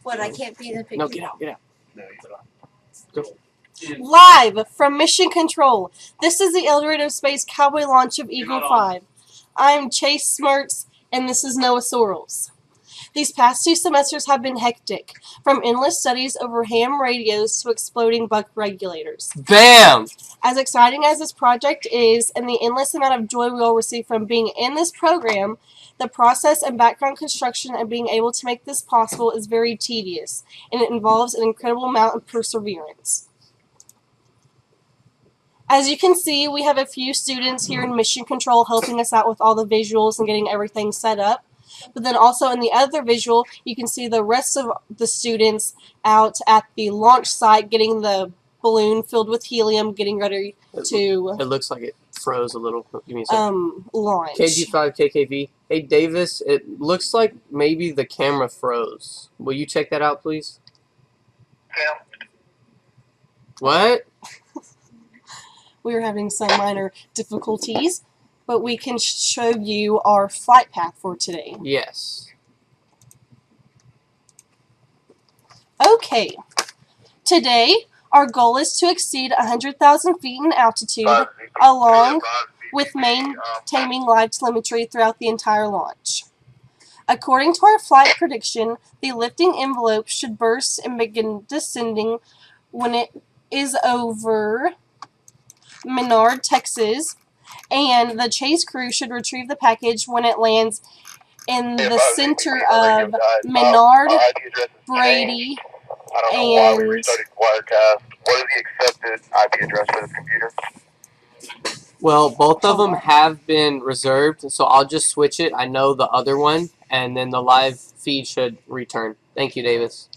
What, I can't be the picture? No, get out. No, you don't. Go. Live from Mission Control, this is the El Dorado Space Cowboy launch of Eagle 5. I'm Chase Smirts, and this is Noah Sorrells. These past 2 semesters have been hectic, from endless studies over ham radios to exploding buck regulators. Bam! As exciting as this project is, and the endless amount of joy we all receive from being in this program, the process and background construction of being able to make this possible is very tedious, and it involves an incredible amount of perseverance. As you can see, we have a few students here in Mission Control helping us out with all the visuals and getting everything set up. But then also in the other visual, you can see the rest of the students out at the launch site getting the balloon filled with helium, getting ready to... It looks like it froze a little. Give me a second. Launch. KG5 KKV. Hey, Davis, it looks like maybe the camera froze. Will you check that out, please? Yeah. What? We are having some minor difficulties, but we can show you our flight path for today. Yes. Okay. Today, our goal is to exceed 100,000 feet in altitude, along with maintaining live telemetry throughout the entire launch. According to our flight prediction, the lifting envelope should burst and begin descending when it is over Menard, Texas, and the chase crew should retrieve the package when it lands in the center of Menard, Brady, and What is the accepted IP address for this computer? Well, both of them have been reserved, so I'll just switch it. I know the other one, and then the live feed should return. Thank you, Davis.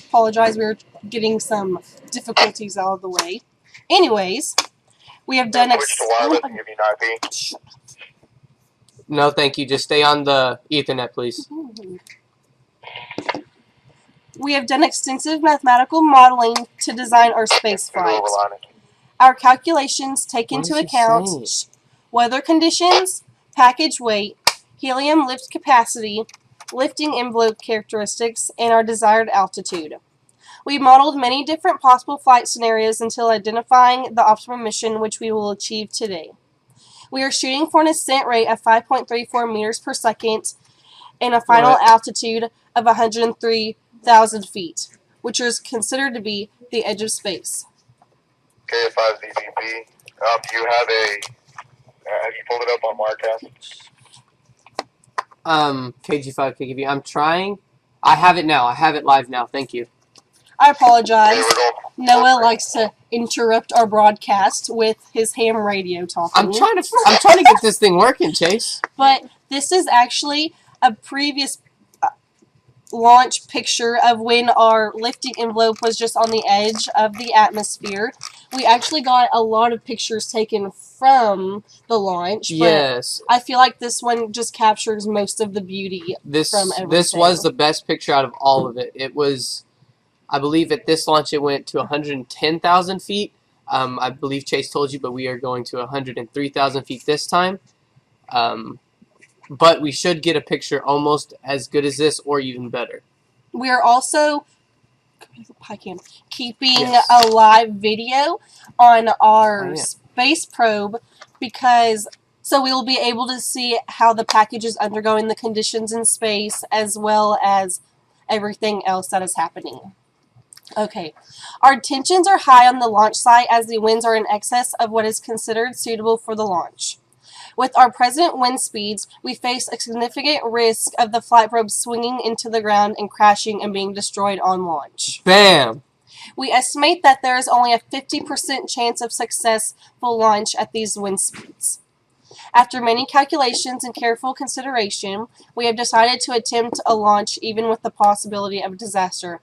Apologize, we were getting some difficulties out of the way. Anyways, we have done No, thank you. Just stay on the Ethernet, please. We have done extensive mathematical modeling to design our space flight. Our calculations take into account weather conditions, package weight, helium lift capacity, lifting envelope characteristics, and our desired altitude. We modeled many different possible flight scenarios until identifying the optimum mission which we will achieve today. We are shooting for an ascent rate of 5.34 meters per second and a final altitude of 103,000 feet, which is considered to be the edge of space. KF5ZBB, do you have have you pulled it up on Marcast? KG5 KKV. I'm trying. I have it now. I have it live now. Thank you. I apologize. Noah likes to interrupt our broadcast with his ham radio talking. I'm trying to get this thing working, Chase. But this is actually a previous launch picture of when our lifting envelope was just on the edge of the atmosphere. We actually got a lot of pictures taken from the launch. Yes. But I feel like this one just captures most of the beauty from everything. This was the best picture out of all of it. It was... I believe at this launch it went to 110,000 feet. I believe Chase told you, but we are going to 103,000 feet this time. But we should get a picture almost as good as this or even better. We are also keeping a live video on our space probe so we will be able to see how the package is undergoing the conditions in space as well as everything else that is happening. Okay, our tensions are high on the launch site as the winds are in excess of what is considered suitable for the launch. With our present wind speeds, we face a significant risk of the flight probe swinging into the ground and crashing and being destroyed on launch. Bam! We estimate that there is only a 50% chance of successful launch at these wind speeds. After many calculations and careful consideration, we have decided to attempt a launch even with the possibility of disaster.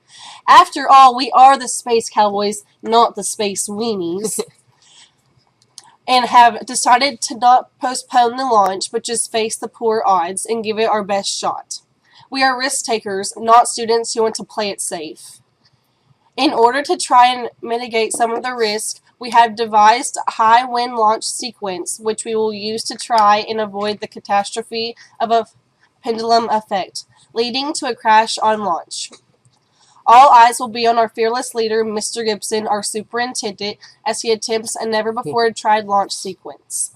After all, we are the Space Cowboys, not the Space Weenies, and have decided to not postpone the launch, but just face the poor odds and give it our best shot. We are risk takers, not students who want to play it safe. In order to try and mitigate some of the risk, we have devised a high wind launch sequence, which we will use to try and avoid the catastrophe of a pendulum effect, leading to a crash on launch. All eyes will be on our fearless leader, Mr. Gibson, our superintendent, as he attempts a never-before-tried launch sequence.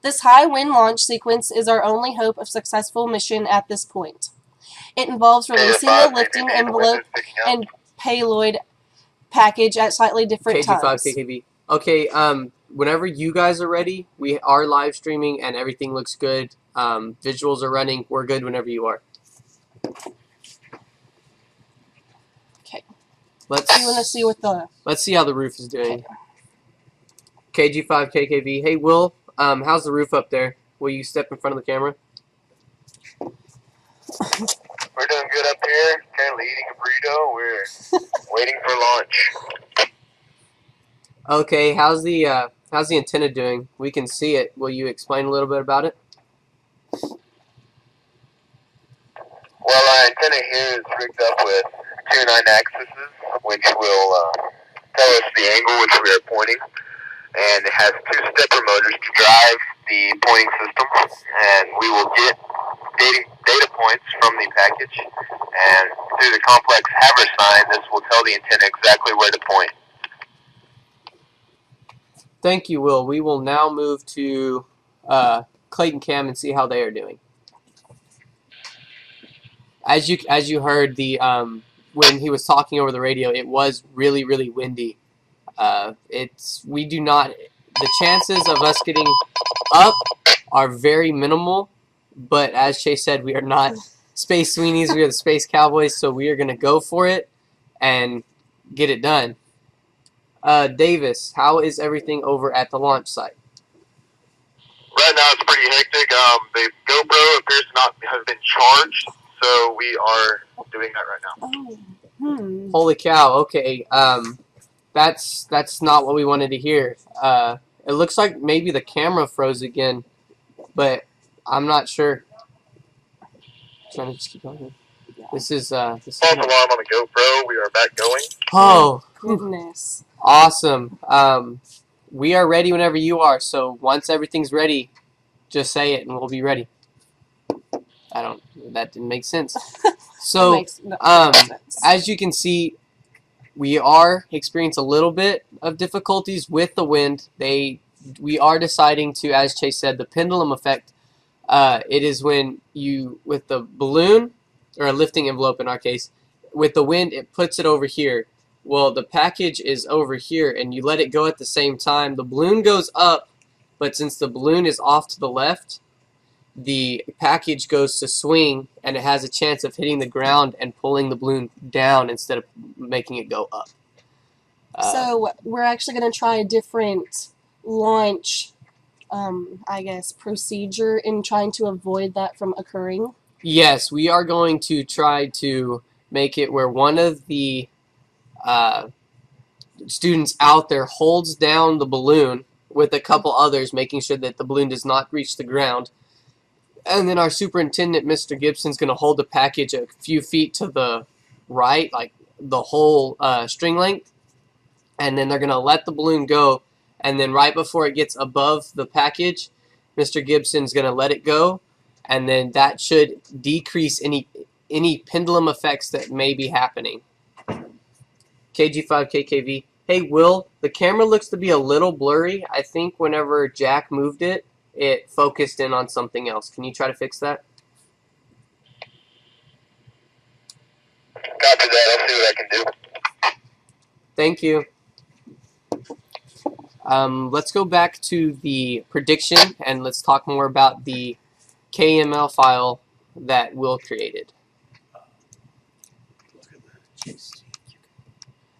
This high-wind launch sequence is our only hope of successful mission at this point. It involves releasing the lifting envelope and payload package at slightly different KG5 times. KKV. Okay, whenever you guys are ready, we are live streaming and everything looks good. Visuals are running. We're good whenever you are. Okay. Let's You want to see what the... Let's see how the roof is doing. KG5 KKV. Hey, Will, how's the roof up there? Will you step in front of the camera? We're doing good up here. Currently eating a burrito. We're waiting for launch. Okay, how's the antenna doing? We can see it. Will you explain a little bit about it? Well, our antenna here is rigged up with 2 9-axes, which will tell us the angle which we are pointing. And it has 2 stepper motors to drive the pointing system. And we will get data points from the package. And through the complex haver sign, this will tell the antenna exactly where to point. Thank you, Will. We will now move to Clayton Cam and see how they are doing. As you heard, the when he was talking over the radio, it was really windy. We do not, the chances of us getting up are very minimal, but as Chase said, we are not Space Sweenies. We are the Space Cowboys, so we are going to go for it and get it done. Davis, how is everything over at the launch site? Right now it's pretty hectic. The GoPro appears to not have been charged, so we are doing that right now. Oh. Holy cow! Okay, that's not what we wanted to hear. It looks like maybe the camera froze again, but I'm not sure. Trying to just keep going. This is False alarm on the GoPro. We are back going. Oh, Goodness. awesome. We are ready whenever you are. So once everything's ready, just say it and we'll be ready. That didn't make sense. So, Makes sense. as you can see, we are experiencing a little bit of difficulties with the wind. We are deciding to, as Chase said, the pendulum effect. It is when you, with the balloon, or a lifting envelope in our case, with the wind, it puts it over here. Well, the package is over here, and you let it go at the same time. The balloon goes up, but since the balloon is off to the left, the package goes to swing, and it has a chance of hitting the ground and pulling the balloon down instead of making it go up. So we're actually going to try a different launch, I guess, procedure in trying to avoid that from occurring. Yes, we are going to try to make it where one of the students out there holds down the balloon with a couple others, making sure that the balloon does not reach the ground. And then our superintendent, Mr. Gibson, is going to hold the package a few feet to the right, like the whole string length. And then they're going to let the balloon go. And then right before it gets above the package, Mr. Gibson is going to let it go. And then that should decrease any pendulum effects that may be happening. KG5 KKV. Hey, Will, the camera looks to be a little blurry. I think whenever Jack moved it, it focused in on something else. Can you try to fix that? Copy that. I'll see what I can do. Thank you. Let's go back to the prediction and let's talk more about the KML file that Will created.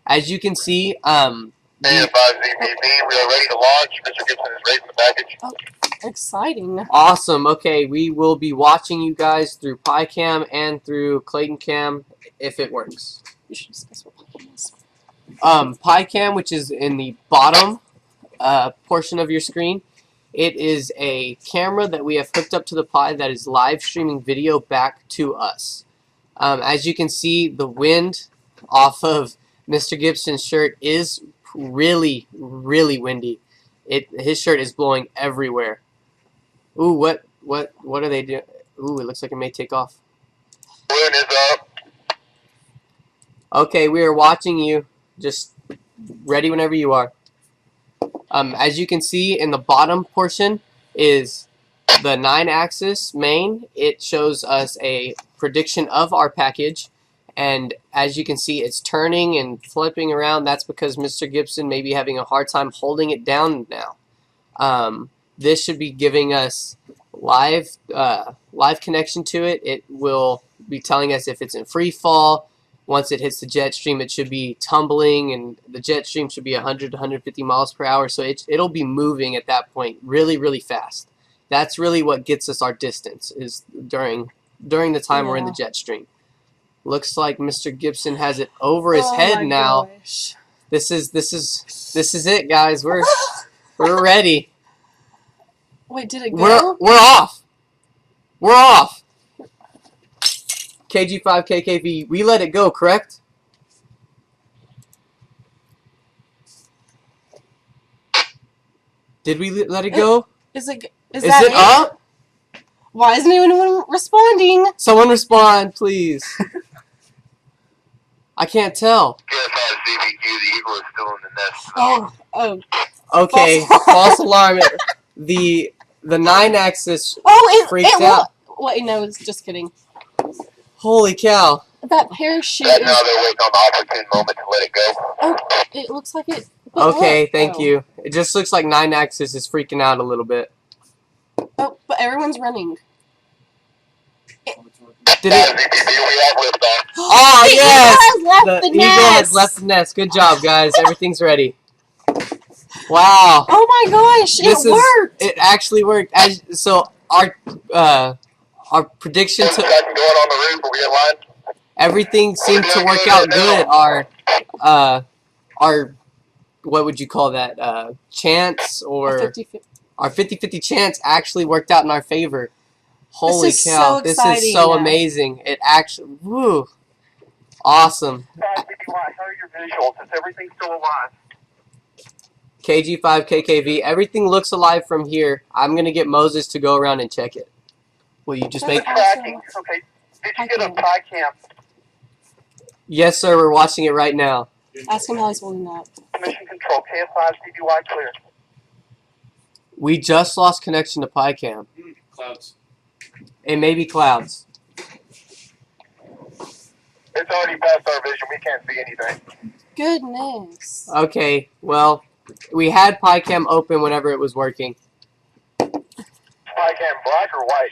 As you can see, AF5 ZPB, we are ready to launch. Mr. Gibson is raising the package. Oh, exciting. Awesome. Okay, we will be watching you guys through PyCam and through Clayton Cam if it works. You should discuss what PyCam is. PyCam, which is in the bottom portion of your screen, it is a camera that we have hooked up to the Pi that is live streaming video back to us. As you can see, the wind off of Mr. Gibson's shirt is really windy. His shirt is blowing everywhere. Ooh, what are they doing? Ooh, it looks like it may take off. Balloon is up. Okay, we are watching you. Just ready whenever you are. As you can see in the bottom portion is the 9-axis main. It shows us a prediction of our package. And as you can see, it's turning and flipping around. That's because Mr. Gibson may be having a hard time holding it down now. This should be giving us live connection to it. It will be telling us if it's in free fall. Once it hits the jet stream, it should be tumbling, and the jet stream should be 100 to 150 miles per hour. So it'll be moving at that point really, really fast. That's really what gets us our distance, is during the time we're in the jet stream. Looks like Mr. Gibson has it over his head now. Gosh. This is it, guys. We're ready. Wait, did it go? We're off. We're off. KG5KKV, we let it go, correct? Did we let it go? Is it it up? Why isn't anyone responding? Someone respond, please. I can't tell. KSI the eagle is still in the nest. Oh. Okay, false alarm. The 9-axis freaked out. Wait, no, it's just kidding. Holy cow. That parachute Now they're waiting on the opportune moment to let it go. Oh, it looks like it. Okay, thank you. It just looks like 9-axis is freaking out a little bit. Oh, but everyone's running. Did it? We have liftoff. Oh, yes! The eagle has left the nest. Good job, guys. Everything's ready. Wow. Oh my gosh, it worked! It actually worked. So our prediction to Going on the roof, are we in line? everything seemed to work out good. Our what would you call that? Chance or our 50-50 chance actually worked out in our favor. Holy cow! This is so amazing. It actually, woo, awesome. How are your visuals? Is everything still alive? KG5KKV, everything looks alive from here. I'm gonna get Moses to go around and check it. Will you just make? Tracking. Okay. Did you get a pie cam? Yes, sir. We're watching it right now. Ask him how he's holding that. Mission control, KF5 CBY clear. We just lost connection to PyCam. Clouds. It may be clouds. It's already past our vision. We can't see anything. Goodness. Okay, well, we had PyCam open whenever it was working. Pie cam black or white?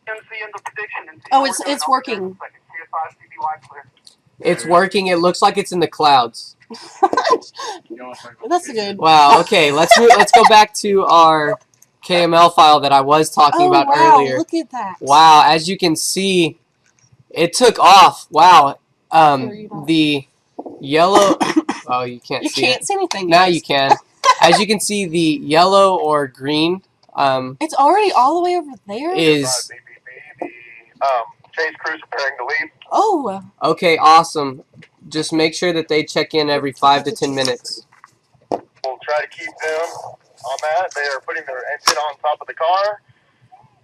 MC in the prediction. Oh, it's working. KF5 CBY clear. It's working. It looks like it's in the clouds. That's good. Wow. Okay, let's go back to our KML file that I was talking about earlier. Look at that. Wow, as you can see, it took off. Wow. The yellow. Oh, you can't see it. You can't see anything. Now you can. As you can see, the yellow or green. It's already all the way over there. Is Chase crew's preparing to leave. Oh. okay. Awesome. Just make sure that they check in every 5 to 10 minutes. We'll try to keep them on that. They are putting their engine on top of the car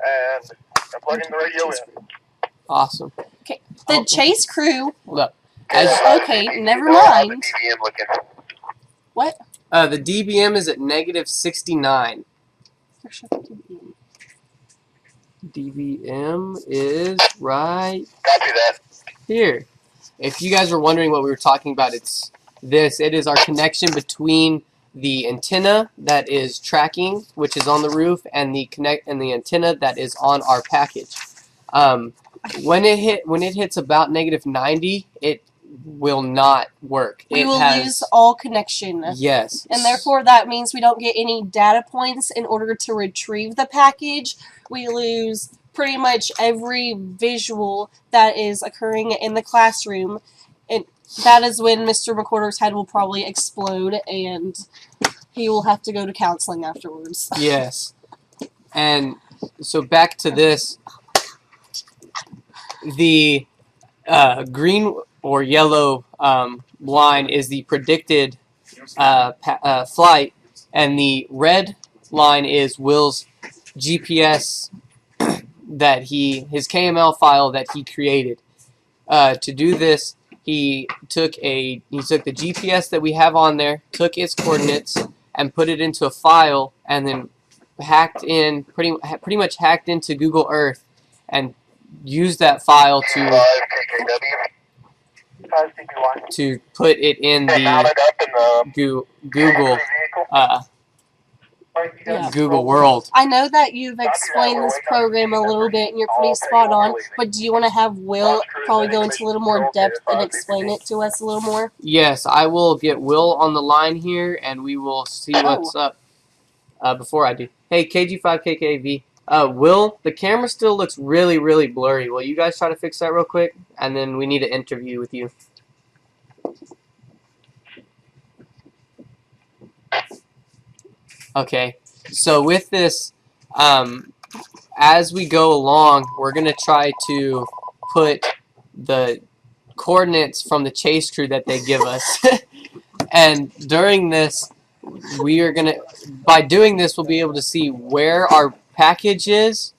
and plugging the radio in. Awesome. Okay. The chase crew. Hold up. Okay, never mind. What? The DBM is at -69. DBM is right Copy that. here. If you guys were wondering what we were talking about, it's this. It is our connection between the antenna that is tracking, which is on the roof, and the antenna that is on our package. When it hits about -90, it will not work. We will lose all connection. Yes. And therefore that means we don't get any data points in order to retrieve the package. We lose pretty much every visual that is occurring in the classroom. And that is when Mr. McWhorter's head will probably explode and he will have to go to counseling afterwards. Yes. And so back to this. The green or yellow line is the predicted flight, and the red line is Will's GPS that his KML file that he created. To do this, he took the GPS that we have on there, took its coordinates, and put it into a file, and then pretty much hacked into Google Earth, and used that file to put it in the Google Yeah. Google World. I know that you've explained this program a little bit and you're pretty spot on, but do you want to have Will probably go into a little more depth and explain it to us a little more? Yes, I will get Will on the line here, and we will see what's up. Before I do, hey KG5KKV, Will, the camera still looks really, really blurry. Will you guys try to fix that real quick, and then we need an interview with you. Okay, so with this, as we go along, we're going to try to put the coordinates from the chase crew that they give us. And during this, by doing this, we'll be able to see where our package is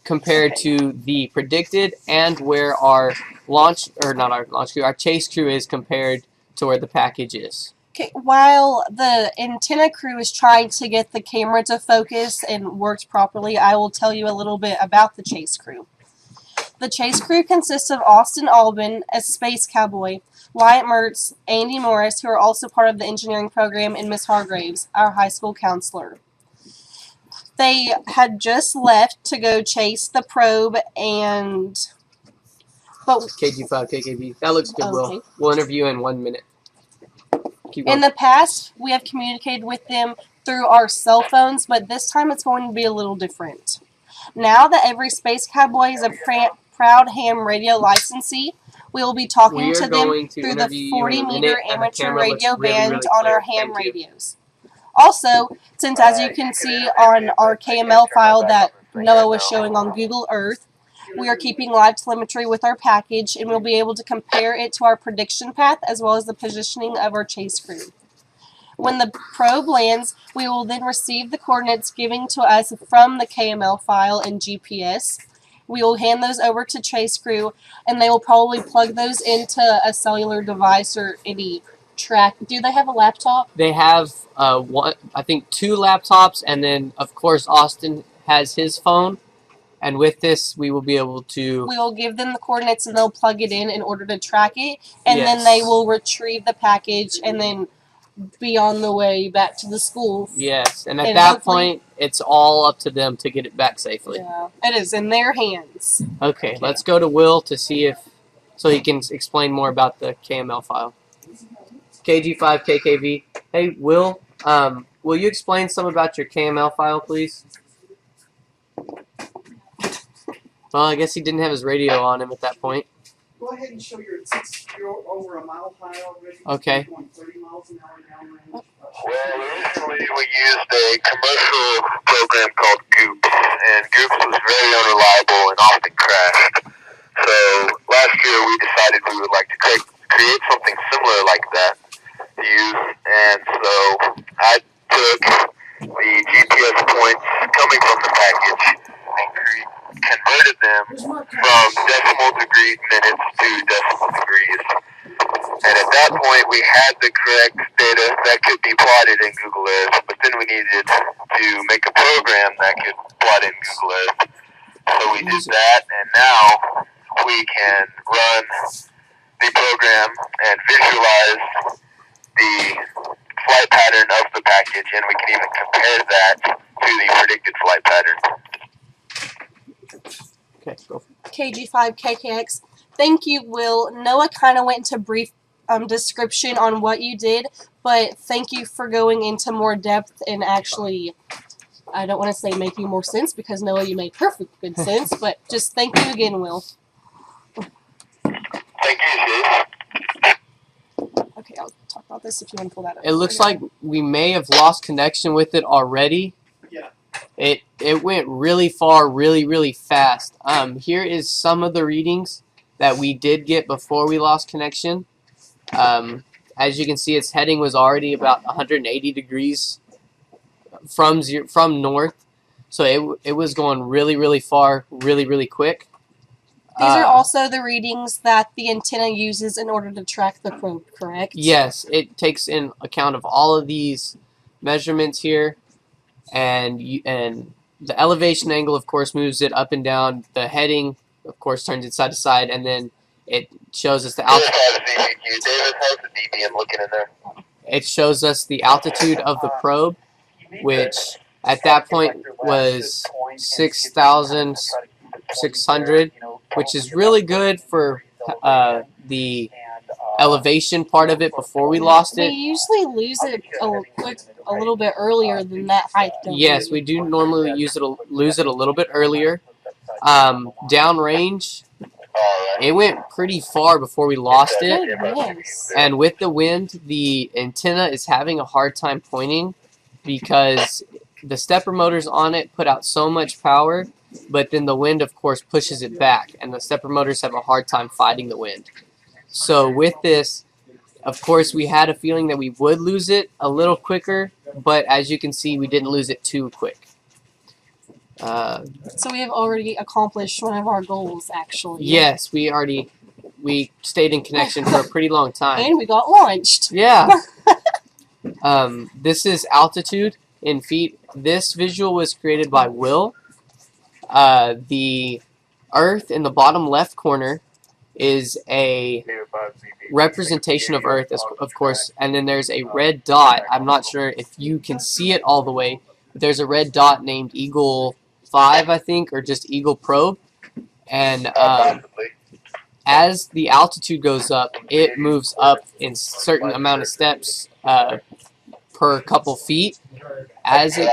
compared to the predicted, and where our our chase crew is compared to where the package is. Okay, while the antenna crew is trying to get the camera to focus and works properly, I will tell you a little bit about the chase crew. The chase crew consists of Austin Albin as Space Cowboy, Wyatt Mertz, Andy Morris, who are also part of the engineering program, and Miss Hargraves, our high school counselor. They had just left to go chase the probe, but KG5, KKV. That looks good, okay. Will. We'll interview in 1 minute. Keep going. In the past, we have communicated with them through our cell phones, but this time it's going to be a little different. Now that every Space Cowboy is a proud ham radio licensee, we will be talking to them through the 40-meter amateur radio band on our ham radios. Also, since as you can see on our KML file that Noah was showing on Google Earth, we are keeping live telemetry with our package, and we'll be able to compare it to our prediction path as well as the positioning of our chase crew. When the probe lands, we will then receive the coordinates given to us from the KML file and GPS. We will hand those over to chase crew, and they will probably plug those into a cellular device or any track. Do they have a laptop? They have I think 2 laptops, and then of course Austin has his phone. And with this, we will be able to... We will give them the coordinates, and they'll plug it in order to track it. And then they will retrieve the package and then be on the way back to the school. Yes, and at that point, it's all up to them to get it back safely. Yeah, it is in their hands. Okay, let's go to Will to see so he can explain more about the KML file. KG5KKV. Hey, Will, will you explain some about your KML file, please? Well, I guess he didn't have his radio on him at that point. Go ahead and show you're over a mile high already. Okay. You're going 30 miles an hour downrange. Well, originally we used a commercial program called Goops, and Goops was very unreliable and often crashed. So last year we decided we would like to create something similar like that to use, and so I took the GPS points coming from the package and converted them from decimal degree minutes to decimal degrees. And at that point, we had the correct data that could be plotted in Google Earth, but then we needed to make a program that could plot in Google Earth. So we did that, and now we can run the program and visualize the flight pattern of the package, and we can even compare that to the predicted flight pattern. Okay, go. KG5KKX. Thank you, Will. Noah kind of went into brief description on what you did, but thank you for going into more depth and actually, I don't want to say making more sense, because Noah, you made perfect good sense, but just thank you again, Will. Thank you, Sid. Okay, I'll talk about this if you want to pull that up. It looks like we may have lost connection with it already. Yeah. It went really far, really, really fast. Here is some of the readings that we did get before we lost connection. As you can see, its heading was already about 180 degrees from north. So it was going really, really far, really, really quick. These are also the readings that the antenna uses in order to track the probe, correct? Yes, it takes in account of all of these measurements here, and the elevation angle, of course, moves it up and down. The heading, of course, turns it side to side, and then it shows us the altitude. Davis, how's the DBM looking in there? It shows us the altitude of the probe, which at that point was 6,600, which is really good for the elevation part of it before we lost We it. usually lose it a little bit earlier than that height, don't Yes, we do normally lose it a little bit earlier. Downrange, it went pretty far before we lost it. Yes. And with the wind, the antenna is having a hard time pointing because the stepper motors on it put out so much power, but then the wind, of course, pushes it back, and the stepper motors have a hard time fighting the wind. So with this, of course, we had a feeling that we would lose it a little quicker, but as you can see, we didn't lose it too quick. So we have already accomplished one of our goals, actually. Yes, we stayed in connection for a pretty long time. And we got launched. Yeah. This is altitude in feet. This visual was created by Will. The Earth in the bottom left corner is a representation of Earth, of course, and then there's a red dot. I'm not sure if you can see it all the way, but there's a red dot named Eagle 5, I think, or just Eagle Probe. And as the altitude goes up, it moves up in certain amount of steps per couple feet. As it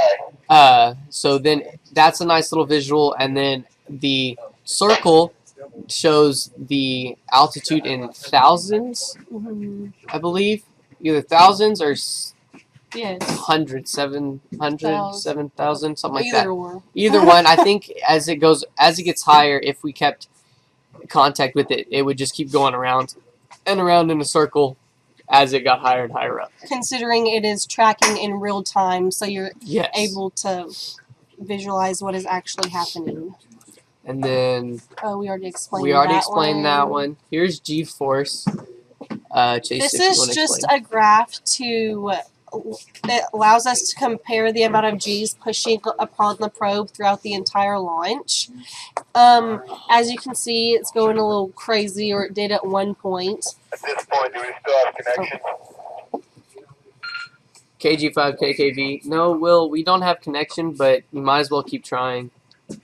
so then that's a nice little visual, and then the circle shows the altitude in thousands, I believe, either thousands or Yes. hundreds, 700, 7,000, something like that. Or. Either one. I think as it gets higher, if we kept contact with it, it would just keep going around and around in a circle as it got higher and higher up. Considering it is tracking in real time, so you're Yes. able to visualize what is actually happening. And then Oh, we already explained. that one. Here's G-force. Chase, This if you is wanna just explain. a graph that allows us to compare the amount of G's pushing upon the probe throughout the entire launch. As you can see, it's going a little crazy, or it did at one point. At this point, do we still have connection? KG5 KKV. No, Will, we don't have connection, but you might as well keep trying. My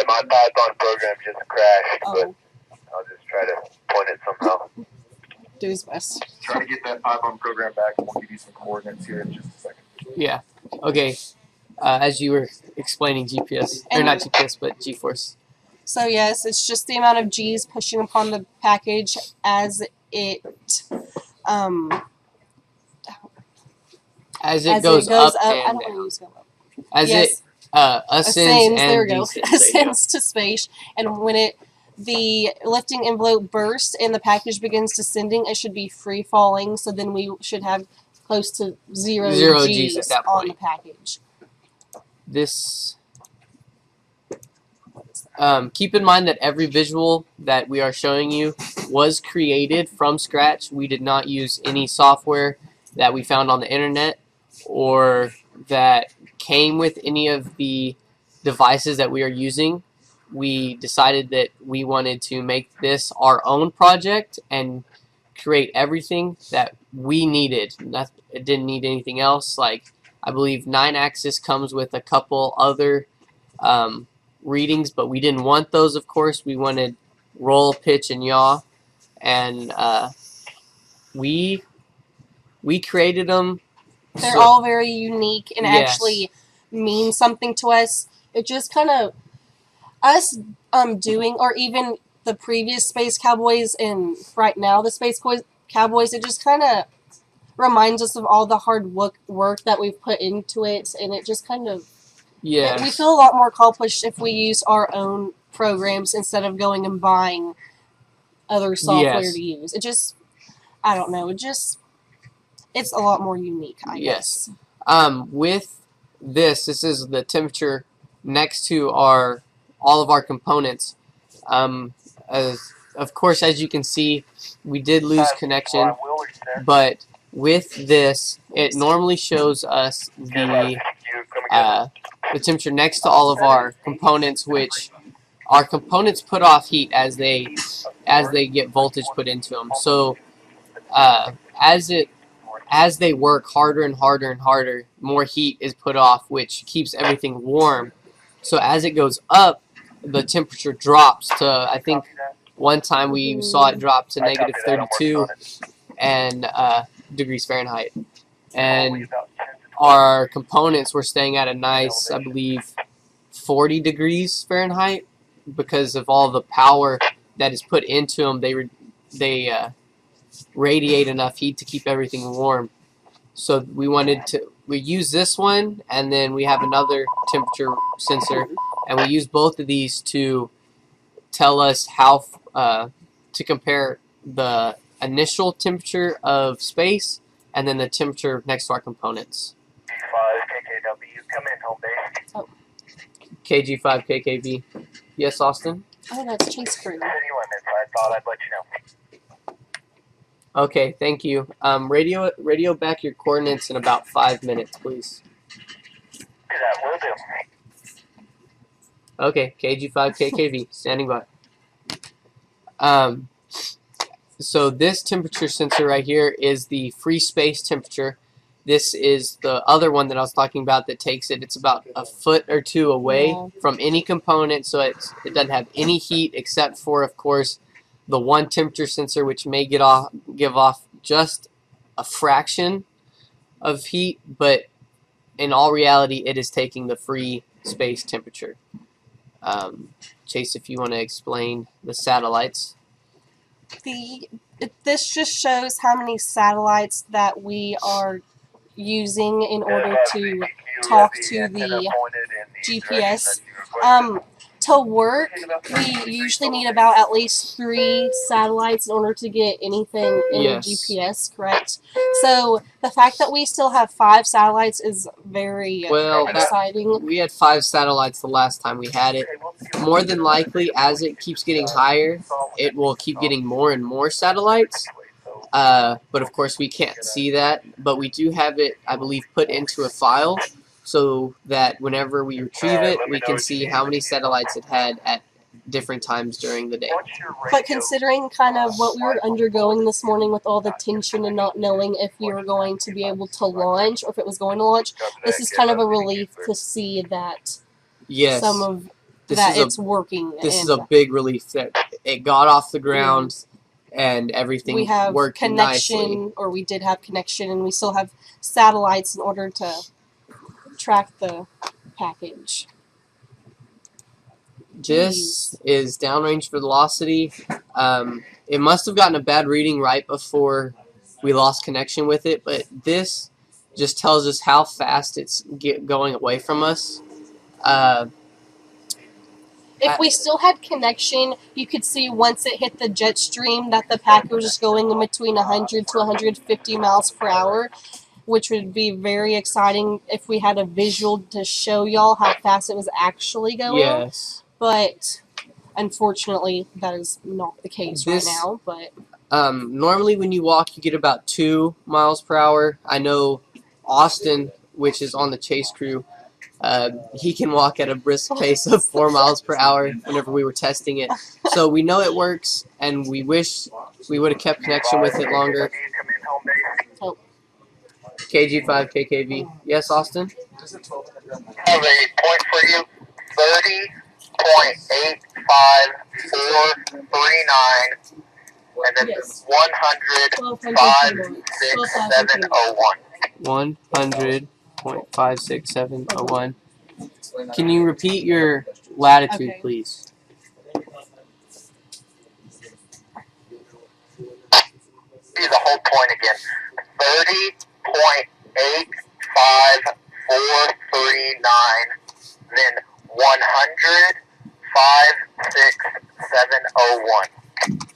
Python program just crashed, but Oh, I'll just try to point it somehow. do his best. Try to get that Python program back, and we'll give you some coordinates here in just a second. Yeah. Okay. As you were explaining GPS, or not GPS, but G-force. So yes, it's just the amount of G's pushing upon the package as it goes up I and don't want to down. use go up. As Yes. it ascends There we and go. descends. There you go. Ascends to space, and when the lifting envelope bursts and the package begins descending, it should be free falling. So then we should have close to zero G's at that on the point. package. This. Keep in mind that every visual that we are showing you was created from scratch. We did not use any software that we found on the internet or that came with any of the devices that we are using. We decided that we wanted to make this our own project and create everything that we needed. It didn't need anything else. Like, I believe 9-axis comes with a couple other readings, but we didn't want those, of course. We wanted roll, pitch, and yaw. And we created them. They're all very unique and Yes. actually mean something to us. It just kind of us doing, or even the previous Space Cowboys and right now the Space Cowboys, it just kind of reminds us of all the hard work that we've put into it, and it just kind of we feel a lot more accomplished if we use our own programs instead of going and buying other software to use. It just, I don't know, it's a lot more unique, I guess. With this is the temperature next to all of our components. Of course, as you can see, we did lose connection, but with this, it normally shows us the temperature next to all of our components, which our components put off heat as they get voltage put into them. So as they work harder and harder and harder, more heat is put off, which keeps everything warm. So as it goes up, the temperature drops to, I think one time we saw it drop to negative 32 and degrees Fahrenheit. And our components were staying at a nice, I believe, 40 degrees Fahrenheit because of all the power that is put into them. They radiate enough heat to keep everything warm. So we use this one, and then we have another temperature sensor, and we use both of these to tell us how to compare the initial temperature of space and then the temperature next to our components. KG5 KKV. Yes, Austin? Oh, that's Chase Crew. Okay, thank you. Radio back your coordinates in about 5 minutes, please. Okay, KG5 KKV, standing by. So this temperature sensor right here is the free space temperature. This is the other one that I was talking about that takes it. It's about a foot or two away from any component, so it doesn't have any heat except for, of course, the one temperature sensor, which may give off just a fraction of heat, but in all reality, it is taking the free space temperature. Chase, if you want to explain the satellites. This just shows how many satellites that we are using in order to talk to the GPS. To work, we usually need about at least 3 satellites in order to get anything in the GPS, correct? So the fact that we still have 5 satellites is very exciting. We had 5 satellites the last time we had it. More than likely, as it keeps getting higher, it will keep getting more and more satellites. But of course, we can't see that. But we do have it, I believe, put into a file, so that whenever we retrieve it, we can see how many satellites it had at different times during the day. But considering kind of what we were undergoing this morning with all the tension and not knowing if we were going to be able to launch or if it was going to launch, this is kind of a relief to see that it's working. This is a big relief that it got off the ground and everything we have worked connection, nicely. Or we did have connection, and we still have satellites in order to track the package. This is downrange velocity. It must have gotten a bad reading right before we lost connection with it, but this just tells us how fast it's going away from us. If we still had connection, you could see once it hit the jet stream that the packet was just going in between 100 to 150 miles per hour, which would be very exciting if we had a visual to show y'all how fast it was actually going. Yes. But unfortunately, that is not the case right now. But normally when you walk, you get about 2 miles per hour. I know Austin, which is on the Chase crew, he can walk at a brisk pace of 4 miles per hour whenever we were testing it. So we know it works, and we wish we would have kept connection with it longer. KG5 KKV. Yes, Austin? I have a point for you. 30.85439, and then 100.56701. 100.56701. Can you repeat your latitude, please? See the whole point again. 30.85439, then 100.56701.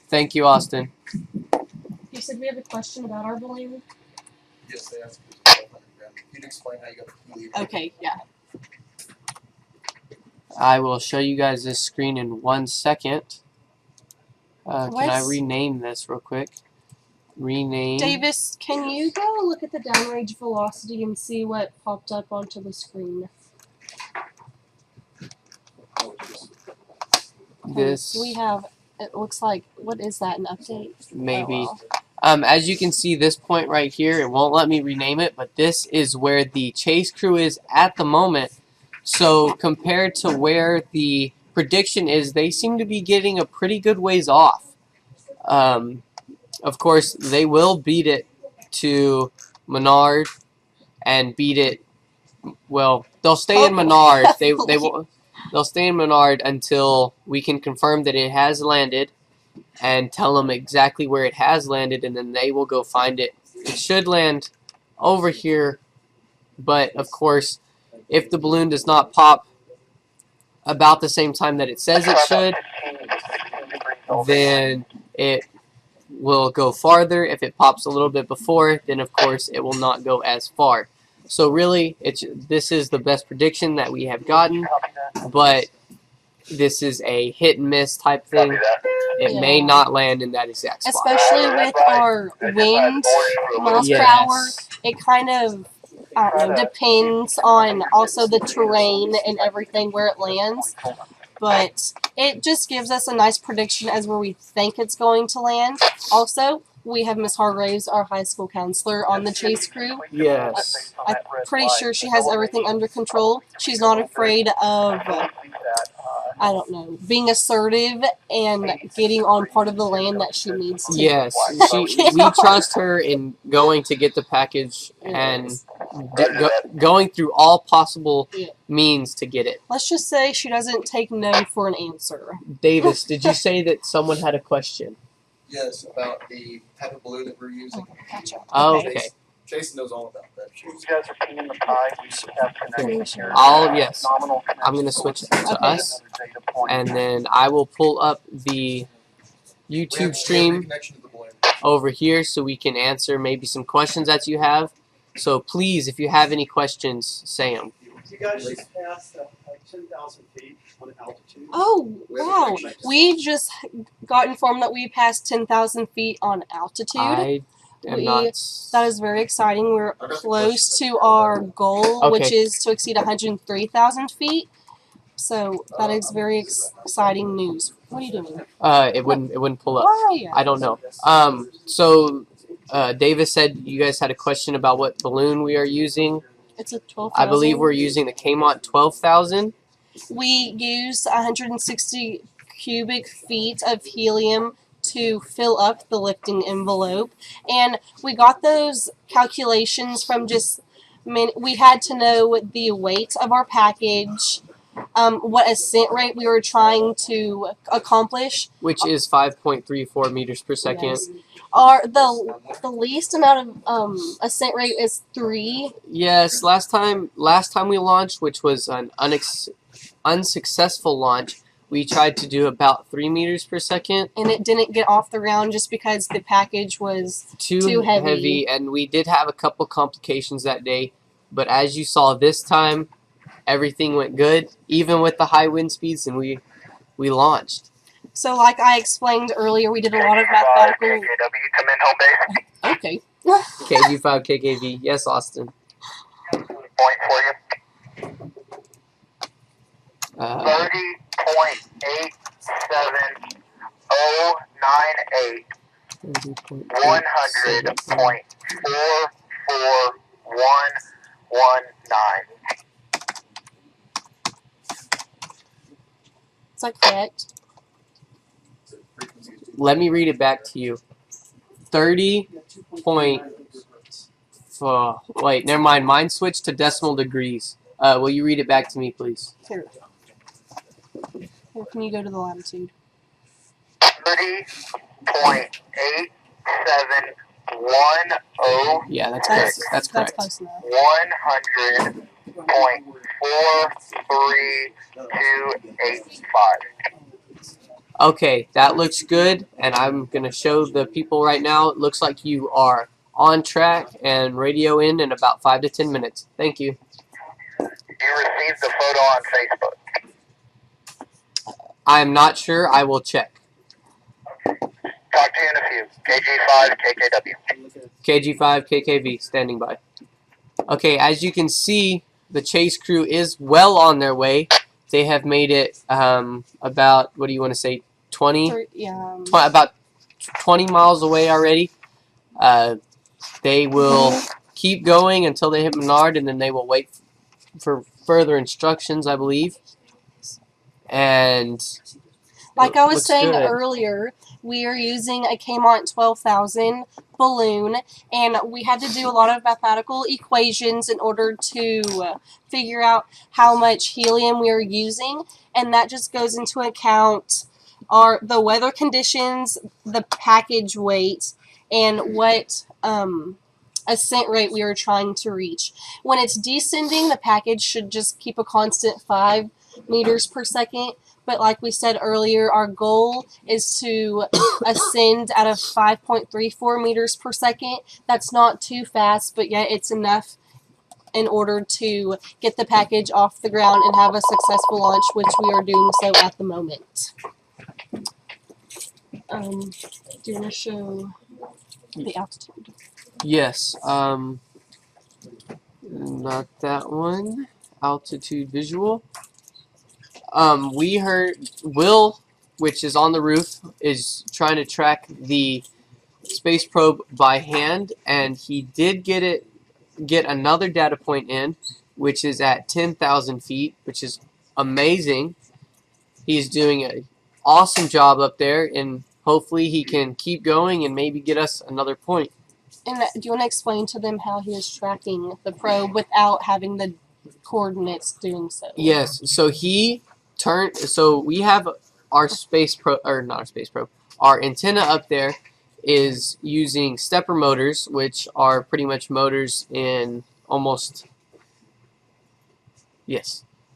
Thank you, Austin. You said we have a question about our balloon? Yes, they asked. You'd explain how you got the helium. Okay, yeah. I will show you guys this screen in 1 second. Can I What's- rename this real quick? Rename. Davis, can you go look at the downrange velocity and see what popped up onto the screen? This We have, it looks like, what is that, an update? maybe. Oh, well. As you can see, this point right here, it won't let me rename it, but this is where the chase crew is at the moment. So compared to where the prediction is, they seem to be getting a pretty good ways off. Of course, they will beat it to Menard and beat it. Well, they'll stay in Menard. They'll stay in Menard until we can confirm that it has landed and tell them exactly where it has landed, and then they will go find it. It should land over here, but of course, if the balloon does not pop about the same time that it says it should, then it will go farther. If it pops a little bit before, then of course it will not go as far. So really, this is the best prediction that we have gotten, but this is a hit and miss type thing. It may Yeah. not land in that exact spot. Especially with our wind miles per hour, it kind of, I don't know, depends on also the terrain and everything where it lands. But it just gives us a nice prediction as where we think it's going to land. Also, we have Miss Hargraves, our high school counselor, on the chase crew. Yes. I'm pretty sure she has everything under control. She's not afraid of, I don't know, being assertive and getting on part of the land that she needs to. Yes. We trust her in going to get the package and going through all possible means to get it. Let's just say she doesn't take no for an answer. Davis, did you say that someone had a question? Yes, about the type of balloon that we're using. Gotcha. Oh, Okay. okay. Jason knows all about that. You guys are peeing the pie. We just have connection here. Yes. Nominal I'm going to connection. switch it to Okay. us, and then I will pull up the YouTube stream Connection to the balloon. over here so we can answer maybe some questions that you have. So please, if you have any questions, say them. You guys just passed like 10,000 feet on altitude. Oh, wow. We just got informed that we passed 10,000 feet on altitude. I am We- not. That is very exciting. We're close to our goal, which Okay. is to exceed 103,000 feet. So that is very exciting news. What are you doing? It wouldn't pull up. Why? I don't know. So Davis said you guys had a question about what balloon we are using. It's a 12,000. I believe we're using the Kmont 12,000. We use 160 cubic feet of helium to fill up the lifting envelope. And we got those calculations from we had to know the weight of our package, what ascent rate we were trying to accomplish. Which is 5.34 meters per second. Yes. The least amount of ascent rate is 3. Yes, last time we launched, which was an unsuccessful launch, we tried to do about 3 meters per second. And it didn't get off the ground just because the package was too heavy. And we did have a couple complications that day. But as you saw this time, everything went good, even with the high wind speeds, and we launched. So like I explained earlier, we did a lot of mathematical... KKW, come in home base. Okay. KV5 KKV. Yes, Austin. Point for you. 30.87098 100.44119. Is that correct? Let me read it back to you. 30 point. Wait, never mind. Mine switched to decimal degrees. Will you read it back to me, please? Here. Here, can you go to the latitude? 30.8710. Yeah, that's correct. That's correct. close enough. 100.43285. Okay, that looks good, and I'm going to show the people right now. It looks like you are on track and radio in about 5 to 10 minutes. Thank you. You received the photo on Facebook. I'm not sure. I will check. Talk to you in a few. KG5, KKW. KG5 KKV standing by. Okay, as you can see, the chase crew is well on their way. They have made it about, what do you want to say, 20? About 20 miles away already. They will keep going until they hit Menard, and then they will wait for further instructions, I believe. And like I was looks saying good. earlier, we are using a Kmart 12,000 balloon, and we had to do a lot of mathematical equations in order to figure out how much helium we are using, and that just goes into account the weather conditions, the package weight, and what ascent rate we are trying to reach. When it's descending, the package should just keep a constant 5 meters per second. But like we said earlier, our goal is to ascend at a 5.34 meters per second. That's not too fast, but yet it's enough in order to get the package off the ground and have a successful launch, which we are doing so at the moment. Do you want to show the altitude? Yes. Not that one. Altitude visual. We heard Will, which is on the roof, is trying to track the space probe by hand, and he did get another data point in, which is at 10,000 feet, which is amazing. He's doing an awesome job up there, and hopefully he can keep going and maybe get us another point. And do you want to explain to them how he is tracking the probe without having the coordinates doing so? Yes. So we have our space probe, or not our space probe. Our antenna up there is using stepper motors, which are pretty much motors in almost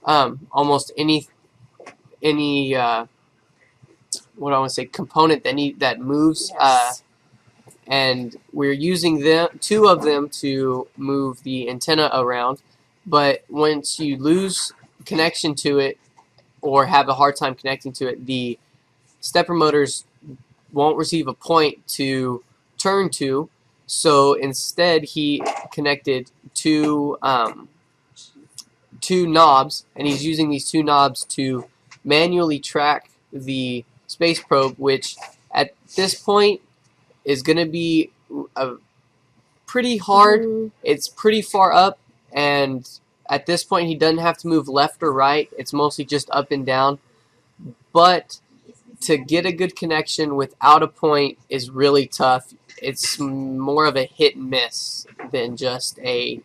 almost any what I want to say component that moves. Yes. And we're using two of them to move the antenna around. But once you lose connection to it or have a hard time connecting to it, the stepper motors won't receive a point to turn to. So instead, he connected two knobs, and he's using these two knobs to manually track the space probe, which at this point is going to be pretty hard. It's pretty far up, and at this point he doesn't have to move left or right. It's mostly just up and down. But to get a good connection without a point is really tough. It's more of a hit and miss than just a,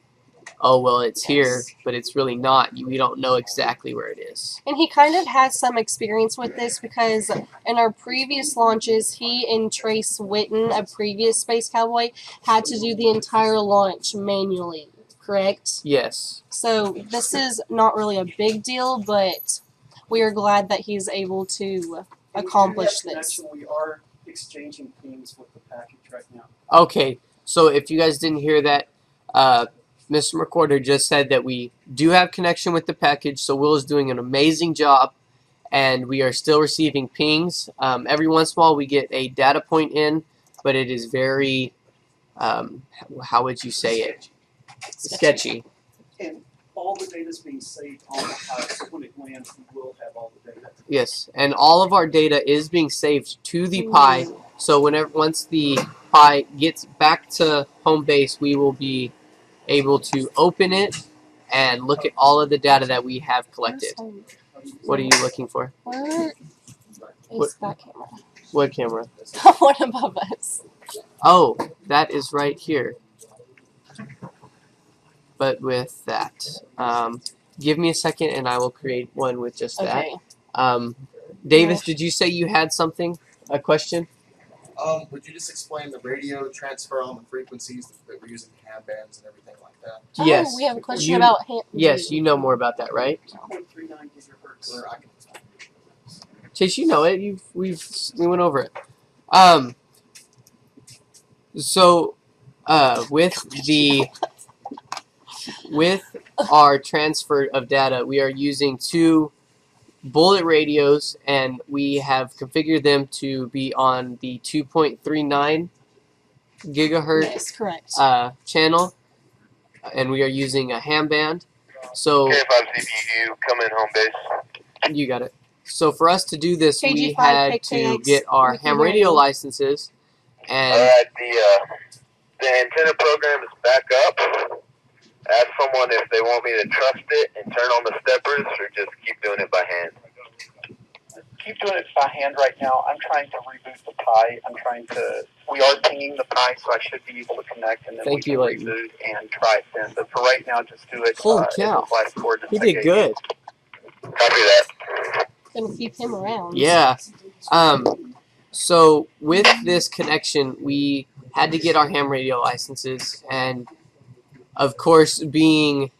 oh, well, it's here, but it's really not. We don't know exactly where it is. And he kind of has some experience with this because in our previous launches, he and Trace Witten, a previous Space Cowboy, had to do the entire launch manually, correct? Yes. So this is not really a big deal, but we are glad that he's able to accomplish this. We are exchanging themes with the package right now. Okay, so if you guys didn't hear that, Mr. Recorder just said that we do have connection with the package, so Will is doing an amazing job, and we are still receiving pings. Every once in a while we get a data point in, but it is very, how would you say it? Sketchy. And all the data is being saved on the pi, so when it lands, we will have all the data. Yes, and all of our data is being saved to the Pi, so once the Pi gets back to home base, we will be able to open it and look at all of the data that we have collected. What are you looking for? Where is that camera? What camera? One above us. Oh, that is right here. But with that, give me a second and I will create one with just that. Okay. Davis, did you say you had something? A question? Would you just explain the radio transfer on the frequencies that we're using hand bands and everything like that? Oh, Yes. we have a question about Yes, you know more about that, right? 2.39 gigahertz. Or I can Chase, you know it. We went over it. So with our transfer of data, we are using 2 bullet radios, and we have configured them to be on the 2.39 gigahertz Yes, correct. channel, and we are using a ham band. So K5CPU, come in home base. you got it. So for us to do this, we KG5, had to KKX, get our we can ham hear radio you. licenses, and Alright, the antenna program is back up. Ask someone if they want me to trust it and turn on the steppers, or just keep doing it by hand. Keep doing it by hand right now. I'm trying to reboot the Pi. We are pinging the Pi, so I should be able to connect, and then Thank we you, can Leighton. reboot and try it then. But for right now, just do it. Holy in cow. those last coordinates he I did gave good. Copy that. Gonna keep him around. Yeah. So with this connection, we had to get our ham radio licenses, and of course, being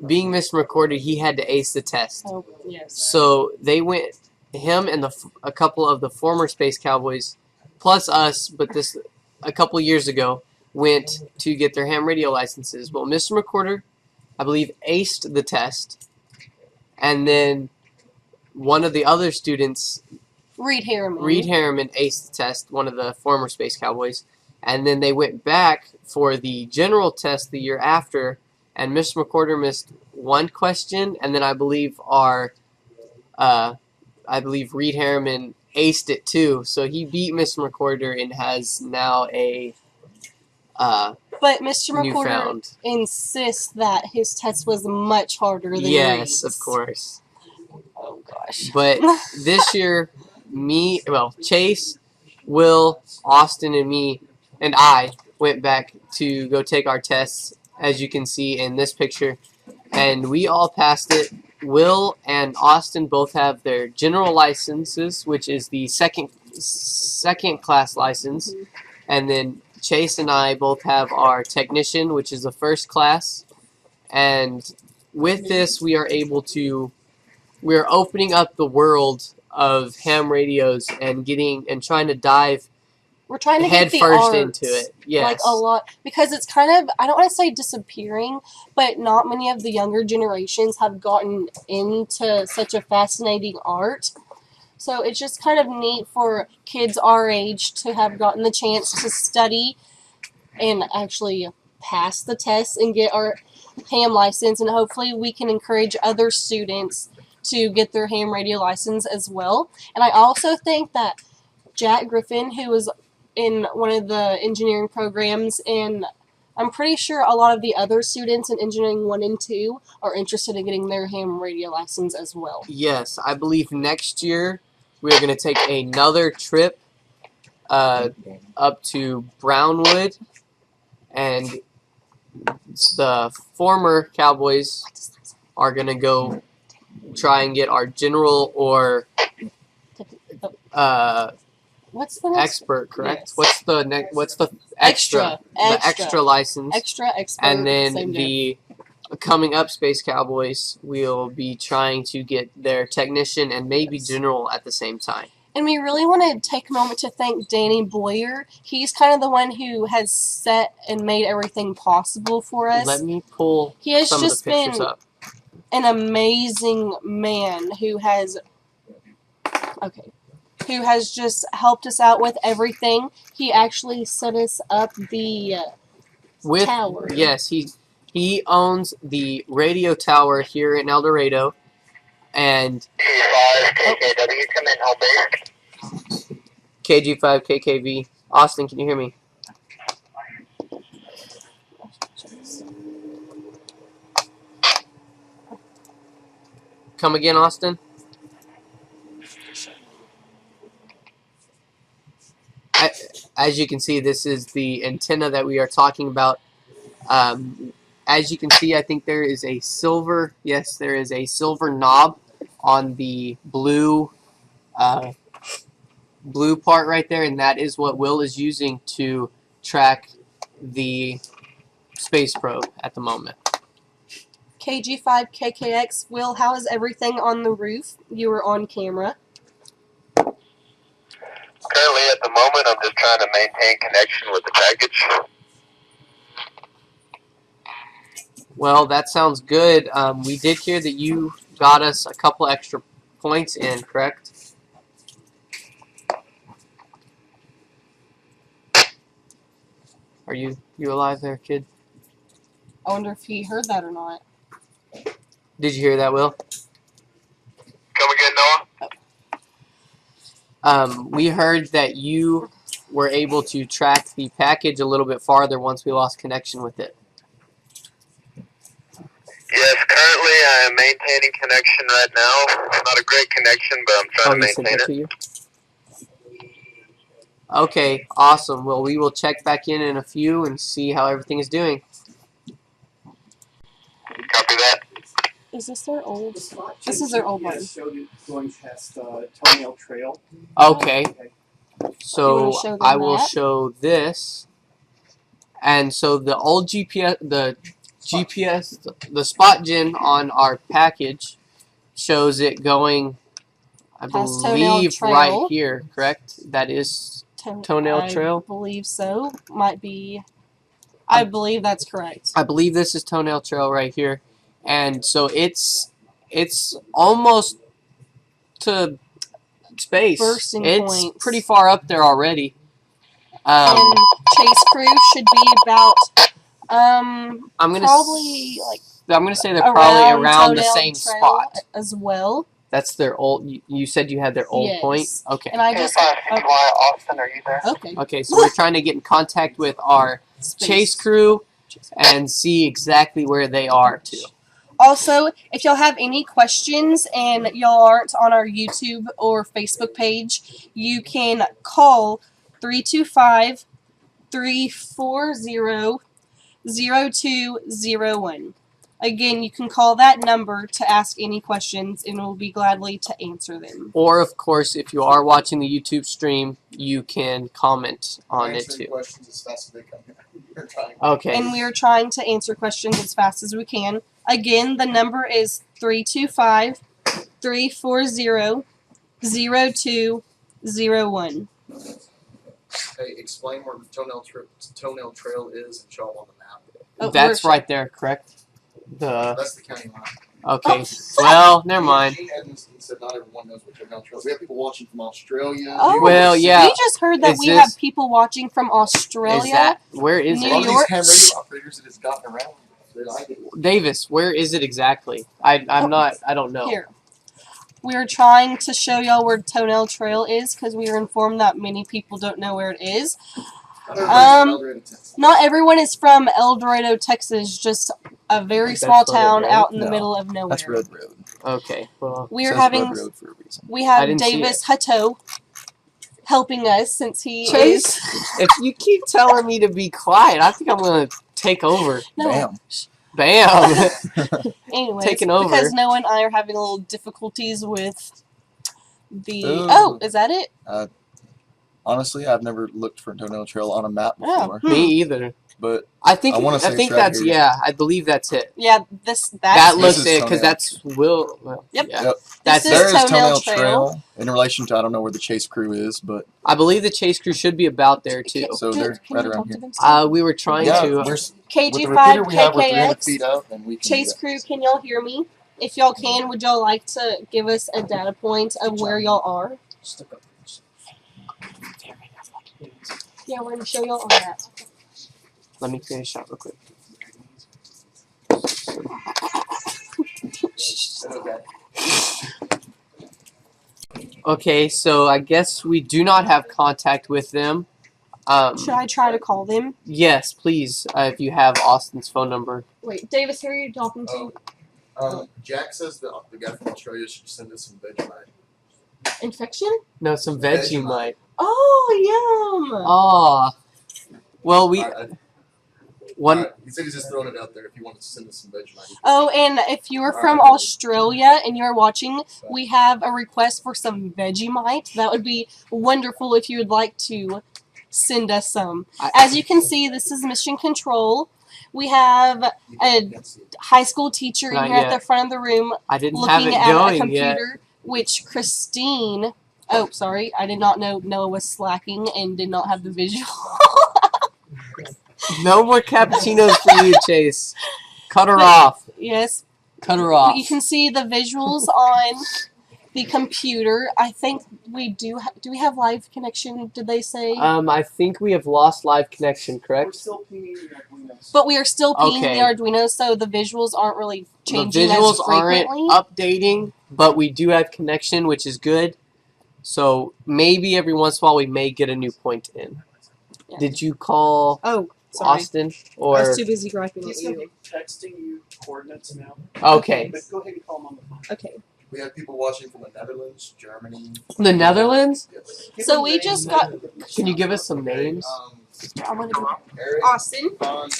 Mr. McCordy, he had to ace the test. Oh, yes. So they went, him and a couple of the former Space Cowboys, plus us, but this a couple years ago, went to get their ham radio licenses. Well, Mr. McCorder, I believe, aced the test, and then one of the other students, Reed Harriman. aced the test, one of the former Space Cowboys, and then they went back for the general test the year after, and Mr. McCorder missed one question, and then I believe Reed Harriman aced it too, so he beat Mr. McCorder and has now a But Mr. McCorder newfound. insists that his test was much harder than Yes, Reed's. of course. Oh gosh. But this year, Chase, Will, Austin, and I went back to go take our tests, as you can see in this picture, and we all passed it. Will and Austin both have their general licenses, which is the second class license, and then Chase and I both have our technician, which is the first class. And with this, we are opening up the world of ham radios and trying to dive We're trying to head get the first arts, into it. Yes. like a lot, because it's kind of, I don't want to say disappearing, but not many of the younger generations have gotten into such a fascinating art. So it's just kind of neat for kids our age to have gotten the chance to study and actually pass the test and get our ham license, and hopefully we can encourage other students to get their ham radio license as well. And I also think that Jack Griffin, who was in one of the engineering programs, and I'm pretty sure a lot of the other students in engineering 1 and 2 are interested in getting their ham radio license as well. Yes, I believe next year we are going to take another trip up to Brownwood, and the former Cowboys are going to go try and get our general or What's the next? expert, correct? Yes. What's the extra? The extra license. Extra expert. And then same the coming up Space Cowboys will be trying to get their technician and maybe general at the same time. And we really want to take a moment to thank Danny Boyer. He's kind of the one who has set and made everything possible for us. Let me pull He has some just of the pictures been up. an amazing man who has just helped us out with everything. He actually set us up the tower. Yes, he owns the radio tower here in El Dorado, and KKW, come in home base. KG5 KKV. Austin, can you hear me? Come again, Austin? As you can see, this is the antenna that we are talking about. As you can see, I think there is a silver, yes, there is a silver knob on the blue part right there, and that is what Will is using to track the space probe at the moment. KG5 KKX. Will, how is everything on the roof? You were on camera. Currently, at the moment, I'm just trying to maintain connection with the package. Well, that sounds good. We did hear that you got us a couple extra points in, correct? Are you alive there, kid? I wonder if he heard that or not. Did you hear that, Will? Come again, Noah? We heard that you were able to track the package a little bit farther once we lost connection with it. Yes, currently I am maintaining connection right now. It's not a great connection, but I'm trying to He sent maintain that it. to you? Okay, awesome. Well, we will check back in a few and see how everything is doing. Copy that. Is this their old? The spot This check is their old one. GPS showed it going past Toenail Trail. Okay, Okay. so You wanna show them I will that? show this. And so the old GPS, the spot gen on our package shows it going, I Past Toenail believe, Trail. right here, correct? That is Toenail Trail? I believe so. Might be. I believe that's correct. I believe this is Toenail Trail right here. And so it's almost to space. Bursting it's points. pretty far up there already. And Chase Crew should be about I'm gonna probably like I'm gonna say they're probably around the Toenail same Trail spot. as well. That's their old. You said you had their old Yes. point. Okay. And I just 561 Austin, are you there? okay. Okay. So we're trying to get in contact with our Space. chase crew and see exactly where they are too. Also, if y'all have any questions and y'all aren't on our YouTube or Facebook page, you can call 325-340-0201. Again, you can call that number to ask any questions and we'll be gladly to answer them. Or of course, if you are watching the YouTube stream, you can comment on it Answering too. questions as fast as they come in. We're trying. Okay. And we are trying to answer questions as fast as we can. Again, the number is 325-340-0201. Hey, explain where the Toenail Trail is and show them on the map. Oh, That's we're- right there, correct? That's the county line. Okay. Well, never mind. Gene Edmondson said not everyone knows what Toenail Trail is. We have people watching from Australia. Oh, Well, yeah. We just heard that Is we this- have people watching from Is Australia. that where is New A lot it? of York. these ham radio operators that has gotten around. Davis, where is it exactly? I don't know. Here. We are trying to show y'all where Toenail Trail is because we are informed that many people don't know where it is. Not everyone is from El Dorado, Texas, just a very That's small Road town Road? out in the No, middle of nowhere. That's Road Road. Okay. Well, We are Says having Road Road for a reason. we I have didn't see Davis Hutto helping us since he Chase, is if you keep telling me to be quiet, I think I'm gonna take over. no. Bam. Bam. Anyways, Taking over. because Noah and I are having a little difficulties with the. Ooh. Oh, is that it? Honestly, I've never looked for a Toenail Trail on a map Oh. before, Me either. but I think I wanna say it's right that's here. yeah. I believe that's it. Yeah, that That This looks is it because Toenail. that's Will. Well, Yep. Yeah. Yep. That's This it. there is Toenail Toenail Trail in relation to I don't know where the chase crew is, but I believe the chase crew should be about there too. So they're Can right you around talk here. to them still? We were trying yeah, to. we're, with the KG5 repeater we have, we're 300 KKX. feet up, and we can Chase do Crew, can y'all hear me? If y'all can, would y'all like to give us a data point of where y'all are? Yeah, we're gonna show y'all on that. Let me create a shot real quick. Okay. Okay, so I guess we do not have contact with them. Should I try to call them? Yes, please. If you have Austin's phone number. Wait, Davis, who are you talking to? Jack says the guy from Australia should send us some Vegemite. Infection? No, some Vegemite. Oh, yum! Aw. Well, we one. Alright, he said he's just throwing it out there if you wanted to send us some Vegemite. Oh, and if you're from Alright. Australia and you're watching, we have a request for some Vegemite. That would be wonderful if you would like to send us some. As you can see, this is Mission Control. We have a high school teacher Not here at yet. the front of the room I didn't have looking it at a going computer, yet. which Christine... Oh, sorry. I did not know Noah was slacking and did not have the visual. No more cappuccinos for you, Chase. cut her off. Yes. Cut her off. You can see the visuals on the computer. I think we do. Do we have live connection? Did they say? I think we have lost live connection, We're correct? still pinging the Arduinos. But we are still pinging Okay. the Arduino, so the visuals aren't really changing The visuals as frequently. aren't updating, but we do have connection, which is good. So maybe every once in a while we may get a new point in. Yeah. Did you call Oh, sorry. Austin I or? was too busy griping at He's going to you. be texting you coordinates now. Okay. But go ahead and call him on the phone. Okay. We have people watching from the Netherlands, Germany. The Netherlands? Yes. Give So him we names just and got- then- Can you give us some names? I'm gonna go. Eric Austin. von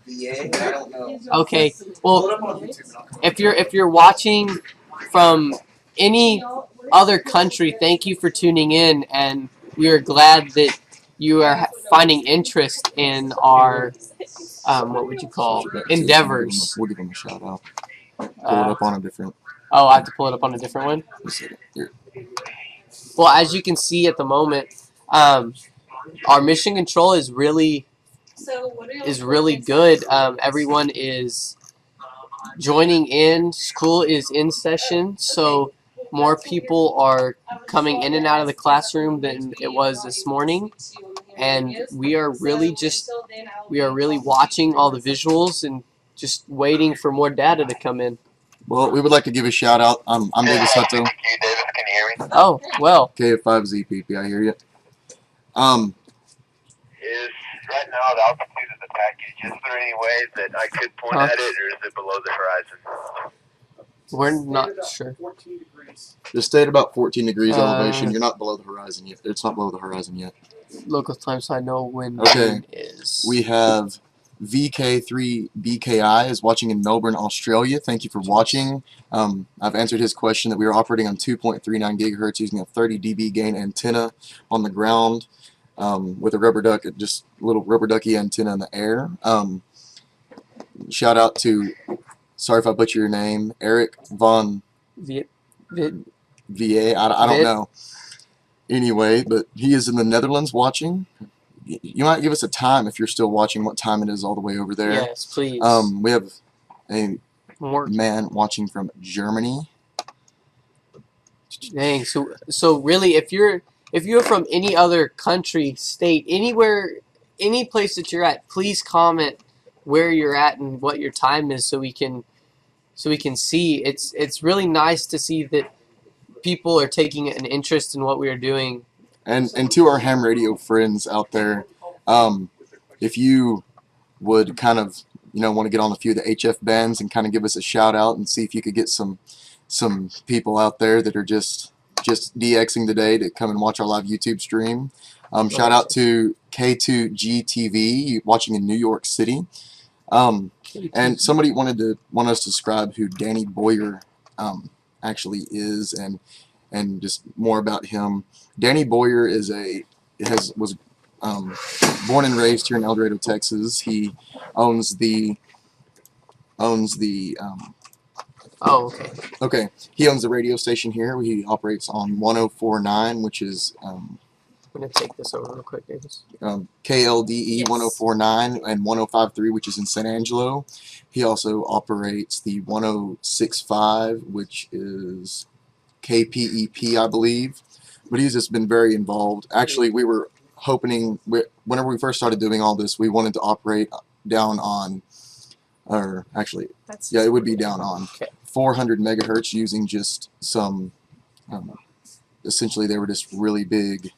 VA. I don't know. Okay. Pull Well, it up on YouTube. And I'll come if you're watching from any other country, thank you for tuning in, and we are glad that you are finding interest in our what would you call endeavors. We'll give him a shout out. Pull it Uh, up on a different. oh, I have to pull it up on a different one. Here. Well, as you can see at the moment, our mission control is really good. Everyone is joining in. School is in session, so more people are coming in and out of the classroom than it was this morning. And we are really watching all the visuals and just waiting for more data to come in. Well, we would like to give a shout out. I'm Davis Hutto. Thank you, Davis. Can you hear me? Oh, well, KF5ZPP. I hear you. Is right now the altitude of the package, is there any way that I could point Huh? at it, or is it below the horizon? we're Stayed not about sure. 14 degrees. Just stay at about 14 degrees elevation. Uh, You're not below the horizon yet. It's not below the horizon yet. Local time, so I know when Okay. noon is. We have VK3BKI is watching in Melbourne, Australia. Thank you for watching. I've answered his question that we are operating on 2.39 gigahertz using a 30 dB gain antenna on the ground with a rubber duck, just a little rubber ducky antenna in the air. Shout out to, sorry if I butcher your name, Eric von Viet, VA. I don't Vid? know. Anyway, but he is in the Netherlands watching. You might give us a time if you're still watching, what time it is all the way over there. yes, please. We have a More. man watching from Germany. Dang. So really, if you're from any other country, state, anywhere, any place that you're at, please comment where you're at and what your time is, so we can see. It's really nice to see that people are taking an interest in what we are doing. And to our ham radio friends out there, if you would kind of want to get on a few of the HF bands and kind of give us a shout out and see if you could get some people out there that are just DXing today to come and watch our live YouTube stream. Shout out to K2GTV watching in New York City. And somebody wanted us to describe who Danny Boyer actually is and just more about him. Danny Boyer was born and raised here in El Dorado, Texas. He owns the Oh, okay. okay. He owns the radio station here. He operates on 104.9, which is I'm gonna take this over real quick, Davis. KLDE Yes. 104.9 and 105.3, which is in San Angelo. He also operates the 106.5, which is KPEP, I believe. But he's just been very involved. Actually, we were hoping, whenever we first started doing all this, we wanted to operate down on, or actually, That's yeah, it would be down on Okay. 400 megahertz using just some, essentially they were just really big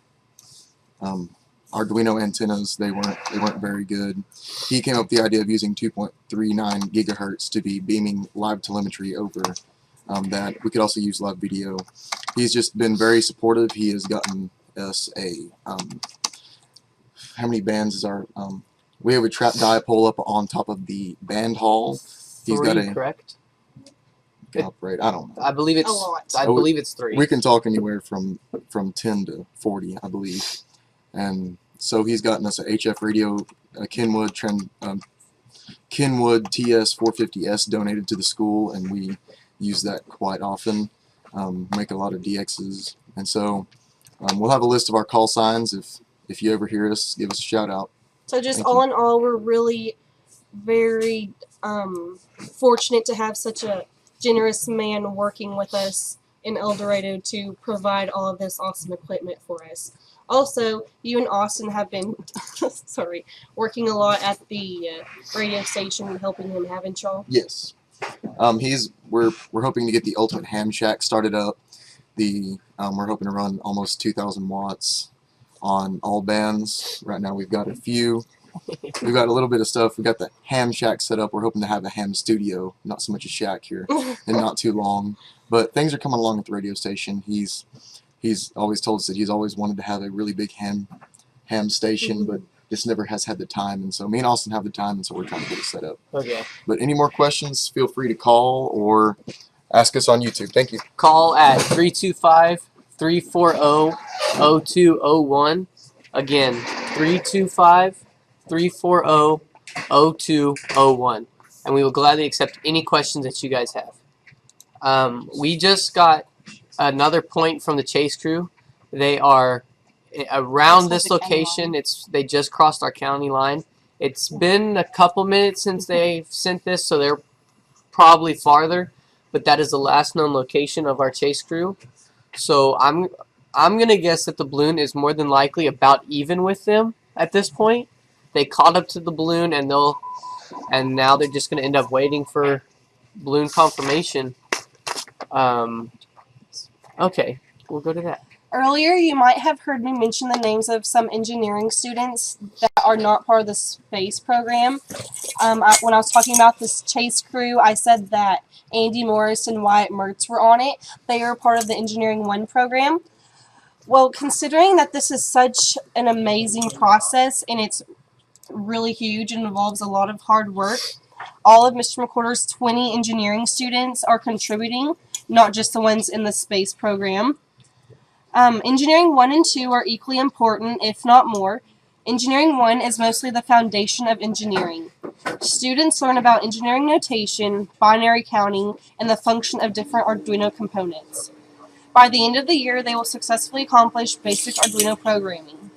Arduino antennas. They weren't very good. He came up with the idea of using 2.39 gigahertz to be beaming live telemetry over that. We could also use live video. He's just been very supportive. He has gotten us a how many bands is our we have a trap dipole up on top of the band hall. He's got 3, a correct? operate. I don't know. I believe it's. A lot. I believe it's 3. We can talk anywhere from 10 to 40, I believe. And so he's gotten us a HF radio, a Kenwood TS450S donated to the school, and we use that quite often. Make a lot of DXs, and so we'll have a list of our call signs. If you ever hear us, give us a shout out. So just Thank all you. in all, we're really very fortunate to have such a generous man working with us in El Dorado to provide all of this awesome equipment for us. Also, you and Austin have been working a lot at the radio station, helping him, haven't y'all? Yes. We're hoping to get the Ultimate Ham Shack started up. We're hoping to run almost 2,000 watts on all bands. Right now we've got a few. We've got a little bit of stuff. We've got the ham shack set up. We're hoping to have a ham studio, not so much a shack here, in not too long. But things are coming along at the radio station. He's always told us that he's always wanted to have a really big ham station, but just never has had the time. And so me and Austin have the time, and so we're trying to get it set up. Okay. But any more questions, feel free to call or ask us on YouTube. Thank you. Call at 325-340-0201. Again, 325-340-0201. And we will gladly accept any questions that you guys have. We just got another point from the chase crew. They are around this location. They just crossed our county line. It's been a couple minutes since they sent this, so they're probably farther. But that is the last known location of our chase crew. So I'm gonna guess that the balloon is more than likely about even with them at this point. They caught up to the balloon, and now they're just gonna end up waiting for balloon confirmation. Okay, we'll go to that. Earlier, you might have heard me mention the names of some engineering students that are not part of the space program. When I was talking about this chase crew, I said that Andy Morris and Wyatt Mertz were on it. They are part of the Engineering 1 program. Well, considering that this is such an amazing process and it's really huge and involves a lot of hard work, all of Mr. McWhorter's 20 engineering students are contributing, not just the ones in the space program. Engineering 1 and 2 are equally important, if not more. Engineering 1 is mostly the foundation of engineering. Students learn about engineering notation, binary counting, and the function of different Arduino components. By the end of the year, they will successfully accomplish basic Arduino programming.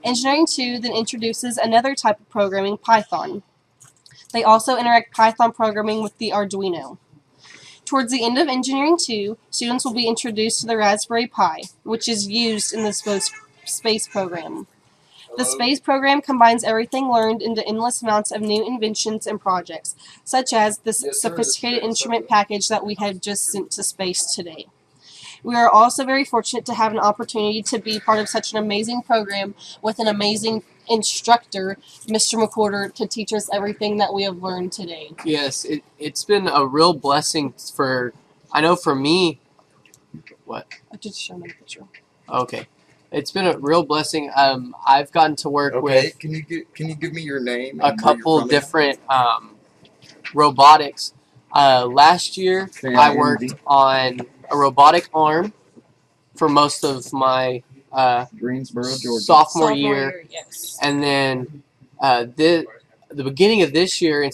Engineering 2 then introduces another type of programming, Python. They also interact Python programming with the Arduino. Towards the end of Engineering 2, students will be introduced to the Raspberry Pi, which is used in the space program. The space program combines everything learned into endless amounts of new inventions and projects, such as this sophisticated instrument package that we have just sent to space today. We are also very fortunate to have an opportunity to be part of such an amazing program with an amazing instructor, Mr. McWhorter, to teach us everything that we have learned today. Yes, it's been a real blessing for me. What? I just showed my picture. Okay. It's been a real blessing. I've gotten to work with Can you give me your name? a couple different robotics. Last year, I worked on a robotic arm for most of my Greensboro, Georgia. sophomore year. Yes. And then the beginning of this year,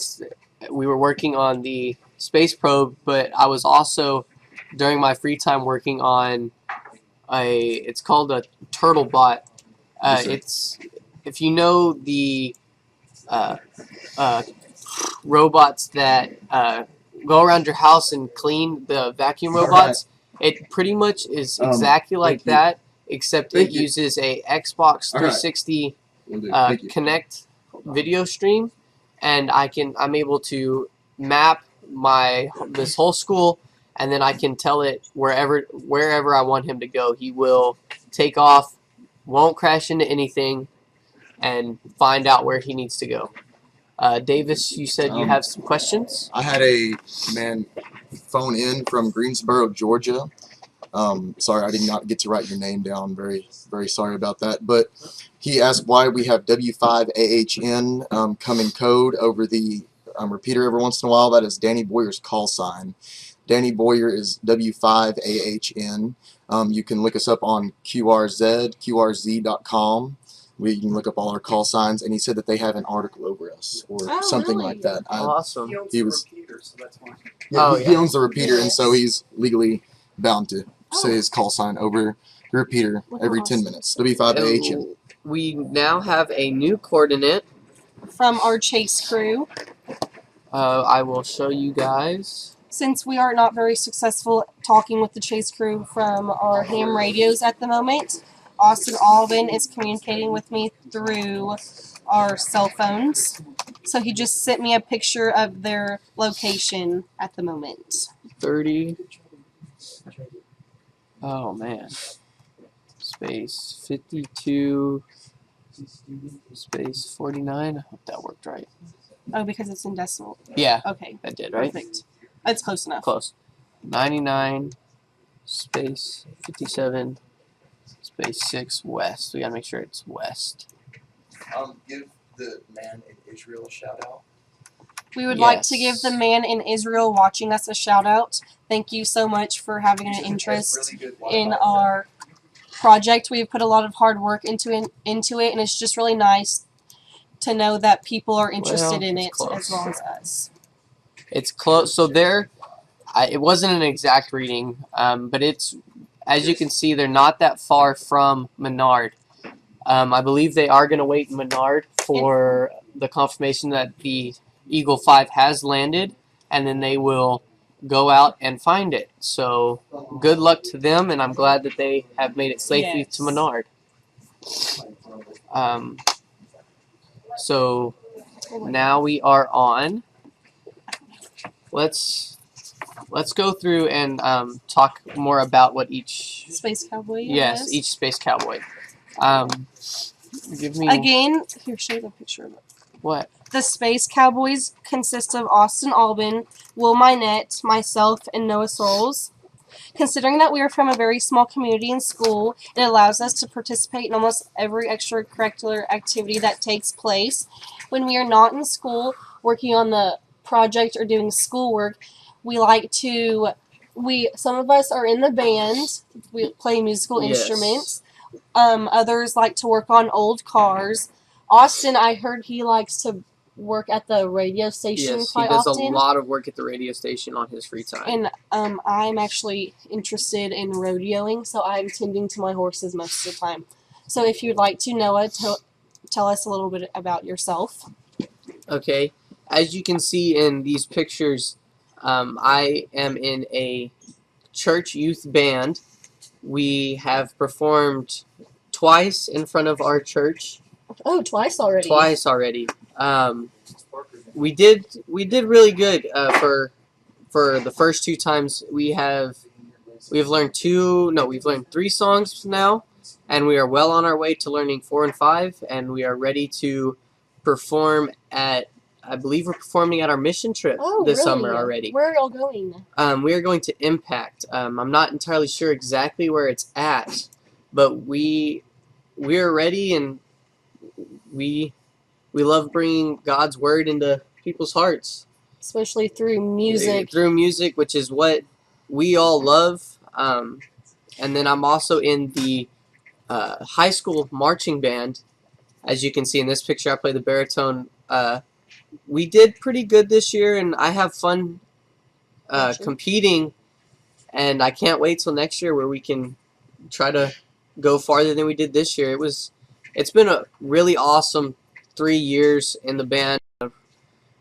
we were working on the space probe, but I was also, during my free time, working on it's called a turtle bot. It's, if you know the robots that go around your house and clean, the vacuum robots, it pretty much is exactly like that, except it uses a Xbox 360 Connect video stream, and I'm able to map this whole school, and then I can tell it wherever I want him to go. He will take off, won't crash into anything, and find out where he needs to go. Davis, you said you have some questions? I had a man phone in from Greensboro, Georgia. Sorry, I did not get to write your name down. Very, very sorry about that. But he asked why we have W5AHN come in code over the repeater every once in a while. That is Danny Boyer's call sign. Danny Boyer is W5AHN. You can look us up on QRZ.com. You can look up all our call signs, and he said that they have an article over us or something really? like that. Awesome. He owns He the was- repeater, so that's why. Yeah, he yeah. owns the repeater, and so he's legally bound to say his call sign over the repeater every 10 minutes. W5AHN. We now have a new coordinate. From our chase crew. I will show you guys. Since we are not very successful talking with the chase crew from our ham radios at the moment, Austin Alvin is communicating with me through our cell phones. So he just sent me a picture of their location at the moment. 30. Oh man. Space 52. Space 49. I hope that worked right. Oh, because it's in decimal. Yeah, Okay, that did, right? perfect. That's close enough. Close. 99. Space 57. Space 6 west. We gotta make sure it's west. Give the man in Israel a shout out. We would like to give the Yes. man in Israel watching us a shout out. Thank you so much for having an interest in our project. We've put a lot of hard work into it, and it's just really nice to know that people are interested Well, in it's it close. as well as us. It's close. So there, it wasn't an exact reading, but it's, as you can see, they're not that far from Menard. I believe they are going to wait in Menard for the confirmation that the Eagle 5 has landed, and then they will go out and find it. So good luck to them, and I'm glad that they have made it safely Yes. to Menard. So now we are on. Let's go through and talk more about what each. Space Cowboy. Yes, each Space Cowboy. Give me Again, here, show the picture of it. what? The Space Cowboys consist of Austin Albin, Will Minette, myself, and Noah Souls. Considering that we are from a very small community in school, it allows us to participate in almost every extracurricular activity that takes place. When we are not in school, working on the project or doing schoolwork, we like to, some of us are in the band, we play musical instruments. Others like to work on old cars. Austin, I heard he likes to work at the radio station Yes, he quite does often. a lot of work at the radio station on his free time. And I'm actually interested in rodeoing, so I'm tending to my horses most of the time. So if you'd like to, Noah, tell us a little bit about yourself. Okay, as you can see in these pictures, I am in a church youth band. We have performed twice in front of our church. Oh, twice already. Twice already. We did really good for the first two times. We've learned we've learned 3 songs now, and we are well on our way to learning 4 and 5, and we are ready to perform at, I believe we're performing at our mission trip this summer already. Where are y'all going? We are going to Impact. I'm not entirely sure exactly where it's at, but we're ready, and we love bringing God's word into people's hearts, Especially through music. Through music, which is what we all love. And then I'm also in the high school marching band. As you can see in this picture, I play the baritone. We did pretty good this year, and I have fun competing, and I can't wait till next year where we can try to go farther than we did this year. It's been a really awesome 3 years in the band, a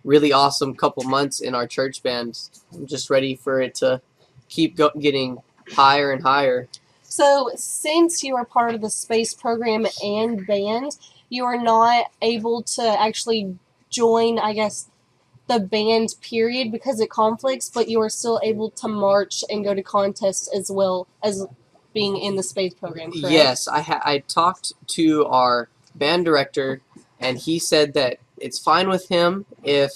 really awesome couple months in our church band. I'm just ready for it to keep getting higher and higher. So, since you are part of the space program and band, you are not able to actually join, I guess, the band period because it conflicts, but you are still able to march and go to contests as well as being in the space program, correct? Yes, I talked to our band director, and he said that it's fine with him if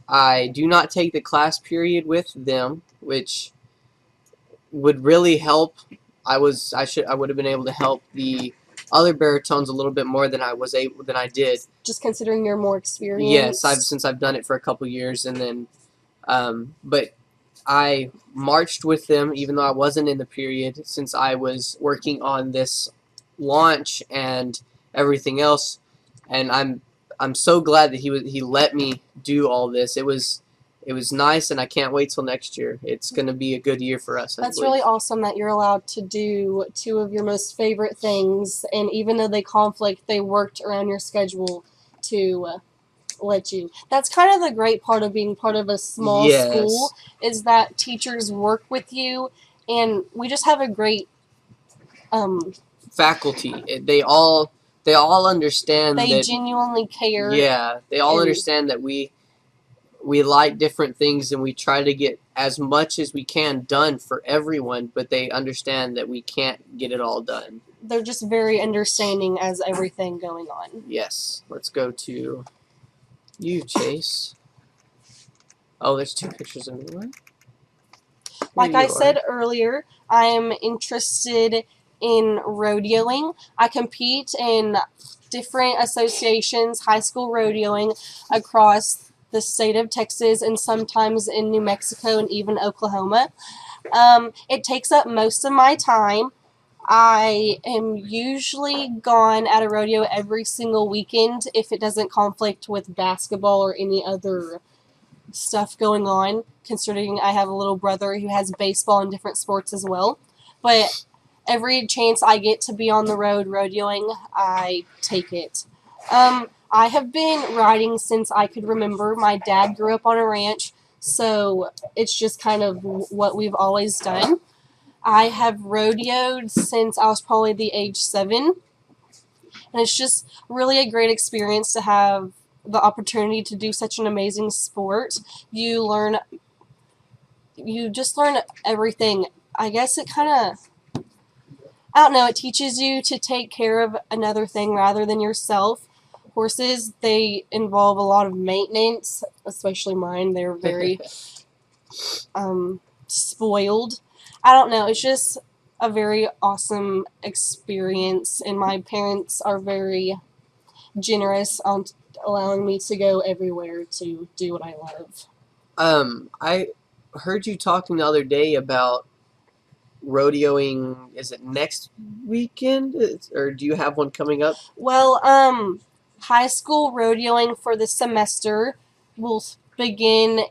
I do not take the class period with them, which would really help. I would have been able to help the other baritones a little bit more than I did. Just considering you're more experienced. Yes, since I've done it for a couple years, and then, but I marched with them even though I wasn't in the period since I was working on this launch and everything else, and I'm so glad that he let me do all this. It was nice, and I can't wait till next year. It's going to be a good year for us. That's really awesome that you're allowed to do 2 of your most favorite things, and even though they conflict, they worked around your schedule to let you. That's kind of the great part of being part of a small Yes. school, is that teachers work with you, and we just have a great Faculty. They all understand they that. genuinely care. Yeah, they all and- understand that we like different things and we try to get as much as we can done for everyone, but they understand that we can't get it all done. They're just very understanding as everything going on. Yes. Let's go to you, Chase. Oh, there's 2 pictures of me. What? Like There I you said are. earlier, I am interested in rodeoing. I compete in different associations, high school rodeoing across the state of Texas and sometimes in New Mexico and even Oklahoma. It takes up most of my time. I am usually gone at a rodeo every single weekend if it doesn't conflict with basketball or any other stuff going on, considering I have a little brother who has baseball and different sports as well. But every chance I get to be on the road rodeoing, I take it. I have been riding since I could remember. My dad grew up on a ranch, so it's just kind of what we've always done. I have rodeoed since I was probably the age 7, and it's just really a great experience to have the opportunity to do such an amazing sport. You just learn everything. I guess it kind of, I don't know, it teaches you to take care of another thing rather than yourself. Horses, they involve a lot of maintenance, especially mine. They're very spoiled. I don't know, it's just a very awesome experience, and my parents are very generous on allowing me to go everywhere to do what I love. I heard you talking the other day about rodeoing. Is it next weekend, or do you have one coming up? Well, high school rodeoing for the semester will begin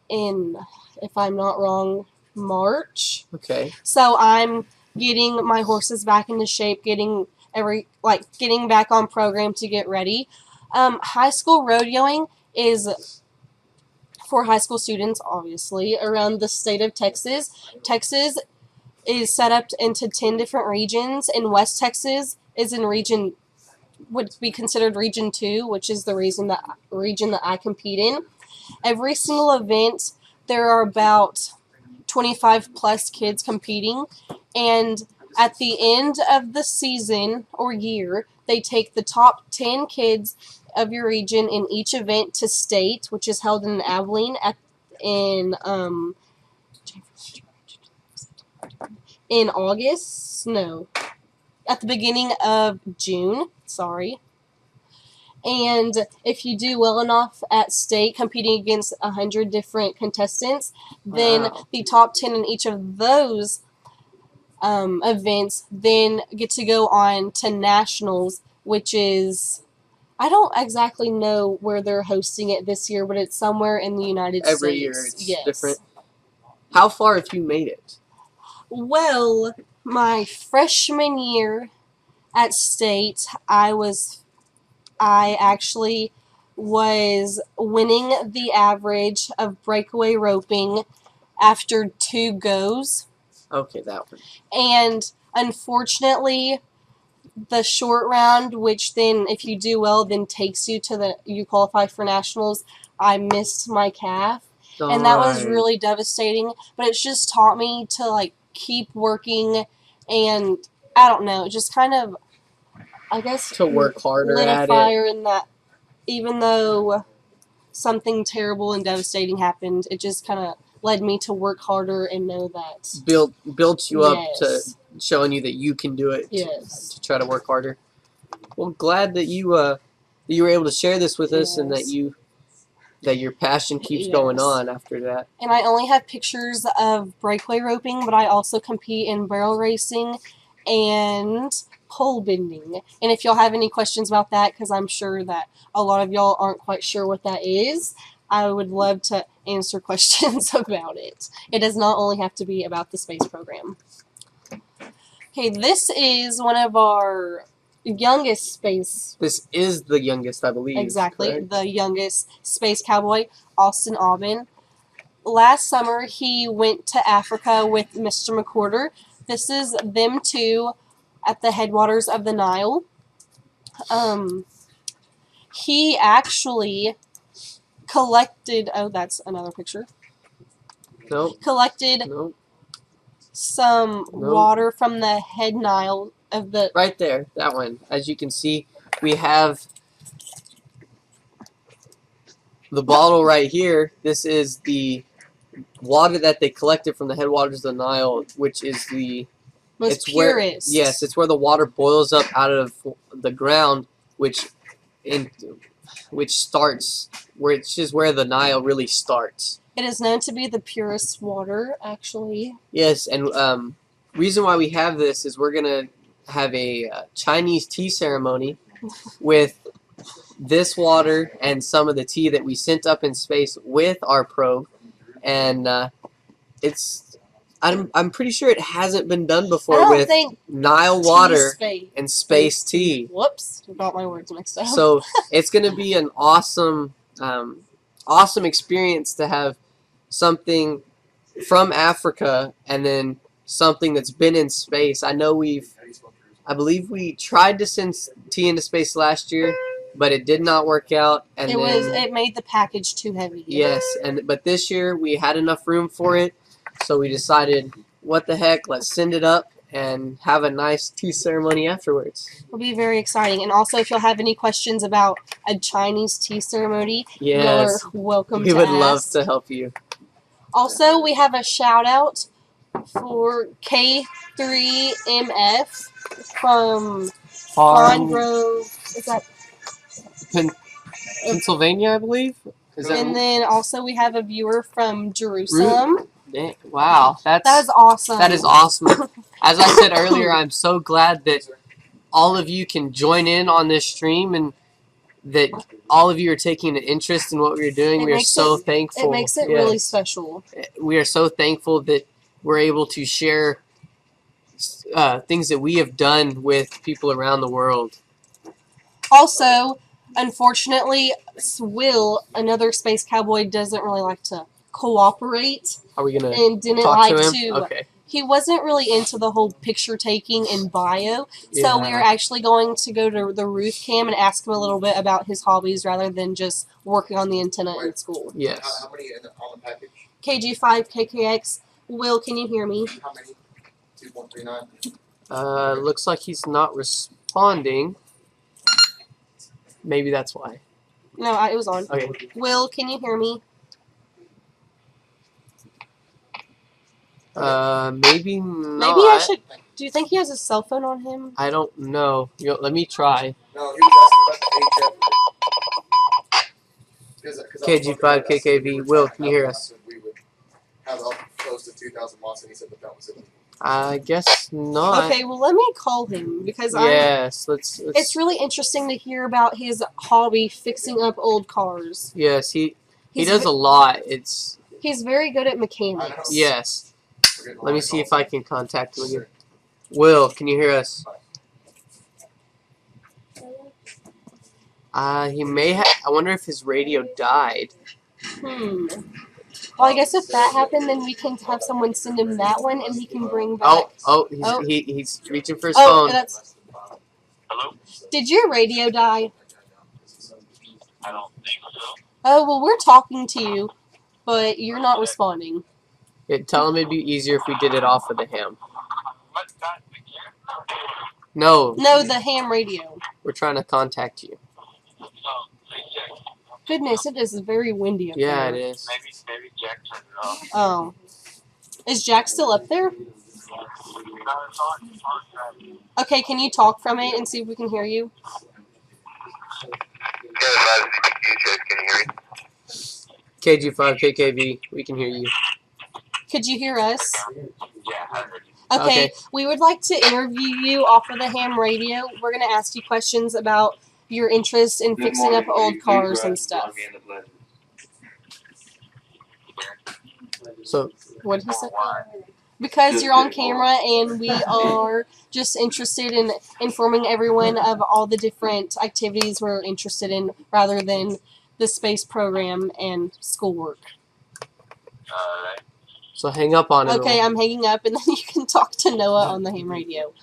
in, if I'm not wrong, March. Okay. So I'm getting my horses back into shape, getting back on program to get ready. High school rodeoing is for high school students, obviously, around the state of Texas. Texas is set up into 10 different regions, and West Texas is in would be considered region 2, which is the region that I compete in. Every single event, there are about 25 plus kids competing, and at the end of the season or year, they take the top 10 kids of your region in each event to state, which is held in Abilene in August. No, at the beginning of June. Sorry. And if you do well enough at state, competing against 100 different contestants, then Wow. the top 10 in each of those events then get to go on to nationals, which is, I don't exactly know where they're hosting it this year, but it's somewhere in the United States. Every year it's Yes. different. How far have you made it? Well, my freshman year at state, I actually was winning the average of breakaway roping after 2 goes. Okay, that one. And unfortunately, the short round, which then, if you do well, then takes you to you qualify for nationals, I missed my calf. And that was Darn. really devastating. But it's just taught me to, keep working, and I don't know, it just kind of, I guess, To work harder lit at a it. fire in that, even though something terrible and devastating happened, it just kind of led me to work harder and know that. Built you up to Yes. showing you that you can do it. Yes. To try to work harder. Well, glad that you were able to share this with us, and that your passion keeps going Yes. on after that. And I only have pictures of breakaway roping, but I also compete in barrel racing and pole bending. And if y'all have any questions about that, because I'm sure that a lot of y'all aren't quite sure what that is, I would love to answer questions about it. It does not only have to be about the space program. Okay, this is one of our youngest space. This is the youngest, I believe. Exactly, correct? the youngest Space Cowboy, Austin Aubin. Last summer, he went to Africa with Mr. McCorder. This is them two at the headwaters of the Nile. He actually collected. Oh, that's another picture. Nope. Collected Nope. some Nope. water from the head Nile of the. Right there, that one. As you can see, we have the bottle right here. This is the water that they collected from the headwaters of the Nile, which is the Most where, purest. yes, it's where the water boils up out of the ground, which starts, which is where the Nile really starts. It is known to be the purest water, actually. Yes, and reason why we have this is we're gonna have a Chinese tea ceremony with this water and some of the tea that we sent up in space with our probe, and I'm pretty sure it hasn't been done I before don't with think Nile water space. and space tea. Whoops, got my words mixed up. So it's gonna be an awesome experience to have something from Africa and then something that's been in space. I believe we tried to send tea into space last year, but it did not work out. And it made the package too heavy. Yes, but this year we had enough room for it, so we decided, what the heck, let's send it up and have a nice tea ceremony afterwards. It'll be very exciting. And also, if you'll have any questions about a Chinese tea ceremony, Yes, you're welcome we to would ask. love to help you. Also, we have a shout out for K3MF from Pond Grove. Is that? Pennsylvania, I believe. Is that? And then also we have a viewer from Jerusalem. Wow, That is awesome. That is awesome. As I said earlier, I'm so glad that all of you can join in on this stream and that all of you are taking an interest in what we're doing. We are so thankful. It makes it really special. We are so thankful that we're able to share things that we have done with people around the world. Also, unfortunately, Will, another Space Cowboy, doesn't really like to cooperate. Are we gonna and didn't talk like to him? Okay. He wasn't really into the whole picture taking and bio, so we are actually going to go to the Ruth Cam and ask him a little bit about his hobbies rather than just working on the antenna in school. Yes. How many on the package? KG5 KKX. Will, can you hear me? How many? 2.39. Looks like he's not responding. Maybe that's why. No, it was on. Okay. Will, can you hear me? Maybe not. Maybe I should. Do you think he has a cell phone on him? I don't know. Let me try. No, he was asking about the HF. KG5 KKV. Will, can you hear us? We would have up close to 2,000 watts, and he said that was it. I guess not. Okay, well, let me call him because Yes, let's. It's really interesting to hear about his hobby, fixing up old cars. Yes, he He's does a lot. He's very good at mechanics. Yes. Let me see if I can contact him again. Will, can you hear us? He may have. I wonder if his radio died. Well, I guess if that happened, then we can have someone send him that one, and he can bring back. He's reaching for his phone. Hello? Did your radio die? I don't think so. Oh, well, we're talking to you, but you're not responding. Tell him it'd be easier if we did it off of the ham. No. No, the ham radio. We're trying to contact you. Goodness, it is very windy up Yeah, there. it is. Maybe Jack turned it off. Oh. Is Jack still up there? Okay, can you talk from it and see if we can hear you? Can you hear me? KG5 KKV, we can hear you. Could you hear us? Yeah, I heard you. Okay, we would like to interview you off of the ham radio. We're going to ask you questions about your interest in fixing up old cars and stuff. So, What did he say? because you're on camera and we are just interested in informing everyone of all the different activities we're interested in rather than the space program and schoolwork. Alright. So hang up on him. Okay, I'm hanging up and then you can talk to Noah on the ham radio.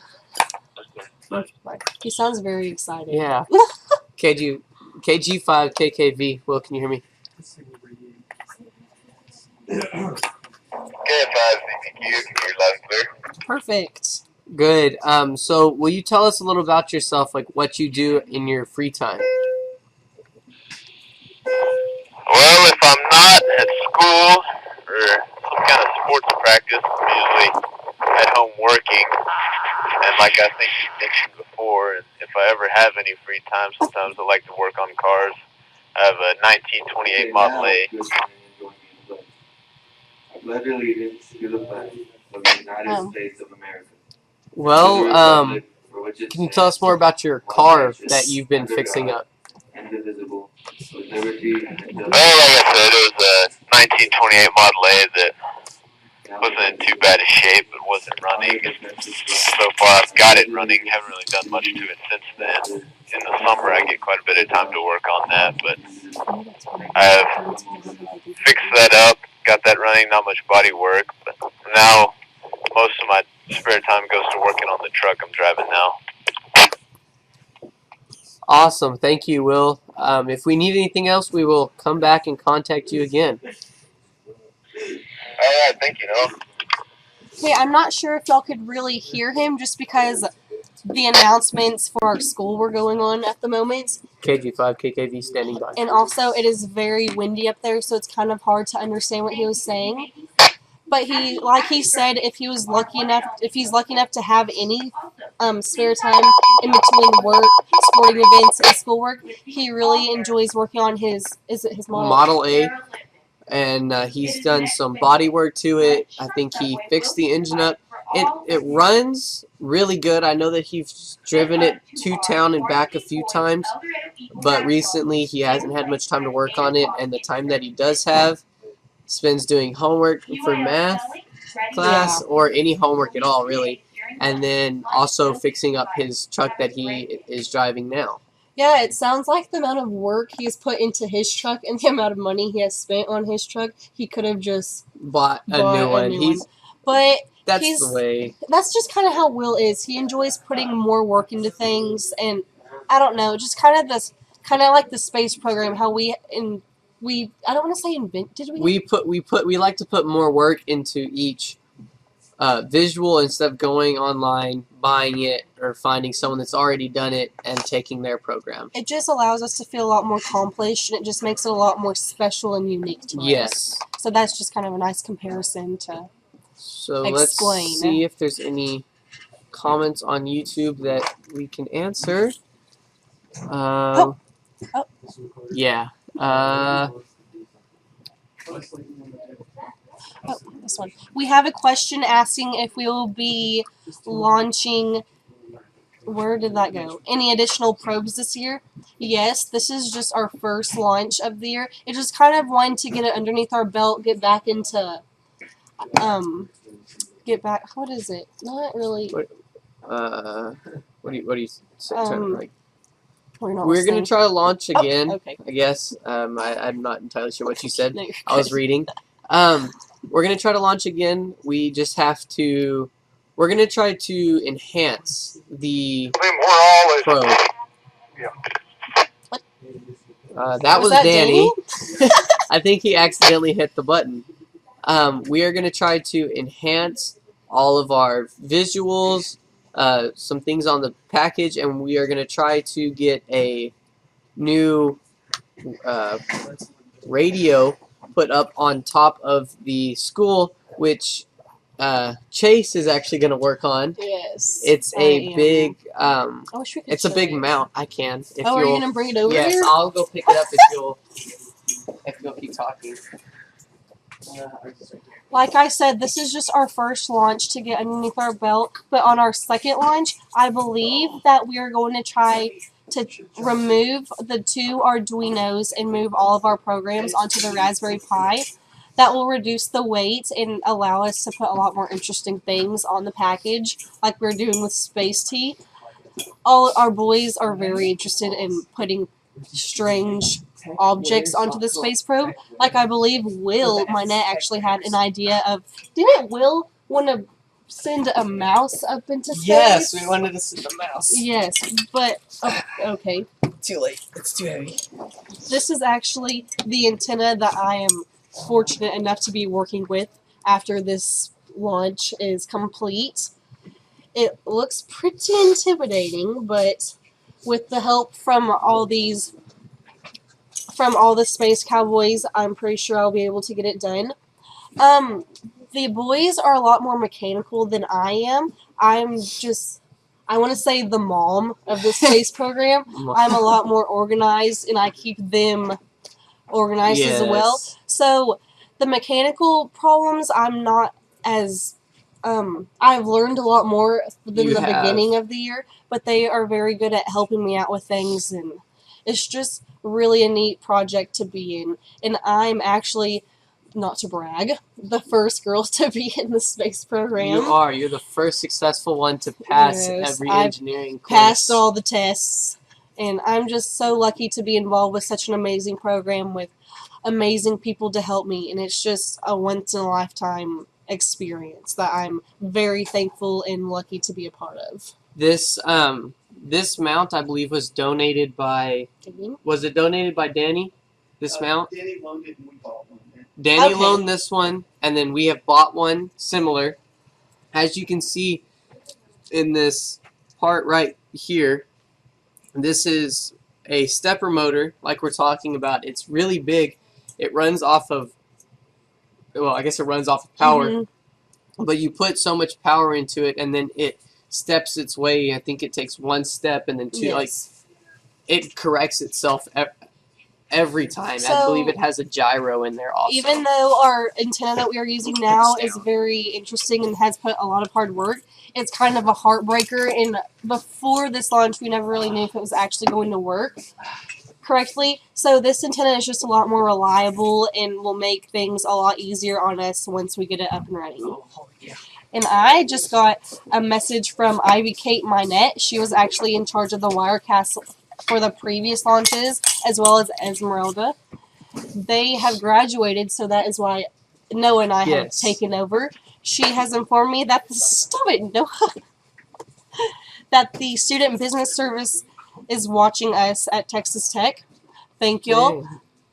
He sounds very excited. Yeah. KG5 KKV. Will, can you hear me? K5 CPQ, can you hear loud and clear? Perfect. Good. So will you tell us a little about yourself, like what you do in your free time? Well, if I'm not at school or some kind of sports practice, I'm usually at home working. And like I think you mentioned before, if I ever have any free time, sometimes I like to work on cars. I have a 1928 Model A. Well, can you tell us more about your car that you've been fixing up? Well, like I said, it was a 1928 Model A that wasn't in too bad a shape. It wasn't running. So far, I've got it running. Haven't really done much to it since then. In the summer, I get quite a bit of time to work on that, but I have fixed that up, got that running, not much body work, but now most of my spare time goes to working on the truck I'm driving now. Awesome. Thank you, Will. If we need anything else, we will come back and contact you again. Alright, thank you, Noah. Hey, I'm not sure if y'all could really hear him just because the announcements for our school were going on at the moment. KG5 KKV standing by. And also, it is very windy up there, so it's kind of hard to understand what he was saying. But he, like he said, if he's lucky enough to have any spare time in between work, sporting events, and schoolwork, he really enjoys working on his Model A. And he's done some body work to it. I think he fixed the engine up. It runs really good. I know that he's driven it to town and back a few times, but recently he hasn't had much time to work on it, and the time that he does have spends doing homework for math class or any homework at all, really, and then also fixing up his truck that he is driving now. Yeah, it sounds like the amount of work he's put into his truck and the amount of money he has spent on his truck, he could have just bought a new one. But that's the way. That's just kind of how Will is. He enjoys putting more work into things, and I don't know, just kind of like the space program. How we I don't want to say invent. Did we? We like to put more work into each visual instead of going online, buying it, or finding someone that's already done it and taking their program. It just allows us to feel a lot more accomplished, and it just makes it a lot more special and unique to us. Yes. So that's just kind of a nice comparison to So explain. Let's see if there's any comments on YouTube that we can answer. Yeah. This one. We have a question asking if we will be launching. Where did that go? Any additional probes this year? Yes, this is just our first launch of the year. It's just kind of one to get it underneath our belt, get back into, what is it? Not really. What do you say? Like, we're going to try to launch again, okay. I guess. I'm not entirely sure what you said. No, I was reading. We're going to try to launch again. We just have to... We're going to try to enhance the probe. That was Danny. I think he accidentally hit the button. We are going to try to enhance all of our visuals, some things on the package, and we are going to try to get a new radio put up on top of the school, which Chase is actually going to work on. Yes. It's a big, it's a big mount. I can. If are you going to bring it over here? Yes, I'll go pick it up if you'll keep talking. Like I said, this is just our first launch to get underneath our belt, but on our second launch, I believe that we are going to try to remove the two Arduinos and move all of our programs onto the Raspberry Pi. that will reduce the weight and allow us to put a lot more interesting things on the package, like we're doing with Space Tea. All our boys are very interested in putting strange objects onto the space probe. Like I believe Will, my net, actually had an idea of. Didn't Will want to send a mouse up into space? Yes, we wanted to send a mouse. Yes, but okay. Too late. It's too heavy. This is actually the antenna that I am fortunate enough to be working with after this launch is complete. It looks pretty intimidating, but with the help from all the Space Cowboys, I'm pretty sure I'll be able to get it done. The boys are a lot more mechanical than I am. I want to say the mom of the space program. I'm a lot more organized, and I keep them organized as well. So the mechanical problems, I'm not as I've learned a lot more than the beginning of the year, but they are very good at helping me out with things, and it's just really a neat project to be in. And I'm actually, not to brag, the first girl to be in the space program. You are. You're the first successful one to pass every engineering course. Passed all the tests, and I'm just so lucky to be involved with such an amazing program with amazing people to help me, and it's just a once-in-a-lifetime experience that I'm very thankful and lucky to be a part of. This mount, I believe, was donated by. Was it donated by Danny? This mount. Danny loaned it and we bought one. Danny loaned this one, and then we have bought one similar. As you can see in this part right here, this is a stepper motor, like we're talking about. It's really big. It runs off of. Well, I guess it runs off of power, but you put so much power into it, and then it steps its way. I think it takes one step and then two. Like it corrects itself every time. So, I believe it has a gyro in there also. Even though our antenna that we are using now is very interesting and has put a lot of hard work, it's kind of a heartbreaker. And before this launch, we never really knew if it was actually going to work correctly. So this antenna is just a lot more reliable and will make things a lot easier on us once we get it up and running. And I just got a message from Ivy Kate, my net. She was actually in charge of the Wirecast for the previous launches, as well as Esmeralda. They have graduated, so that is why Noah and I have taken over. She has informed me that that the Student Business Service is watching us at Texas Tech. Thank y'all.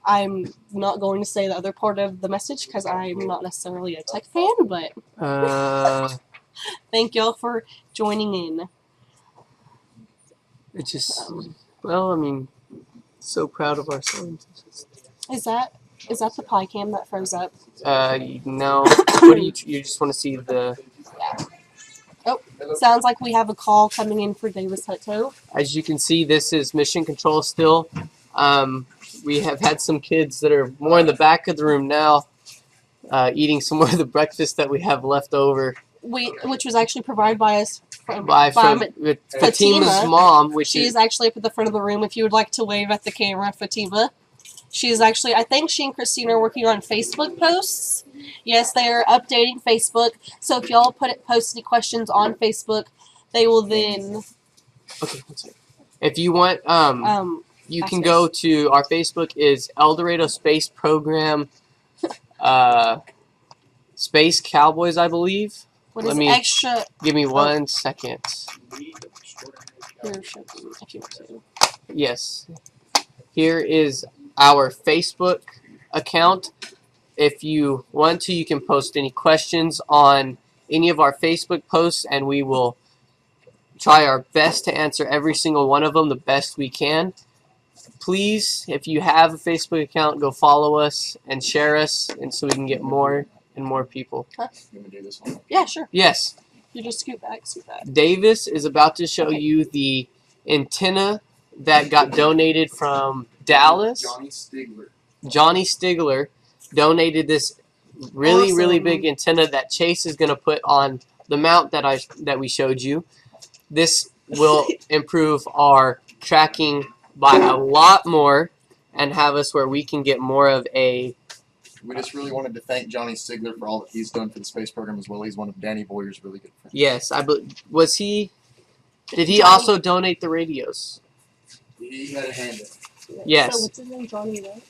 I'm not going to say the other part of the message because I'm not necessarily a tech fan, but thank y'all for joining in. It just, well, I mean, so proud of our scientists. Is that the pie cam that froze up? No. What do you just want to see the? Yeah. Oh, sounds like we have a call coming in for Davis Hutto. As you can see, this is mission control still. We have had some kids that are more in the back of the room now, eating some more of the breakfast that we have left over. Which was actually provided by us from Fatima's mom, which she is actually up at the front of the room. If you would like to wave at the camera, Fatima. She is actually, I think she and Christina are working on Facebook posts. Yes, they are updating Facebook. So if y'all post any questions on Facebook, they will then. Okay, one second. If you want, you can go to our Facebook is El Dorado Space Program, Space Cowboys, I believe. What is extra? Give me 1 second. Here, if you want to. Yes. Here is our Facebook account. If you want to, you can post any questions on any of our Facebook posts, and we will try our best to answer every single one of them the best we can. Please, if you have a Facebook account, go follow us and share us, and so we can get more and more people. Huh? Yeah, sure. Yes. You just scoot back. Davis is about to show you the antenna that got donated from Dallas. Johnny Stigler donated this really big antenna that Chase is going to put on the mount that we showed you. This will improve our tracking by a lot more and have us where we can get more of a we just really wanted to thank Johnny Sigler for all that he's done for the space program as well. He's one of Danny Boyer's really good friends. Yes, was he? Did he Johnny- also donate the radios? He had a hand in it. Yes. So what's his name? Johnny, right?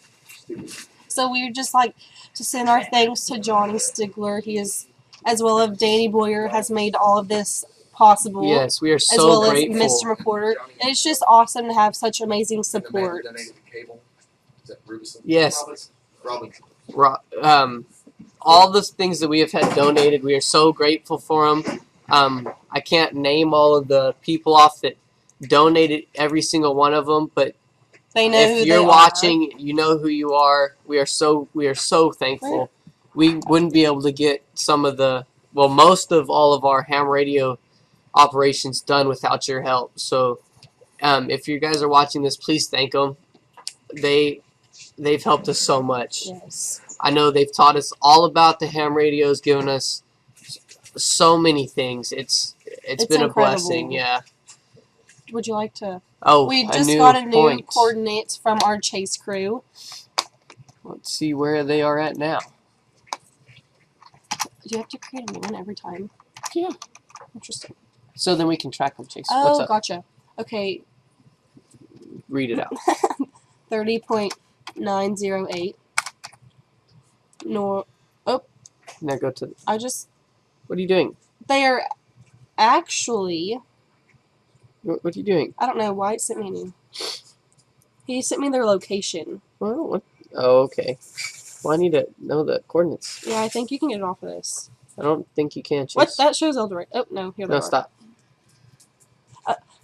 So we would just like to send our thanks to Johnny Stigler. He is, as well as Danny Boyer, has made all of this possible. Yes, we are as so well grateful. as Mr. Reporter. And it's just awesome to have such amazing And the man support. who donated the cable. Is that Rubison? Yes. Robinson. All the things that we have had donated, we are so grateful for them. I can't name all of the people off that donated every single one of them, but They know who if you're they watching, you know who you are. We are so thankful. We wouldn't be able to get most of all of our ham radio operations done without your help. So, if you guys are watching this, please thank them. They've helped us so much. Yes. I know they've taught us all about the ham radios, given us so many things. It's been incredible. a blessing. Yeah. Would you like to? Oh, We a just new got a new point. coordinates from our chase crew. Let's see where they are at now. Do you have to create a new one every time? Yeah. Interesting. So then we can track them, Chase. Oh, What's up? gotcha. Okay, Read it out. 30.908. No, Now go to. What are you doing? they are actually, What are you doing? I don't know why it sent me a new. He sent me their location. Well, what? Oh, okay. Well, I need to know the coordinates. Yeah, I think you can get it off of this. I don't think you can, Chase. What? That shows Eldorado. Oh, no, here they No, are. stop.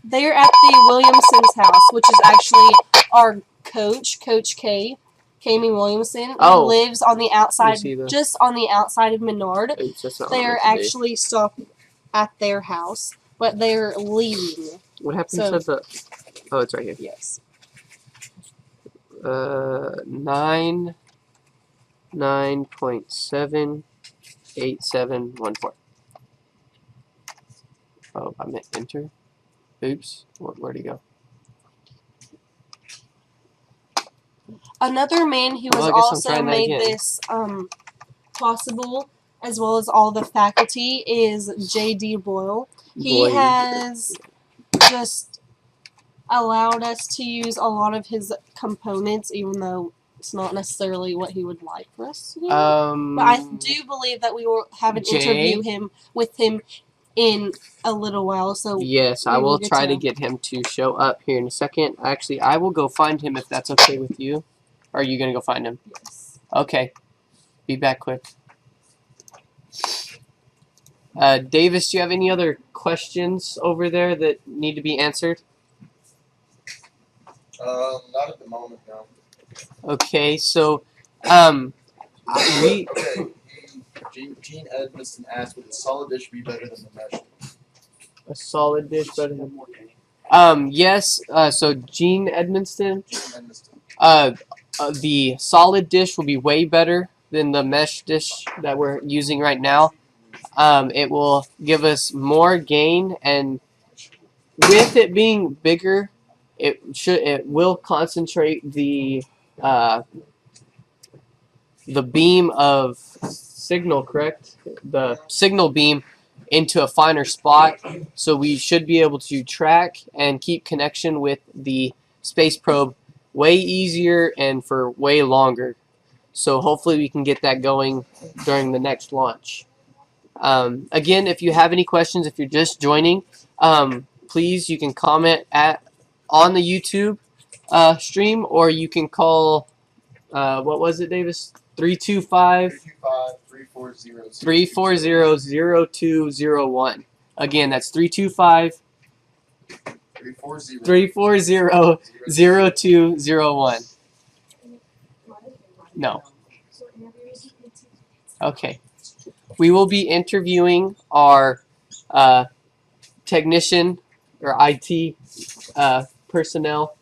They're at the Williamson's house, which is actually our coach, Coach K, Kami Williamson, who Oh. lives on the outside, see the- just on the outside of Menard. Oops, that's not They what I are meant to do. actually stopped at their house, but they're leaving. What happened so- to the? Oh, it's right here. Yes. 9.78714. Oh, I meant enter. Oops. Where'd he go? Another man who Well, has I guess I'm also trying that made again. this possible, as well as all the faculty, is J.D. Boyle. He Boyd. has just allowed us to use a lot of his components, even though it's not necessarily what he would like for us to do. But I do believe that we will have an Jay? interview with him in a little while. So Yes, I we will will get try to- to get him to show up here in a second. Actually, I will go find him if that's okay with you. Or are you going to go find him? yes. Okay. Be back quick. Davis, do you have any other questions over there that need to be answered? Not at the moment, no. Okay, so we Okay. Gene Edmiston asked, would a solid dish be better than the mesh? a solid dish better One than more game. yes. So Gene Edmonston, Gene Edmiston. the solid dish will be way better than the mesh dish that we're using right now. It will give us more gain, and with it being bigger, it will concentrate the beam of signal, correct? The signal beam into a finer spot, so we should be able to track and keep connection with the space probe way easier and for way longer. So hopefully we can get that going during the next launch. Again, if you have any questions, if you're just joining, please, you can comment on the YouTube stream, or you can call, what was it, Davis? 325-340-0201. Again, that's 325-340-0201. No. Okay. We will be interviewing our technician or IT personnel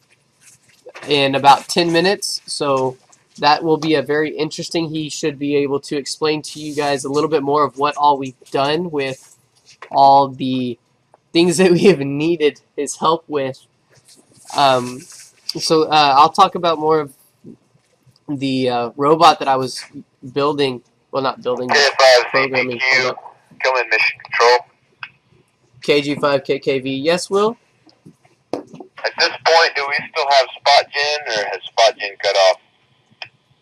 in about 10 minutes. So that will be a very interesting. He should be able to explain to you guys a little bit more of what all we've done with all the things that we have needed his help with. So I'll talk about more of the robot that I was building, well, not building, but K5 programming. Hold CPQ, up. come in mission control. KG5KKV. Yes, Will? At this point, do we still have spot gen, or has spot gen cut off?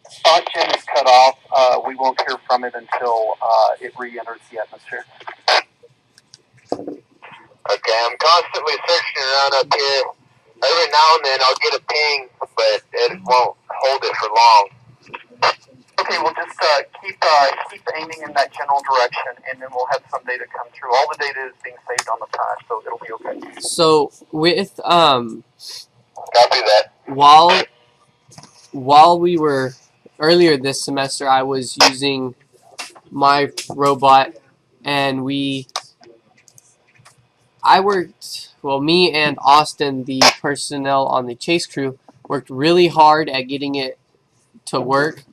Spot gen is cut off. We won't hear from it until it re-enters the atmosphere. Okay, I'm constantly searching around up here. Every now and then I'll get a ping, but it won't hold it for long. Okay, we'll just keep aiming in that general direction, and then we'll have some data come through. All the data is being saved on the Pi, so it'll be okay. So with Copy that. while we were earlier this semester, I was using my robot, and me and Austin, the personnel on the chase crew, worked really hard at getting it to work.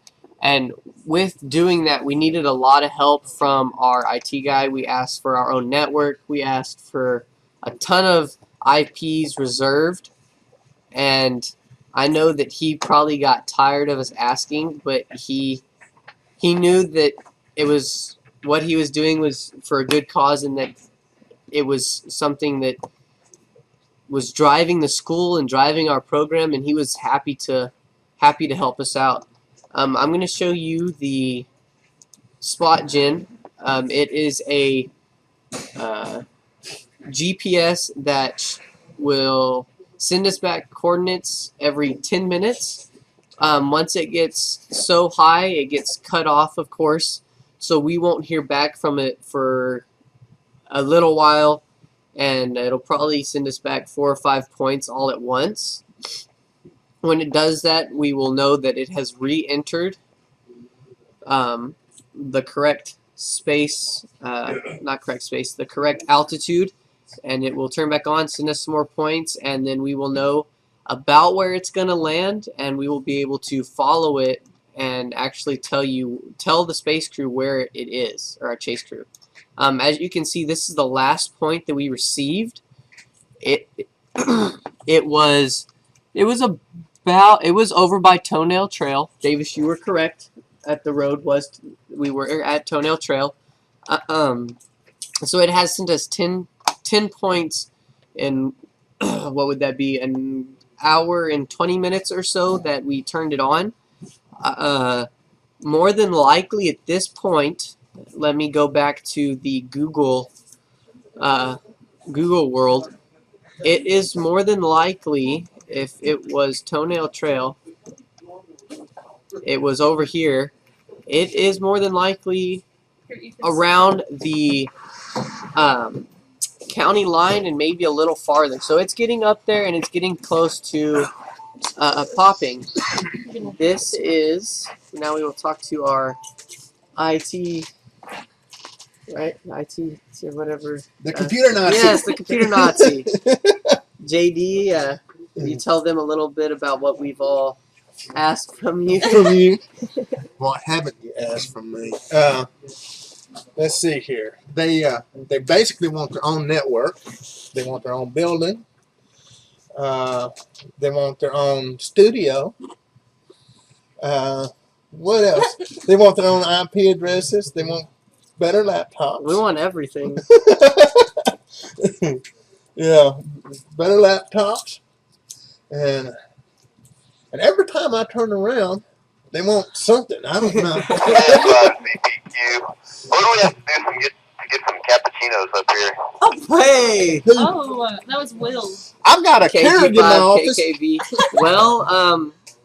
And with doing that, we needed a lot of help from our IT guy. We asked for our own network. We asked for a ton of IPs reserved. And I know that he probably got tired of us asking, but he knew that it was what he was doing was for a good cause, and that it was something that was driving the school and driving our program, and he was happy to help us out. I'm going to show you the Spot Gen. It is a GPS that will send us back coordinates every 10 minutes. Once it gets so high, it gets cut off, of course, so we won't hear back from it for a little while, and it'll probably send us back 4 or 5 points all at once. When it does that, we will know that it has re-entered the correct space, the correct altitude, and it will turn back on, send us some more points, and then we will know about where it's going to land, and we will be able to follow it and actually tell the space crew where it is, or our chase crew. As you can see, this is the last point that we received. It was over by Toenail Trail. Davis, you were correct. We were at Toenail Trail. So it has sent us 10 points in what would that be, an hour and 20 minutes or so that we turned it on. More than likely at this point, let me go back to the Google world. It is more than likely, if it was Toenail Trail, it was over here. It is more than likely around the county line and maybe a little farther. So it's getting up there, and it's getting close to popping. This is, now we will talk to our IT, right? IT, whatever. The computer Nazi. Yes, the computer Nazi. JD, you tell them a little bit about what we've all asked from you. From you. What haven't you asked from me? Let's see here. They basically want their own network. They want their own building. They want their own studio. What else? They want their own IP addresses. They want better laptops. We want everything. Yeah, better laptops. And every time I turn around, they want something. I don't know. CPQ. What do we have to do to get some cappuccinos up here? Oh, hey! Oh, that was Will. I've got a Keurig in my office. KKV. Well,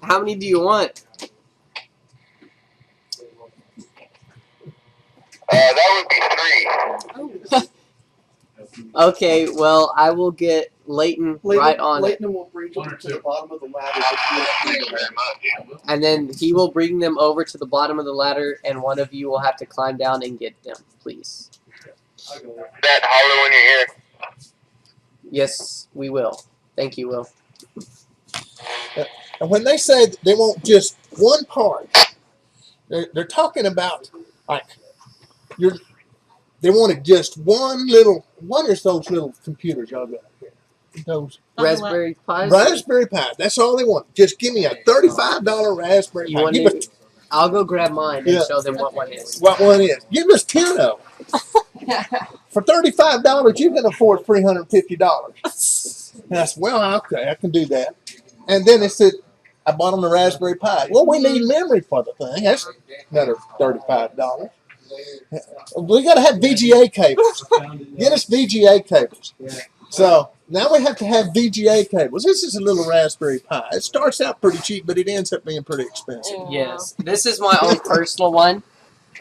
how many do you want? That would be 3. Okay, well, I will get Leighton right on it. Leighton will bring them to the bottom of the ladder. Thank you very much. And then he will bring them over to the bottom of the ladder, and one of you will have to climb down and get them, please. That holler when you're here. Yes, we will. Thank you, Will. And when they say that they want just one part, they're talking about, like, they wanted just one little, what is those little computers y'all got here? Those Raspberry Pis? Raspberry Pi. That's all they want. Just give me a $35 Raspberry You Pi. want Give to, it I'll go grab mine and Yeah. show them what one is. What one is? Give us 10 of them. For $35, you can afford $350. And I said, well, okay, I can do that. And then it said, I bought them the Raspberry Pi. Well, we need memory for the thing. That's another $35. We got to have VGA cables. Get us VGA cables. So now we have to have VGA cables. This is a little Raspberry Pi. It starts out pretty cheap, but it ends up being pretty expensive. Yes, this is my own personal one,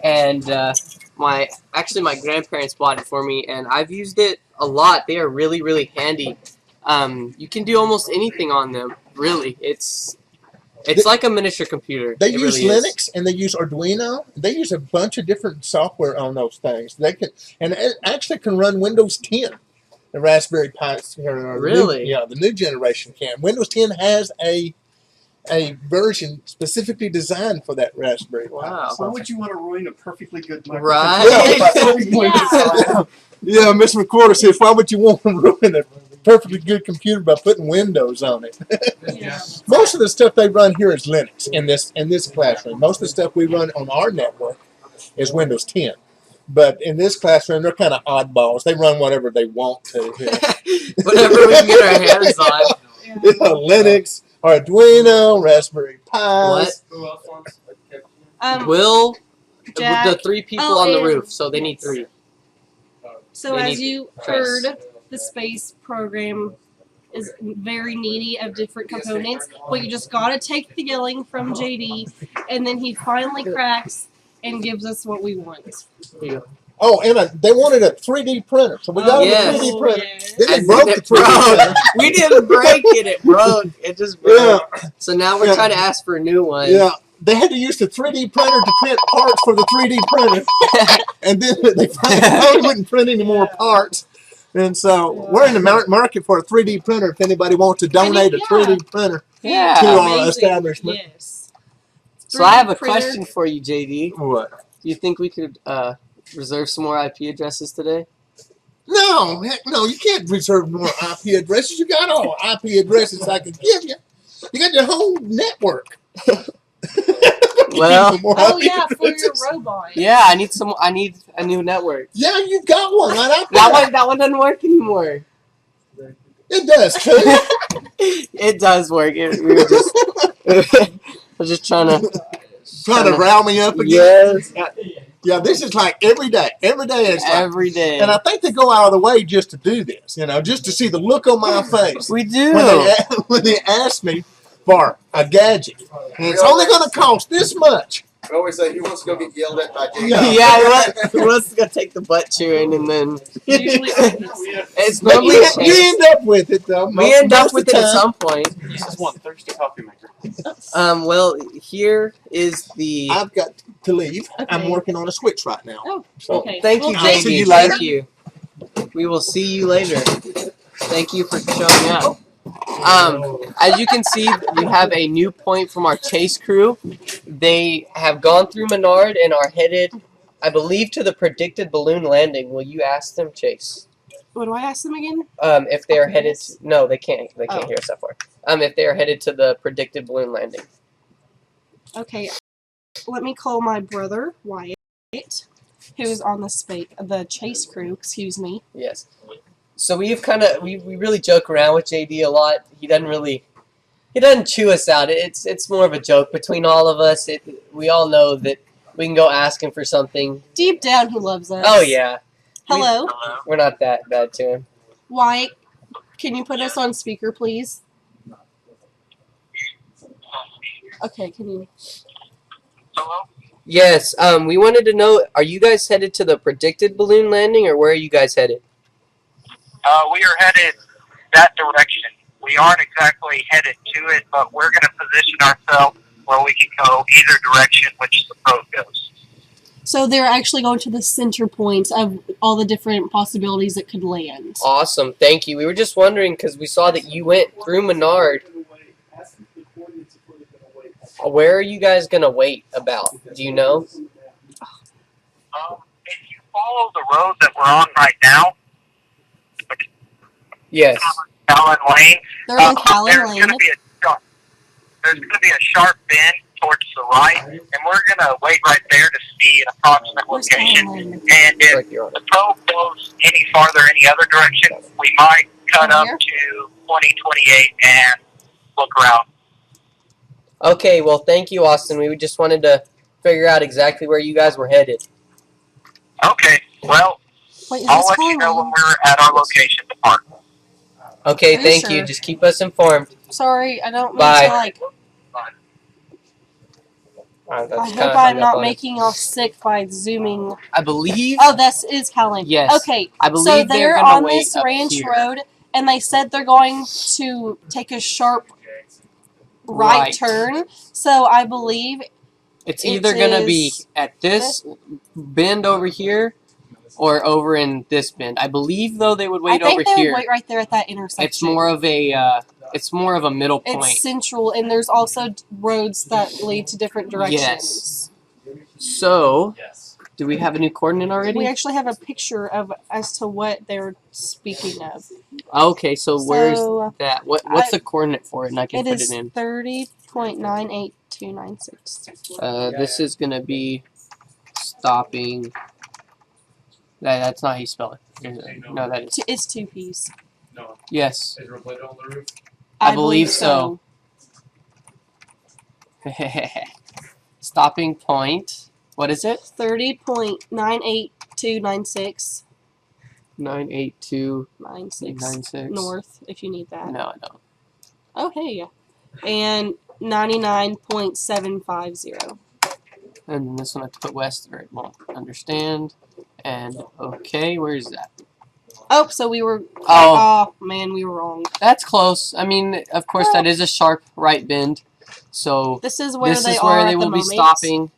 and my grandparents bought it for me, and I've used it a lot. They are really, really handy. You can do almost anything on them. Really, it's like a miniature computer. They It use really is. Linux and they use Arduino. They use a bunch of different software on those things. They can, and it actually can run Windows 10. The Raspberry Pi. Really? The new generation can. Windows 10 has a version specifically designed for that Raspberry Pi. Wow. Why would you want to ruin a perfectly good microcontroller? Right? by putting Windows on it? Yeah, Mr. McQuarter says, why would you want to ruin a perfectly good computer by putting Windows on it? Yeah. Most of the stuff they run here is Linux in this classroom. Most of the stuff we run on our network is Windows 10. But in this classroom, they're kind of oddballs. They run whatever they want to. Whatever we can get our hands on. Linux, Arduino, Raspberry Pis. What? Will, Jack. the 3 people Oh, on the and- roof, so they need 3. So We as need you press. heard, the space program is very needy of different components. But you just gotta take the yelling from JD, and then he finally cracks and gives us what we want. Oh, and they wanted a 3D printer, so we got Yes. a 3D printer. Yeah. Then they And broke then the it 3D broke. printer. We didn't break it; it broke. It just broke. Yeah. So now we're Yeah. trying to ask for a new one. Yeah, they had to use the 3D printer to print parts for the 3D printer, and then they finally wouldn't print any more parts. And so we're in the market for a 3D printer. If anybody wants to donate a 3D printer to Yeah. our Amazing. establishment. Yes. So I have a 3D printer. question for you, JD. What? Do you think we could reserve some more IP addresses today? No, heck no, you can't reserve more IP addresses. You got all IP addresses I can give you. You got your whole network. Well, More Oh IP yeah, for your addresses. robot. yeah, I need a new network. Yeah, you got one right out there. That one doesn't work anymore. It does too. It does work. We were just I was just trying to. Trying to rile me up again. Yes. Yeah, this is like every day. Every day it's like, Every day. and I think they go out of the way just to do this, just to see the look on my face We do. when they ask me for a gadget. And it's only going to cost this much. I always say he wants to go get yelled at by Jake. Yeah. Yeah, who wants to go take the butt chewing and then Usually it's But normally you a chance. end up with it, though. We end up most with of it the at time. some point. This is one thirsty coffee maker. Well, here is the. I've got to leave. I'm Okay. working on a switch right now. Oh, So, okay. Thank you, Well, I'll see JD. you later. Thank you. We will see you later. Thank you for showing up. As you can see, we have a new point from our chase crew. They have gone through Menard and are headed, I believe, to the predicted balloon landing. Will you ask them, Chase? What do I ask them again? If they are headed. No, they can't. They can't Oh. hear us that far. If they are headed to the predicted balloon landing. Okay, let me call my brother Wyatt, who's on the chase crew. Excuse me. Yes. So we really joke around with JD a lot. He doesn't chew us out. It's more of a joke between all of us. We all know that we can go ask him for something. Deep down, he loves us. Oh yeah. Hello, We're not that bad to him. Wyatt. Can you put us on speaker, please? Okay. Can you? Yes. We wanted to know: are you guys headed to the predicted balloon landing, or where are you guys headed? We are headed that direction. We aren't exactly headed to it, but we're going to position ourselves where we can go either direction which the boat goes. So they're actually going to the center point of all the different possibilities it could land. Awesome. Thank you. We were just wondering because we saw that you went through Menard. Where are you guys gonna wait about? Do you know? If you follow the road that we're on right now, Yes. Allen Lane, They're on there's Callan going Lane. to be a sharp bend towards the right, and we're gonna wait right there to see an approximate location. And if the probe goes any farther any other direction, we might cut up to 2028 and look around. Okay, well, thank you, Austin. We just wanted to figure out exactly where you guys were headed. Okay, well, Wait, is I'll this let you know when Carly? we're at our location to park. Okay, Are you thank you. sure? Just keep us informed. Sorry, I don't mean Bye. to like. That's I kinda hope hung I'm up not on it. making y'all sick by zooming. I believe. Oh, this is Callan. Yes. Okay, I so believe they're they're gonna on wait this up ranch here. road, and they said they're going to take a sharp right turn. So I believe It's it either gonna be is at this bend over here, or over in this bend. I believe though they would I wait over think they here. would wait right there at that intersection. It's more of a. It's more of a middle point. It's central, and there's also roads that lead to different Yes. directions. So, do we have a new coordinate already? We actually have a picture of as to what they're speaking of. Okay, so where's So, that? What's the coordinate for it? And I can It put is it in. 30.98296. This is gonna be stopping. That's not how you spell it. No, that is. It's two P's. No. Yes. Is reflected on the roof? I believe so. Stopping point. What is it? 30.98296. 98296 north, if you need that. No, I don't. Oh, hey, yeah. And 99.750. And then this one I have to put west or it won't understand. And okay, where is that? Oh, so we were. Oh. Man, we were wrong. That's close. I mean, of course, that is a sharp right bend. So This is where this they is where are they at will the be moment. stopping.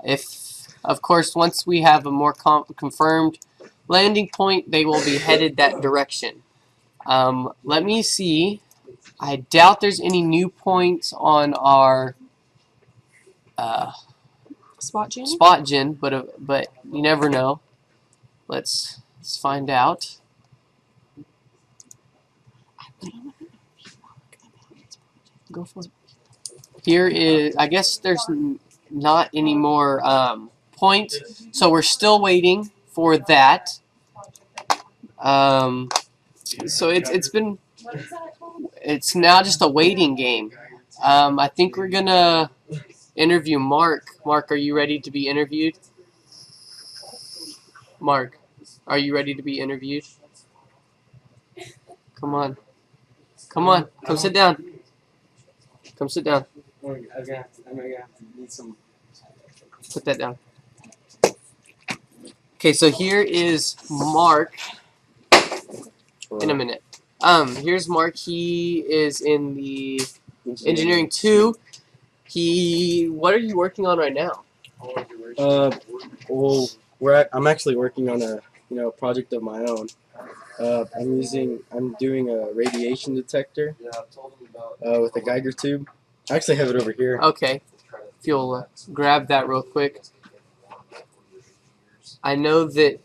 If, of course, once we have a more confirmed landing point, they will be headed that direction. Let me see. I doubt there's any new points on our Spot gen? spot gen, but you never know. Let's find out. Go for it. Here is, I guess there's not any more points, so we're still waiting for that. So it's now just a waiting game. I think we're gonna interview Mark. Mark, are you ready to be interviewed? Mark, are you ready to be interviewed? Come on. Come on. Come sit down. Come sit down. I'm gonna have to need some. Put that down. Okay, so here is Mark. In a minute. Here's Mark. He is in the engineering 2. What are you working on right now? Well, I'm actually working on a project of my own. I'm doing a radiation detector with a Geiger tube. I actually have it over here. Okay. If you'll grab that real quick. I know that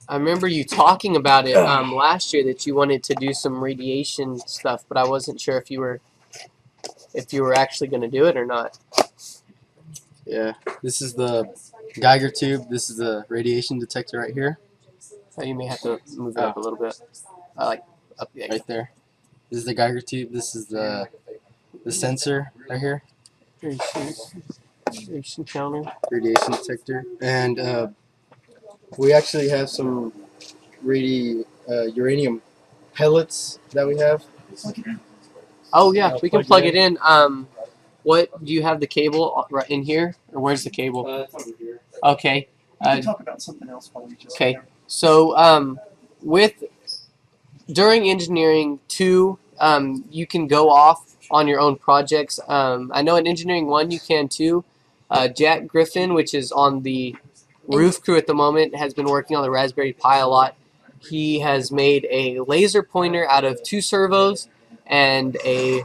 I remember you talking about it last year that you wanted to do some radiation stuff, but I wasn't sure if you were actually going to do it or not. Yeah, this is the Geiger tube. This is the radiation detector right here. So you may have to move it up a little bit, like up right there. This is the Geiger tube. This is the sensor right here. Radiation counter. Radiation detector, and we actually have some uranium pellets that we have. Oh yeah, we can plug it in. What do you have the cable right in here, or where's the cable? It's over here. Okay. We can talk about something else while we just. Okay. So during engineering 2, you can go off on your own projects. I know in engineering 1 you can too. Jack Griffin, which is on the roof crew at the moment, has been working on the Raspberry Pi a lot. He has made a laser pointer out of 2 servos and a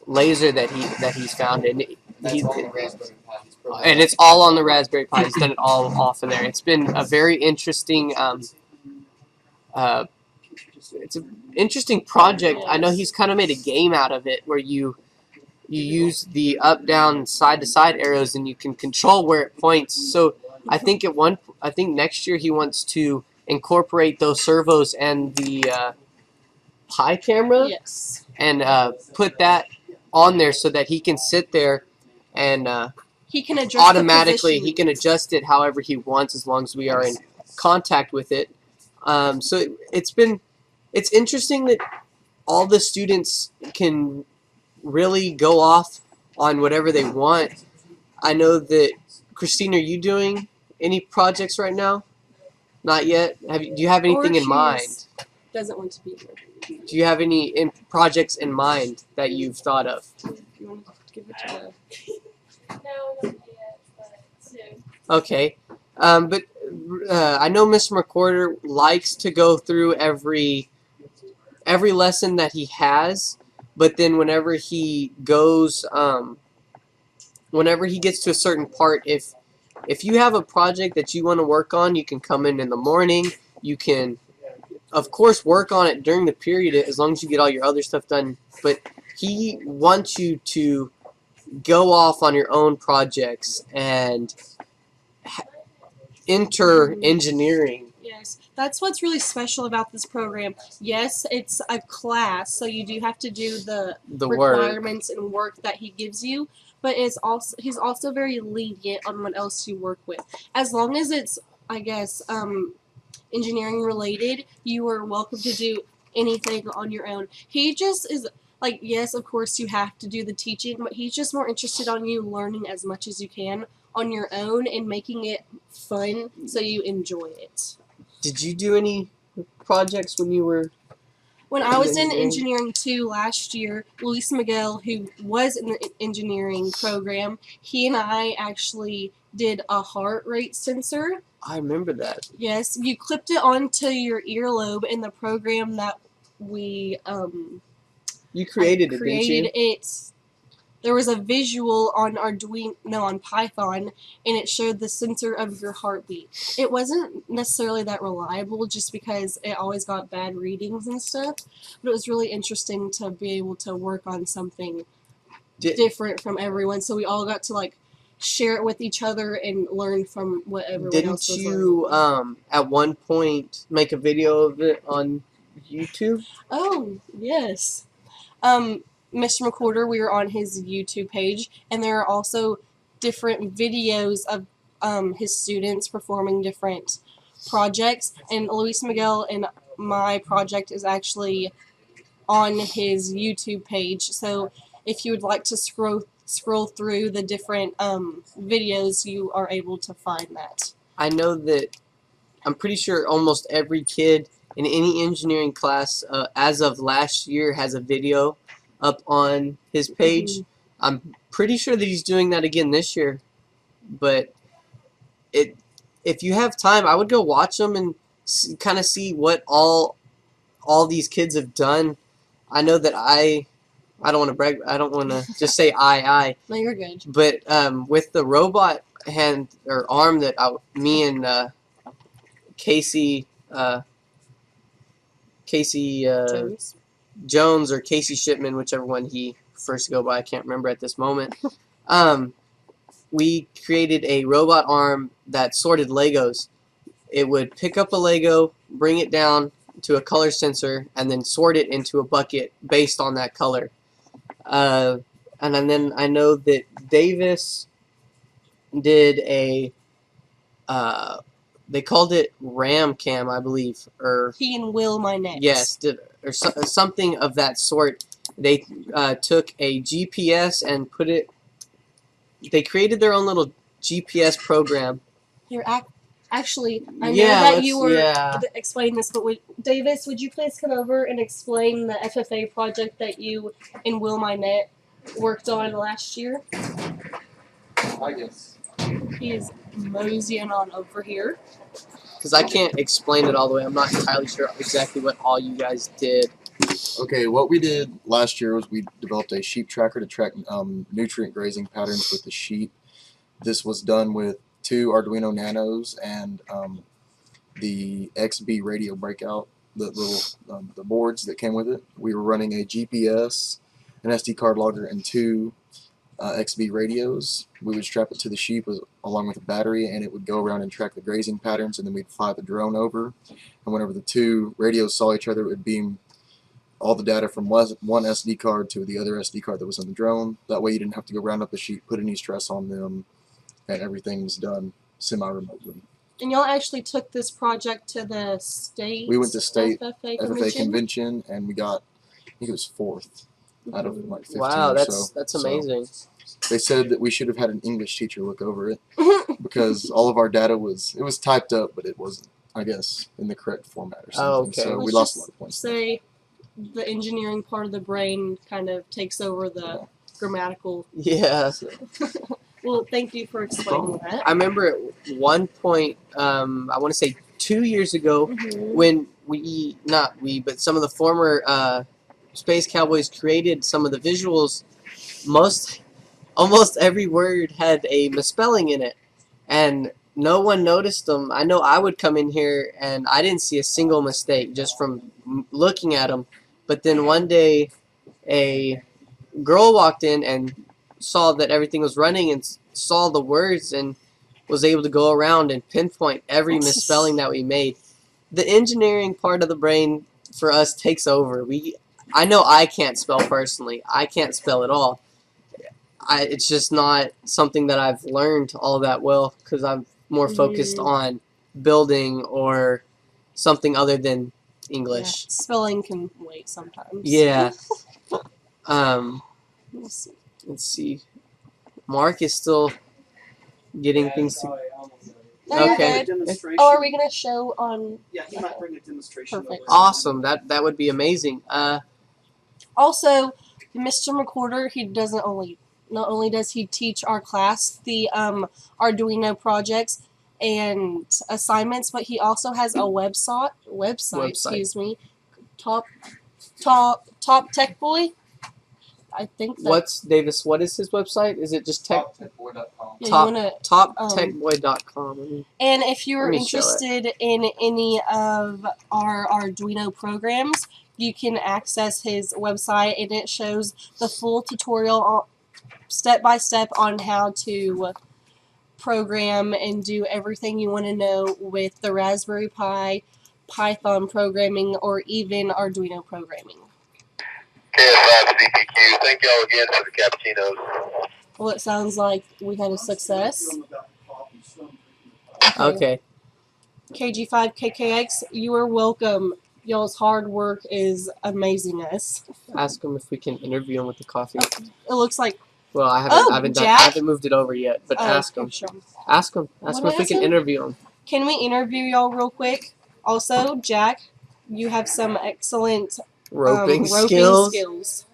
laser that he's found, and it's all on the Raspberry Pi. He's done it all off of there. It's been a very interesting it's an interesting project. I know he's kind of made a game out of it where you you use the up, down, side to side arrows, and you can control where it points. So I think next year he wants to incorporate those servos and the Pi camera, Yes. and put that on there so that he can sit there and He can adjust automatically the he can adjust it however he wants as long as we are in contact with it. So it's interesting that all the students can really go off on whatever they want. I know that Christine, are you doing any projects right now? Not yet. Do you have anything in mind? Doesn't want to be here. Do you have any projects in mind that you've thought of? You want to give it to No, not yet, but soon. Okay. But I know Mr. McWhorter likes to go through every lesson that he has, but then whenever he goes, whenever he gets to a certain part, if you have a project that you want to work on, you can come in the morning. You can, of course, work on it during the period as long as you get all your other stuff done. But he wants you to go off on your own projects and enter engineering. Yes, that's what's really special about this program. Yes, it's a class, so you do have to do the Work. requirements and work that he gives you. But he's also very lenient on what else you work with. As long as it's, I guess, engineering related, you are welcome to do anything on your own. He just is like, yes, of course you have to do the teaching, but he's just more interested on you learning as much as you can on your own and making it fun so you enjoy it. Did you do any projects when you were? When I was in engineering 2 last year, Luis Miguel, who was in the engineering program, he and I actually did a heart rate sensor. I remember that. Yes, you clipped it onto your earlobe in the program that we You created it. There was a visual on on Python, and it showed the sensor of your heartbeat. It wasn't necessarily that reliable just because it always got bad readings and stuff, but it was really interesting to be able to work on something different from everyone, so we all got to like share it with each other and learn from what everyone else was learning. Didn't you at one point make a video of it on YouTube? Oh, yes. Mr. McWhorter, we were on his YouTube page, and there are also different videos of his students performing different projects, and Luis Miguel and my project is actually on his YouTube page, so if you would like to scroll through the different videos, you are able to find that. I know that I'm pretty sure almost every kid in any engineering class as of last year has a video up on his page. Mm-hmm. I'm pretty sure that he's doing that again this year, but if you have time, I would go watch them and kind of see what all these kids have done. I know that I don't want to brag. I don't want to just say I. No, you're good. But with the robot hand or arm that me and Casey Jones or Casey Shipman, whichever one he prefers to go by, I can't remember at this moment. We created a robot arm that sorted Legos. It would pick up a Lego, bring it down to a color sensor, and then sort it into a bucket based on that color. And then I know that Davis did a they called it Ram Cam, I believe, or he and Will my next. Yes, something of that sort. They took a GPS and put it. They created their own little GPS program. You're actually, I know that you were explaining this, but Davis, would you please come over and explain the FFA project that you and Will Minette worked on last year? I guess. He is moseying on over here. Because I can't explain it all the way. I'm not entirely sure exactly what all you guys did. Okay, what we did last year was we developed a sheep tracker to track nutrient grazing patterns with the sheep. This was done with 2 Arduino Nanos and the XB radio breakout, the little the boards that came with it. We were running a GPS an SD card logger, and 2 XB radios. We would strap it to the sheep along with a battery, and it would go around and track the grazing patterns, and then we'd fly the drone over. And whenever the 2 radios saw each other, it would beam all the data from one SD card to the other SD card that was on the drone. That way you didn't have to go round up the sheep, put any stress on them, and everything was done semi-remotely. And y'all actually took this project to the state. We went to state FFA FFA convention, and we got, I think it was 4th out of like 15 Wow, or that's so. that's So amazing. they said that we should have had an English teacher look over it because all of our data was typed up, but it wasn't, I guess, in the correct format or something. Oh, okay. So we Let's lost a just lot of points. say the engineering part of the brain kind of takes over the grammatical. Yeah. Well, thank you for explaining that. I remember at one point, I want to say 2 years ago, Mhm. when but some of the former Space Cowboys created some of the visuals. Almost every word had a misspelling in it, and no one noticed them. I know I would come in here and I didn't see a single mistake just from looking at them. But then one day, a girl walked in and saw that everything was running and saw the words and was able to go around and pinpoint every misspelling that we made. The engineering part of the brain for us takes over. I know I can't spell personally. I can't spell at all. It's just not something that I've learned all that well because I'm more focused on building or something other than English. Yeah, spelling can wait sometimes. Yeah. Let's see. Let's see. Mark is still getting things to. No, you're Okay. good. Oh, are we gonna show on? Yeah, he might bring a demonstration. Perfect. over. Awesome. That would be amazing. Also, Mr. McWhorter, not only does he teach our class the Arduino projects and assignments, but he also has a website. Excuse me, Top Tech Boy. I think that. What is his website? Is it just tech? TopTechBoy.com. Yeah, Top- you wanna, TopTechBoy.com. and if you're Let me show it. interested in any of our Arduino programs, you can access his website, and it shows the full tutorial step by step on how to program and do everything you want to know with the Raspberry Pi, Python programming, or even Arduino programming. KF5 CPQ, thank y'all again for the cappuccinos. Well, it sounds like we had a success. Okay. KG5 KKX, you are welcome. Y'all's hard work is amazing us. Ask him if we can interview him with the coffee. It looks like. Well, I Oh, haven't Jack? moved it over yet, but ask him. Sure. Ask him What if do I we ask can him? interview him. Can we interview y'all real quick? Also, Jack, you have some excellent Roping roping skills. skills.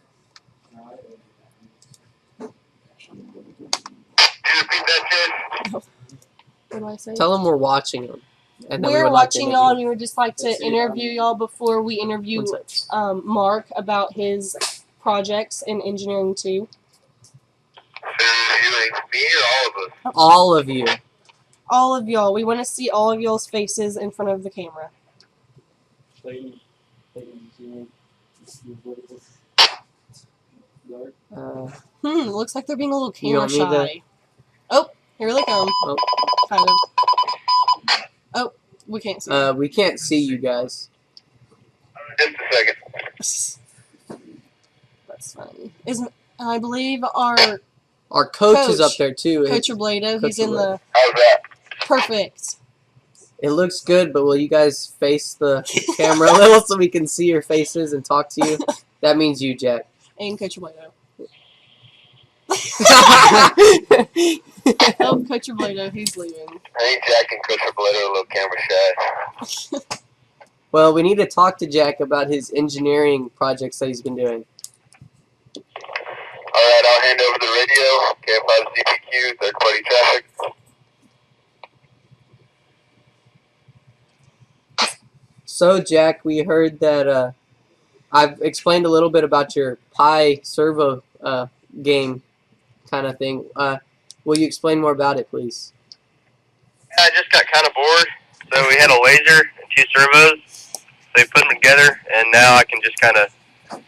What do I say? Tell him we're watching him. And that we We're would like to watching interview y'all, him. and we would just like to interview y'all before we interview One sec. Mark about his projects in engineering too. Interviewing me or all of us? All of you. All of y'all. We want to see all of y'all's faces in front of the camera. Looks like they're being a little You camera want me to- shy. Oh, here they come. Oh. Kind of. Oh, we can't see. We can't see you guys. Just a second. That's funny. I believe our Our coach is Coach. up there too. Coach Robledo, he's Coach in the How's that? perfect. It looks good, but will you guys face the camera a little so we can see your faces and talk to you? That means you, Jack. And Coach Robledo. Okay. Oh, Coach Robledo, he's leaving. I think Jack and Coach Robledo are a little camera shy. Well, we need to talk to Jack about his engineering projects that he's been doing. Alright, I'll hand over the radio. KF5 CPQ, third party traffic. So, Jack, we heard that I've explained a little bit about your Pi servo game kind of thing. Will you explain more about it, please? I just got kind of bored, so we had a laser and 2 servos. So we put them together, and now I can just kind of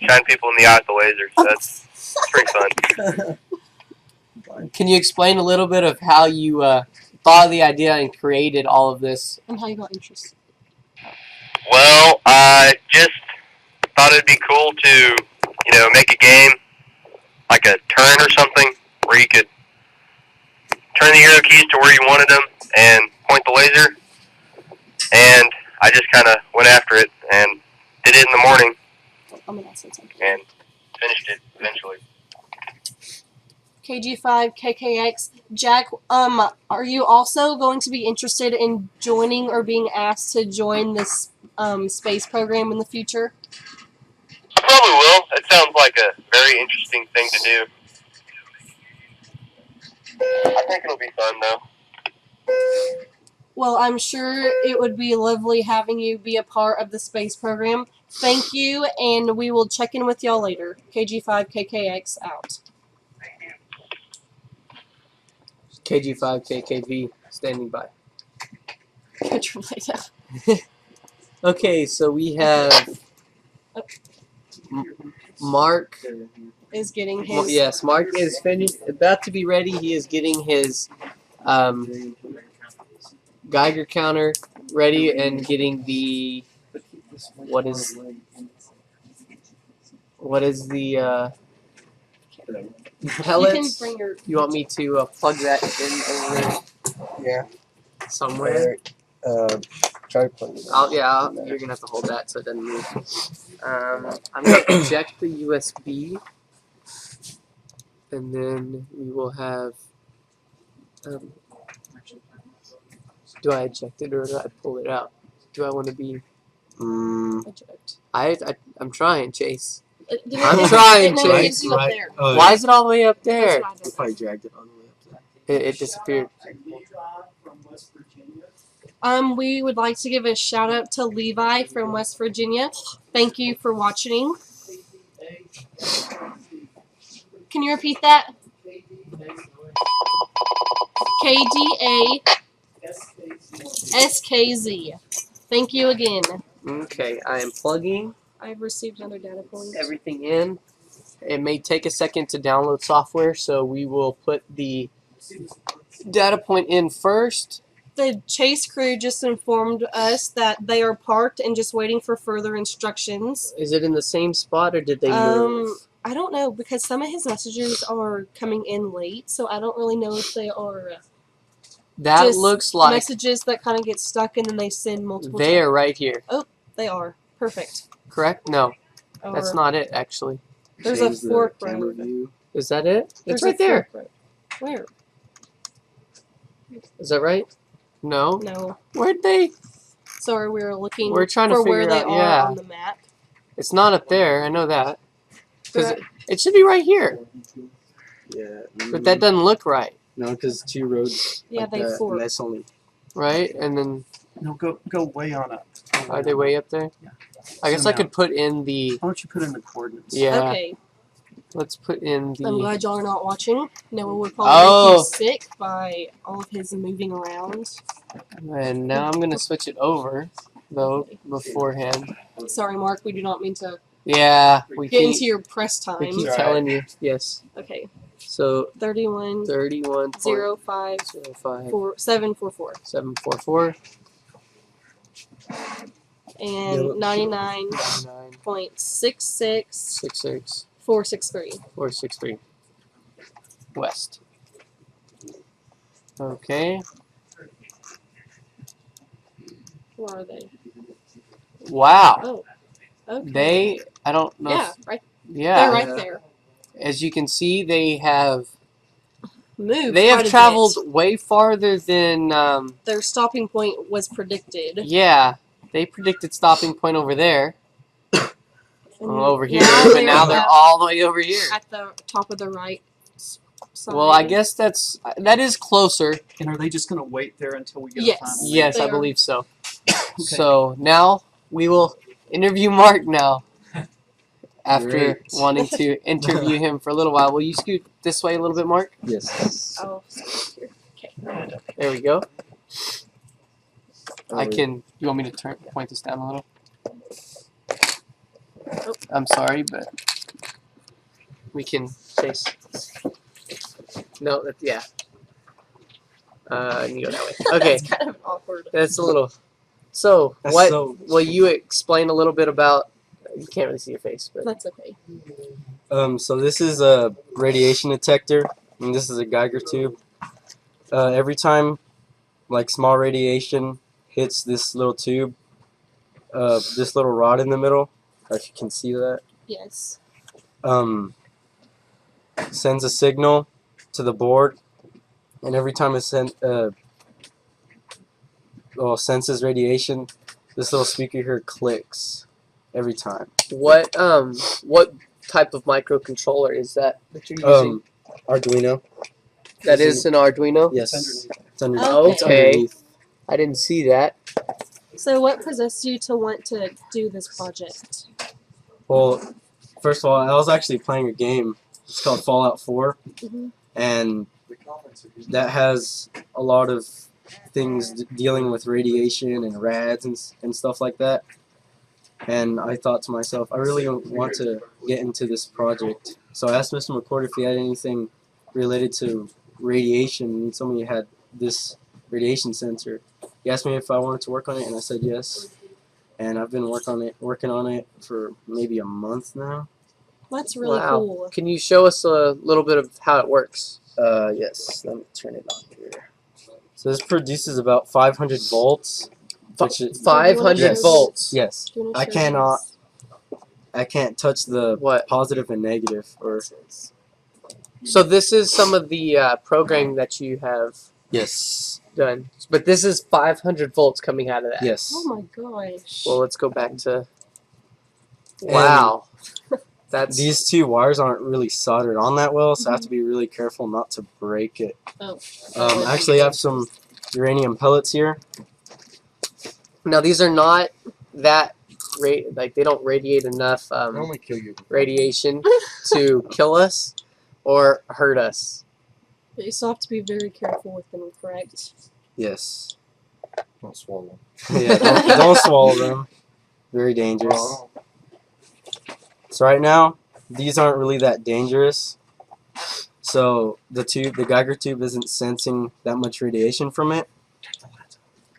shine people in the eye with the laser. So It's pretty fun. Can you explain a little bit of how you thought of the idea and created all of this? And how you got interested. Well, I just thought it'd be cool to, make a game like a turn or something where you could turn the arrow keys to where you wanted them and point the laser. And I just kind of went after it and did it in the morning and finished it eventually. KG5, KKX, Jack, are you also going to be interested in joining or being asked to join this space program in the future? I probably will. It sounds like a very interesting thing to do. I think it'll be fun, though. Well, I'm sure it would be lovely having you be a part of the space program. Thank you, and we will check in with y'all later. KG5, KKX out. KG5 KKV standing by. Okay, so we have Mark Is getting his. Yes, Mark is about to be ready. He is getting his Geiger counter ready and getting the what is the pellets? You want me to plug that in over somewhere? Try to plug it in. You're gonna have to hold that so it doesn't move. I'm gonna eject the USB, and then we will have. Do I eject it or do I pull it out? Do I want to be? Eject. I'm trying, Chase. I'm trying, Chase. Why is it all the way up there? You probably dragged it all the way up there. It disappeared. We would like to give a shout out to Levi from West Virginia. Thank you for watching. Can you repeat that? KDA SKZ. Thank you again. Okay, I am plugging I've received another data point. everything in. It may take a second to download software, so we will put the data point in first. The Chase crew just informed us that they are parked and just waiting for further instructions. Is it in the same spot or did they move? I don't know, because some of his messages are coming in late, so I don't really know if they are That just looks like messages that kind of get stuck and then they send multiple they times. are right here. Oh, they are. Perfect. Correct? No, Or that's not it actually. there's a Change the fork camera road. view. Is that it? There's It's a right there. fork road. Where? Is that right? No. No. Where'd they? Sorry, we were looking We're trying to for where figure they out, are yeah. on the map. It's not up there. I know that. Because They're- it should be right here. Yeah. But that doesn't look right. No, because two roads. Yeah, like they that, fork. and that's only. Right? And then No, go way on up. are they way up there? Yeah. I guess So I could put in the Why don't you put in the coordinates? yeah. Okay. Let's put in the I'm glad y'all are not watching. Noah would probably make Oh. you sick by all of his moving around. and now I'm gonna switch it over though beforehand. Sorry, Mark, we do not mean to Yeah, we get into keep your press time. we keep Alright. telling you. Yes. Okay. So 31 31 05 05 744 744 and 99 99.66 66 463. 463 west. Okay. Where are they? Wow. Oh. Okay. They I don't know. Yeah, If, right. yeah. They're right there. As you can see, they have Moved. they have quite a traveled bit. way farther than Their stopping point was predicted. yeah. They predicted stopping point over there. And Over here, now but now they're all the way over here. at the top of the right side. Well, I guess that is closer. And are they just going to wait there until we get Yes. a final? Yes, They I are. believe so. So now we will interview Mark now. After Great. wanting to interview him for a little while, will you scoot this way a little bit, Mark? Yes. Oh, here. Okay. There we go. Oh, You want me to point this down a little? Oh. I'm sorry, but we can Chase. No, yeah. You go that way. Okay, That's kind of awkward. that's a little. So, That's what so- will you explain a little bit about? You can't really see your face, but That's okay. So this is a radiation detector, and this is a Geiger tube. Every time, like, small radiation hits this little tube, this little rod in the middle, if you can see that, Yes. sends a signal to the board, and every time it senses radiation, this little speaker here clicks every time. what type of microcontroller is that you're using? Arduino. That is an Arduino. Yes. It's Okay. underneath. I didn't see that. So, what possessed you to want to do this project? Well, first of all, I was actually playing a game. It's called Fallout 4, Mhm. and that has a lot of things dealing with radiation and rads and stuff like that. And I thought to myself, I really want to get into this project. So I asked Mr. McCord if he had anything related to radiation, and he told me he had this radiation sensor. He asked me if I wanted to work on it, and I said yes. And I've been working on it for maybe a month now. That's really Wow. cool. Can you show us a little bit of how it works? Yes. Let me turn it on here. So this produces about 500 volts. Which is, 500 Yes. volts. Yes. Do you wanna I show cannot. us? I can't touch the What? positive and negative. Or So this is some of the programming that you have yes. done, but this is 500 volts coming out of that. Yes. Oh my gosh. Well, let's go back to. Wow. That's These two wires aren't really soldered on that well, so I have to be really careful not to break it. Oh. I actually have some uranium pellets here. now these are not that like they don't radiate enough only kill you. radiation to kill us or hurt us. But you still have to be very careful with them, correct? Yes. Don't swallow. Yeah, don't swallow them. Very dangerous. So right now, these aren't really that dangerous. So the Geiger tube isn't sensing that much radiation from it.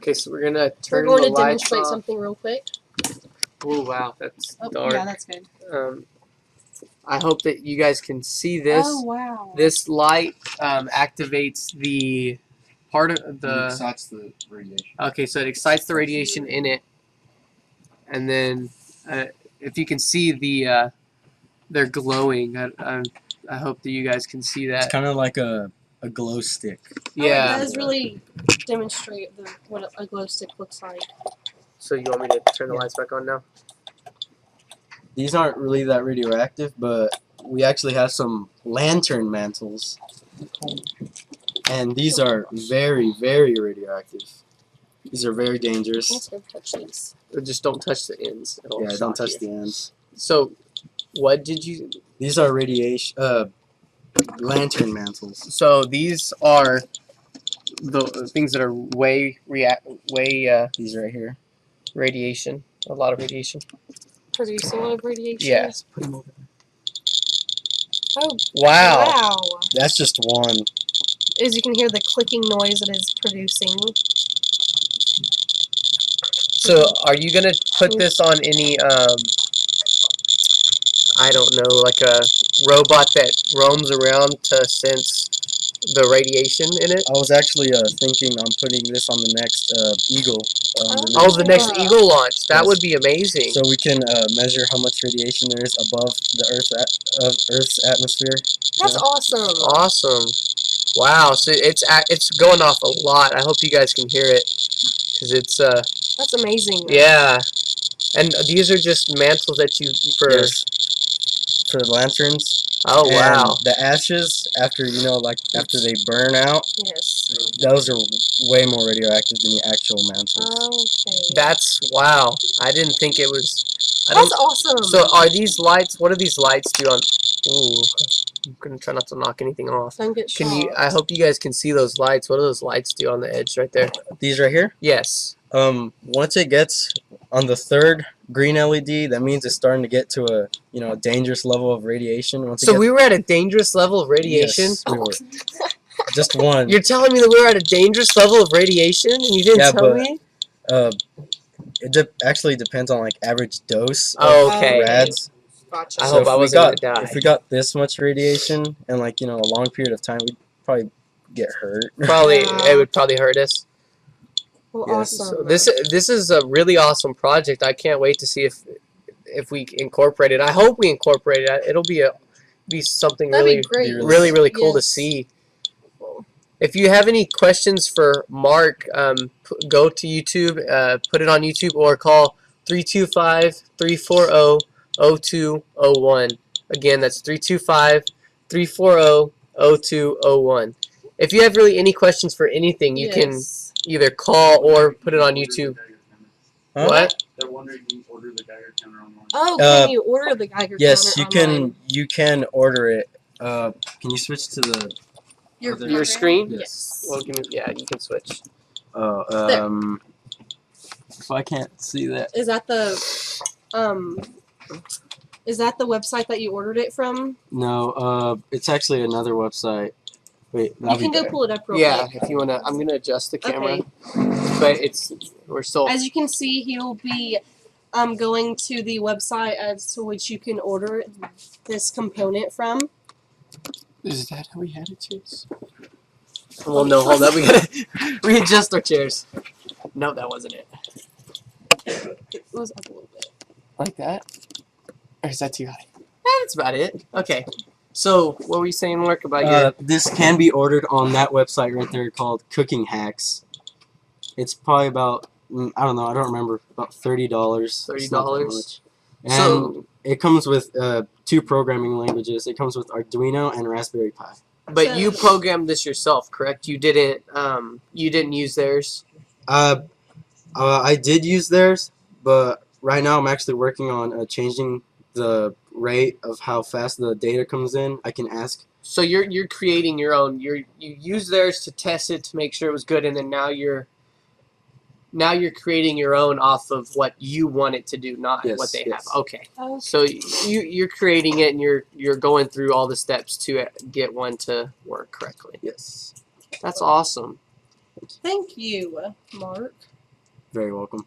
Okay, so we're gonna We're turn going the to lights demonstrate off. something real quick. Oh wow, that's Oh, dark. yeah, that's good. I hope that you guys can see this. Oh wow. This light activates the part of the. Excites the radiation. Okay, so it excites the radiation in it, and then if you can see they're glowing. I hope that you guys can see that. It's kind of like a glow stick. Yeah. It does really demonstrate what a glow stick looks like. So you want me to turn the lights back on now? These aren't really that radioactive, but we actually have some lantern mantles. And these are very, very radioactive. These are very dangerous. Let's go touch these. Just don't touch the ends. It'll Yeah, shock don't touch you. the ends. So, what did you? These are radiation, lantern mantles. So these are the things that are way These right here. radiation. A lot of radiation. Produce a lot of radiation. Yes. Put them over there. Oh Wow. wow. That's just one. As you can hear the clicking noise it is producing. So, are you gonna put this on any I don't know, like a robot that roams around to sense the radiation in it? I was actually thinking on putting this on the next Eagle. Oh, the next Yeah. Eagle launch. That Yes. would be amazing. So we can measure how much radiation there is above the Earth's atmosphere. That's awesome. Awesome. Wow. So it's going off a lot. I hope you guys can hear it, because it's That's amazing. yeah. And these are just mantles that you for. Yes. For the lanterns. Oh And wow. the ashes after after they burn out, Yes. those are way more radioactive than the actual mantles. Okay. That's wow. I didn't think it was. That's awesome. So are these lights? What do these lights do on? Ooh, I'm gonna try not to knock anything off. Don't get Can you? shocked. I hope you guys can see those lights. What do those lights do on the edge right there? These right here. Yes. Once it gets on the third green LED, that means it's starting to get to a a dangerous level of radiation. Once it So gets, we were at a dangerous level of radiation? yes, we were. Just one. You're telling me that we were at a dangerous level of radiation and you didn't Yeah, tell but- me? It actually depends on like average dose of Oh, okay. rads. Gotcha. I So hope if I we wasn't got gonna die. if we got this much radiation in like a long period of time, we'd probably get hurt. Probably Yeah. it would probably hurt us. Well, Yes. So awesome. this is a really awesome project. I can't wait to see if we incorporate it. I hope we incorporate it. It'll be something That'd really be great. really cool to Yes. see. If you have any questions for Mark, go to YouTube, put it on YouTube, or call 325-340-0201. Again, that's 325-340-0201. If you have really any questions for anything, you can either call or put it on YouTube. Huh? What? They're wondering if you can order the Geiger counter online. Oh, can you order the Geiger Yes, you counter online? can. You can order it. Can you switch to the Your screen? Yes. Well, give me. Yeah, you can switch. If I can't see that. Is that the website that you ordered it from? No, it's actually another website. Wait, You can go pull it up real Yeah, quick. if you wanna. I'm gonna adjust the camera, Okay. but we're still. As you can see, he will be going to the website as to which you can order this component from. Is that how we had it, Chase? Well, no, hold up. We gotta readjust our chairs. No, that wasn't it. It was up a little bit. Like that? Or is that too high? That's about it. Okay. So, what were you saying, Mark, about your... This can be ordered on that website right there called Cooking Hacks. It's probably about, I don't know, I don't remember, about $30. $30? And So- it comes with 2 programming languages. It comes with Arduino and Raspberry Pi. But you programmed this yourself, correct? You didn't use theirs? I did use theirs, but right now I'm actually working on changing the rate of how fast the data comes in. I can ask. So you're creating your own. You use theirs to test it to make sure it was good, and then now you're creating your own off of what you want it to do, not what they have. Okay. Oh. So you're creating it, and you're going through all the steps to get one to work correctly. Yes. That's awesome. Thank you, Mark. Very welcome.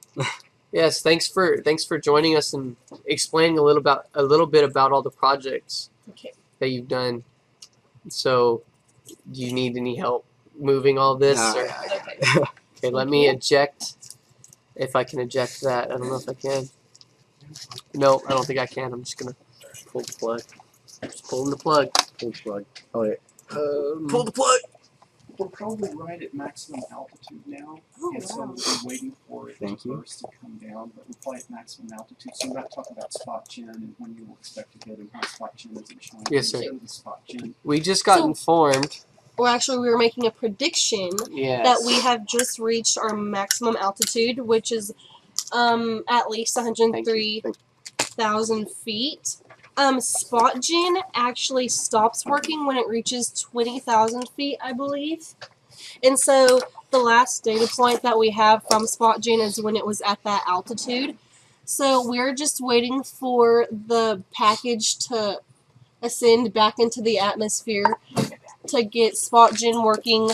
Yes, thanks for joining us and explaining a little bit about all the projects that you've done. So, do you need any help moving all this? Or? Okay, let me eject. If I can eject that, I don't know if I can. No, I don't think I can. I'm just gonna pull the plug. Just pulling the plug. Pull the plug. Oh wait. Pull the plug. We're probably right at maximum altitude now, and so we'll be waiting for it Thank you. first to come down. But we're probably at maximum altitude, so we're not talking about spot gen and when you will expect to hit and how spot gen isn't showing. Yes, sir. Go to the spot gen. We just got informed. Well, actually, we were making a prediction Yes. that we have just reached our maximum altitude, which is at least 103,000 feet. Spot gen actually stops working when it reaches 20,000 feet, I believe. And so the last data point that we have from spot gen is when it was at that altitude. So we're just waiting for the package to ascend back into the atmosphere to get spot gen working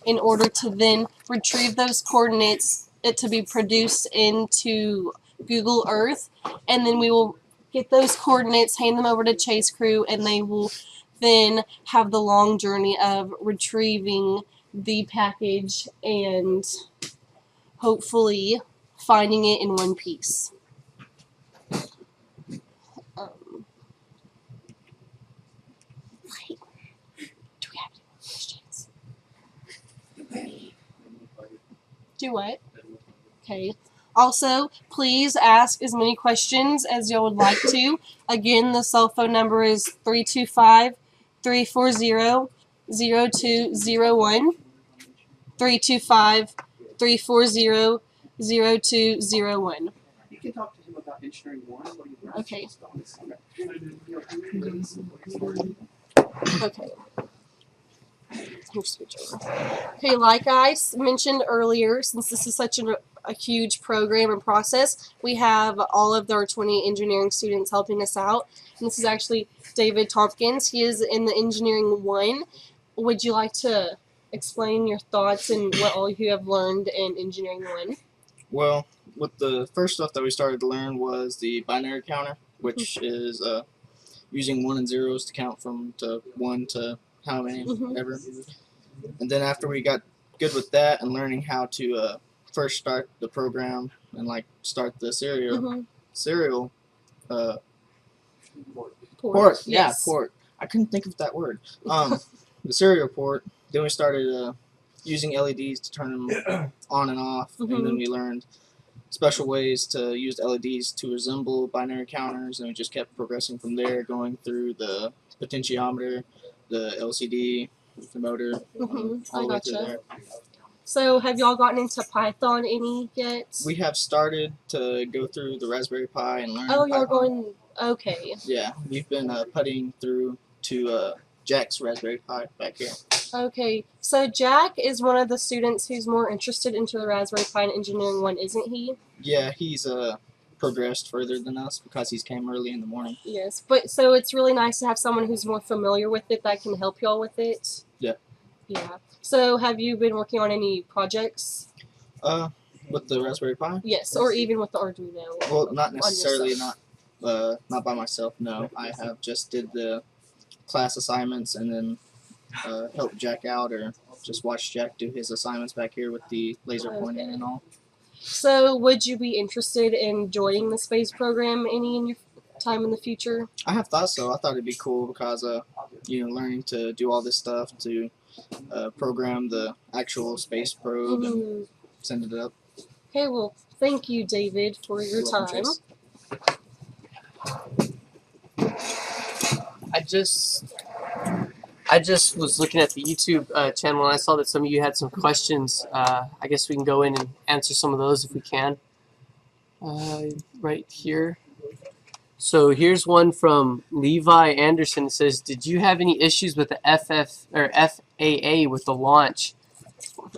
in order to then retrieve those coordinates to be produced into Google Earth, and then we will get those coordinates, hand them over to Chase Crew, and they will then have the long journey of retrieving the package and hopefully finding it in one piece. Do we have any more questions? Do what? Okay. Also, please ask as many questions as you would like to. Again, the cell phone number is 325-340-0201. 325-340-0201. You can talk to him about engineering one. What do you Okay. Okay. Here's switch over. Okay, like I mentioned earlier, since this is such a huge program and process. We have all of our 20 engineering students helping us out. And this is actually David Tompkins. He is in the Engineering 1. Would you like to explain your thoughts and what all you have learned in Engineering 1? Well, with the first stuff that we started to learn was the binary counter, which is using 1 and 0s to count from to 1 to how many ever. And then after we got good with that and learning how to first start the program and like start the serial port. Yes. Yeah, port. I couldn't think of that word. The serial port. Then we started using LEDs to turn them on and off, and then we learned special ways to use the LEDs to resemble binary counters, and we just kept progressing from there, going through the potentiometer, the LCD, the motor, all the way through there. So have y'all gotten into Python any yet? We have started to go through the Raspberry Pi and learn. Oh, y'all Python. going, okay. Yeah, we've been putting through to Jack's Raspberry Pi back here. Okay, so Jack is one of the students who's more interested into the Raspberry Pi and Engineering 1, isn't he? Yeah, he's progressed further than us because he's came early in the morning. Yes, but so it's really nice to have someone who's more familiar with it that can help y'all with it. Yeah. Yeah. So have you been working on any projects? With the Raspberry Pi? Yes, or even with the Arduino. Well, not necessarily, not by myself. No, I have just did the class assignments and then helped Jack out, or just watch Jack do his assignments back here with the laser pointing and all. So would you be interested in joining the space program any in your time in the future? I have thought so. I thought it'd be cool because learning to do all this stuff to program the actual space probe and send it up. Okay, well, thank you, David, for your time. I just was looking at the YouTube channel and I saw that some of you had some questions. I guess we can go in and answer some of those if we can. Right here. So here's one from Levi Anderson. It says, "Did you have any issues with the FAA with the launch?"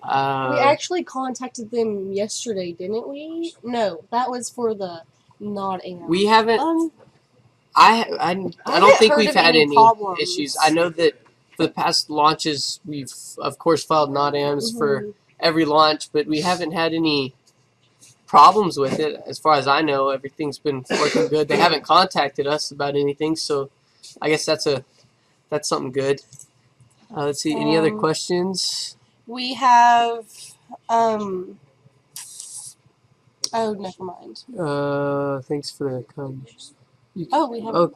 We actually contacted them yesterday, didn't we? No, that was for the not AM. We haven't. I don't think we've had any issues. I know that for the past launches, we've of course filed NOTAMs for every launch, but we haven't had any problems with it. As far as I know, everything's been working good. They haven't contacted us about anything, so I guess that's something good. Let's see, any other questions? We have oh, never mind. Thanks for the comments. Oh, we have. Oh,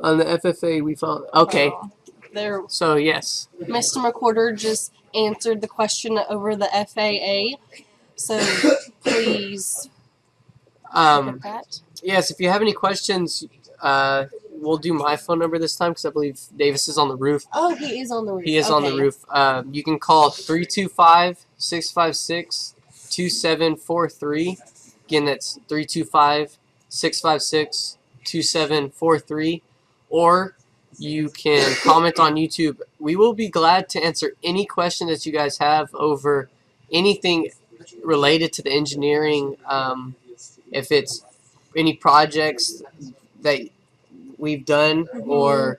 on the FFA we found. Okay. There. So yes. Mr. McWhorter just answered the question over the FAA. So please. Look at that. Yes, if you have any questions, we'll do my phone number this time because I believe Davis is on the roof. Oh, he is on the roof. He is on the roof. You can call 325-656-2743. Again, that's 325-656-2743. Or you can comment on YouTube. We will be glad to answer any question that you guys have over anything related to the engineering. If it's any projects that we've done or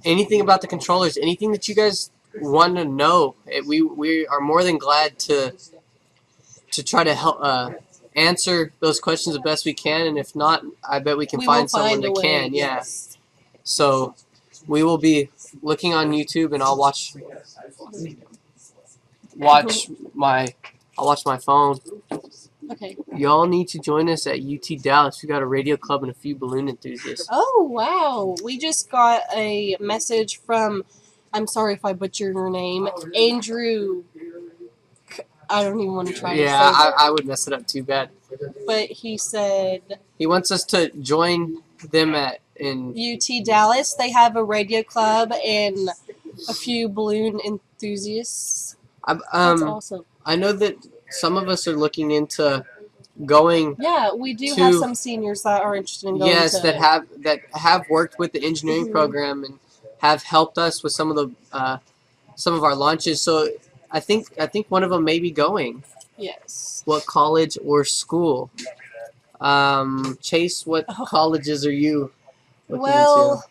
anything about the controllers, anything that you guys want to know, we are more than glad to try to help answer those questions the best we can, and if not, I bet we can find someone that can. Yeah. So we will be looking on YouTube, and I'll watch my phone. Okay. Y'all need to join us at UT Dallas. We got a radio club and a few balloon enthusiasts. Oh, wow. We just got a message from, I'm sorry if I butchered your name, Andrew. I don't even want to try to say it. Yeah, I would mess it up too bad. But he said he wants us to join them in UT Dallas. They have a radio club and a few balloon enthusiasts. That's awesome. I know that some of us are looking into going. Yeah, we do have some seniors that are interested in going. Yes, that have worked with the engineering program and have helped us with some of our launches. So I think one of them may be going. Yes. What college or school? Chase, what colleges are you looking Well,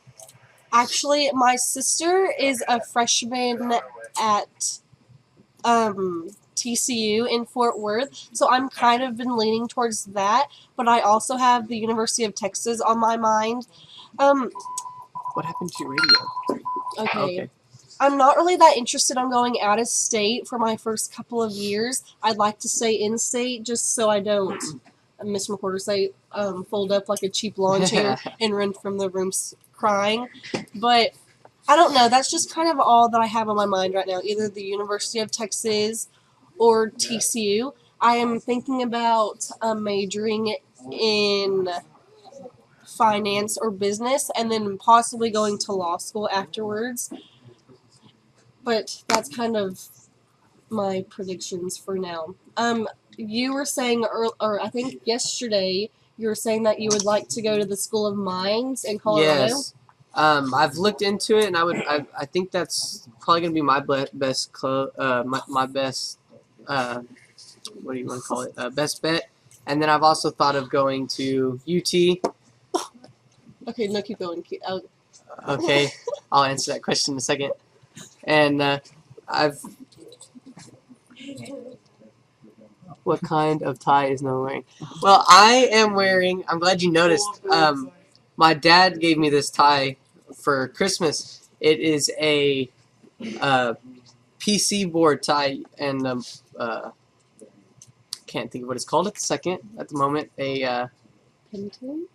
actually, my sister is a freshman at TCU in Fort Worth, so I'm kind of been leaning towards that. But I also have the University of Texas on my mind. What happened to your radio? Okay. I'm not really that interested on going out of state for my first couple of years. I'd like to stay in state just so I don't, Miss McWhorter say, fold up like a cheap lawn chair and run from the rooms crying. But I don't know. That's just kind of all that I have on my mind right now. Either the University of Texas or TCU. I am thinking about majoring in finance or business and then possibly going to law school afterwards. But that's kind of my predictions for now. You were saying, or I think yesterday, you were saying that you would like to go to the School of Mines in Colorado. Yes. I've looked into it, and I think that's probably gonna be my best my best what do you want to call it, best bet. And then I've also thought of going to UT. Okay, no, keep going. Okay, I'll answer that question in a second. And what kind of tie is Noah wearing? Well, I am wearing, I'm glad you noticed, my dad gave me this tie for Christmas. It is a PC board tie, and can't think of what it's called at the moment.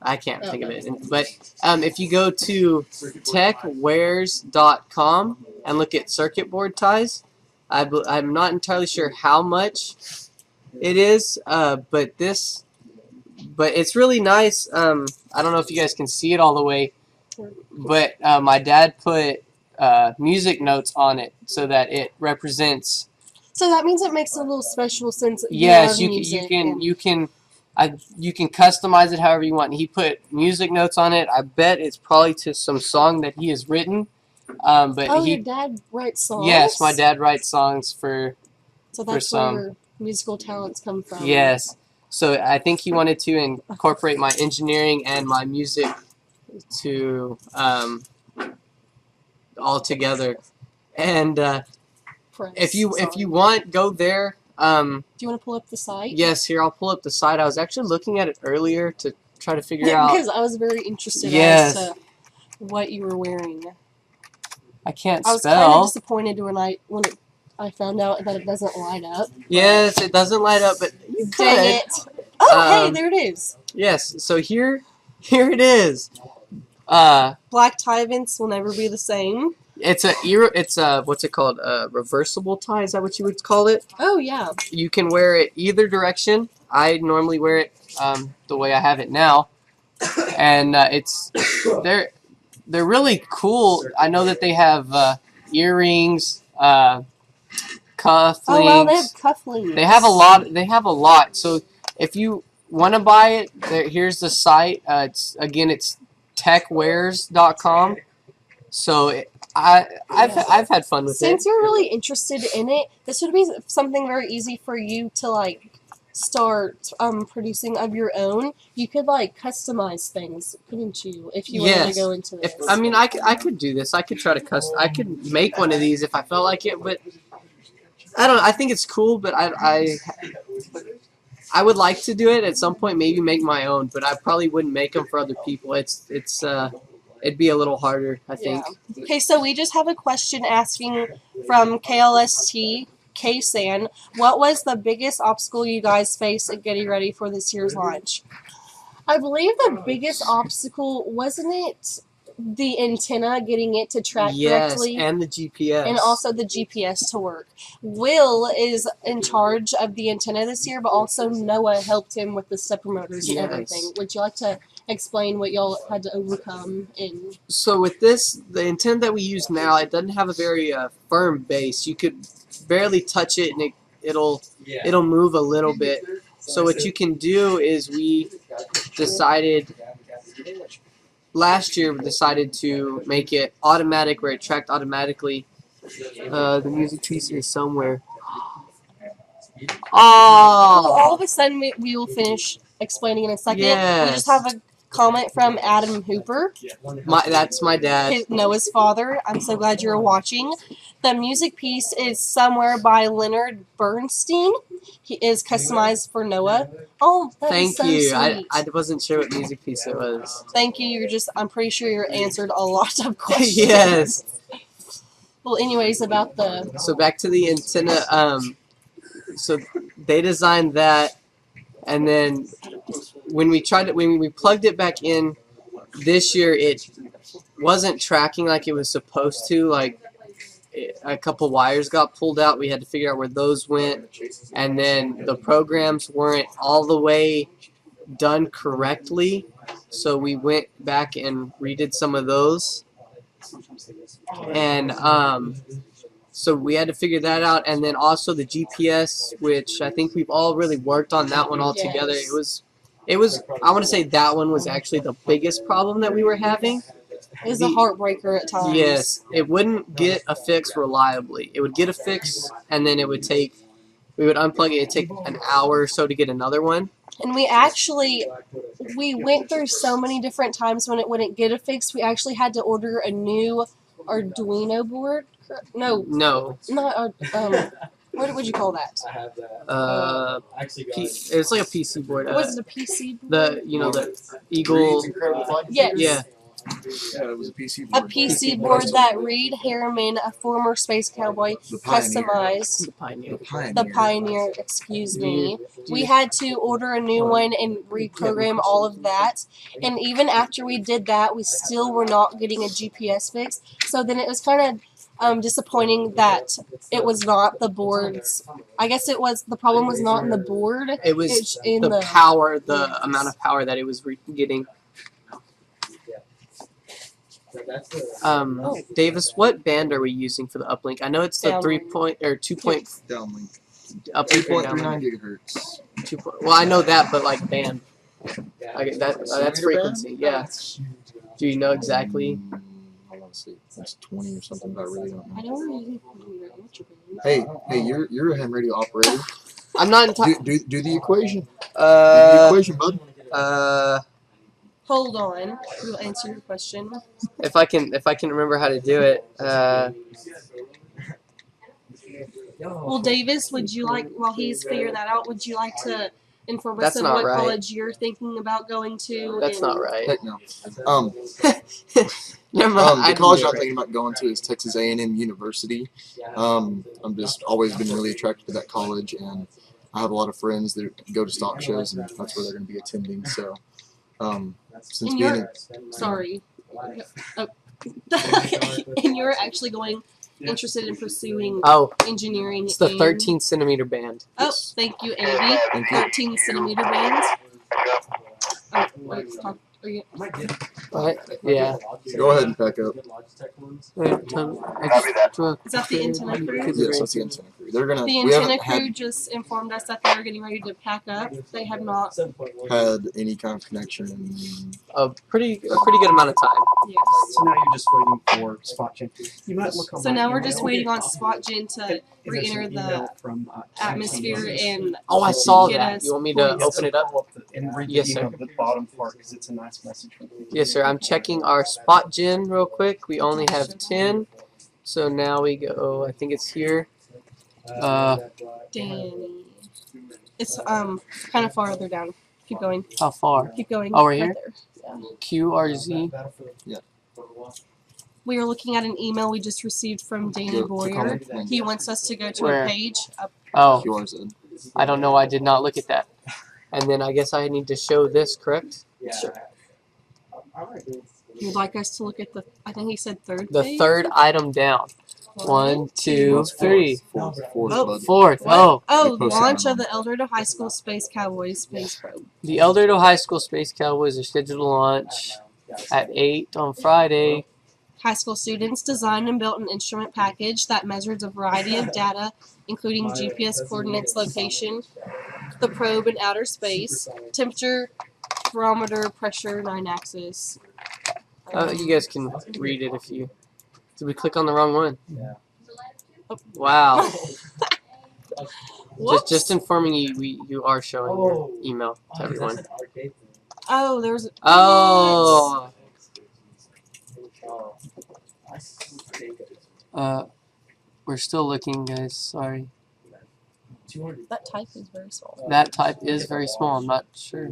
I can't think of it. But if you go to techwares.com and look at circuit board ties, I'm not entirely sure how much it is, but it's really nice. I don't know if you guys can see it all the way, but my dad put music notes on it so that it represents. So that means it makes a little special since yes, you can customize it however you want. He put music notes on it. I bet it's probably to some song that he has written. But your dad writes songs? Yes, my dad writes songs for. So that's where your musical talents come from. Yes. So I think he wanted to incorporate my engineering and my music to all together. And if you want, go there. Do you want to pull up the site? Yes, here, I'll pull up the site. I was actually looking at it earlier to try to figure out. Because I was very interested as to what you were wearing. I can't spell. I was kind of disappointed when I found out that it doesn't light up. Yes, it doesn't light up, but you could. Dang it. Oh, hey, there it is. Yes, so here it is. Black tie events will never be the same. It's a what's it called? Reversible tie, is that what you would call it? Oh, yeah. You can wear it either direction. I normally wear it the way I have it now. And they're really cool. I know that they have earrings, cufflinks. Oh, wow, they have cufflinks. They have a lot. So if you want to buy it, here's the site. It's techwares.com. So I've had fun with it. Since you're really interested in it, this would be something very easy for you to start producing of your own. You could customize things, couldn't you? If you wanted to go into this. I could do this. I could try to I could make one of these if I felt like it, but I don't know. I think it's cool, but I would like to do it at some point. Maybe make my own, but I probably wouldn't make them for other people. It'd be a little harder, I think. Yeah. Okay, so we just have a question asking from KLST, K-San. What was the biggest obstacle you guys faced in getting ready for this year's launch? I believe the biggest obstacle, wasn't it the antenna, getting it to track correctly? Yes, and the GPS. And also the GPS to work. Will is in charge of the antenna this year, but also Noah helped him with the stepper motors and everything. Would you like to explain what y'all had to overcome in? So with this, the antenna that we use now, it doesn't have a very firm base. You could barely touch it, and it'll move a little bit. So what you can do is last year we decided to make it automatic, where it tracked automatically. The music piece is somewhere. All Oh, of a sudden, we will finish explaining in a second. We yes. just have a comment from Adam Hooper, That's my dad. Noah's father. I'm so glad you're watching. The music piece is Somewhere by Leonard Bernstein. He is customized for Noah. Oh, that Thank is so you. sweet. I wasn't sure what music piece it was. Thank you. I'm pretty sure you're answered a lot of questions. Yes. Well, anyways, about the. So back to the antenna. So they designed that, and then when we plugged it back in this year, it wasn't tracking like it was supposed to. Like a couple wires got pulled out. We had to figure out where those went, and then the programs weren't all the way done correctly. So we went back and redid some of those, and so we had to figure that out, and then also the GPS, which I think we've all really worked on that one all together. Yes. It was. I want to say that one was actually the biggest problem that we were having. It was a heartbreaker at times. Yes, it wouldn't get a fix reliably. It would get a fix, and then we would unplug it. It'd take an hour or so to get another one. And we went through so many different times when it wouldn't get a fix. We actually had to order a new Arduino board. No, No. not what would you call that? It's like a PC board. Was it a PC board? The Eagle. Yes. Yeah. Yeah, it was a PC A board. PC board that Reed Harriman, a former Space Cowboy, customized. The Pioneer, excuse me. We had to order a new one and reprogram all of that. And even after we did that, we still were not getting a GPS fix. So then it was kind of disappointing that it was not the board's. I guess the problem was not in the board. It was in the power, the amount of power that it was getting. Davis, what band are we using for the uplink? I know it's the 2.0 Downlink. uplink. 2.39 gigahertz. Well, I know that, but like band. That's frequency. Yeah. Do you know exactly? I want to see. It's 20 or something, but I really don't know. I don't Hey, you're a ham radio operator. I'm not entirely. Do the equation. The equation, bud. Hold on. We'll answer your question. If I can remember how to do it. Well, Davis, would you like, while he's figuring that out, would you like to inform us That's of not what right. college you're thinking about going to? That's not right. Heck no. Never mind. The college I'm thinking about going to is Texas A&M University. I'm just always been really attracted to that college, and I have a lot of friends that go to stock shows, and that's where they're going to be attending. So, since And being sorry. Oh. And you're actually interested in pursuing engineering. It's the 13 centimeter band. Oh, thank you, Andy. Thank you. 13 centimeter band. Oh, wait, are you? Yeah. Go ahead and pack up. Is that the antenna crew? Yes, that's the antenna crew. They're gonna. The We antenna haven't crew just informed us that they're getting ready to pack up. They have not had any kind of connection in a pretty good amount of time. Yes. So now you're just waiting for SpotGen. You might look on So my now we're email. just waiting on SpotGen to And there's re-enter an the email from, atmosphere and Oh, I saw get that. us You want me to points. open it up? And read Yes, the sir. email, the bottom part, because it's a nice message from people. Yes, sir. I'm checking our spot gen real quick. We only have 10. So now we go, I think it's here. Danny. It's kind of farther down. Keep going. How far? Keep going. Oh, right here? there. Yeah. QRZ. We are looking at an email we just received from Danny Boyer. He wants us to go to Where? a page. Oh, QRZ. I don't know. I did not look at that. And then I guess I need to show this, correct? Sure. You'd like us to look at I think he said third The page? third item down. 1, 2, 3. Fourth. Fourth. What? Oh. Oh, They posted launch on of the El Dorado High School Space Cowboy Space Probe. The El Dorado High School Space Cowboys are scheduled to launch at 8 on Friday. High school students designed and built an instrument package that measures a variety of data, including GPS coordinates, location, the probe in outer space, temperature, barometer, pressure, 9-axis. You guys can read it if you... Did we click on the wrong one? Yeah. Wow. Just informing you, you are showing your email to everyone. Oh, there was. Oh. We're still looking, guys. Sorry. That type is very small. That type is very small. I'm not sure.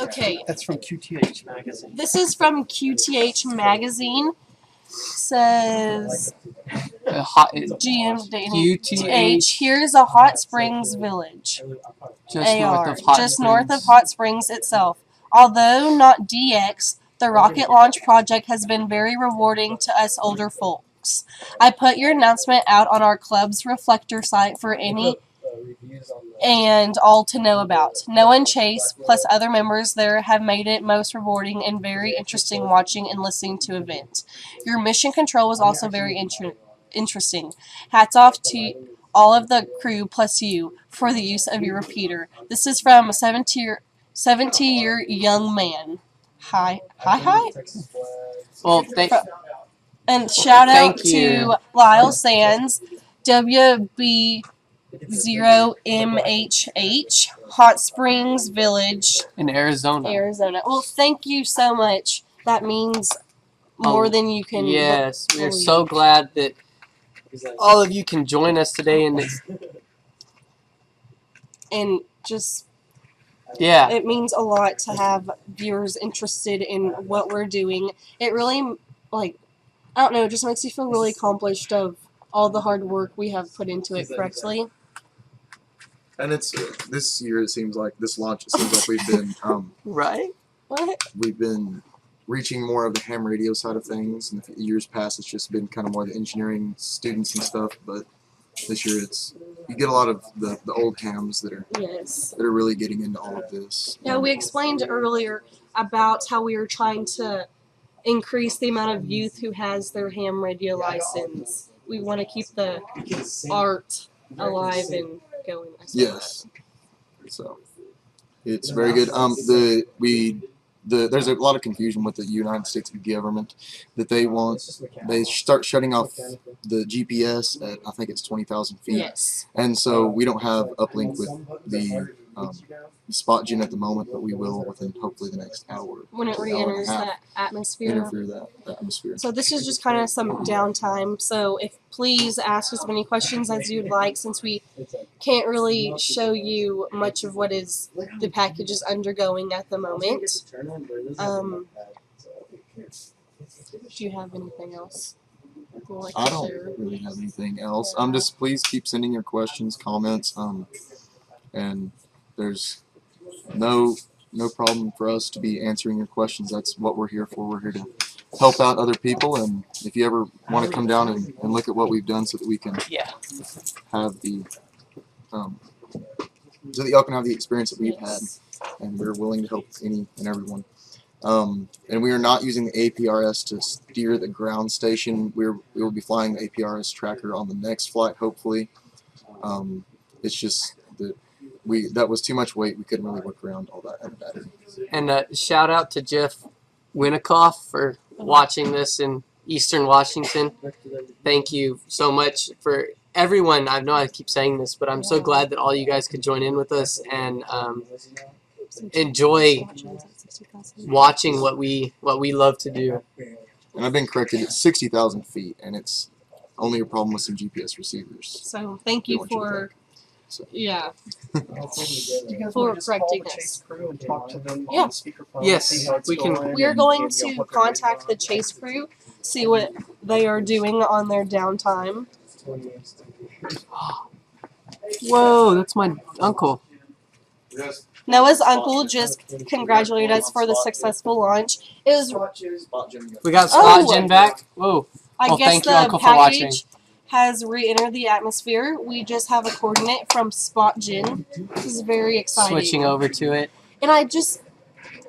Okay. That's from QTH magazine. This is from QTH magazine. Says GM QTH. Here's a Hot Springs village. Just north of Just north of Hot Springs itself. Although not DX, the rocket launch project has been very rewarding to us older folks. I put your announcement out on our club's reflector site for any and all to know about. Noah and Chase, plus other members there, have made it most rewarding and very interesting watching and listening to events. Your mission control was also very interesting. Hats off to all of the crew plus you for the use of your repeater. This is from a 70-year young man. Hi. Well, and shout out Thank you. to Lyle Sands, WB0MHH, Hot Springs Village, in Arizona. Well, thank you so much. That means more than you can. Yes, we are believe. so glad that all of you can join us today in this. And just. Yeah. It means a lot to have viewers interested in what we're doing. It really, I don't know, it just makes you feel really accomplished of all the hard work we have put into it correctly. And it's this year. It seems like this launch. It seems like we've been right. What? We've been reaching more of the ham radio side of things. In the years past, it's just been kind of more the engineering students and stuff. But this year, you get a lot of the old hams that are really getting into all of this. Yeah, we explained earlier about how we were trying to increase the amount of youth who has their ham radio license. We want to keep the art alive and going. Yes. So it's very good. There's a lot of confusion with the United States government that they start shutting off the GPS at, I think it's 20,000 feet. Yes. And so we don't have uplink with the spot gen at the moment, but we will within hopefully the next hour. When it re-enters that atmosphere. So this is just kind of some downtime. So please ask as many questions as you'd like, since we can't really show you much of what is the package is undergoing at the moment. Do you have anything else? I don't really have anything else. Just please keep sending your questions, comments, and there's no problem for us to be answering your questions. That's what we're here for. We're here to help out other people, and if you ever want to come down and look at what we've done so that we can have the so that y'all can have the experience that we've had, and we're willing to help any and everyone. And we are not using the APRS to steer the ground station. We will be flying the APRS tracker on the next flight, hopefully. It's just that that was too much weight. We couldn't really work around all that battery. And shout out to Jeff Winnickoff for watching this in Eastern Washington. Thank you so much for everyone. I know I keep saying this, but I'm so glad that all you guys could join in with us and enjoy watching what we love to do. And I've been corrected. It's 60,000 feet, and it's only a problem with some GPS receivers. So thank you for for correcting us. Yeah. Yes, we can. We are going to contact the Chase crew, see what they are doing on their downtime. Whoa, that's my uncle. Noah's uncle just congratulated us for the successful launch. It was. We got Spot Gen back. Whoa. I guess thank you, the Uncle, for watching. package has re-entered the atmosphere. We just have a coordinate from Spot Gen. This is very exciting. Switching over to it. And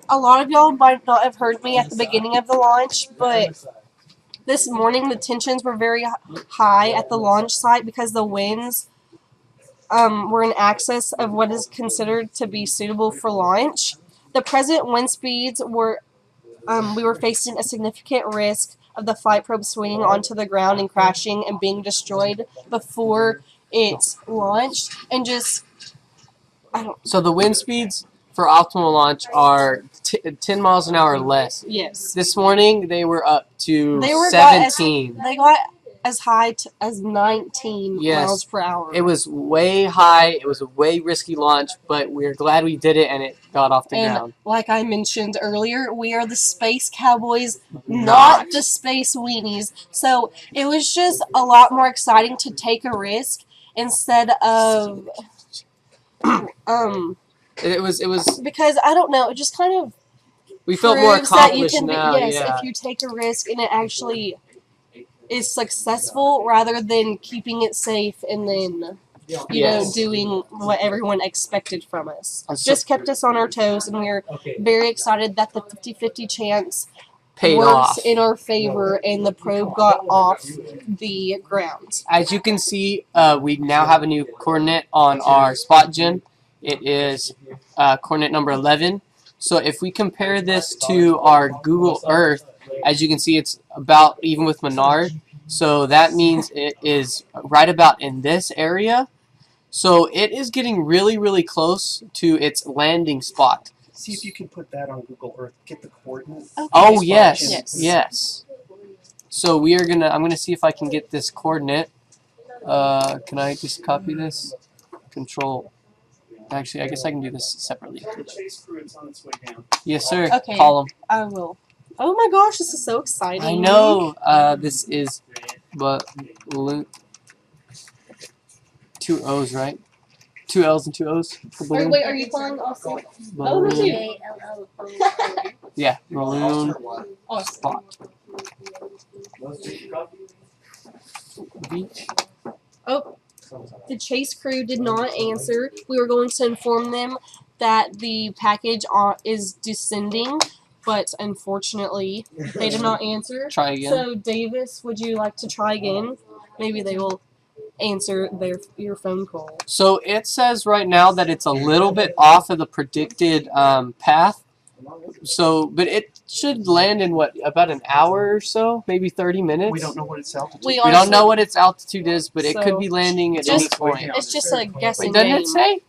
a lot of y'all might not have heard me at the beginning of the launch, but this morning the tensions were very high at the launch site because the winds were in excess of what is considered to be suitable for launch. The present wind speeds were, we were facing a significant risk of the flight probe swinging onto the ground and crashing and being destroyed before it's launched, and just So the wind speeds for optimal launch are 10 miles an hour or less. yes. This morning they were up to They were 17. They got as high as 19 Yes. miles per hour. It was way high. It was a way risky launch, but we're glad we did it and it got off the ground. Like I mentioned earlier, we are the Space Cowboys, not the Space Weenies. So it was just a lot more exciting to take a risk instead of It was because I don't know, it just kind of we felt more proves that you accomplished can now. yes, Yeah. if you take a risk and it actually is successful rather than keeping it safe and then you know doing what everyone expected from us. Just kept us on our toes, and we're very excited that the 50-50 chance Paid works off. in our favor and the probe got off the ground. As you can see, we now have a new coordinate on our spot gen. It is coordinate number 11. So if we compare this to our Google Earth, as you can see, it's about even with Menard. So that means it is right about in this area. So it is getting really, really close to its landing spot. See if you can put that on Google Earth. Get the coordinates. Okay. Oh yes. So we are gonna. I'm gonna see if I can get this coordinate. Can I just copy this? Control. Actually, I guess I can do this separately. Tell the chase crew it's on its way down. Yes, sir. Okay. Call them. I will. Oh my gosh, this is so exciting. I know. This is, but 2 O's, right? 2 L's and 2 O's for balloon. Wait, are you calling also? Balloon. Oh, no, too. Yeah, balloon spot. Beach. Oh, the chase crew did not answer. We were going to inform them that the package is descending, but unfortunately, they did not answer. Try again. So, Davis, would you like to try again? Maybe they will answer your phone call. So it says right now that it's a little bit off of the predicted path. So, but it should land in what, about an hour or so, maybe 30 minutes. We don't know what its altitude. We don't know what its altitude is, but it could be landing at any just point. It's just a guessing Wait, doesn't game. it say?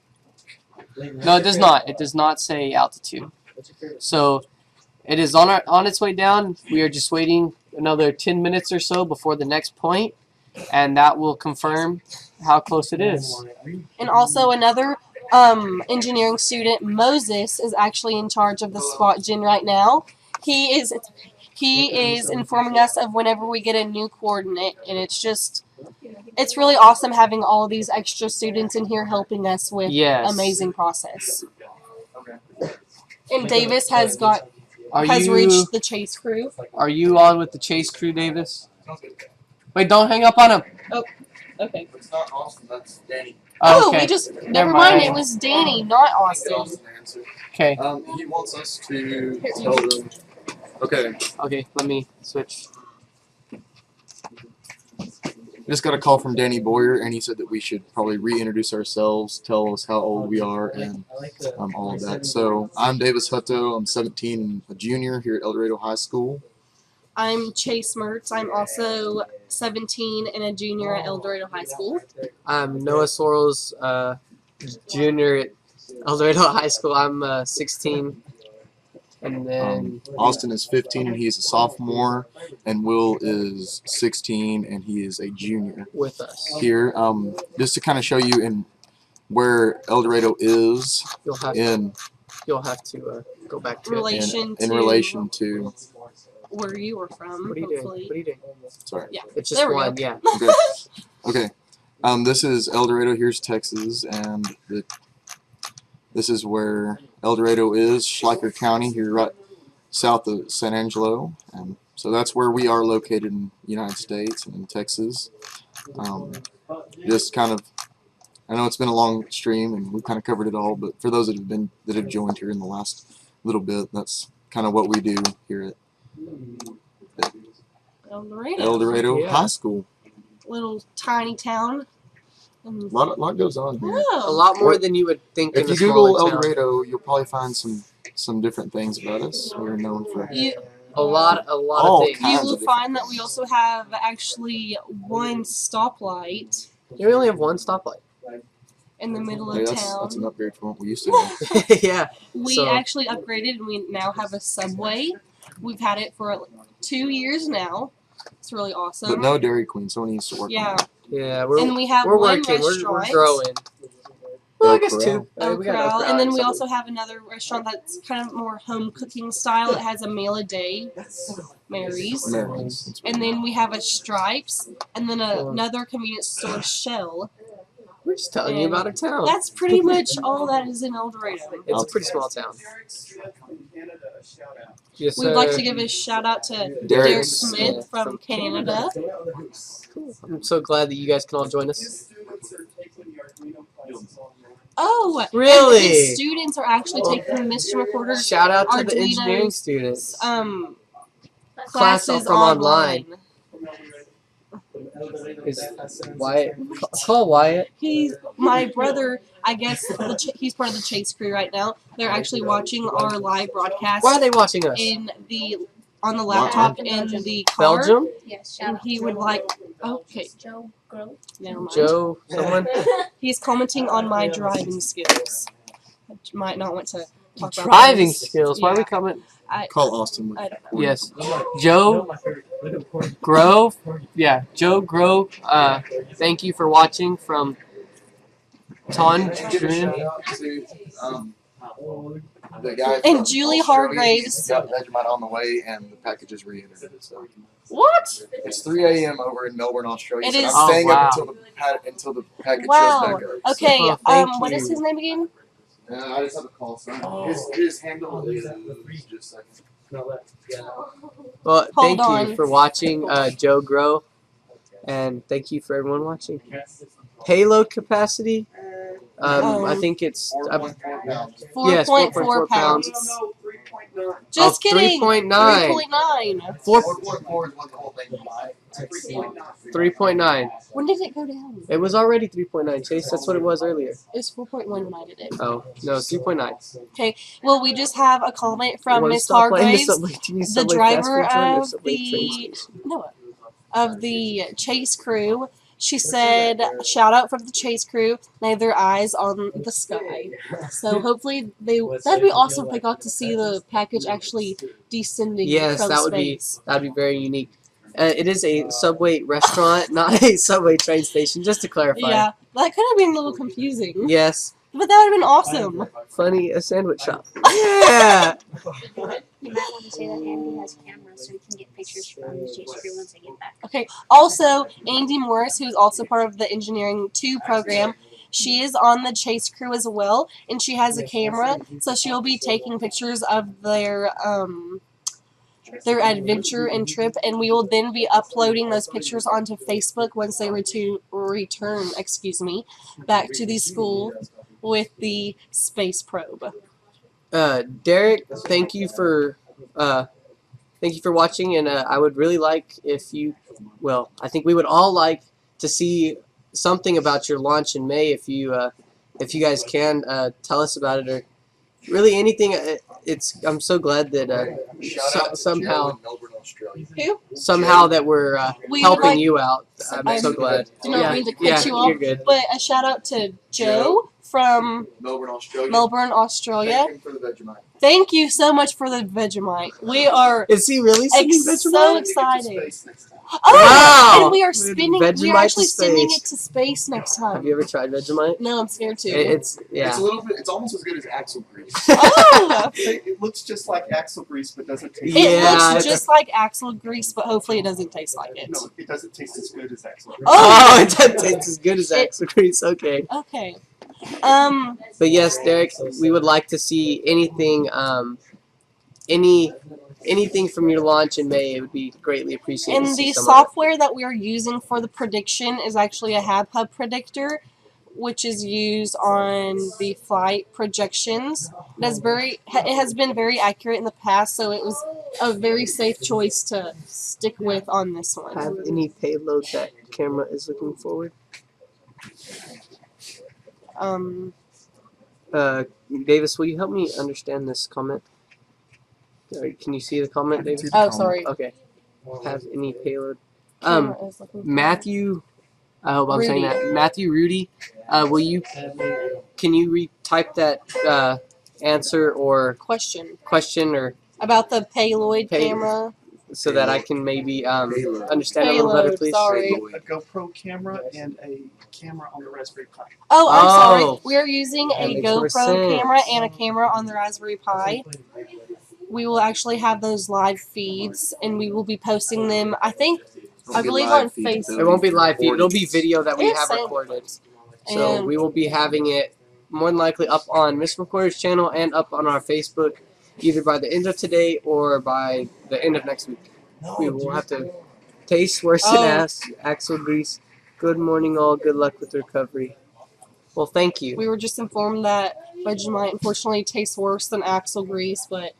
No, it does not. It does not say altitude. So it is on its way down. We are just waiting another 10 minutes or so before the next point, and that will confirm how close it is. And also another engineering student, Moses, is actually in charge of the spot gen right now. He is informing us of whenever we get a new coordinate, and it's really awesome having all these extra students in here helping us with amazing process. And Davis has reached the chase crew. Are you on with the chase crew, Davis? Wait, don't hang up on him. Oh, okay. It's not Austin, that's Danny. Oh, okay. we just never mind. It was Danny, not Austin. Okay. He wants us to tell them. Okay. Okay, let me switch. Just got a call from Danny Boyer, and he said that we should probably reintroduce ourselves, tell us how old we are, and all of that. So I'm Davis Hutto. I'm 17 and a junior here at El Dorado High School. I'm Chase Mertz. I'm also 17 and a junior at El Dorado High School. I'm Noah Sorrells, junior at El Dorado High School. I'm 16. And then Austin is 15 and he's a sophomore, and Will is 16 and he is a junior with us here. Just to kind of show you in where El Dorado is you'll have to go back to in relation to where you were from. What are you doing? What are you doing? Sorry. Yeah. It's just one. Go. Yeah. Okay. This is El Dorado. Here's Texas, and this is where El Dorado is, Schleicher County, here right south of San Angelo. And so that's where we are located in the United States and in Texas. Just kind of, I know it's been a long stream and we've kind of covered it all, but for those that have joined here in the last little bit, that's kind of what we do here at El Dorado High School. Little tiny town. A lot goes on here. A lot more than you would think. If you Google El Dorado, you'll probably find some different things about us. We're known for A lot All of things. kinds You of will different find that we also have actually one stoplight You only have one stoplight. in the middle Hey, of that's town. an upgrade from what we used to have. Yeah. We So- actually upgraded and we now have a subway. We've had it for 2 years now. It's really awesome. But no Dairy Queen. Someone needs to work Yeah. on that. Yeah, And we have we're one working. We're restaurant. growing. Well, I guess Corral. two. El We got Corral, Corral and then we Subway. also have another restaurant that's kind of more home cooking style. It has a meal a day, Mary's, Mary's. and then we have a Stripes, and then another convenience store, Shell. We're just telling you about our town. That's pretty much all that is in El Dorado. It's a pretty small town. Yes, We'd like to give a shout out to Derek Smith from Canada. I'm so glad that you guys can all join us. Oh, Really? And his students are actually taking the mission recorders. Shout out to the Arduino's, engineering students. Class Classes from online. Is Wyatt? Call Wyatt. My brother, I guess he's part of the Chase crew right now. They're actually watching our live broadcast. Why are they watching us? On the laptop in the car. Belgium? Yes, And he would okay. Joe Grove. Never mind. Joe, someone? He's commenting on my driving skills. I might not want to talk about Driving those. skills. Why are we Yeah. coming? Call Austin. I don't know. Yes. Joe Grove. Yeah, Joe Grove. Thank you for watching from Ton. The guy And from Julie Australia, Hargraves. he's got Vegemite on the way, and the package is re-entered. So What? it's 3 a.m. over in Melbourne, Australia. It so is- I'm staying Oh, wow. up until the package shows Wow. back up. Okay. Oh, thank What you. is his name again? I just have a call sign. His handle is just a second. Well, thank on. you for watching, Joe Grove, and thank you for everyone watching. Payload capacity. I think it's 4.4 pounds. Just kidding. 3.9. 3.9. 4.4 is what the whole thing is. 3.9. When did it go down? It was already 3.9, Chase. That's what it was earlier. It was 4.1 when I did it. Oh, no, 3.9. Okay. Well, we just have a comment from Wanna Miss stop playing Hargraves, the the Subway driver fast food joint or of Subway train the station? of the Chase crew. She said, "Shout out from the Chase crew. They have their eyes on the sky." So hopefully that'd be awesome if they got to see the package actually descending Yes, from that space. would be very unique. It is a Subway restaurant, not a Subway train station, just to clarify. Yeah, that could have been a little confusing. Yes. But that would have been awesome. Funny, a sandwich shop. Yeah! You might want to say that Andy has cameras so he can get pictures from the Chase crew once they get back. Okay. Also, Andy Morris, who is also part of the Engineering 2 program, she is on the Chase crew as well, and she has a camera, so she'll be taking pictures of their adventure and trip, and we will then be uploading those pictures onto Facebook once they return, back to the school with the space probe. Derek, thank you for watching, and I would really like I think we would all like to see something about your launch in May if you guys can tell us about it, or really anything. I'm so glad that somehow that we're helping you out. I'm so glad. Did not mean to cut you off, you're good. but a shout out to Joe from Melbourne, Australia. Australia. Thank him for the Vegemite. Thank you so much for the Vegemite. We are Is he really sending so Vegemite? excited. Oh, Oh, Wow! and we are Vegemite we are actually to sending space. it to space next time. Have you ever tried Vegemite? No, I'm scared to. It's It's a little bit. It's almost as good as axle grease. Oh! It looks just like axle grease, but doesn't taste. It Yeah, looks just like axle grease, but hopefully it doesn't taste like it. No, it doesn't taste as good as axle grease. Oh, it doesn't taste as good as axle grease. Okay. Okay. But yes, Derek, we would like to see anything, anything from your launch in May. It would be greatly appreciated. And to see the some of it. software that we are using for the prediction is actually a hub predictor, which is used on the flight projections. It has been very accurate in the past, so it was a very safe choice to stick with on this one. Have any payload that camera is looking forward? Davis, will you help me understand this comment? Can you see the comment, David? See the Oh, comment. sorry. Okay. Have any payload? Camera is looking for- Matthew, I hope I'm saying Rudy. that. Matthew Rudy, can you retype that answer or question or about the payload Pay- camera. so that I can maybe Payload. understand it a little better, Payload, please? sorry. A GoPro camera and a camera on the Raspberry Pi. Oh, I'm Oh. sorry. We are using That a makes more GoPro sense. camera and a camera on the Raspberry Pi. We will actually have those live feeds, and we will be posting them. I think, I believe on Facebook. It won't be live feed. It'll be video that we It's have same. recorded. So And- we will be having it more than likely up on Miss McCord's channel and up on our Facebook, either by the end of today or by the end of next week. We will have to taste worse than axle grease. Good morning, all. Good luck with recovery. Well, thank you. We were just informed that Vegemite unfortunately tastes worse than axle grease, but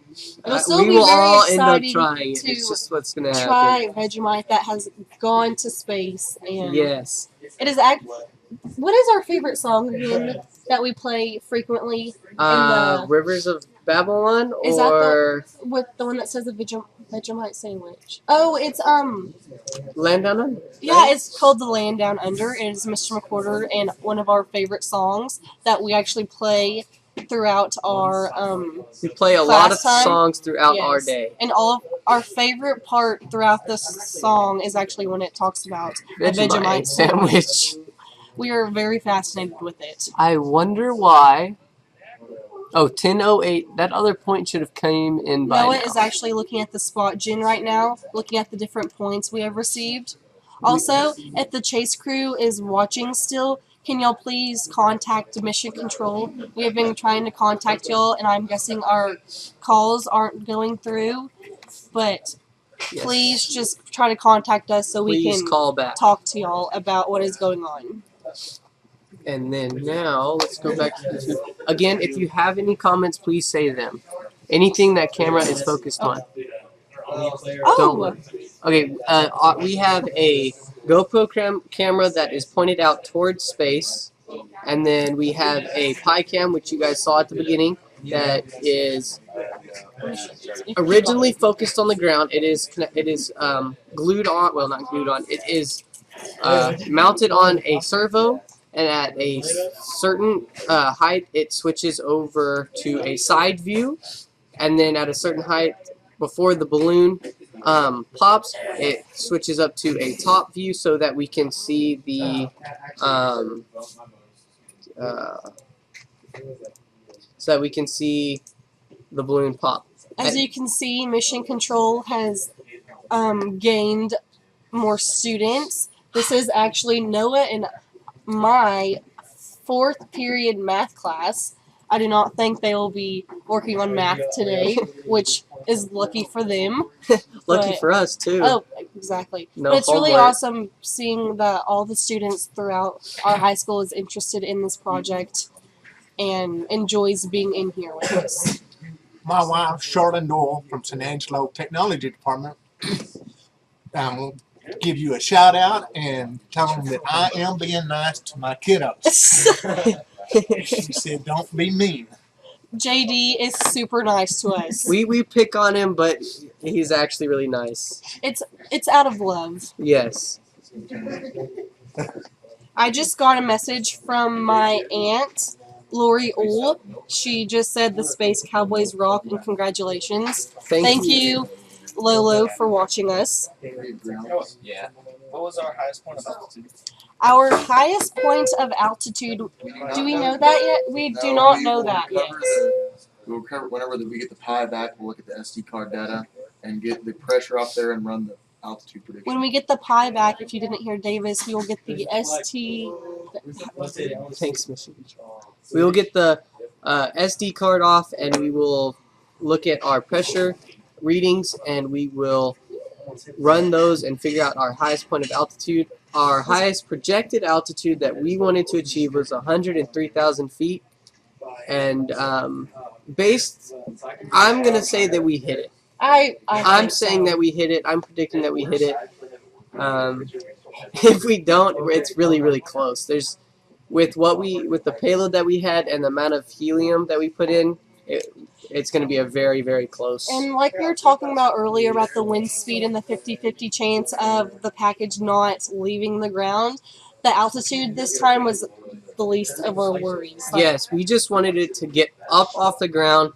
it'll still we be will very all end up exciting trying it. to It's just what's gonna happen. try Vegemite that has gone to space. And Yes. it is what is our favorite song again that we play frequently? Rivers of Babylon, Is that or with the one that says the Vegemite sandwich? Oh, it's Land Down Under? yeah, it's called The Land Down Under. It is Mr. McWhorter and one of our favorite songs that we actually play throughout our We play a lot of class time. songs throughout Yes. our day. And all of our favorite part throughout this song is actually when it talks about a Vegemite sandwich. We are very fascinated with it. I wonder why. Oh, 10:08. That other point should have came in by Noah now. is actually looking at the spot gen right now, looking at the different points we have received. Also, if the chase crew is watching still, can y'all please contact Mission Control? We have been trying to contact y'all, and I'm guessing our calls aren't going through. But Yes. please just try to contact us so we Please can call back. talk to y'all about what is going on. And then now, let's go back to YouTube. Again, if you have any comments, please say them. Anything that camera is focused on. Don't worry. Okay, we have a GoPro camera that is pointed out towards space. And then we have a Pi cam, which you guys saw at the beginning, that is originally focused on the ground. It is glued on, well, not glued on, it is mounted on a servo. And at a certain height, it switches over to a side view. And then at a certain height, before the balloon pops, it switches up to a top view so that we can see the balloon pop. As you can see, Mission Control has gained more students. This is actually Noah and my 4th period math class. I do not think they will be working on math today, which is lucky for them. Lucky for us, too. Oh, exactly. No but it's really homework. awesome seeing that all the students throughout our high school is interested in this project and enjoys being in here with us. My wife, Charlotte Noel from San Angelo Technology Department, will give you a shout out and tell them that I am being nice to my kiddos. She said, "Don't be mean." JD is super nice to us. We pick on him, but he's actually really nice. It's out of love. Yes. I just got a message from my aunt, Lori Ohl. She just said the Space Cowboys rock and congratulations. Thank you, Lolo, for watching us. Yeah. What was our highest point of altitude? Our highest point of altitude, do we know that yet? We do not know that yet. We'll cover whenever we get the Pi back. We'll look at the SD card data and get the pressure off there and run the altitude prediction. When we get the Pi back, if you didn't hear Davis, we will get the ST. Thanks, Mission. We will get the SD card off, and we will look at our pressure readings, and we will run those and figure out our highest point of altitude. Our highest projected altitude that we wanted to achieve was 103,000 feet. And I'm going to say that we hit it. I'm saying that we hit it. I'm predicting that we hit it. If we don't, it's really, really close. With the payload that we had and the amount of helium that we put in, it's going to be a very, very close. And like we were talking about earlier about the wind speed and the 50-50 chance of the package not leaving the ground, the altitude this time was the least of our worries. Like, Yes, we just wanted it to get up off the ground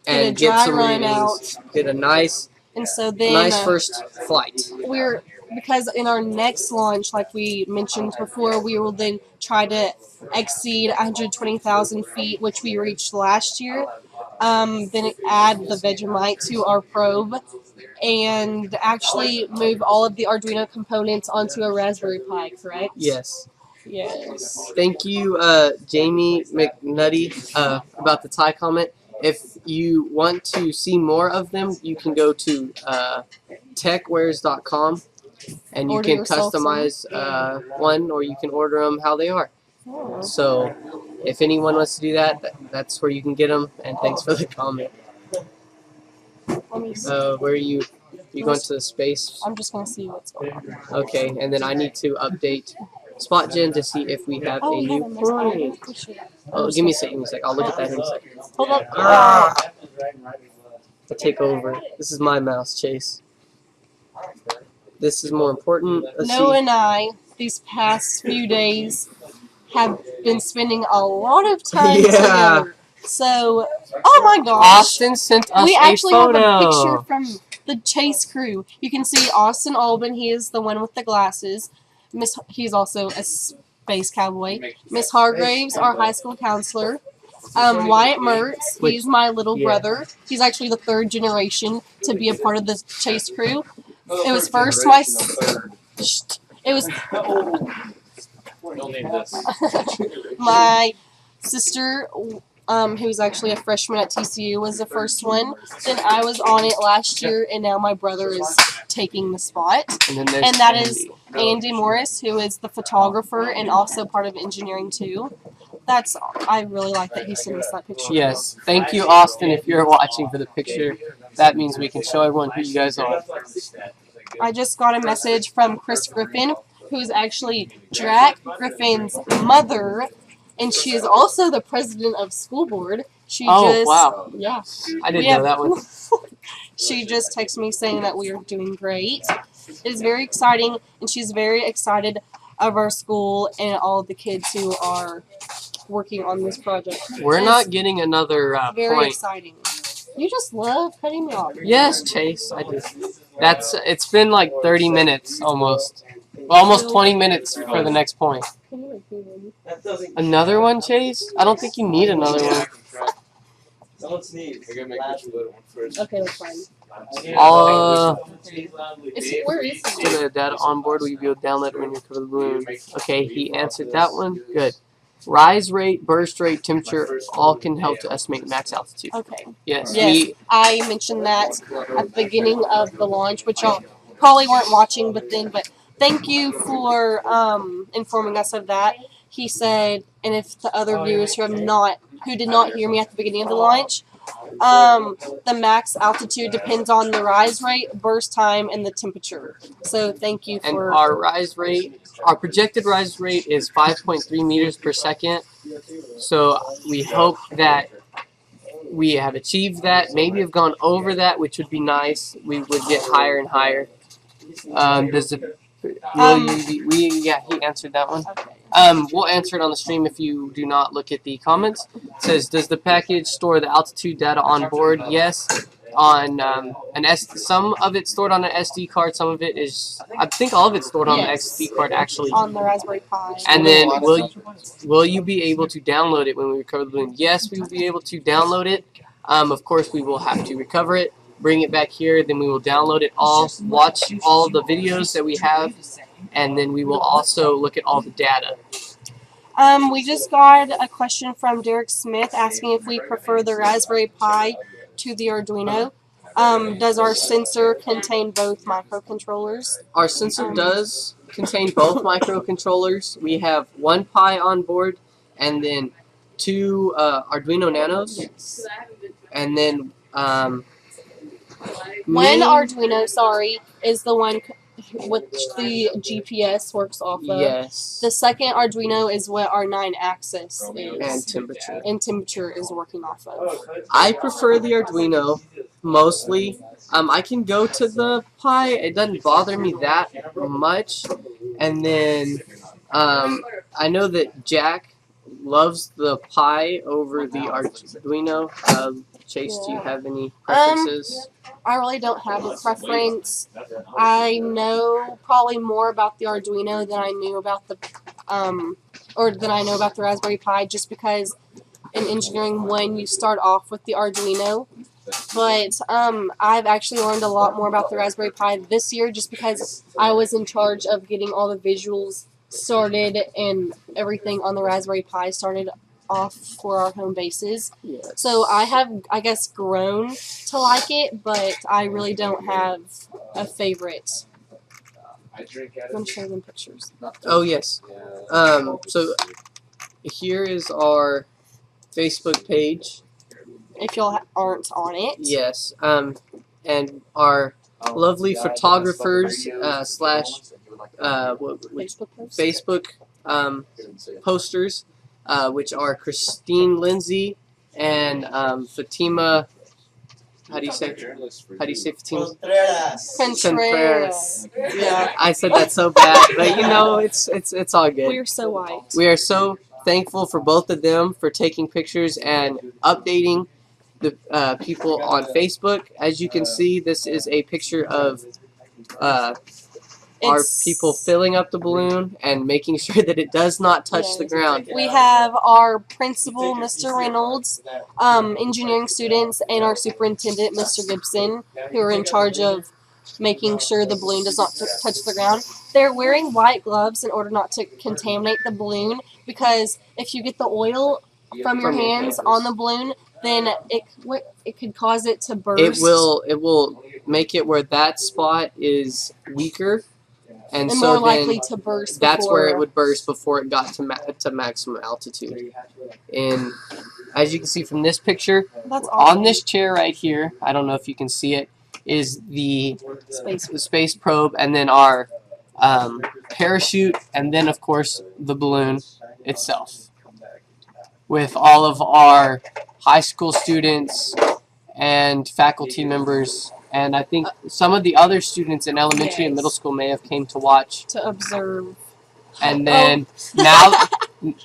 and get a dry some run readings. out. Get a nice first flight. Because in our next launch, like we mentioned before, we will then try to exceed 120,000 feet, which we reached last year. Then add the Vegemite to our probe and actually move all of the Arduino components onto a Raspberry Pi, correct? Yes. Yes. Thank you, Jamie McNutty, about the tie comment. If you want to see more of them, you can go to techwares.com and you can customize one, or you can order them how they are. Oh. So if anyone wants to do that, that's where you can get them. And thanks for the comment. Where are you? You going to the space? I'm just going to see what's going on. Okay, and then I need to update SpotGen to see if we have a new point. Oh, give me a second. I'll look at that in a second. Hold on. I'll take over. This is my mouse, Chase. This is more important. Noah and I, these past few days, have been spending a lot of time together. So, oh my gosh. Austin sent us we actually a photo. have a picture from the chase crew. You can see Austin Albin. He is the one with the glasses. He's also a space cowboy. Miss Hargraves, our high school counselor. Wyatt Mertz, he's my little brother. He's actually the third generation to be a part of the chase crew. It was first my sister, who's actually a freshman at TCU, was the first one. Then I was on it last year, and now my brother is taking the spot. And that is Andy Morris, who is the photographer and also part of engineering too. I really like that he sent us that picture. Yes, thank you, Austin, if you're watching for the picture. That means we can show everyone who you guys are. I just got a message from Chris Griffin, who's actually Drac Griffin's mother, and she is also the president of school board. Wow. Yeah. I didn't know that one. She just texted me saying that we are doing great. It is very exciting, and she's very excited of our school and all of the kids who are working on this project. We're not getting another very point. Exciting. You just love cutting me off. Yes, Chase, I do. It's been like 30 minutes almost. Well, almost 20 minutes for the next point. Another one, Chase? I don't think you need another one. Okay, that's fine. Where is the data on board? Will you be able to download it when you're covered the balloon? Okay, he answered that one. Good. Rise rate, burst rate, temperature, all can help to estimate max altitude. Okay. Yes. I mentioned that at the beginning of the launch, which y'all probably weren't watching, but thank you for informing us of that. He said, and if the other viewers who did not hear me at the beginning of the launch, the max altitude depends on the rise rate, burst time, and the temperature. So thank you for... And our projected rise rate is 5.3 meters per second. So we hope that we have achieved that. Maybe have gone over that, which would be nice. We would get higher and higher. He answered that one. Okay. We'll answer it on the stream if you do not look at the comments. It says, does the package store the altitude data on board? Yes. On some of it's stored on an SD card. Some of it is, I think all of it's stored on the SD card actually. On the Raspberry Pi. And then will you be able to download it when we recover the balloon? Yes, we will be able to download it. Of course, we will have to recover it, bring it back here, then we will download it all, watch all the videos that we have, and then we will also look at all the data. We just got a question from Derek Smith asking if we prefer the Raspberry Pi to the Arduino. Does our sensor contain both microcontrollers? Our sensor does contain both microcontrollers. We have one Pi on board and then two Arduino Nanos. Yes. And then one Arduino, is the one which the GPS works off of. Yes. The second Arduino is what our 9-axis is. And temperature. And temperature is working off of. I prefer the Arduino mostly. I can go to the Pi. It doesn't bother me that much. And then I know that Jack loves the Pi over the Arduino. Chase, do you have any preferences? I really don't have a preference. I know probably more about the Arduino than I knew about the Raspberry Pi, just because in Engineering 1 you start off with the Arduino. But I've actually learned a lot more about the Raspberry Pi this year, just because I was in charge of getting all the visuals started and everything on the Raspberry Pi started off for our home bases. Yes. So I have, I guess, grown to like it, but I really don't have a favorite. I'm going to show them pictures. Oh, yes. So here is our Facebook page. If y'all aren't on it. Yes. And our lovely photographers Facebook posters, which are Christine Lindsay and Fatima. How do you say Fatima? Contreras. Yeah, I said that so bad, but you know, it's all good. We are so white. We are so thankful for both of them for taking pictures and updating the people on Facebook. As you can see, this is a picture of our people filling up the balloon and making sure that it does not touch the ground. We have our principal, Mr. Reynolds, engineering students, and our superintendent, Mr. Gibson, who are in charge of making sure the balloon does not touch the ground. They're wearing white gloves in order not to contaminate the balloon, because if you get the oil from your hands on the balloon, then it could cause it to burst. It will make it where that spot is weaker. And so more likely to burst. That's where it would burst before it got to maximum altitude. And as you can see from this picture, that's awesome. On this chair right here, I don't know if you can see it, is the space probe, and then our parachute, and then of course the balloon itself, with all of our high school students and faculty members. And I think some of the other students in elementary and middle school may have came to watch. To observe. And then now,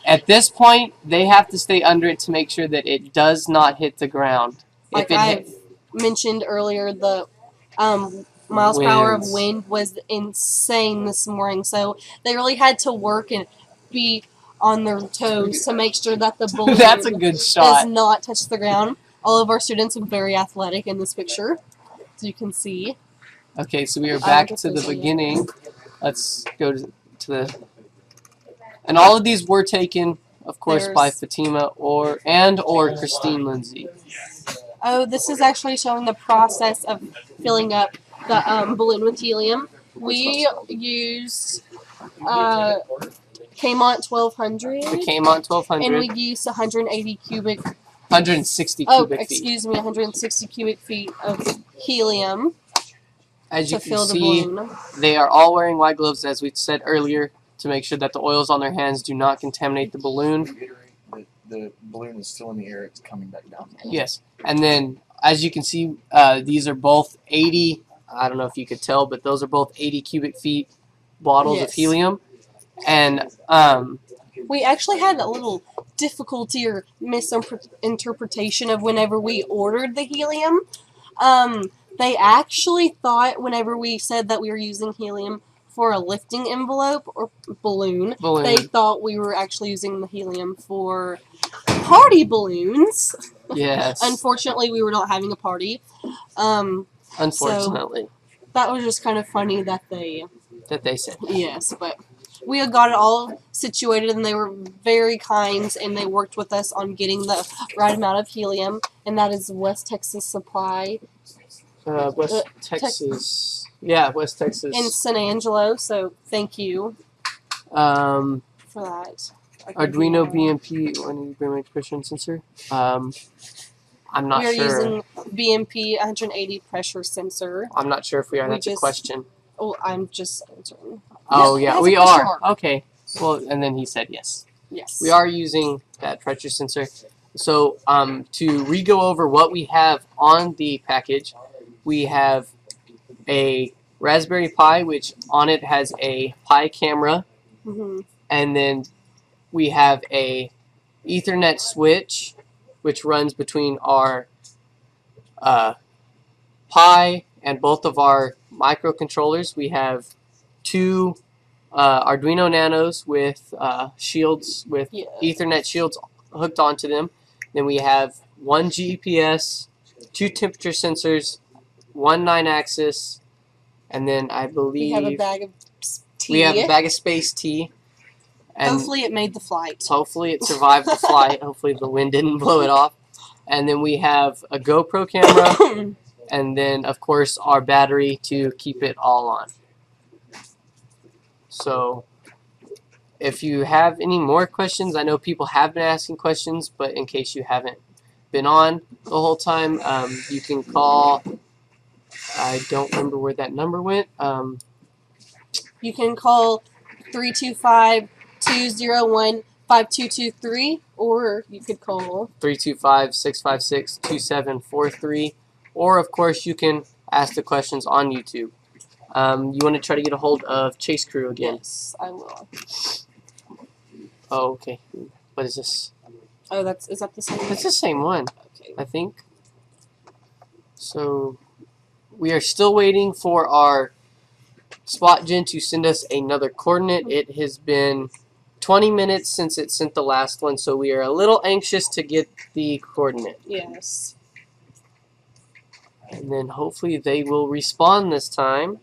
at this point, they have to stay under it to make sure that it does not hit the ground. Like I mentioned earlier, the miles per hour of wind was insane this morning. So they really had to work and be on their toes to make sure that the balloon That's a good shot. does not touch the ground. All of our students are very athletic in this picture, as you can see. Okay, so we are back to the beginning. Let's go to the... And all of these were taken, of course, by Fatima or Christine Lindsay. Oh, this is actually showing the process of filling up the balloon with helium. We used Kmont 1200. The Kmont 1200. And we used 180 cubic... 160 cubic feet. Excuse me, 160 cubic feet of helium. As you can see, they are all wearing white gloves, as we said earlier, to make sure that the oils on their hands do not contaminate the balloon. The balloon is still in the air, it's coming back down. Yes, and then as you can see, these are both 80, I don't know if you could tell, but those are both 80 cubic feet bottles of helium. And we actually had a little difficulty or misinterpretation of whenever we ordered the helium. They actually thought whenever we said that we were using helium for a lifting envelope or balloon, they thought we were actually using the helium for party balloons. Yes. Unfortunately, we were not having a party. Unfortunately. So that was just kind of funny that they said. Yes, but we got it all situated, and they were very kind, and they worked with us on getting the right amount of helium, and that is West Texas Supply. West Texas. Yeah, West Texas. In San Angelo, so thank you for that. Arduino BMP, I need to bring my expression sensor. I'm not sure. We are using BMP 180 pressure sensor. I'm not sure if we are. That's a question. Oh, I'm just answering. Oh Yes, it yeah, has a we question are. mark. Okay. Well, and then he said yes. Yes. We are using that pressure sensor. So to re-go over what we have on the package, we have a Raspberry Pi, which on it has a Pi camera, and then we have a Ethernet switch, which runs between our Pi and both of our microcontrollers. We have two Arduino Nanos with shields, with Ethernet shields hooked onto them. Then we have one GPS, two temperature sensors, one 9-axis, and then I believe we have a bag of tea. We have a bag of space tea. And hopefully it made the flight. Hopefully it survived the flight. Hopefully the wind didn't blow it off. And then we have a GoPro camera, and then of course our battery to keep it all on. So if you have any more questions, I know people have been asking questions, but in case you haven't been on the whole time, you can call. I don't remember where that number went. You can call 325-201-5223, or you could call 325-656-2743, or of course you can ask the questions on YouTube. You want to try to get a hold of Chase Crew again? Yes, I will. Oh, okay. What is this? Oh, is that the same one? It's the same one, okay. I think. So we are still waiting for our SpotGen to send us another coordinate. It has been 20 minutes since it sent the last one, so we are a little anxious to get the coordinate. Yes. And then hopefully they will respond this time.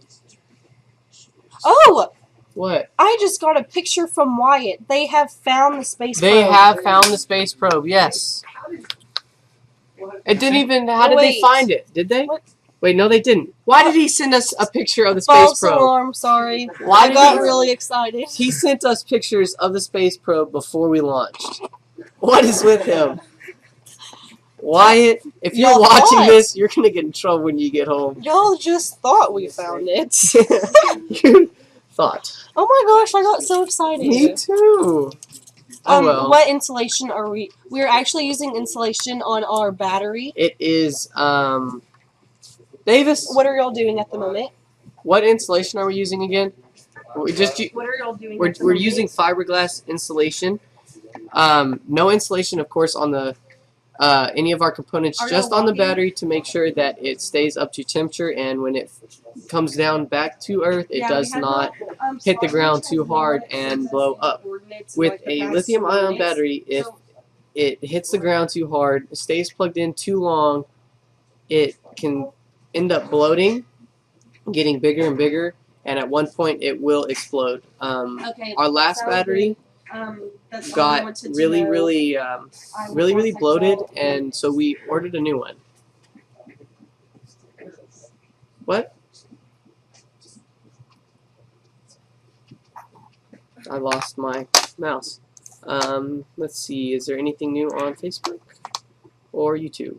Oh! What? I just got a picture from Wyatt. They have found the space probe. They have found the space probe, yes. It didn't even... How did they find it? Did they? What? Wait, no they didn't. Why did he send us a picture of the space False probe? alarm, sorry. Why I got really excited. He sent us pictures of the space probe before we launched. What is with him? Wyatt, if you're watching this, you're going to get in trouble when you get home. Y'all just thought we found it. You thought. Oh my gosh, I got so excited. Me too. Oh well. What insulation are we? We're actually using insulation on our battery. It is, Davis. What are y'all doing at the moment? What insulation are we using again? What are y'all doing? We're using fiberglass insulation. No insulation, of course, on the any of our components, just on the battery to make sure that it stays up to temperature, and when it comes down back to Earth, it does not hit the ground too hard and blow up. With a lithium-ion battery, if it hits the ground too hard, stays plugged in too long, it can end up bloating, getting bigger and bigger, and at one point it will explode. Our last battery got really bloated, and so we ordered a new one. What? I lost my mouse. Let's see, is there anything new on Facebook or YouTube?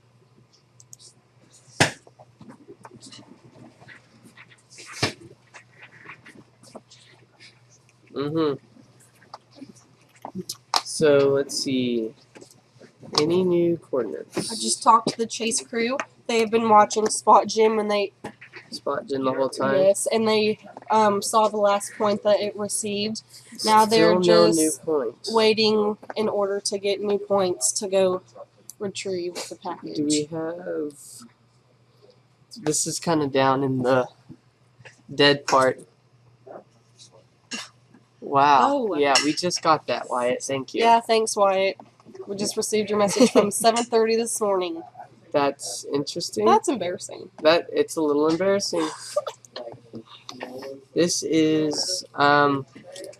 So let's see. Any new coordinates? I just talked to the Chase crew. They have been watching SpotGen and they SpotGen the whole time. Yes, and they saw the last point that it received. Now they're Still just no new points. waiting in order to get new points to go retrieve the package. Do we have? This is kind of down in the dead part. Wow. Oh. Yeah, we just got that, Wyatt. Thank you. Yeah, thanks, Wyatt. We just received your message from 7:30 this morning. That's interesting. That's embarrassing. It's a little embarrassing. This is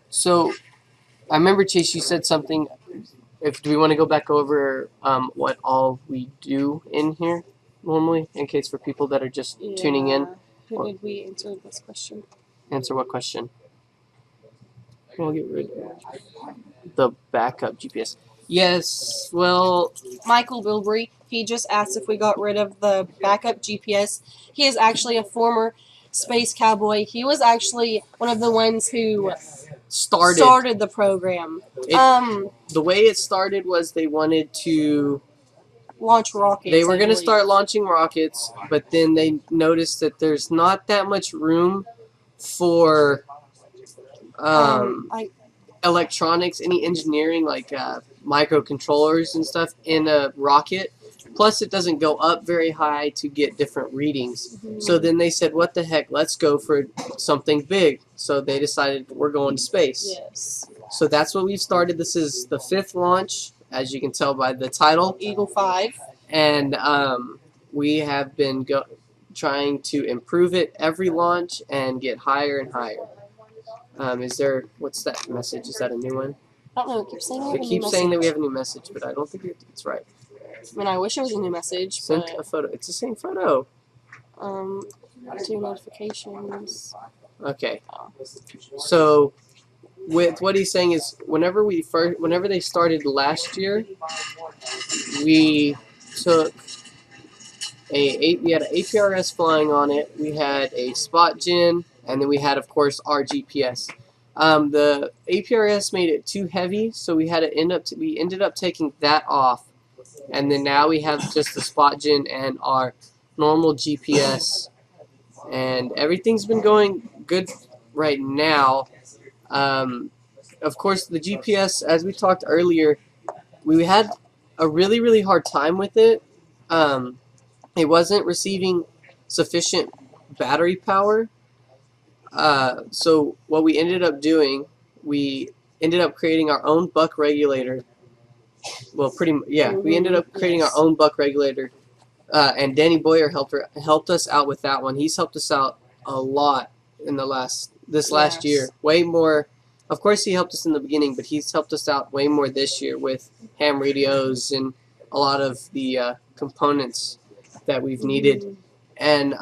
so I remember, Chase, you said something. Do we want to go back over what all we do in here normally, in case for people that are just tuning in? Who did we answer this question? Answer what question? We'll get rid of the backup GPS. Yes, well, Michael Bilbrey, he just asked if we got rid of the backup GPS. He is actually a former Space Cowboy. He was actually one of the ones who started the program. the way it started was they wanted to Launch rockets. they were I going to believe. start launching rockets, but then they noticed that there's not that much room for electronics, any engineering like microcontrollers and stuff in a rocket. Plus, it doesn't go up very high to get different readings. Mm-hmm. So then they said, what the heck, let's go for something big. So they decided we're going to space. Yes. So that's what we've started. This is the 5th launch, as you can tell by the title. Eagle 5. And we have been trying to improve it every launch and get higher and higher. What's that message? Is that a new one? I don't know. It keeps saying we have It a new keeps saying that we message. have a new message, but I don't think it's right. I mean, I wish it was a new message. Sent But, a photo. It's the same photo. do notifications. Okay. So, with what he's saying is, whenever they started last year, we took we had an APRS flying on it. We had a spot gen, and then we had, of course, our GPS. The APRS made it too heavy, so we ended up taking that off, and then now we have just the spot gen and our normal GPS, and everything's been going good right now. Of course, the GPS, as we talked earlier, we had a really, really hard time with it. It wasn't receiving sufficient battery power. So what we ended up doing, we ended up creating our own buck regulator. Well, we ended up creating our own buck regulator. And Danny Boyer helped us out with that one. He's helped us out a lot in this last year. Way more. Of course, he helped us in the beginning, but he's helped us out way more this year with ham radios and a lot of the components that we've needed. And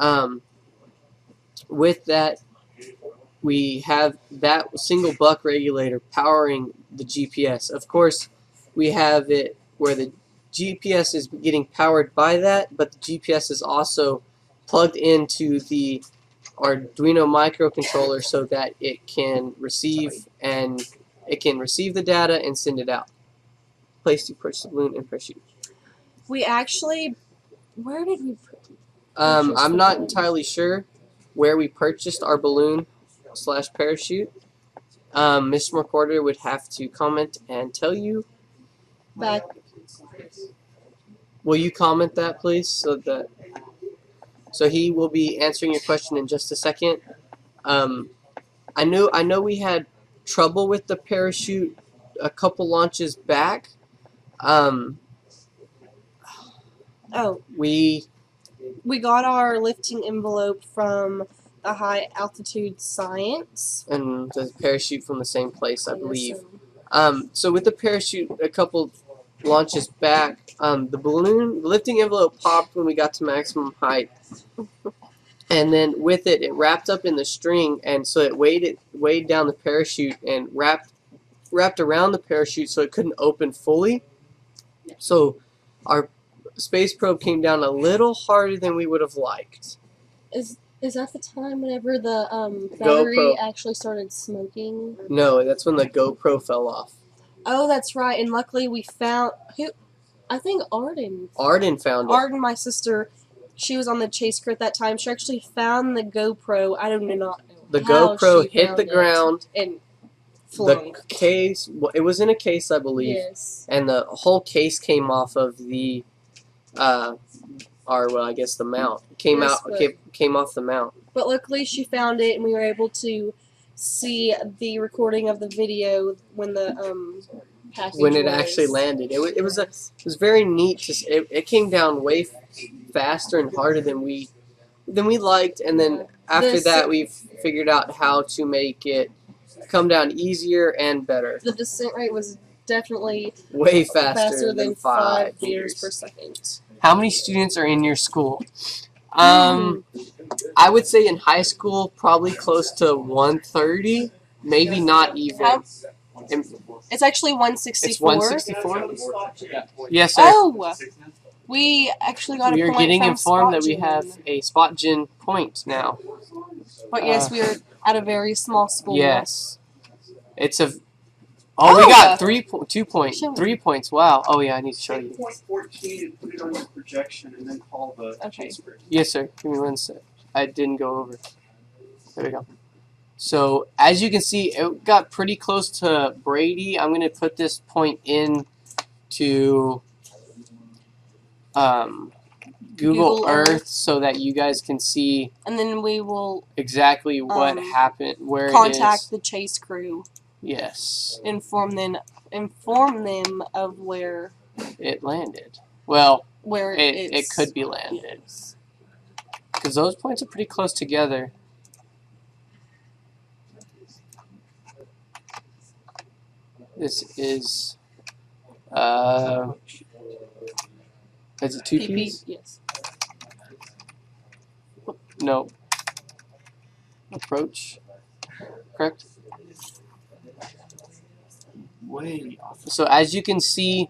with that, we have that single buck regulator powering the GPS. Of course, we have it where the GPS is getting powered by that, but the GPS is also plugged into the Arduino microcontroller so that it can receive the data and send it out. Place to purchase the balloon and parachute. We actually, where did we? I'm not entirely sure where we purchased our balloon/parachute. Mr. McCorder would have to comment and tell you. Back. Will you comment that, please, so he will be answering your question in just a second. I know we had trouble with the parachute a couple launches back. We got our lifting envelope from the High Altitude Science. And the parachute from the same place, I believe. So with the parachute a couple launches back, the lifting envelope popped when we got to maximum height. And then with it wrapped up in the string, and so it weighed down the parachute and wrapped around the parachute so it couldn't open fully. So our space probe came down a little harder than we would have liked. Is that the time whenever the battery actually started smoking? No, that's when the GoPro fell off. Oh, that's right. And luckily we found I think Arden. Arden found it. Arden, my sister, she was on the chase crew at that time. She actually found the GoPro. I do not know. The GoPro hit the ground and flung. The case, it was in a case, I believe. Yes. And the whole case came off of the I guess the mount. Came off the mount. But luckily she found it, and we were able to see the recording of the video when the package actually landed. It was very neat to see. It came down way faster and harder than we liked, and then after that we figured out how to make it come down easier and better. The descent rate was definitely way faster than 5 meters per second. How many students are in your school? I would say in high school probably close to 130, maybe not even. It's actually 164. It's 164? Yes, sir. Oh! We actually got a point. We are getting informed that we have a spot gen point now. But yes, we are at a very small school. Yes. It's a... Oh, we got 2 points. Wow. Oh, yeah, I need to show you. Take point 14 and put it on your projection and then call the chase group. Yes, sir. Give me 1 sec. I didn't go over. There we go. So, as you can see, it got pretty close to Brady. I'm going to put this point in to Google Earth so that you guys can see, and then we will exactly what happened, where contact it is. the chase crew. Yes. Inform them of where it landed. Well, where it could be landed. Because those points are pretty close together. This is it 2 P's? Yes. No. Approach. Correct? Way off. So as you can see,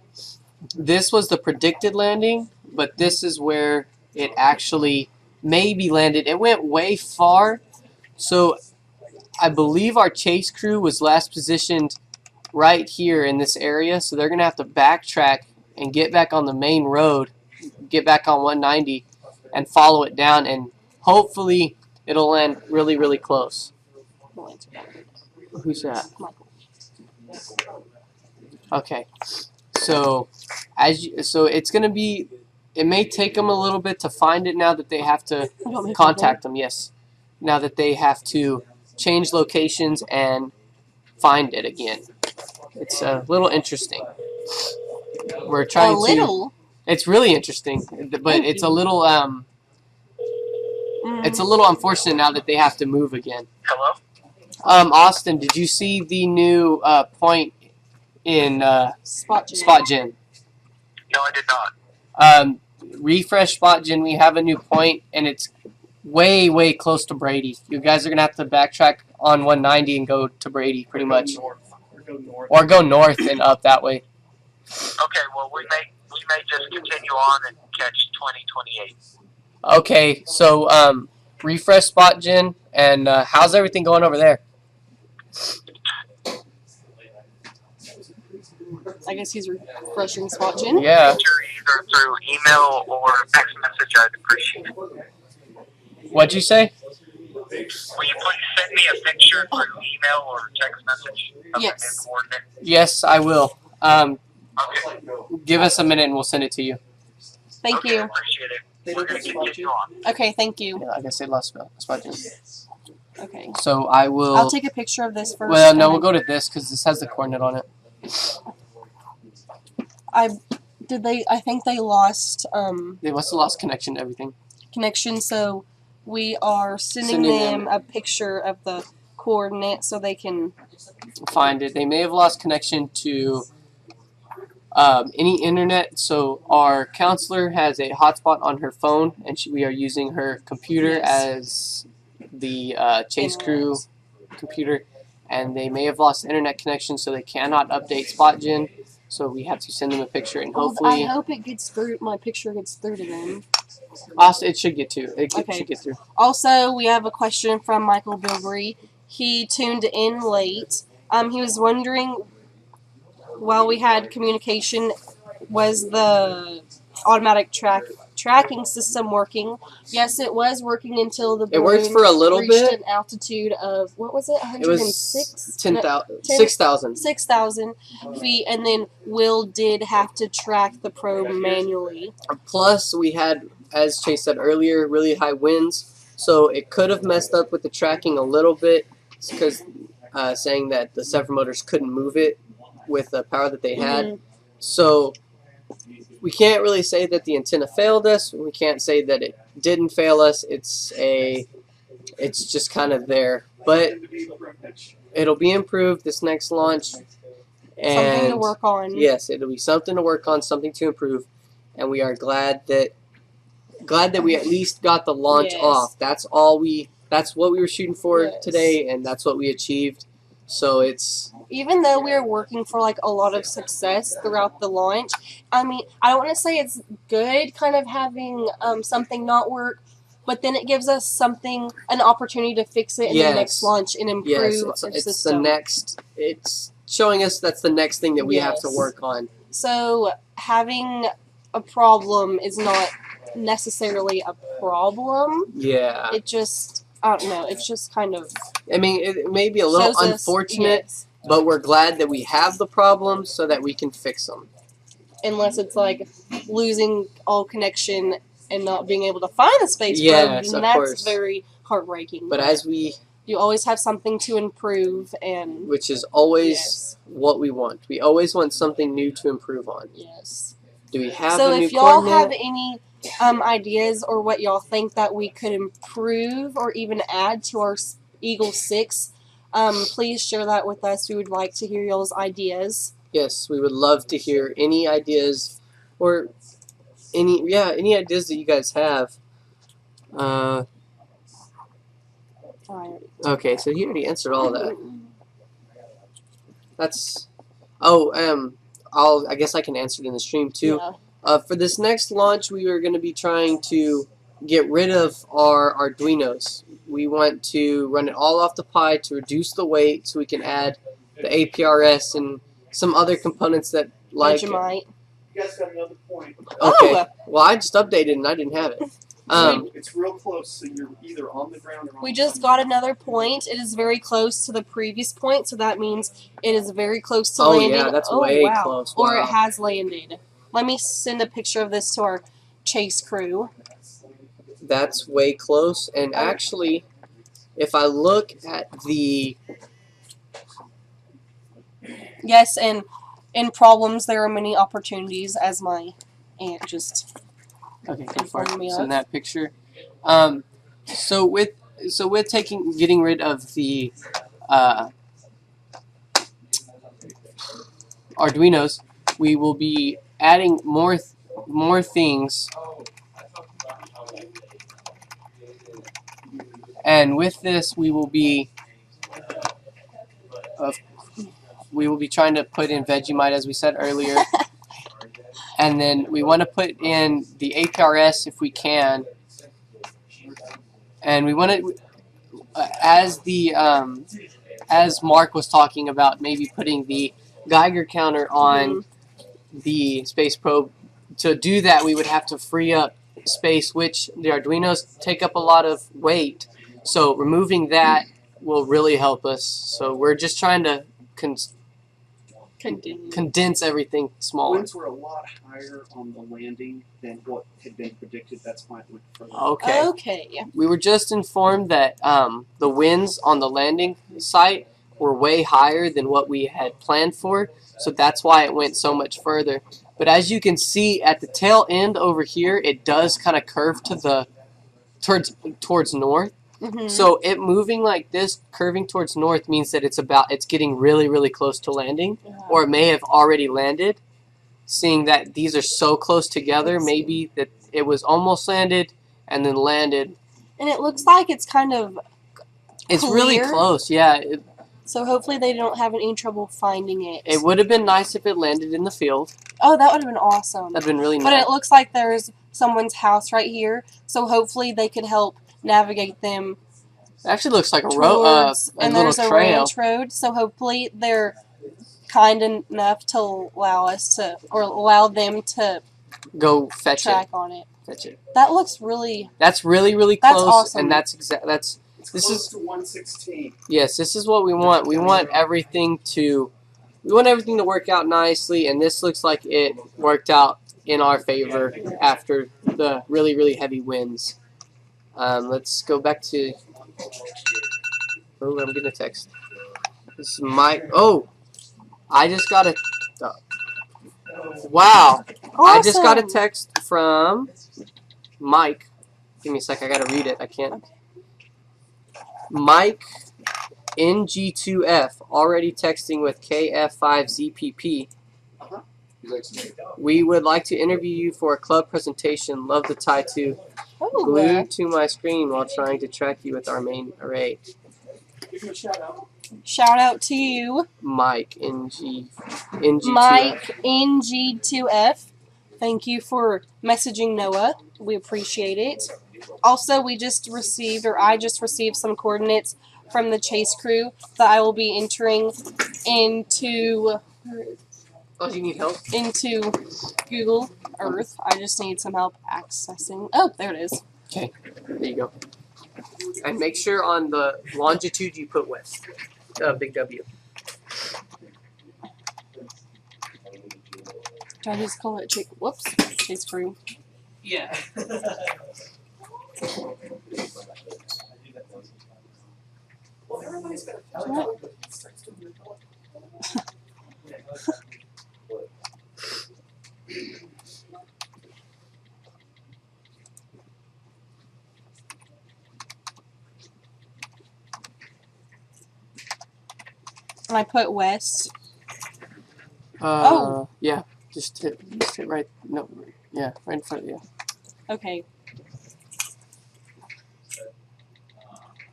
this was the predicted landing, but this is where it actually maybe landed. It went way far. So I believe our chase crew was last positioned right here in this area, so they're going to have to backtrack and get back on the main road, get back on 190 and follow it down, and hopefully it'll land really, really close. Who's that? Okay, so it's going to be, it may take them a little bit to find it now that they have to contact them, yes. Now that they have to change locations and find it again. It's a little interesting. We're trying to... It's really interesting, but it's a little it's a little unfortunate now that they have to move again. Hello? Austin, did you see the new point in Spot Gen? No, I did not. Refresh Spot Gen. We have a new point, and it's way, way close to Brady. You guys are gonna have to backtrack on 190 and go to Brady, pretty much, or go north and up that way. Okay, well we may just continue on and catch 2028. Okay, so refresh Spot Gen, and how's everything going over there? I guess he's refreshing Spot Gen. Yeah. Either through email or text message, I'd appreciate it. What'd you say? Will you please send me a picture through email or text message of the new coordinate? Yes, I will. Okay. Give us a minute and we'll send it to you. Thank you. Appreciate it. We're going to continue on. Okay, thank you. Yeah, like I said, lost Spot Gen. Okay. So I will... I'll take a picture of this first. Well, no, we'll go to this because this has the coordinate on it. I think they lost They must have lost connection to everything. Connection, so we are sending them a picture of the coordinate so they can find it. They may have lost connection to any internet, so our counselor has a hotspot on her phone, and we are using her computer as the chase crew computer, and they may have lost internet connection, so they cannot update Spot Gen. So we have to send them a picture, and hopefully... I hope it gets through. My picture gets through to them. Also, it should get to. It should get through. Also, we have a question from Michael Bilbrey. He tuned in late. He was wondering, while we had communication, was the automatic tracking system working? Yes, it was working until the balloon worked for a little reached bit. An altitude of, what was it? 106? 6,000 feet, and then Will did have to track the probe manually. Plus, we had, as Chase said earlier, really high winds, so it could have messed up with the tracking a little bit, because saying that the servomotors couldn't move it with the power that they had. So we can't really say that the antenna failed us. We can't say that it didn't fail us. It's just kind of there, but it'll be improved this next launch. And something to work on. Yes, it'll be something to work on, something to improve, and we are glad that we at least got the launch off. That's what we were shooting for today, and that's what we achieved. So it's... Even though we were working for like a lot of success throughout the launch, I mean, I don't want to say it's good kind of having something not work but then it gives us an opportunity to fix it in the next launch and improve Yes, our it's system. the next. It's showing us that's the next thing that we have to work on. So having a problem is not necessarily a problem. Yeah. It just, I don't know, it's just kind of... I mean, it may be a little unfortunate, but we're glad that we have the problems so that we can fix them. Unless it's like losing all connection and not being able to find the space probe, Yes, and of that's course. very heartbreaking. But as we... You always have something to improve, and... Which is always what we want. We always want something new to improve on. Yes. Do we have so a new if y'all coordinate? have any ideas or what y'all think that we could improve or even add to our Eagle 6, please share that with us. We would like to hear y'all's ideas. Yes, we would love to hear any ideas or any ideas that you guys have. Okay, so he already answered all of that. That's I guess I can answer it in the stream too. Yeah. For this next launch, we are going to be trying to get rid of our Arduinos. We want to run it all off the Pi to reduce the weight so we can add the APRS and some other components that like... Vegemite. You guys got another point. Okay. Well, I just updated and I didn't have it. It's real close, so you're either on the ground or on We the just got another point. It is very close to the previous point, so that means it is very close to landing. Yeah, that's way close. Wow. Or it has landed. Let me send a picture of this to our chase crew. That's way close, and actually, if I look at the... Yes, and in problems there are many opportunities, as my aunt just... Okay, in that picture. So with getting rid of the Arduinos, we will be adding more things. And with this, we will be trying to put in Vegemite, as we said earlier. And then we want to put in the APRS if we can. And we want to, as Mark was talking about, maybe putting the Geiger counter on the space probe. To do that, we would have to free up space, which the Arduinos take up a lot of weight. So removing that will really help us. So we're just trying to condense everything smaller. Winds were a lot higher on the landing than what had been predicted. That's why it went further. Okay. We were just informed that the winds on the landing site were way higher than what we had planned for, so that's why it went so much further. But as you can see at the tail end over here, it does kind of curve to the towards north. So it moving like this, curving towards north, means that it's getting really, really close to landing, or it may have already landed. Seeing that these are so close together, maybe that it was almost landed and then landed. And it looks like it's kind of It's really close, yeah. So hopefully they don't have any trouble finding it. It would have been nice if it landed in the field. Oh, that would have been awesome. That'd been really nice. But it looks like there's someone's house right here, so hopefully they could help navigate them. It actually looks like a and little there's a trail. ranch road, so hopefully they're kind enough to allow them to go fetch track on it. Fetch it. That looks really. That's really close. That's awesome. And that's this is to 116. Yes, this is what we want. We want everything to work out nicely, and this looks like it worked out in our favor after the really, really heavy winds. Let's go back to... Oh, I'm getting a text. This is Mike. Oh! I just got a... Wow! Awesome. I just got a text from Mike. Give me a sec, I gotta read it. I can't. Mike NG2F, already texting with KF5ZPP. We would like to interview you for a club presentation. Love the tie to. Glued to my screen while trying to track you with our main array. Give him a shout out. Shout out to you, Mike NG2F. Mike NG2F. Thank you for messaging Noah. We appreciate it. Also, we just received, or I just received, some coordinates from the chase crew that I will be entering into Oh, you need help? into Google Earth. I just need some help accessing. Oh, there it is. Okay, there you go. And make sure on the longitude you put west. Big W. Do I just call it chase? Whoops, chase crew. Yeah. And I put west. Yeah. Just hit right. No. Yeah, right in front of you. Okay.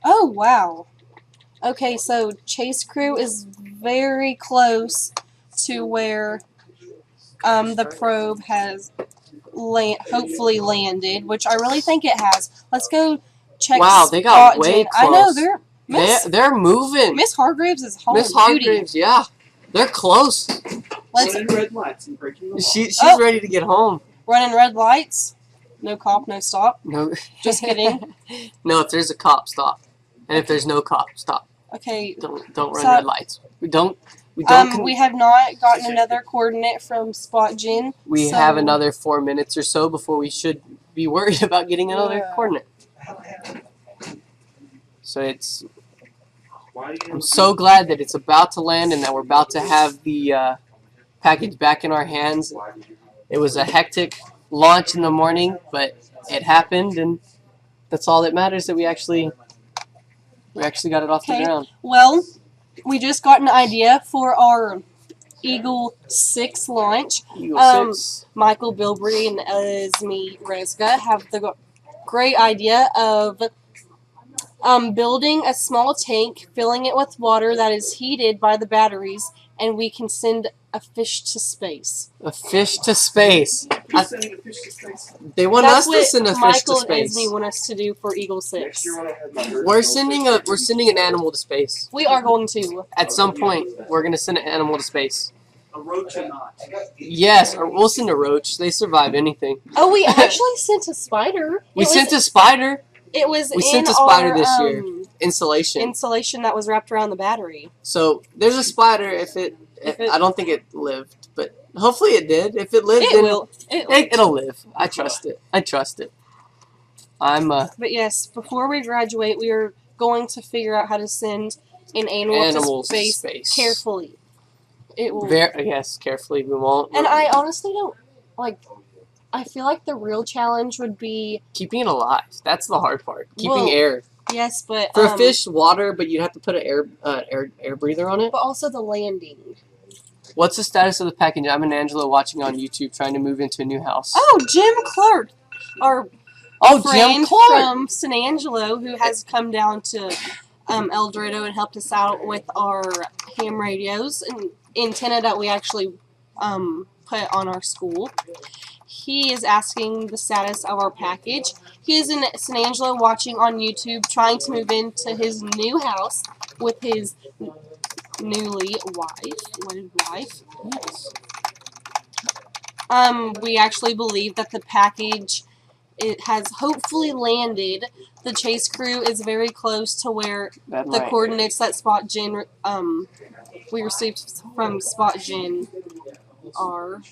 Oh, wow. Okay, so chase crew is very close to where the probe has hopefully landed, which I really think it has. Let's go check. Wow, they got spot way gen. I know close. They're moving. Miss Hargraves is home. Miss Hargraves, yeah, they're close. Running red lights and breaking the law. She's ready to get home. Running red lights. No cop, no stop. No, Just kidding. No, if there's a cop, stop. And if there's no cop, stop. Okay. Don't run red lights. We don't. We have not gotten another coordinate from Spot Gen. We have another 4 minutes or so before we should be worried about getting another coordinate. So I'm so glad that it's about to land and that we're about to have the package back in our hands. It was a hectic launch in the morning, but it happened, and that's all that matters, that we actually got it off the ground. Well, we just got an idea for our Eagle 6 launch. Eagle 6. Michael Bilbrey and Esme Rezga have the great idea of building a small tank, filling it with water that is heated by the batteries, and we can send a fish to space. A fish to space. Sending a fish to space. They want us to send a fish to Michael space. and Esme want us to do for Eagle 6. We're sending an animal to space. We are going to. At some point, we're going to send an animal to space. A roach or not? Yes, or we'll send a roach. They survive anything. Oh, we actually sent a spider. We sent a spider. It was We sent a spider this year. Insulation. Insulation that was wrapped around the battery. So there's a spider. I don't think it lived, but hopefully it did. If it lived, it'll live. I trust it. But yes, before we graduate, we are going to figure out how to send an animal to space carefully. It will. Yes, carefully. We won't. And I honestly don't I feel like the real challenge would be keeping it alive. That's the hard part. Keeping air. Yes, but for a fish, water, but you'd have to put an air breather on it. But also the landing. What's the status of the package? I'm and Angela watching on YouTube, trying to move into a new house. Oh, Jim Clark, our friend Jim Clark from San Angelo, who has come down to El Dorado and helped us out with our ham radios and antenna that we actually put on our school. He is asking the status of our package. He is in San Angelo watching on YouTube, trying to move into his new house with his wedded wife. Yes. We actually believe that the package has hopefully landed. The chase crew is very close to where the coordinates that Spot Gen we received from Spot Gen are.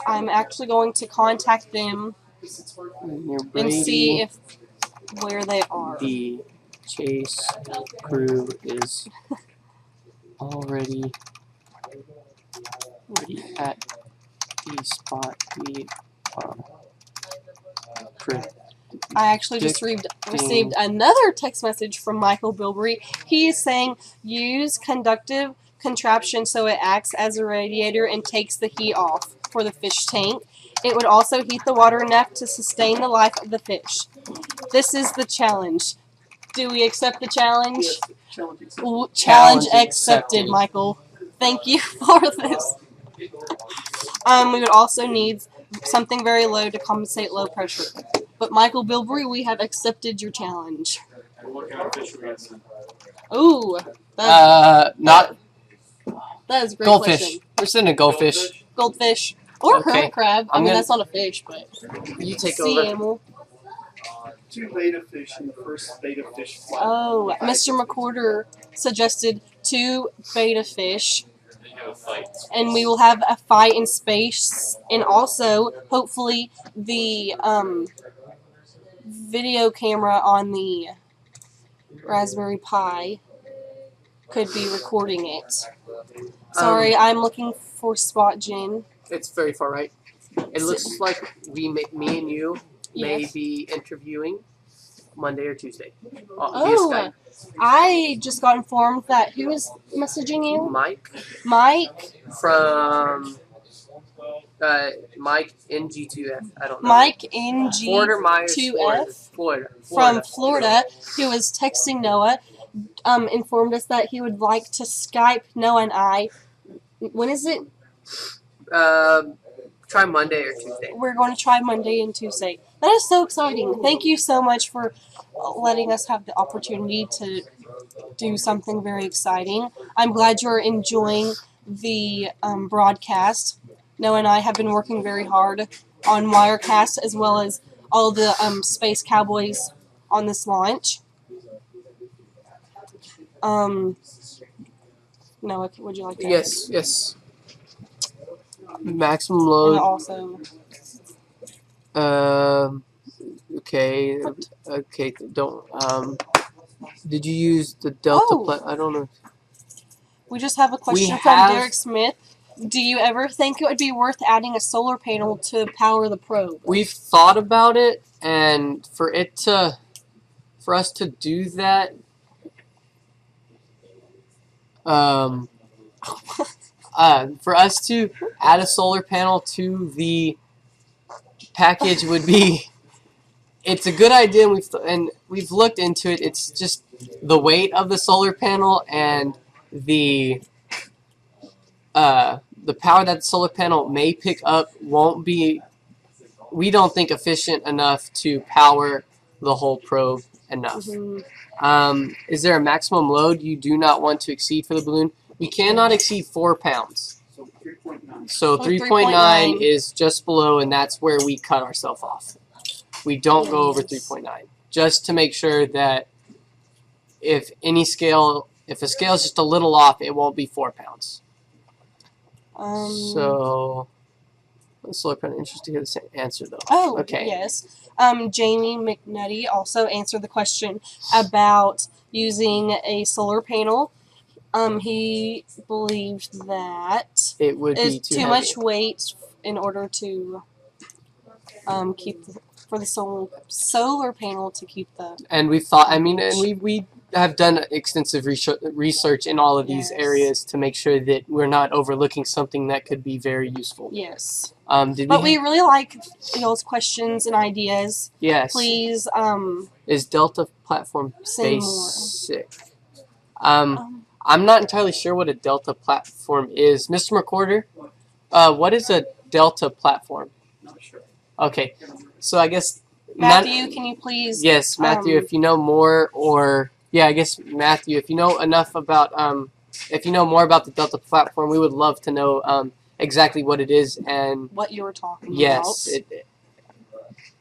I'm actually going to contact them and see where they are. The chase crew is already at the spot we are. I actually just received another text message from Michael Bilbrey. He is saying use conductive contraption so it acts as a radiator and takes the heat off for the fish tank. It would also heat the water enough to sustain the life of the fish. This is the challenge. Do we accept the challenge? Yes, challenge accepted, Michael. Thank you for this. We would also need something very low to compensate low pressure. But Michael Bilbrey, we have accepted your challenge. What kind of fish are we gonna Ooh, Not that is a great goldfish. question. We're sending goldfish. Goldfish or Okay. hermit crab. I I'm mean, gonna- that's not a fish, but You take sea over. animal. 2 beta fish in the first beta fish flight. Oh, Mr. McCorder suggested 2 beta fish, and we will have a fight in space, and also hopefully the video camera on the Raspberry Pi could be recording it. Sorry, I'm looking for Spot Gin. It's very far right. It looks like me and you may Yes. be interviewing Monday or Tuesday. Via Oh, Skype. I just got informed that who is messaging you? Mike Mike. from Mike NG2F. I don't know. Mike Florida Myers, NG2F Florida. from Florida, who is texting Noah, informed us that he would like to Skype Noah and I. When is it? Try Monday or Tuesday. We're going to try Monday and Tuesday. That is so exciting. Thank you so much for letting us have the opportunity to do something very exciting. I'm glad you're enjoying the broadcast. Noah and I have been working very hard on Wirecast as well as all the Space Cowboys on this launch. Noah, would you like to? Yes. Maximum And load. also, Okay. Don't. Did you use the Delta? Oh. I don't know. we just have a question from Derek Smith. Do you ever think it would be worth adding a solar panel to power the probe? We've thought about it, and for us to do that, for us to add a solar panel to the package would be. It's a good idea, and we've looked into it. It's just the weight of the solar panel and the power that the solar panel may pick up won't be, we don't think, efficient enough to power the whole probe enough. Mm-hmm. Is there a maximum load you do not want to exceed for the balloon? We cannot exceed 4 pounds. So 3.9. So 3.9 3.9 is just below, and that's where we cut ourselves off. We don't go over Yes. 3.9, just to make sure that if a scale is just a little off, it won't be 4 pounds. So, let's look at interesting to hear the answer though. Oh, Okay. yes. Jamie McNutty also answered the question about using a solar panel. He believed that It would be it's too too heavy. much weight in order to keep for the solar panel to keep the. And we thought, and we have done extensive research in all of these Yes. areas to make sure that we're not overlooking something that could be very useful. Yes. Did We really like y'all's questions and ideas. Yes. Please Is Delta platform send more. basic? I'm not entirely sure what a Delta platform is. Mr. McCorder, what is a Delta platform? Not sure. Okay, so I guess Matthew, can you please? Yes, Matthew, if you know more, or I guess Matthew, if you know enough about if you know more about the Delta platform, we would love to know exactly what it is and What you were talking yes. about.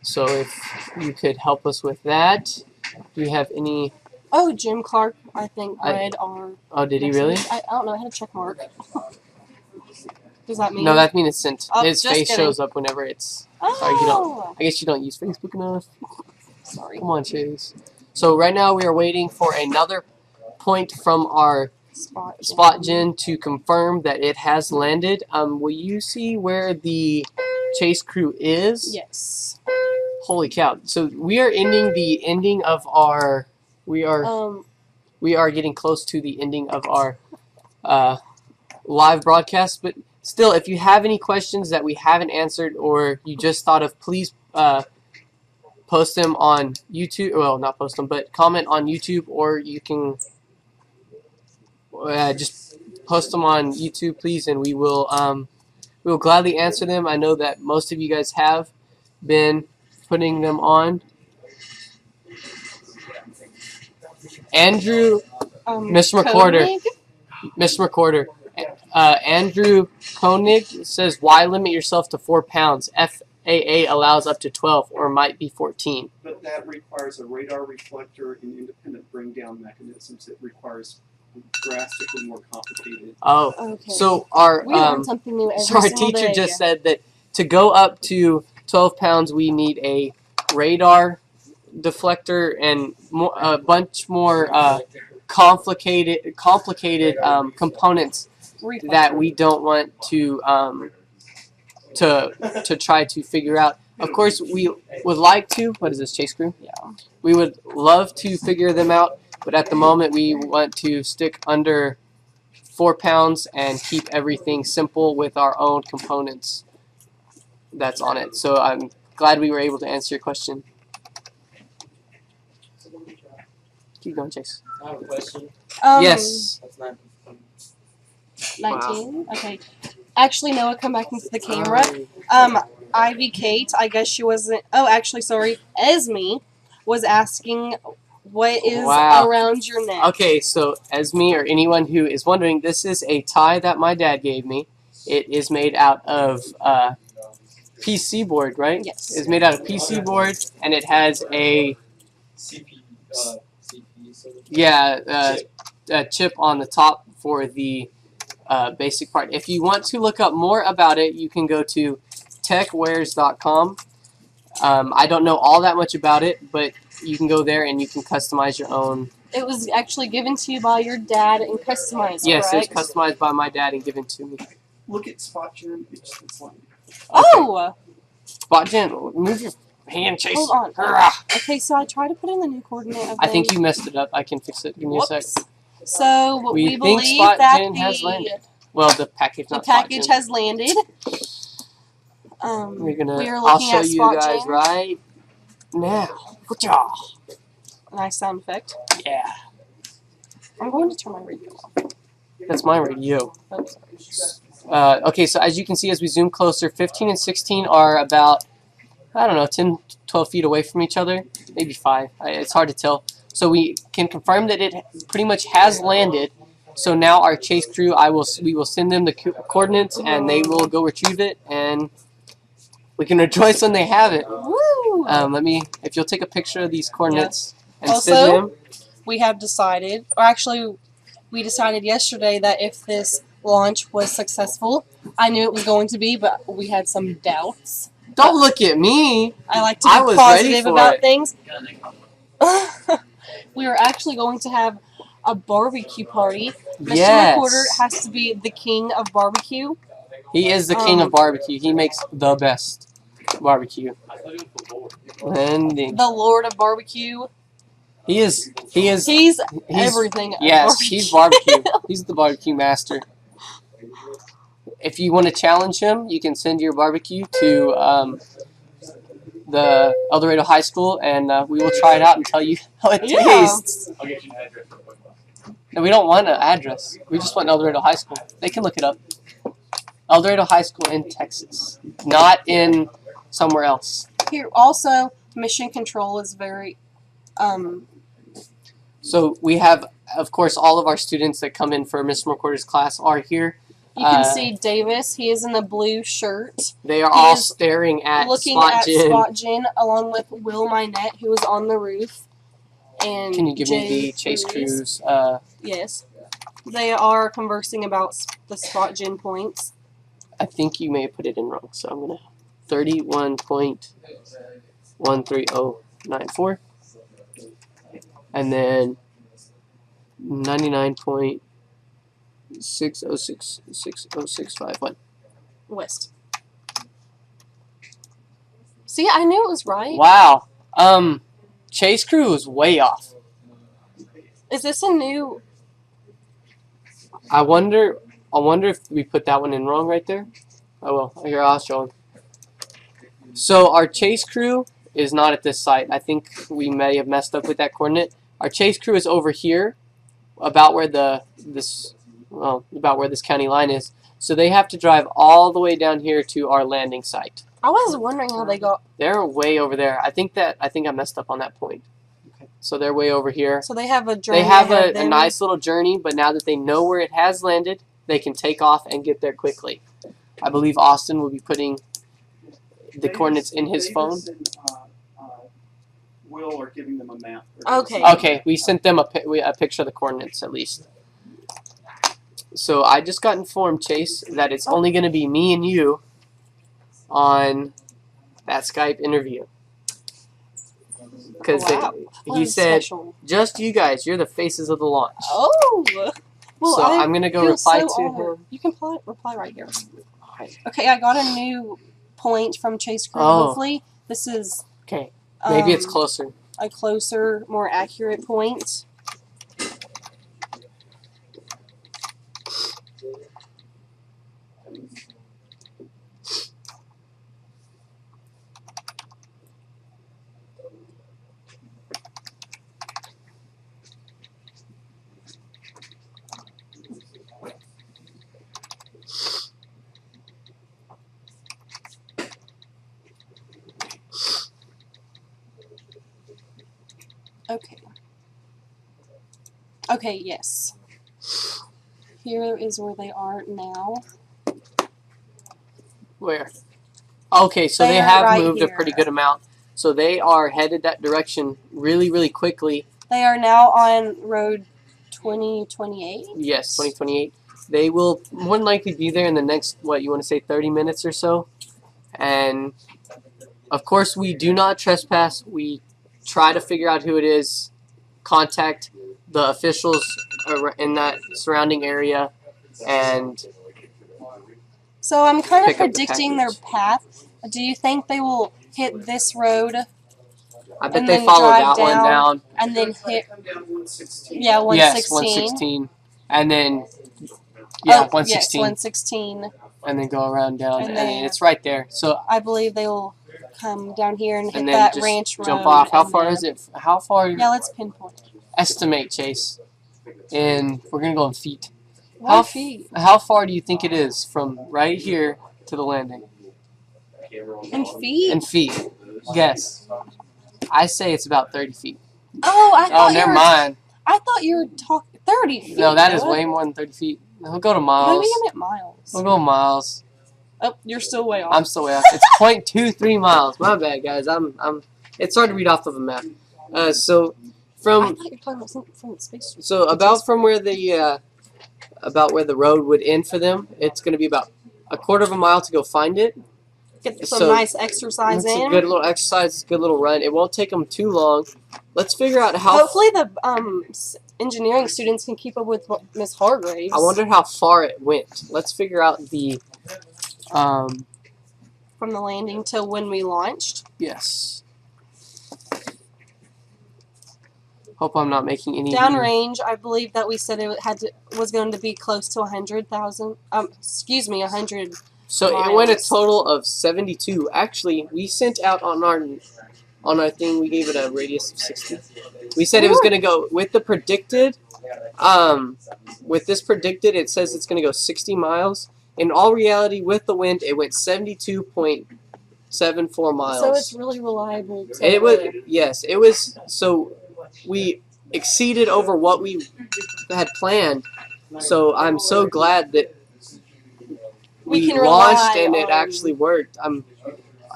So if you could help us with that, do you have any? Oh, Jim Clark, I think, read our. Oh, did he really? I don't know. I had a check mark. Does that mean? No, that means it's sent. Oh, His just face kidding. shows up whenever it's. Oh. Sorry, you don't. I guess you don't use Facebook enough. Sorry. Come on, Chase. So right now we are waiting for another point from our spot gen to confirm that it has landed. Will you see where the chase crew is? Yes. Holy cow! So we are ending the ending of our. We are getting close to the ending of our live broadcast, but still, if you have any questions that we haven't answered or you just thought of, please post them on YouTube. Well, not post them, but comment on YouTube, or you can just post them on YouTube, please, and we will gladly answer them. I know that most of you guys have been putting them on. Andrew, Mr. Recorder. Koenig? Mr. Recorder. Andrew Koenig says, why limit yourself to 4 pounds? FAA allows up to 12 or might be 14. But that requires a radar reflector and independent bring down mechanisms. It requires drastically more complicated. Oh, Okay. so our We learn something new every so our single teacher day. just said that to go up to 12 pounds, we need a radar deflector and a bunch more complicated components that we don't want to try to figure out. Of course, we would like to. What is this, chase crew? Yeah. We would love to figure them out, but at the moment, we want to stick under 4 pounds and keep everything simple with our own components that's on it. So I'm glad we were able to answer your question. Keep going, Chase. I have a question. Yes. That's not. 19? Okay. Actually, Noah, come back into the camera. Ivy Kate, I guess she wasn't. Oh, actually, sorry. Esme was asking what is around your neck. Okay, so Esme or anyone who is wondering, this is a tie that my dad gave me. It is made out of PC board, right? Yes. It's made out of PC board, and it has a a chip on the top for the basic part. If you want to look up more about it, you can go to techwares.com. I don't know all that much about it, but you can go there and you can customize your own. It was actually given to you by your dad and customized, Yes, correct? it was customized by my dad and given to me. Look at spot gen. It's like Oh! Spot gen, move your hand, Chase. Hold on. Hurrah. Okay, so I tried to put in the new coordinate. I think you messed it up. I can fix it. Give me a sec. So We we think believe Spot that Gen has landed. Well, the package, the not Spot package Gen. has landed. We are I'll looking show at you Spot guys Gen. right now. Good job. Nice sound effect. Yeah. I'm going to turn my radio off. That's my radio. Oops, sorry. Okay, so as you can see, as we zoom closer, 15 and 16 are about, I don't know, 10, 12 feet away from each other. Maybe 5. It's hard to tell. So we can confirm that it pretty much has landed. So now our chase crew, we will send them the coordinates, and they will go retrieve it, and we can rejoice when they have it. Woo! If you'll take a picture of these coordinates and Also, send them. we have decided, or actually, we decided yesterday that if this launch was successful, I knew it was going to be, but we had some doubts. Don't look at me. I like to I be was positive ready for about it. things. We were actually going to have a barbecue party. Mr. Yes. Recorder has to be the king of barbecue. He is the king of barbecue. He makes the best barbecue. Landing. The Lord of Barbecue. He is He's everything. Yes, barbecue. he's barbecue. He's the barbecue master. If you want to challenge him, you can send your barbecue to the El Dorado High School, and we will try it out and tell you how it tastes. I'll get you an address real quick. No, we don't want an address. We just want El Dorado High School. They can look it up. El Dorado High School in Texas, not in somewhere else. Here, also, mission control is very. So we have, of course, all of our students that come in for Mr. Recorder's class are here. You can see Davis. He is in the blue shirt. They are all staring at looking Spot at Gen. Spot Gen, along with Will Minette, who is on the roof. And Can you give me Jay the Chase Cruz. Crew's? Yes. They are conversing about the Spot Gen points. I think you may have put it in wrong, so I'm gonna 31.13094, and then 99.6066061 West. See, I knew it was right. Wow. Chase Crew is way off. Is this a new? I wonder if we put that one in wrong right there. Oh well, here I'll show him. So our chase crew is not at this site. I think we may have messed up with that coordinate. Our chase crew is over here, about where this county line is. So they have to drive all the way down here to our landing site. I was wondering how they got. They're way over there. I think I messed up on that point. Okay. So they're way over here. So they have a journey. They have ahead of a them. nice little journey, but now that they know where it has landed, they can take off and get there quickly. I believe Austin will be putting the coordinates in his phone. Davis and, Will are giving them a map. Okay. Okay, we sent them a picture of the coordinates at least. So I just got informed, Chase, that it's only going to be me and you on that Skype interview. Because he said, special. just you guys, you're the faces of the launch. Oh. Well, So I'm going to go feel reply so to honored. him. You can reply right here. Alright. Okay, I got a new point from Chase Crew. Oh. Hopefully, this is Okay, maybe it's um, closer. a closer, more accurate point. Okay. Okay, yes. Here is where they are now. Where? Okay, so they They're have right moved a here. pretty good amount. So they are headed that direction really, really quickly. They are now on road 2028. Yes, 2028. They will more than likely be there in the next, what, you want to say 30 minutes or so? And, of course, we do not trespass. We try to figure out who it is, contact the officials in that surrounding area, and So I'm kind of pick up the predicting their package. path. Do you think they will hit this road I bet and they then follow drive that one down. and then hit? Come down 116. Yeah, 116. Yes, 116. And then, yeah, 116. Yes, 116. And then go around down, And and then- it's right there. So, I believe they will come down here and hit and then that just ranch road. jump off. How and far then- is it? How far? Yeah, let's pinpoint. Estimate, Chase. And we're gonna go in feet. Why feet? How far do you think it is from right here to the landing? In feet? In feet. Guess. I say it's about 30 feet. Oh, I thought Oh, never you were. mind. I thought you were talking 30 feet. No, that is Noah. way more than 30 feet. We'll go to miles. Maybe you meant miles. We'll go miles. Oh, you're still way off. I'm still way off. It's 0.23 miles. My bad, guys. It's hard to read off of a map. So I from thought you were talking about something from the space. so about from where the about where the road would end for them, it's going to be about a quarter of a mile to go find it. Get some So, nice exercise It's a in. good little exercise, good little run. It won't take them too long. Let's figure out how. Hopefully the engineering students can keep up with Miss Hargraves. I wonder how far it went. Let's figure out the. From the landing till when we launched. Yes. Hope I'm not making any. Downrange, I believe that we said it was going to be close to 100,000. 100. So it went a miles. total of 72. Actually, we sent out on our thing. We gave it a radius of 60. We said it was going to go with the predicted. With this predicted, it says it's going to go 60 miles. In all reality, with the wind, it went 72.74 miles. So it's really reliable. It was yes. It was so we exceeded over what we had planned. So I'm so glad that We we can launched rely and it on- actually worked.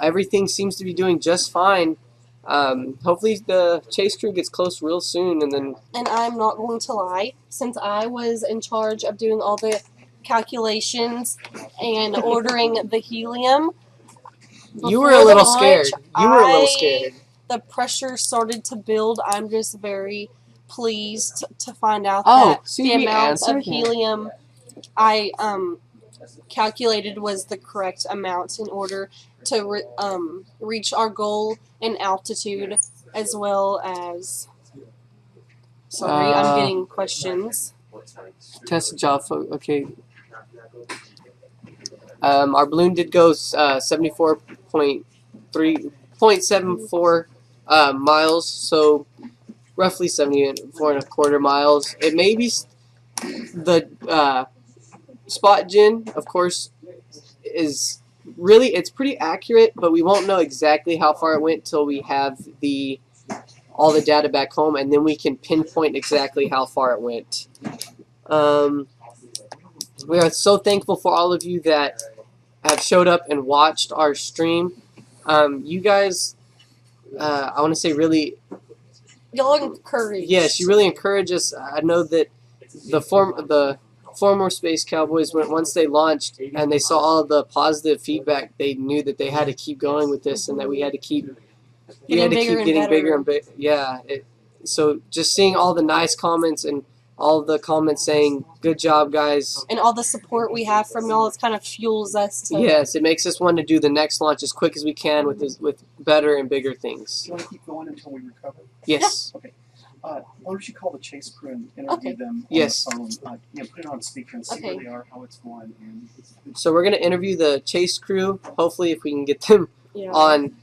Everything seems to be doing just fine. Hopefully the chase crew gets close real soon, and then And I'm not going to lie, since I was in charge of doing all the calculations and ordering the helium. you were a before the little launch, scared. You were a little I- scared. The pressure started to build. I'm just very pleased to find out Oh, that see, the we amount answered of that. helium I calculated was the correct amount in order to reach our goal in altitude, as well as. Sorry, I'm getting questions. Test job. Okay. Our balloon did go 74.74 miles, so roughly 74.25 miles. It may be the spot gen, of course, is really, it's pretty accurate, but we won't know exactly how far it went till we have all the data back home, and then we can pinpoint exactly how far it went. We are so thankful for all of you that have showed up and watched our stream. You guys, I want to say really... Y'all encourage. Yes, you really encourage us. I know that the former Space Cowboys, once they launched and they saw all the positive feedback, they knew that they had to keep going with this and that we had to keep getting bigger and bigger. Yeah. So just seeing all the nice comments and all the comments saying, good job, guys. And all the support we have from y'all, it kind of fuels us to... Yes, it makes us want to do the next launch as quick as we can with better and bigger things. Do you want to keep going until we recover? Yes. Yeah. Okay. Why don't you call the chase crew and interview them on Yes. the phone? Put it on speaker and see where they are, how it's going. So we're going to interview the chase crew, hopefully if we can get them on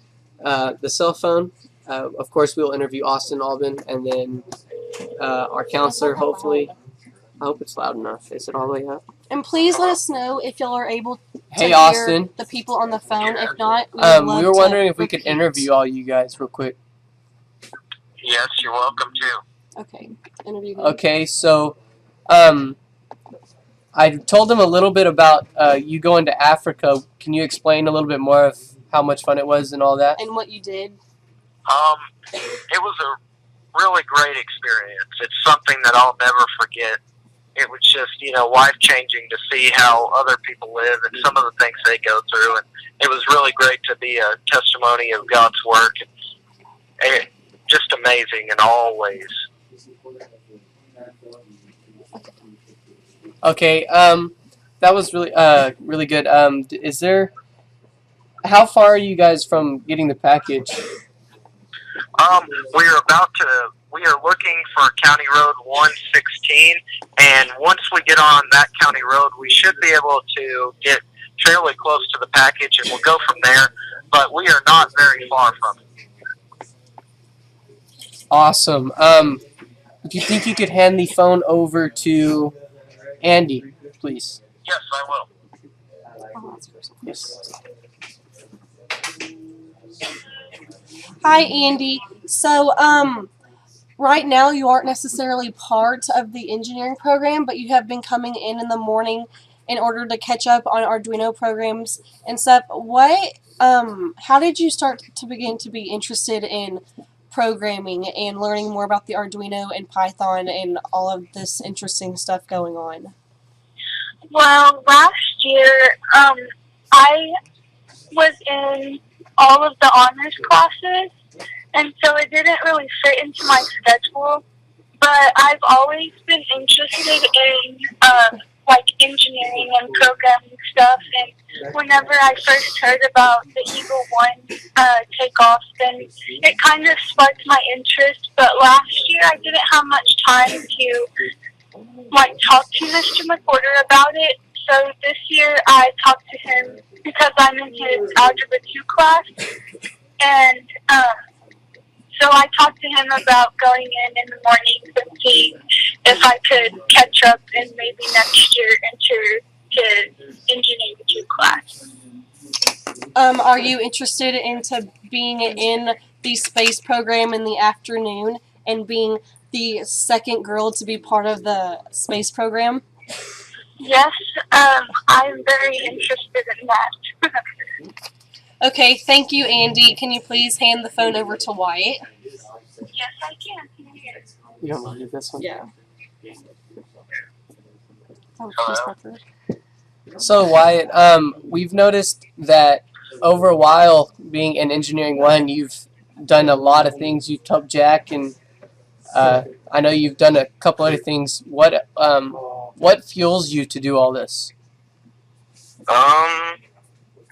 the cell phone. Of course, we'll interview Austin Albin and then our counselor, hopefully. I hope it's loud enough. Is it all the way up? And please let us know if y'all are able to hear Austin. the people on the phone. If not, we were wondering if we could interview all you guys real quick. Yes, you're welcome to. Okay, interview him. Okay, so I told them a little bit about you going to Africa. Can you explain a little bit more of how much fun it was and all that? And what you did? It was a really great experience. It's something that I'll never forget. It was just, life-changing to see how other people live and some of the things they go through. And it was really great to be a testimony of God's work. And just amazing in all ways. Okay, that was really good. How far are you guys from getting the package? We are looking for County Road 116, and once we get on that county road, we should be able to get fairly close to the package, and we'll go from there, but we are not very far from it. Awesome. Do you think you could hand the phone over to Andy, please? Yes, I will. Yes. Hi, Andy. So, right now you aren't necessarily part of the engineering program, but you have been coming in the morning in order to catch up on Arduino programs and stuff. How did you start to begin to be interested in programming and learning more about the Arduino and Python and all of this interesting stuff going on? Well, last year, I was in all of the honors classes, and so it didn't really fit into my schedule, but I've always been interested in, engineering and programming stuff, and whenever I first heard about the Eagle 1 takeoff, then it kind of sparked my interest, but last year I didn't have much time to, talk to Mr. McWhorter about it, so this year I talked to him because I'm in his Algebra 2 class, and so I talked to him about going in the mornings and seeing if I could catch up and maybe next year enter to Engineering 2 class. Are you interested into being in the space program in the afternoon and being the second girl to be part of the space program? Yes, I'm very interested in that. Okay, thank you, Andy. Can you please hand the phone over to Wyatt? Yes, I can. You don't want to do this one? Yeah. So, Wyatt, we've noticed that over a while, being in Engineering 1, you've done a lot of things. You've taught Jack, and I know you've done a couple other things. What fuels you to do all this?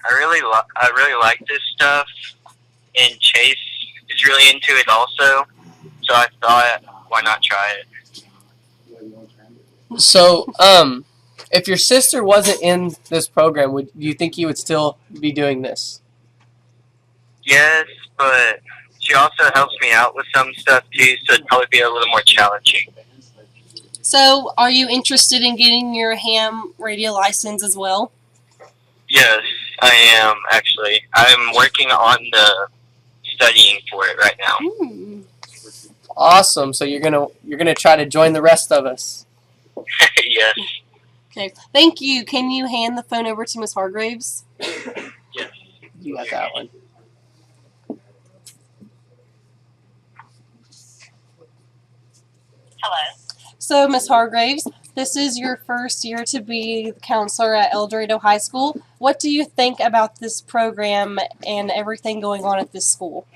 I really like this stuff, and Chase is really into it also, so I thought, why not try it? So, if your sister wasn't in this program, would you think you would still be doing this? Yes, but she also helps me out with some stuff too, so it'd probably be a little more challenging. So, are you interested in getting your ham radio license as well? Yes, I am actually. I'm working on the studying for it right now. Awesome. So you're gonna try to join the rest of us. Yes. Okay. Thank you. Can you hand the phone over to Miss Hargraves? Yes. You got that one. Hello. So, Miss Hargraves, this is your first year to be the counselor at El Dorado High School. What do you think about this program and everything going on at this school?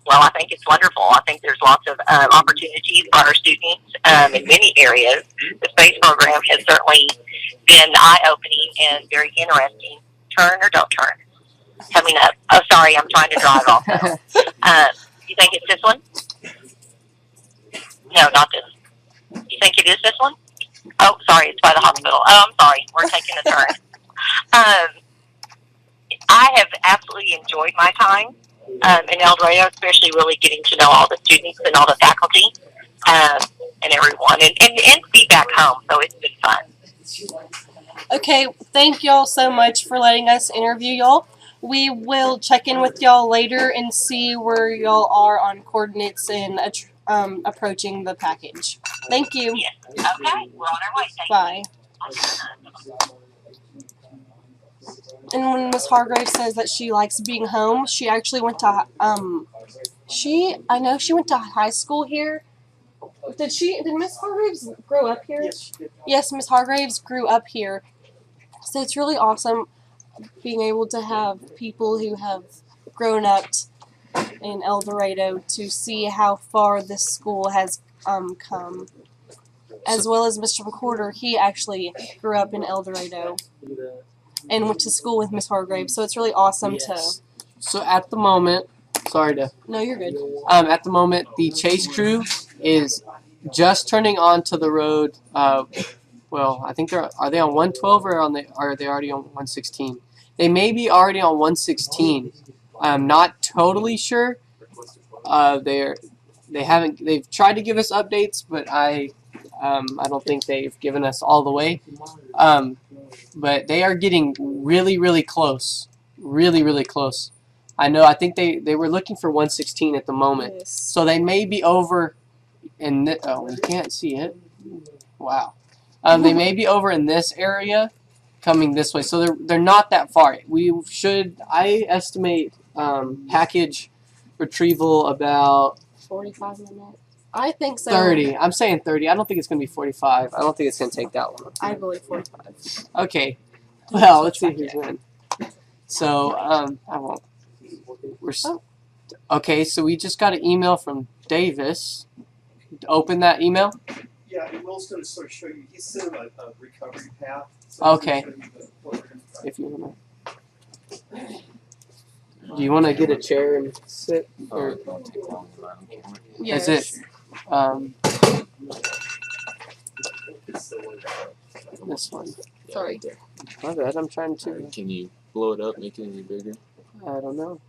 Well, I think it's wonderful. I think there's lots of opportunities for our students in many areas. The space program has certainly been eye-opening and very interesting. Turn or don't turn. Coming up. Oh, sorry, I'm trying to drive also. You think it's this one? No, not this. You think it is this one? Oh, sorry, it's by the hospital. Oh, I'm sorry. We're taking a turn. I have absolutely enjoyed my time in El Dorado, especially really getting to know all the students and all the faculty and everyone, and be back home. So it's been fun. Okay, thank y'all so much for letting us interview y'all. We will check in with y'all later and see where y'all are on coordinates and approaching the package. Thank you. Yes. Okay, we're on our way. Bye. And when Miss Hargrave says that she likes being home, she actually went to I know she went to high school here. Did Miss Hargraves grow up here? Yes, she did. Yes, Miss Hargraves grew up here. So it's really awesome being able to have people who have grown up in El Dorado to see how far this school has come. As well as Mr. McCorder, he actually grew up in El Dorado and went to school with Miss Hargraves. So it's really awesome to. So at the moment, sorry to. No, you're good. At the moment, the chase crew is just turning onto the road. Well, I think are they on 112 or are they already on 116? They may be already on 116. I'm not totally sure. They've tried to give us updates, but I don't think they've given us all the way. But they are getting really, really close. Really, really close. I think they were looking for 116 at the moment. Yes. So they may be over in you can't see it. Wow. They may be over in this area coming this way. So they're not that far. I estimate package retrieval about 45 minutes. I think so. 30. I'm saying 30. I don't think it's going to be 45. I don't think it's going to take that long. I believe 45. Okay. Well, let's see who's in. So, I won't. Okay, so we just got an email from Davis. Open that email. Yeah, and Will's going to sort of show you. He sent a recovery path. So Okay. If you want to. Do you want to get a chair and sit? Or Yes. is it this one? Sorry. My bad. I'm trying to. Can you blow it up, make it any bigger? I don't know.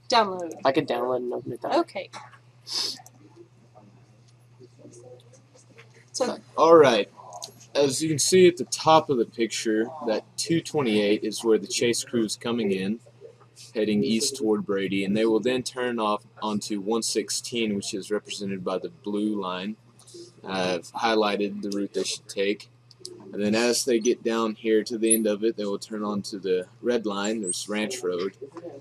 Download. I could download and open it. Okay. So. All right. As you can see at the top of the picture, that 228 is where the chase crew is coming in, heading east toward Brady, and they will then turn off onto 116, which is represented by the blue line. I've highlighted the route they should take. And then as they get down here to the end of it, they will turn onto the red line. There's Ranch Road.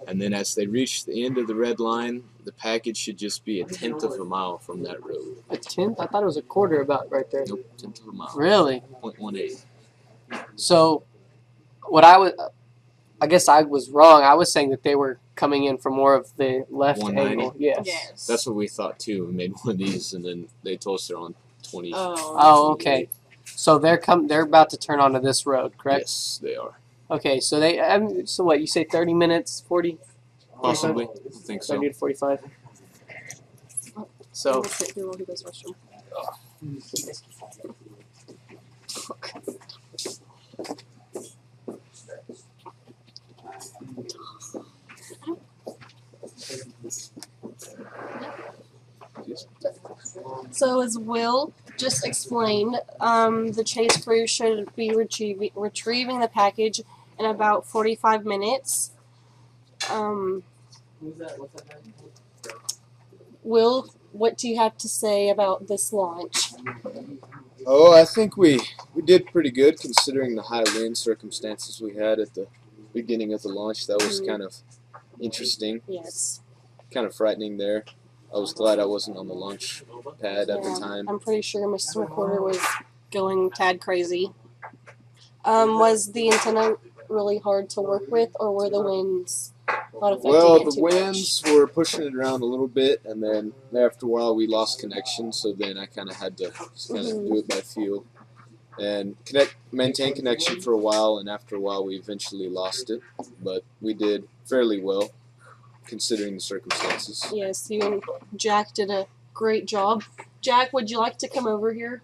And then as they reach the end of the red line, the package should just be 1/10 of a mile from that road. 1/10? I thought it was a quarter about right there. Nope, 1/10 of a mile. Really? 0.18. So, I guess I was wrong. I was saying that they were coming in from more of the left 190? angle. Yes. That's what we thought too. We made one of these, and then they told us they're on 20. Oh, okay. So they're about to turn onto this road, correct? Yes, they are. Okay, so so what, you say 30 minutes, 40? Possibly. I think so. 30 to 45. So. So is Will just explained, the chase crew should be retrieving the package in about 45 minutes. Will, what do you have to say about this launch? Oh, I think we did pretty good considering the high wind circumstances we had at the beginning of the launch. That was kind of interesting. Yes. Kind of frightening there. I was glad I wasn't on the launch pad at the time. I'm pretty sure Mr. Recorder was going tad crazy. Was the antenna really hard to work with, or were the winds not affecting Well, it the too winds were pushing it around a little bit, and then after a while we lost connection, so then I kind of had to do it by feel. And maintain connection for a while, and after a while we eventually lost it, but we did fairly well considering the circumstances. Yes, you and Jack did a great job. Jack, would you like to come over here?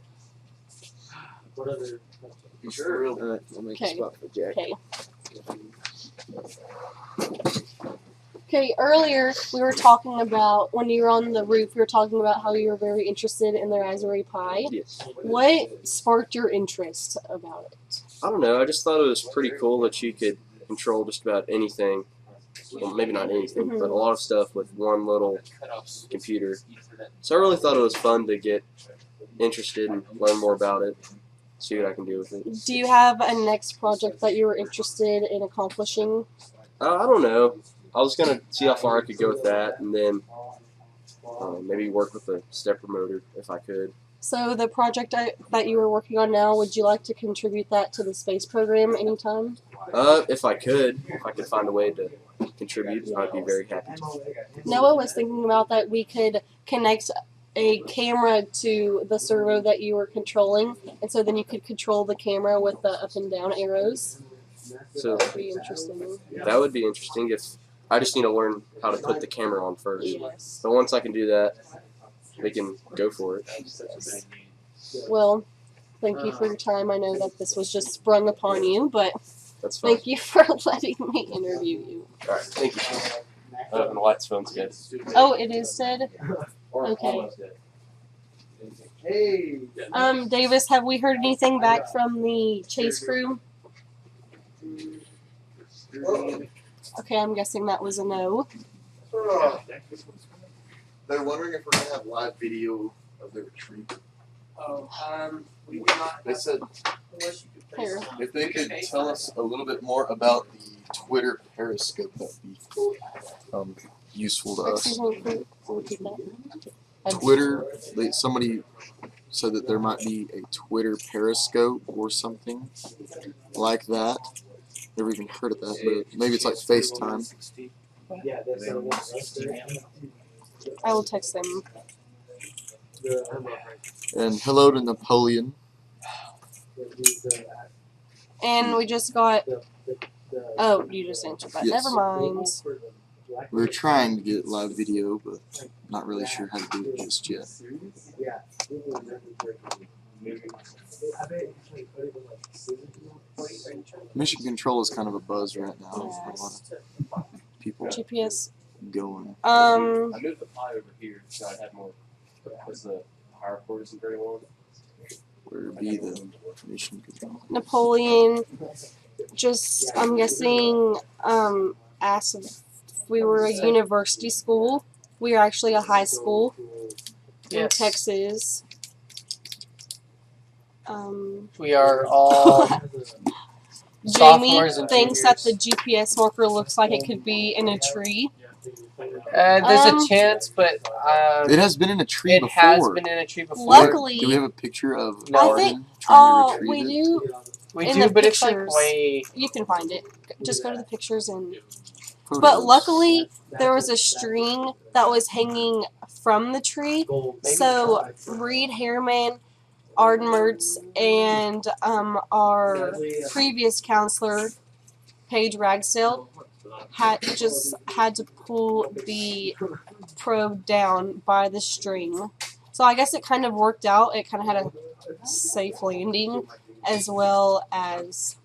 Sure. Alright, I'll make a spot for Jack. Okay. Okay, earlier we were talking about, when you were on the roof, we were talking about how you were very interested in the Raspberry Pi. Yes. What sparked your interest about it? I don't know. I just thought it was pretty cool that you could control just about anything. Well, maybe not anything, but a lot of stuff with one little computer. So I really thought it was fun to get interested and learn more about it, see what I can do with it. Do you have a next project that you were interested in accomplishing? I don't know. I was going to see how far I could go with that, and then maybe work with a stepper motor if I could. So the project that you were working on now, would you like to contribute that to the space program anytime? If I could find a way to contribute, I'd be very happy to. Noah was thinking about that we could connect a camera to the servo that you were controlling, and so then you could control the camera with the up and down arrows. So that would be interesting. That would be interesting. If I just need to learn how to put the camera on first. Yes. But once I can do that, we can go for it. Well, thank you for your time. I know that this was just sprung upon you, but that's fine. Thank you for letting me interview you. All right, thank you. And the lights phone's good. Oh, it is said? Okay. Hey. Davis, have we heard anything back from the chase crew? Okay, I'm guessing that was a no. They're wondering if we're going to have live video of the retrieval. We do not. They said Here. if they could tell us a little bit more about the Twitter Periscope, that would be useful to us. Excuse me, can you repeat that? Twitter, somebody said that there might be a Twitter Periscope or something like that. Never even heard of that, but maybe it's like FaceTime. I will text them. And hello to Napoleon. And we just got... Oh, you just answered that. Yes. Never mind. We're trying to get live video, but not really sure how to do it just yet. Mission control is kind of a buzz right now. Yes. A lot of people GPS. going. I moved the pie over here so I had more, because the power cord isn't very long. Where would be the mission control? Napoleon, just, I'm guessing, asked if we were a university school. We are actually a high school in Texas. We are all Jamie sophomores and thinks that juniors. the GPS marker looks like it could be in a tree. There's a chance, but it has been in a tree it before. has been in a tree before. Luckily, do we have a picture of No. I think, trying to retrieve we it? do. We in do, the but it's like pictures. way. You can find it. Just go to the pictures and. Photos. But luckily, there was a string that was hanging from the tree. So Reed Harriman, Arden Mertz, and our previous counselor, Paige Ragsdale, had to pull the probe down by the string. So I guess it kind of worked out. It kind of had a safe landing as well as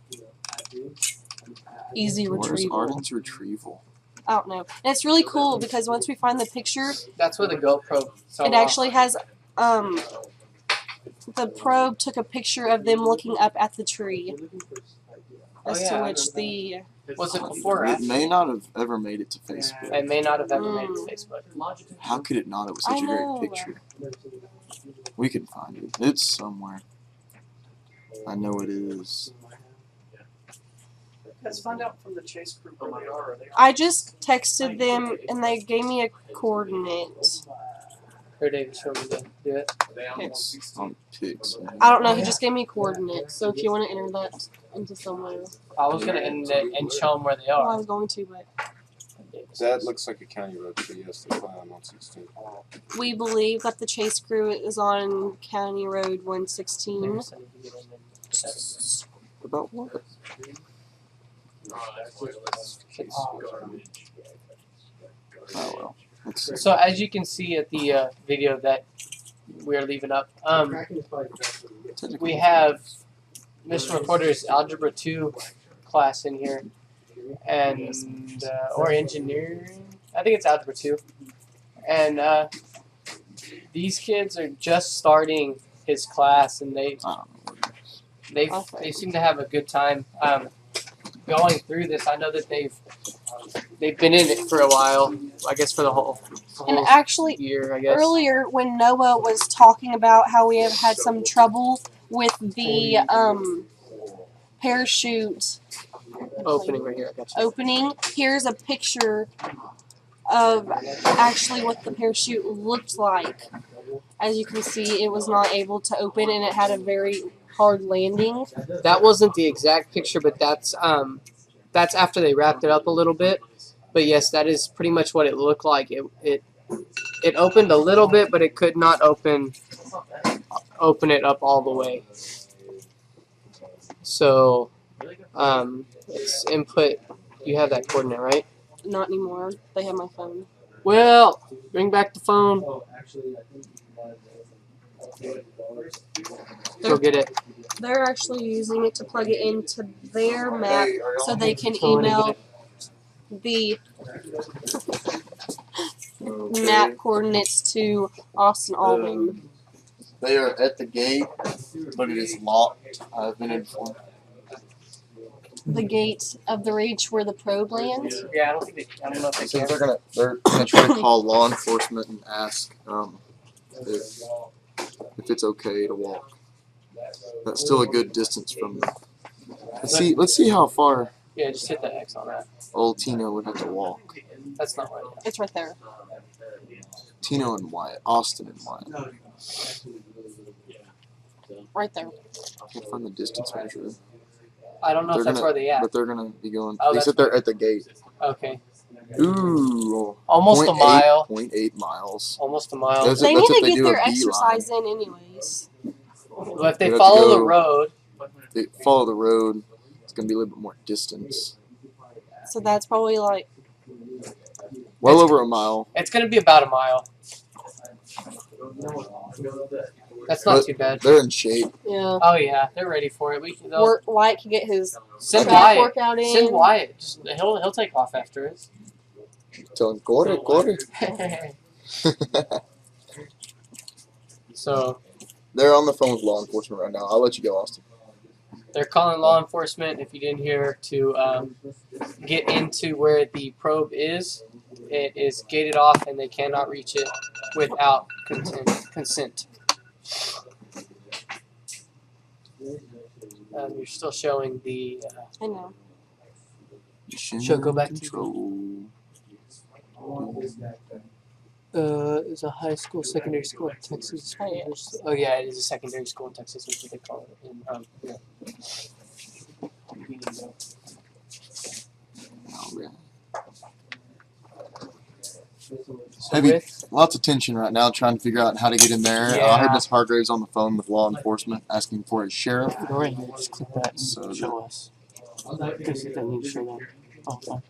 easy retrieval. Where's Arden's retrieval? I don't know. And it's really cool because once we find the picture, That's where the GoPro. it actually has the probe took a picture of them looking up at the tree. As Oh, yeah, to I which the Was it before or It after? may not have ever made it to Facebook. It may not have ever made it to Facebook. How could it not? It was such I a great know. picture. We can find it. It's somewhere. I know it is. Let's find out from the chase crew where they are. I just texted them and they gave me a coordinate. Here, David, show me to do it. It's on pics. I don't know. He just gave me coordinates. So if you want to enter that into somewhere, I was gonna end it and show them where they well, I are. was going to, but That looks like a county road, so yes, they're probably on 116. we believe that the chase crew is on County Road 116. About what? Oh well. So as you can see at the video that we're leaving up, we have Mr. Reporter's Algebra 2 class in here, and or engineering. I think it's Algebra 2, and these kids are just starting his class, and they seem to have a good time going through this. I know that they've been in it for a while. I guess for the whole And actually, year. I guess earlier when Noah was talking about how we have had some trouble with the parachute opening right here. I got you. opening, here's a picture of actually what the parachute looked like. As you can see, it was not able to open and it had a very hard landing. That wasn't the exact picture, but that's after they wrapped it up a little bit. But yes, that is pretty much what it looked like. It opened a little bit, but it could not open it up all the way. So, it's input. You have that coordinate, right? Not anymore. They have my phone. Well, bring back the phone. Go get it. They're actually using it to plug it into their map so they can Go in and email get the map coordinates to Austin Alwyn. They are at the gate, but it is locked. I've been informed. The gate of the reach where the probe lands. Yeah, I don't know if they Since can. they're gonna try to call law enforcement and ask if it's okay to walk. That's still a good distance from them. Let's see how far Yeah, just hit the X on that. old Tino would have to walk. That's not right. It's right there. Tino and Wyatt, Austin and Wyatt. Right there. Can't find the distance measure. I don't know if that's where they at. But they're gonna be going. Oh, They that's said they're at the gate. Okay. Ooh, Almost a mile. 0.8 miles. Almost a mile. That's They what need to they get do their a beeline. exercise in anyways. Well, if they They have to follow the go- road, They follow the road. It's gonna be a little bit more distance. So that's probably like Well over a mile. it's going to be about a mile. That's not But too bad. They're in shape. yeah. Oh yeah, they're ready for it. They'll Wyatt can get his send track Wyatt. workout in. Send Wyatt. He'll take off after it. Tell them, corre, corre. So They're on the phone with law enforcement right now. I'll let you go, Austin. they're calling law enforcement. If you didn't hear, to get into where the probe is. It is gated off, and they cannot reach it without consent. You're still showing the. I know. Should go back to control. It's a high school, secondary school in Texas. Oh yeah, it is a secondary school in Texas. That's what they call it. Yeah. Heavy, lots of tension right now trying to figure out how to get in there. I heard Miss Hargraves on the phone with law enforcement asking for a sheriff. Go right here. Just click that. So Show us. Because it doesn't need to show that. Oh, fine.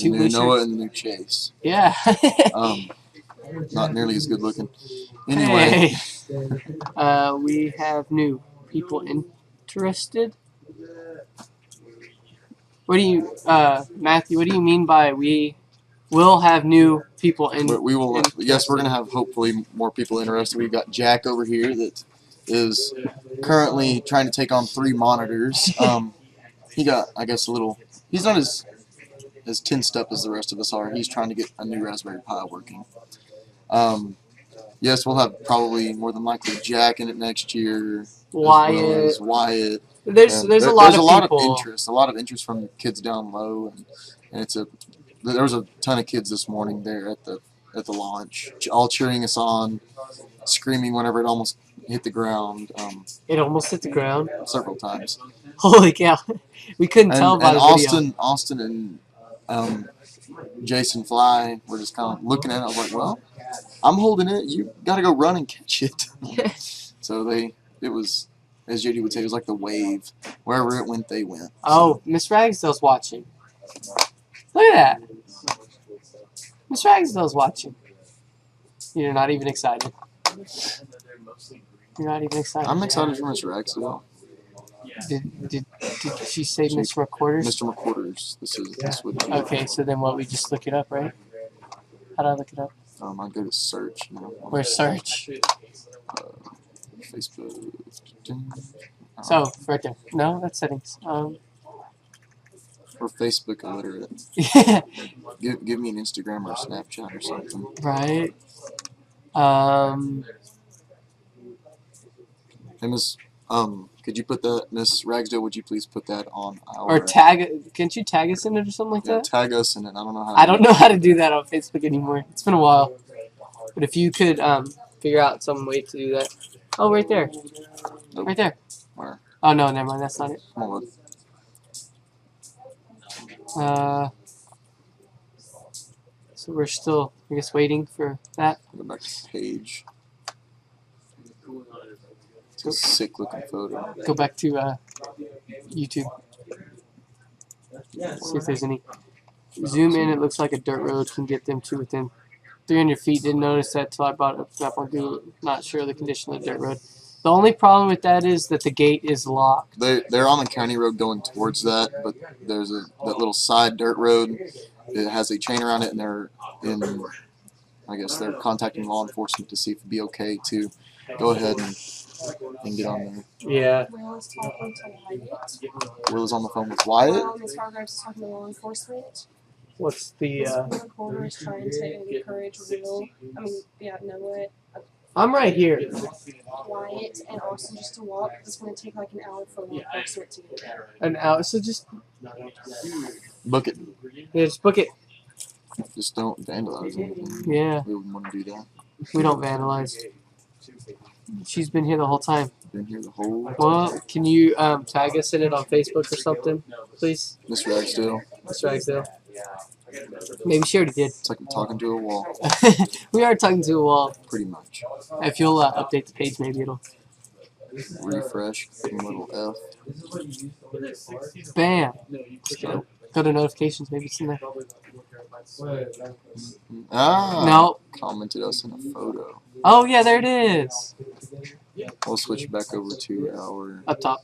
new Noah and the new Chase. Yeah. Not nearly as good looking. Anyway. Hey. We have new people interested. What do you, Matthew, what do you mean by we we'll have new people in. We will. Yes, we're gonna have hopefully more people interested. We've got Jack over here that is currently trying to take on 3 monitors. He got, I guess, a little. He's not as tensed up as the rest of us are. He's trying to get a new Raspberry Pi working. Yes, we'll have probably more than likely Jack in it next year. Wyatt. As well as Wyatt. There's a lot of interest. A lot of interest from the kids down low, and there was a ton of kids this morning there at the launch, all cheering us on, screaming whenever it almost hit the ground. It almost hit the ground several times. Holy cow! We couldn't tell by the video. Austin and Jason Fly were just kind of looking at it. I was like, well, I'm holding it. You got to go run and catch it. So it was, as JD would say, it was like the wave. Wherever it went, they went. Oh, Miss Ragsdale's watching. Look at that. Miss Ragsdale's watching. You're not even excited. You're not even excited. I'm excited for Miss Ragsdale. Did she say Mr. McQuarters? Mr. McQuarters. This would be. Okay, so then what? We just look it up, right? How do I look it up? I go to search now. Where's search? Facebook. So right there. No, that's settings. Or Facebook illiterate. Give me an Instagram or a Snapchat or something. Right. Hey, Miss. Could you put that, Miss Ragsdale? Would you please put that on our? Or tag? Can't you tag us in it or something like that? Tag us in it. I don't know how. I don't know how to do that on Facebook anymore. It's been a while. But if you could figure out some way to do that. Oh, right there. Nope. Right there. Where? Oh no, never mind. That's not it. Come on, So we're still, I guess, waiting for that. Go back to page. It's a sick looking photo. Go back to YouTube. See if there's any. Zoom in. It looks like a dirt road can get them to within 300 feet. Didn't notice that till I brought it up on Google. Not sure of the condition of the dirt road. The only problem with that is that the gate is locked. They're on the county road going towards that, but there's that little side dirt road. It has a chain around it, and I guess they're contacting law enforcement to see if it'd be okay to go ahead and get on there. Yeah. Will is talking to Wyatt. Will is on the phone with Wyatt. Ms. Hargraves is talking to law enforcement. What's the? The recorder is trying to encourage Will. Noah. I'm right here. Wyatt and Austin just to walk. It's going to take like an hour for law enforcement to get there. An hour. So just book it. Yeah, just book it. Just don't vandalize anything. Yeah. We wouldn't want to do that. We don't vandalize. She's been here the whole time. Been here the whole time. Well, can you tag us in it on Facebook or something, please? Miss Ragsdale. Miss Ragsdale. Maybe she already did. It's like I'm talking to a wall. We are talking to a wall. Pretty much. If you'll update the page, maybe it'll refresh. Little F. Bam. Go to notifications. Maybe it's in there. Ah. No. Commented us in a photo. Oh yeah, there it is. We'll switch back over to our up top.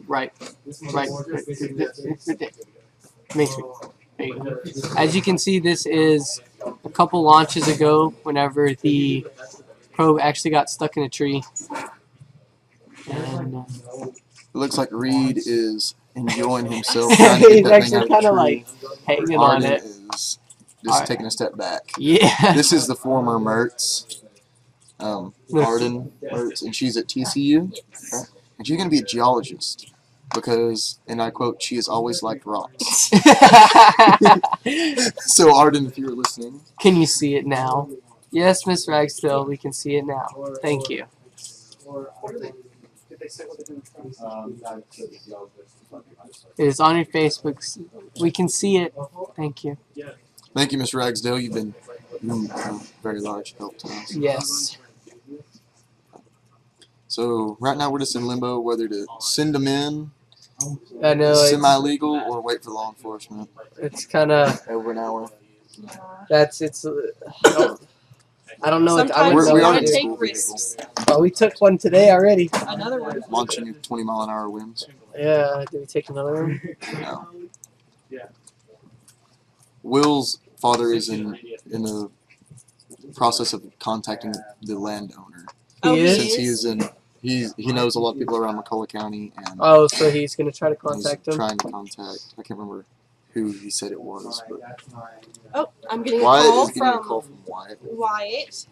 Right. Main Street. There you go. As you can see, this is a couple launches ago. Whenever the probe actually got stuck in a tree. And, it looks like Reed is enjoying himself. Trying to get that He's actually kind of like hanging Arden on it. Is just taking a step back. Yeah. This is the former Mertz, Arden Mertz, and she's at TCU. Right? And she's going to be a geologist because, and I quote, she has always liked rocks. So Arden, if you're listening. Can you see it now? Yes, Miss Ragsdale, we can see it now. Thank you. It is on your Facebook. We can see it. Thank you. Thank you, Miss Ragsdale. You've been very large help to us. Yes. So right now we're just in limbo whether to send them in semi-legal or wait for law enforcement. It's kind of over an hour. It's. I don't know. Sometimes we want to take risks. Well, we took one today already. Another one. Launching 20-mile-an-hour winds. Yeah. Did we take another one? No. Will's father is in the process of contacting the landowner. He is? Since he knows a lot of people around McCullough County, and Oh, so he's gonna try to contact he's him. trying to contact. I can't remember who he said it was, but Oh, I'm getting a Wyatt call is getting from a call from Wyatt. Wyatt.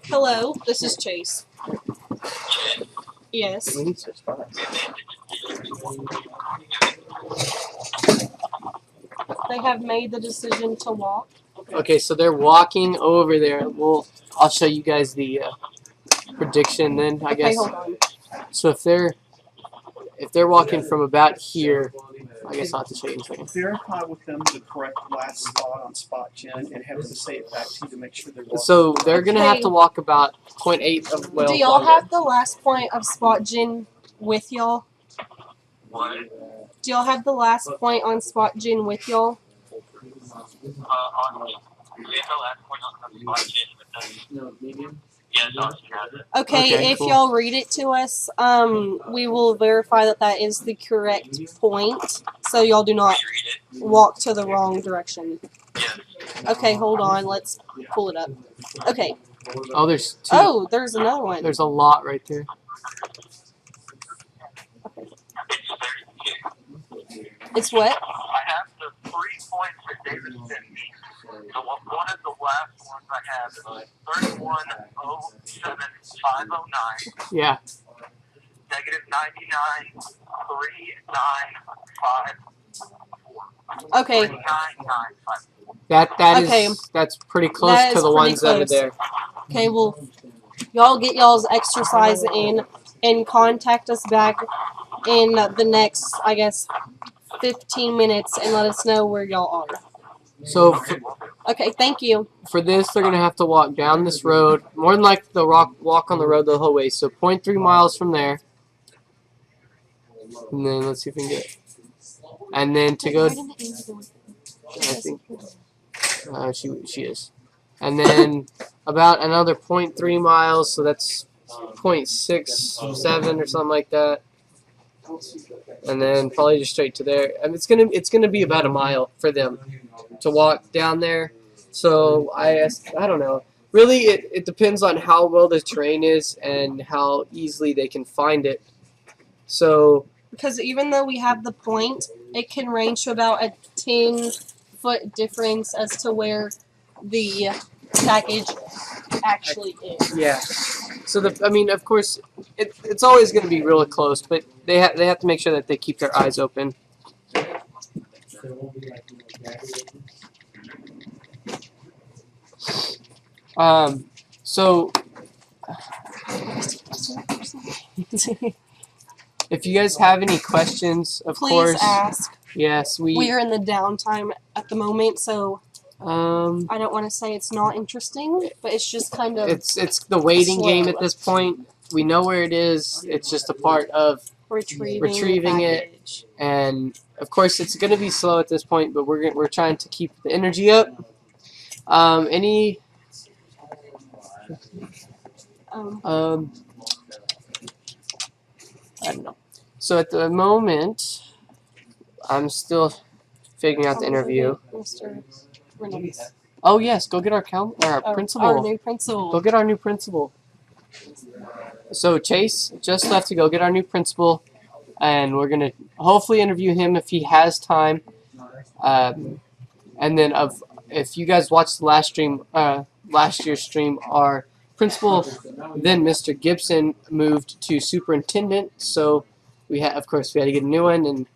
Hello, this is Chase. Yes. They have made the decision to walk. Okay, so they're walking over there. I'll show you guys the prediction then, I guess. Okay, hold on. So if they're walking from about here, I guess I'll have to show you in a second. Verify with them the correct last spot on spot gen and have them say it back to you to make sure they're walking. So they're gonna have to walk about 0.8 of well. Do y'all have the last point of spot gen with y'all? What? Do y'all have the last point on spot gen with y'all? Okay, if cool. y'all read it to us, we will verify that that is the correct point, so y'all do not walk to the wrong direction. Okay, hold on, let's pull it up. Okay. Oh, there's two. Oh, there's another one. There's a lot right there. It's what? I have the 3 points that David sent me. So one of the last ones I have is 31,07509. Yeah. Negative 99,395. Okay. 3995. That's pretty close to the ones that are there. Okay, well, y'all get y'all's exercise in and contact us back in the next, I guess, 15 minutes and let us know where y'all are. So Okay, thank you. for this, they're gonna have to walk down this road. More than likely, they'll walk on the road the whole way. So 0.3 miles from there. And then let's see if we can get it. And then to go, I think she is. And then about another 0.3 miles, so that's 0.67 or something like that. And then probably just straight to there. I mean, it's gonna be about a mile for them to walk down there. So I don't know. Really, it depends on how well the terrain is and how easily they can find it. So because even though we have the point, it can range to about a 10-foot difference as to where the package actually is. yeah. So I mean, of course, it's always going to be really close, but they have to make sure that they keep their eyes open. So if you guys have any questions, of Please course, ask. Yes, we are in the downtime at the moment, so I don't want to say it's not interesting, but it's just kind of it's the waiting slow. game at this point. We know where it is. It's just a part of retrieving it, and of course, it's going to be slow at this point. But we're trying to keep the energy up. I don't know. So at the moment, I'm still figuring out the interview. Mr. Reynolds. Oh yes, go get our principal. Our new principal. Go get our new principal. So Chase just left to go get our new principal, and we're gonna hopefully interview him if he has time. And then if you guys watched the last year's stream, our principal, then Mr. Gibson, moved to superintendent. So of course we had to get a new one, and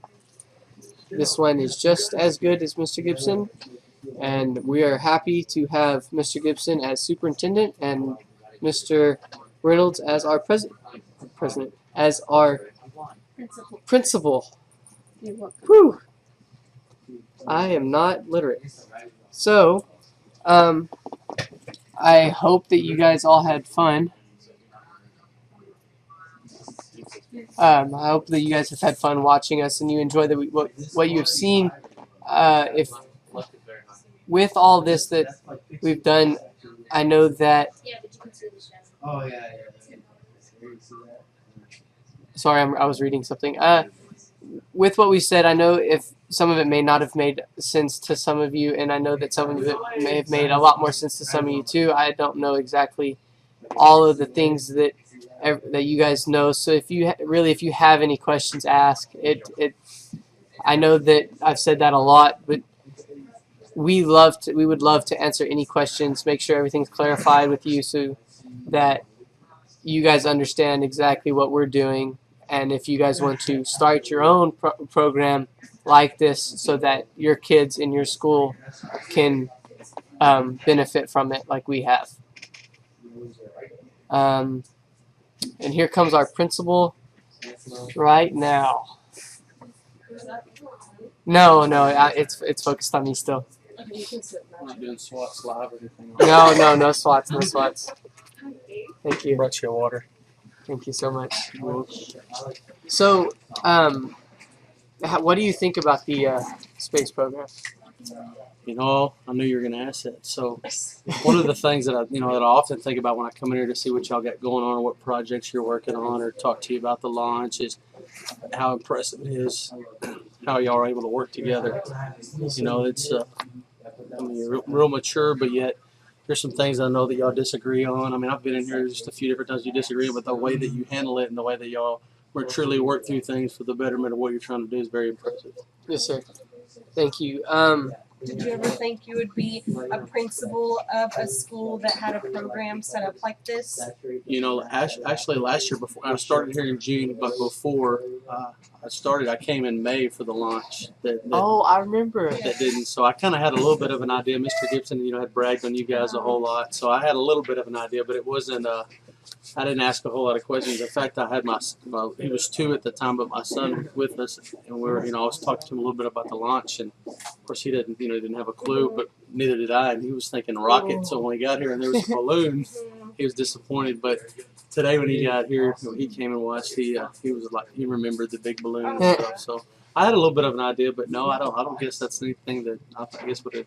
this one is just as good as Mr. Gibson. And we are happy to have Mr. Gibson as superintendent and Mr. Reynolds as our president, as our principal. Whew. I am not literate. So, I hope that you guys all had fun. I hope that you guys have had fun watching us and you enjoy what you have seen. If with all this that we've done, I know that. Oh yeah. Sorry, I was reading something. with what we said, I know if some of it may not have made sense to some of you, and I know that some of it may have made a lot more sense to some of you too. I don't know exactly all of the things that you guys know. So if you if you have any questions, ask it. I know that I've said that a lot, but we would love to answer any questions, make sure everything's clarified with you, so that you guys understand exactly what we're doing. And if you guys want to start your own program like this, so that your kids in your school can benefit from it like we have. And here comes our principal right now. No, it's focused on me still. We're not doing SWATs live or anything. No SWATs, no SWATs. Thank you. Brought you water. Thank you so much. So, what do you think about the space program? You know, I knew you were going to ask that. So, one of the things that I often think about when I come in here to see what y'all got going on, or what projects you're working on, or talk to you about the launch, is how impressive it is how y'all are able to work together. You know, it's you're real mature, but yet there's some things I know that y'all disagree on. I mean, I've been in here just a few different times you disagree, but the way that you handle it and the way that y'all truly work through things for the betterment of what you're trying to do is very impressive. Yes, sir. Thank you. Did you ever think you would be a principal of a school that had a program set up like this? You know, actually last year, before I started here in June, but before I came in May for the launch. I remember. That didn't. So I kind of had a little bit of an idea. Mr. Gibson, had bragged on you guys a whole lot. So I had a little bit of an idea, but it wasn't. I didn't ask a whole lot of questions. In fact, I had he was 2 at the time, but my son was with us, and we were, I was talking to him a little bit about the launch, and of course he didn't have a clue, but neither did I, and he was thinking rocket. So when he got here and there was a balloon, he was disappointed. But today when he got here, he came and watched. He was like, he remembered the big balloon and stuff. So I had a little bit of an idea, but no, I don't guess that's anything that I guess would have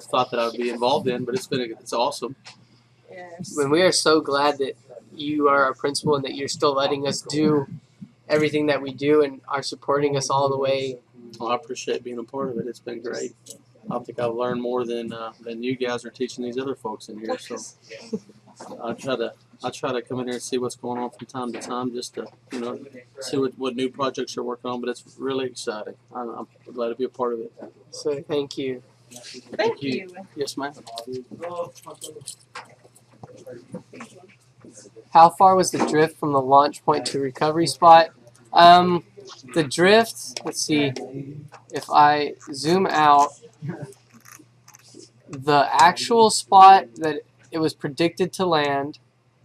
thought that I would be involved in. But it's awesome. Yes. When we are so glad that you are our principal and that you're still letting us do everything that we do and are supporting us all the way. Well, I appreciate being a part of it. It's been great. I think I've learned more than you guys are teaching these other folks in here. So I try to come in here and see what's going on from time to time, just to see what new projects you're working on. But it's really exciting. I'm glad to be a part of it. So thank you. Thank you. Yes, ma'am. How far was the drift from the launch point to recovery spot? The drift, let's see, if I zoom out, the actual spot that it was predicted to land.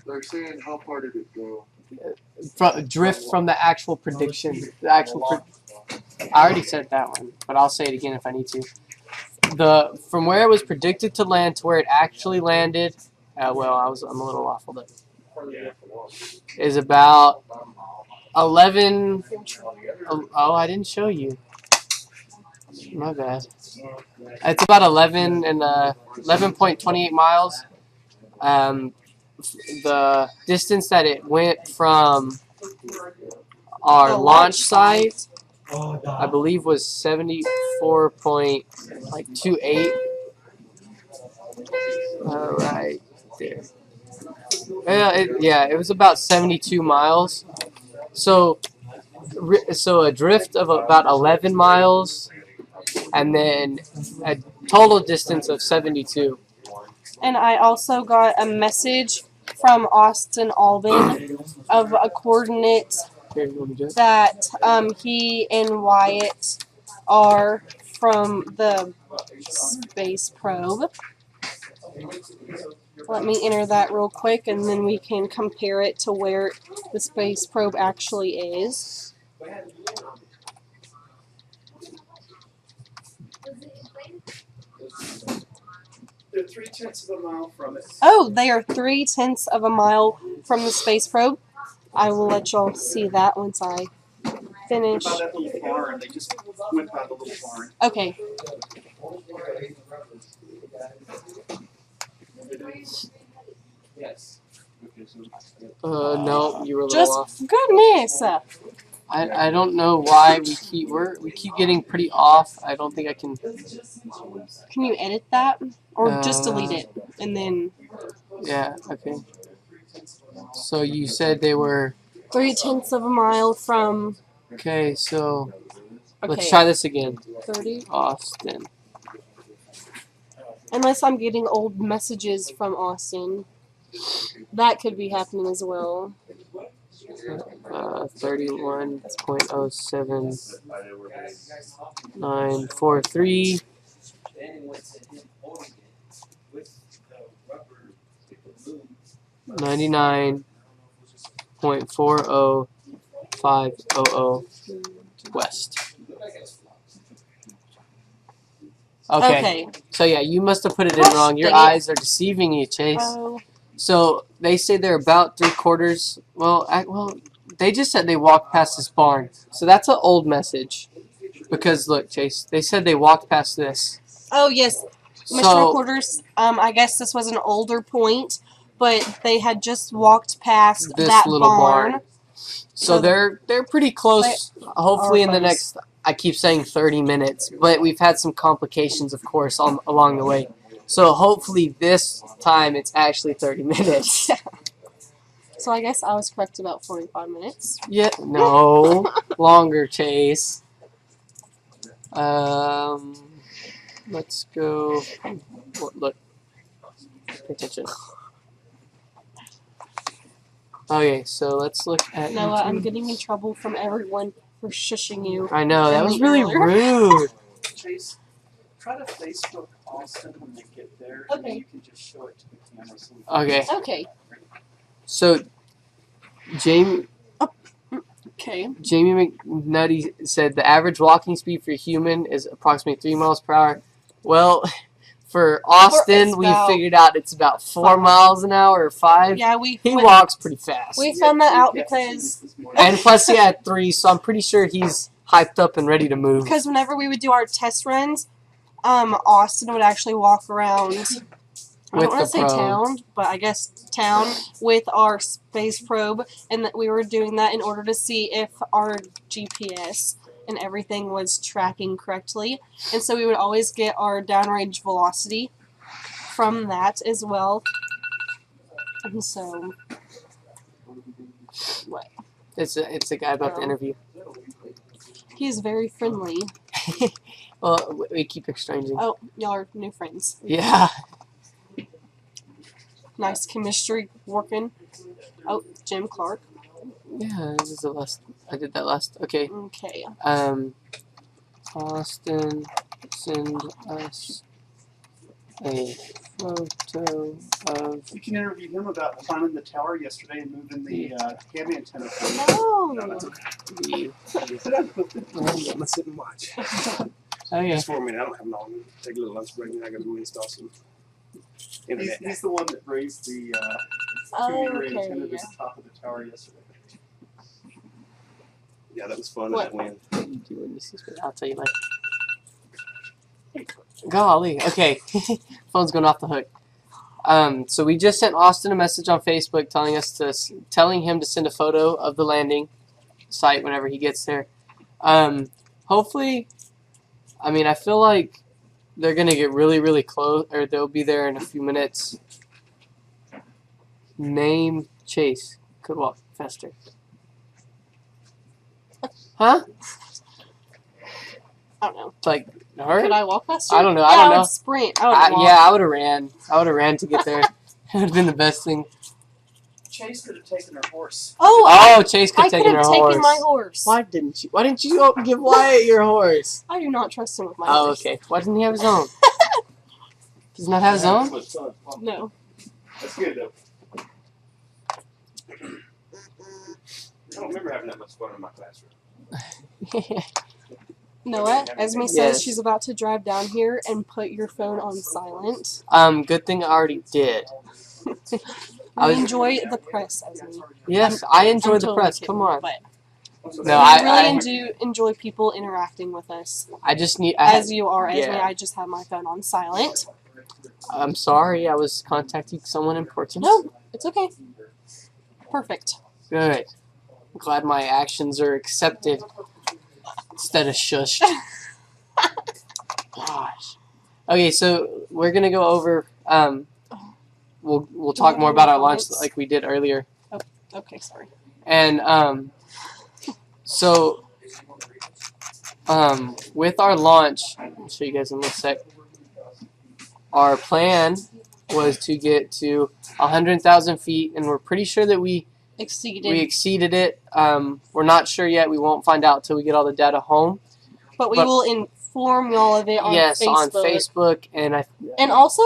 They're saying, how far did it go? Drift from the actual prediction. I already said that one, but I'll say it again if I need to. From where it was predicted to land to where it actually landed, I'm a little off of it. Is about 11. Oh, I didn't show you. My bad. It's about 11.28 miles. The distance that it went from our launch site, I believe, was 74.28. Right there. It was about 72 miles. So a drift of about 11 miles, and then a total distance of 72. And I also got a message from Austin Albin of a coordinate that he and Wyatt are from the space probe. Let me enter that real quick, and then we can compare it to where the space probe actually is. They're 0.3 of a mile from it. Oh, they are 0.3 of a mile from the space probe. I will let y'all see that once I finish. By that little barn. They just went by the little barn. Okay. Yes. No, you were a little Just off. goodness. I don't know why we keep getting pretty off. I don't think I can. Can you edit that or just delete it and then? Yeah. Okay. So you said they were 0.3 of a mile from. okay. So let's Okay. try this again. 30. Austin. Unless I'm getting old messages from Austin, that could be happening as well. 31.07943. 99.40500 west. Okay. So yeah, you must have put it in wrong. Your eyes are deceiving you, Chase. Oh. So they say they're about 3/4. Well, they just said they walked past this barn. So that's an old message. Because look, Chase, they said they walked past this. Oh yes, Mr. Reporters. I guess this was an older point, but they had just walked past this that little barn. So So they're pretty close. Hopefully in the next, I keep saying 30 minutes, but we've had some complications, of course, along the way. So hopefully this time it's actually 30 minutes. So I guess I was correct about 45 minutes. Yeah, no, longer, Chase. Let's go. Look, pay attention. Okay, so let's look at. Noah, I'm getting in trouble from everyone for shushing you. I know, that was really rude. Chase, try to Facebook Austin when they get there, and then you can just show it to the camera. So we can Okay. So, Jamie McNutty said the average walking speed for a human is approximately 3 miles per hour. Well, for Austin, we figured out it's about 4 miles an hour or 5. Yeah, he walks pretty fast. We found that out because. And plus, he had 3, so I'm pretty sure he's hyped up and ready to move. Because whenever we would do our test runs, Austin would actually walk around. I don't want to say town, but I guess town with our space probe, and that we were doing that in order to see if our GPS and everything was tracking correctly. And so we would always get our downrange velocity from that as well. And so, what? It's a guy about to interview. He is very friendly. Well, we keep exchanging. Oh, y'all are new friends. Yeah. Nice chemistry working. Oh, Jim Clark. Yeah, this is the last. I did that last. Okay. Okay. Austin, send us a photo of. You can interview him about climbing the tower yesterday and moving the ham antenna. Oh. No, that's okay. I'm gonna sit and watch. Okay. Just for a minute. I don't have long. Take a little lunch break and I gotta go install some internet. He's the one that raised the 2-meter antenna to the top of the tower yesterday. Yeah, that was fun. That win. I'll tell you later. Golly. Okay. Phone's going off the hook. So we just sent Austin a message on Facebook telling him to send a photo of the landing site whenever he gets there. Hopefully, I mean, I feel like they're gonna get really, really close, or they'll be there in a few minutes. Name Chase. Could walk faster. Huh? I don't know. Like her? Could I walk faster? I don't know. Yeah, I don't know. I would sprint. I would walk. Yeah, I would have ran. I would have ran to get there. It would have been the best thing. Chase could have taken her horse. Oh, Chase could have taken her horse. I could have taken my horse. Why didn't you? Why didn't you go give Wyatt your horse? I do not trust him with my horse. Oh, okay. Why didn't he have his own? Does he not have his own? No. That's good though. I don't remember having that much fun in my classroom. Noah, Esme says she's about to drive down here and put your phone on silent. Good thing I already did. We enjoy the press, Esme. Yes, I enjoy the press. Kidding, Come on. No, I really do enjoy people interacting with us. I just need. As you are, Esme, yeah. I just have my phone on silent. I'm sorry, I was contacting someone important. No, it's okay. Perfect. Good. glad my actions are accepted instead of shushed. Gosh. Okay, so we're gonna go over. We'll talk more about our launch like we did earlier. Oh, okay, sorry. And so with our launch, I'll show you guys in a sec. Our plan was to get to 100,000 feet, and we're pretty sure that we exceeded it. We're not sure yet. We won't find out till we get all the data home. But we will inform y'all of it on yes, Facebook. on Facebook, and also,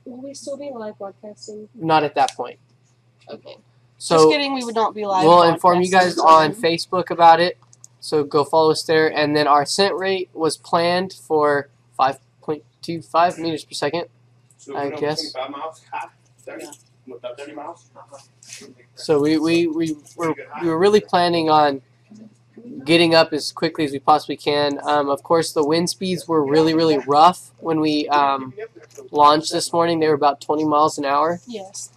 will we still be live broadcasting? Not at that point. Okay. So just kidding. We would not be live. We'll inform you guys on Facebook about it. So go follow us there. And then our ascent rate was planned for 5.25 meters per second. So I guess. 25 miles, half, 30, about 30 miles. So we were really planning on getting up as quickly as we possibly can. Of course, the wind speeds were really rough when we launched this morning. They were about 20 miles an hour. Yes.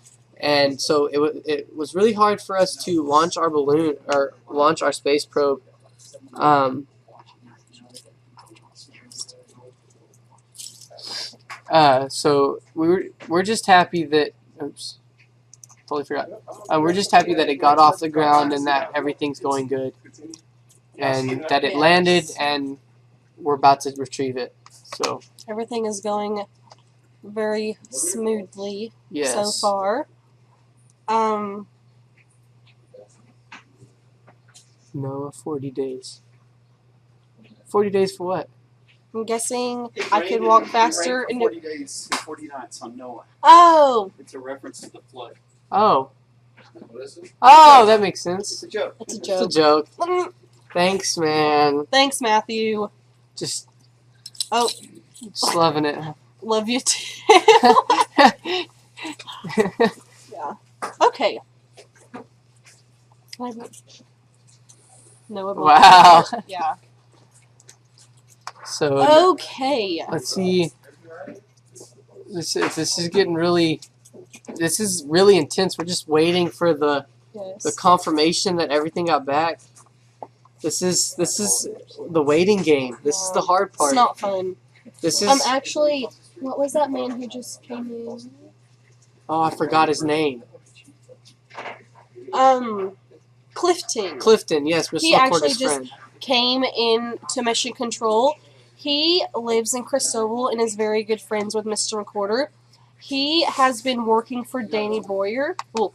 And so it was really hard for us to launch our balloon or launch our space probe. So we're just happy that. Oops, totally forgot. We're just happy that it got off the ground and that everything's going good, and that it landed, and we're about to retrieve it. So everything is going very smoothly so yes. far. No, 40 days. 40 days for what? I'm guessing I could walk faster. In 40 days and 40 nights on Noah. Oh. It's a reference to the flood. Oh. Oh, that makes sense. It's a joke. It's a joke. It's a joke. Thanks, man. Thanks, Matthew. Just loving it. Love you too. Yeah. Okay. No. Wow. Yeah. So okay. Let's see. This is getting really. This is really intense. We're just waiting for the confirmation that everything got back. This is the waiting game. This is the hard part. It's not fun. This is. Actually, what was that man who just came in? Oh, I forgot his name. Clifton. Clifton, yes, Mr. He actually just friend. came in to Mission Control. He lives in Cristobal and is very good friends with Mr. Recorder. He has been working for Danny Boyer. Well,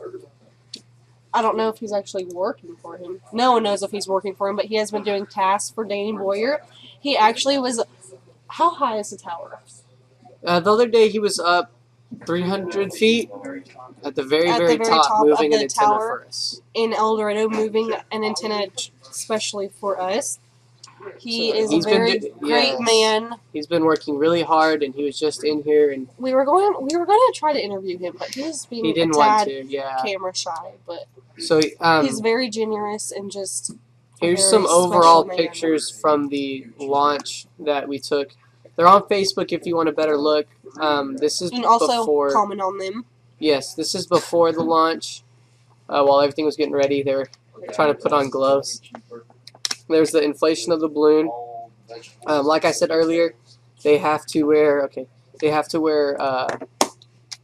I don't know if he's actually working for him. No one knows if he's working for him, but he has been doing tasks for Danny Boyer. He actually was... How high is the tower? The other day he was up 300 feet at the very top moving an antenna for us. In El Dorado, moving an antenna especially for us. He is a very great man. He's been working really hard, and he was just in here, and we were going to try to interview him, but he was being a tad camera shy. But so he's very generous and just. Here's some overall pictures from the launch that we took. They're on Facebook if you want a better look. This is also before. Comment on them. Yes, this is before the launch. While everything was getting ready, they were trying to put on gloves. There's the inflation of the balloon. Like I said earlier, they have to wear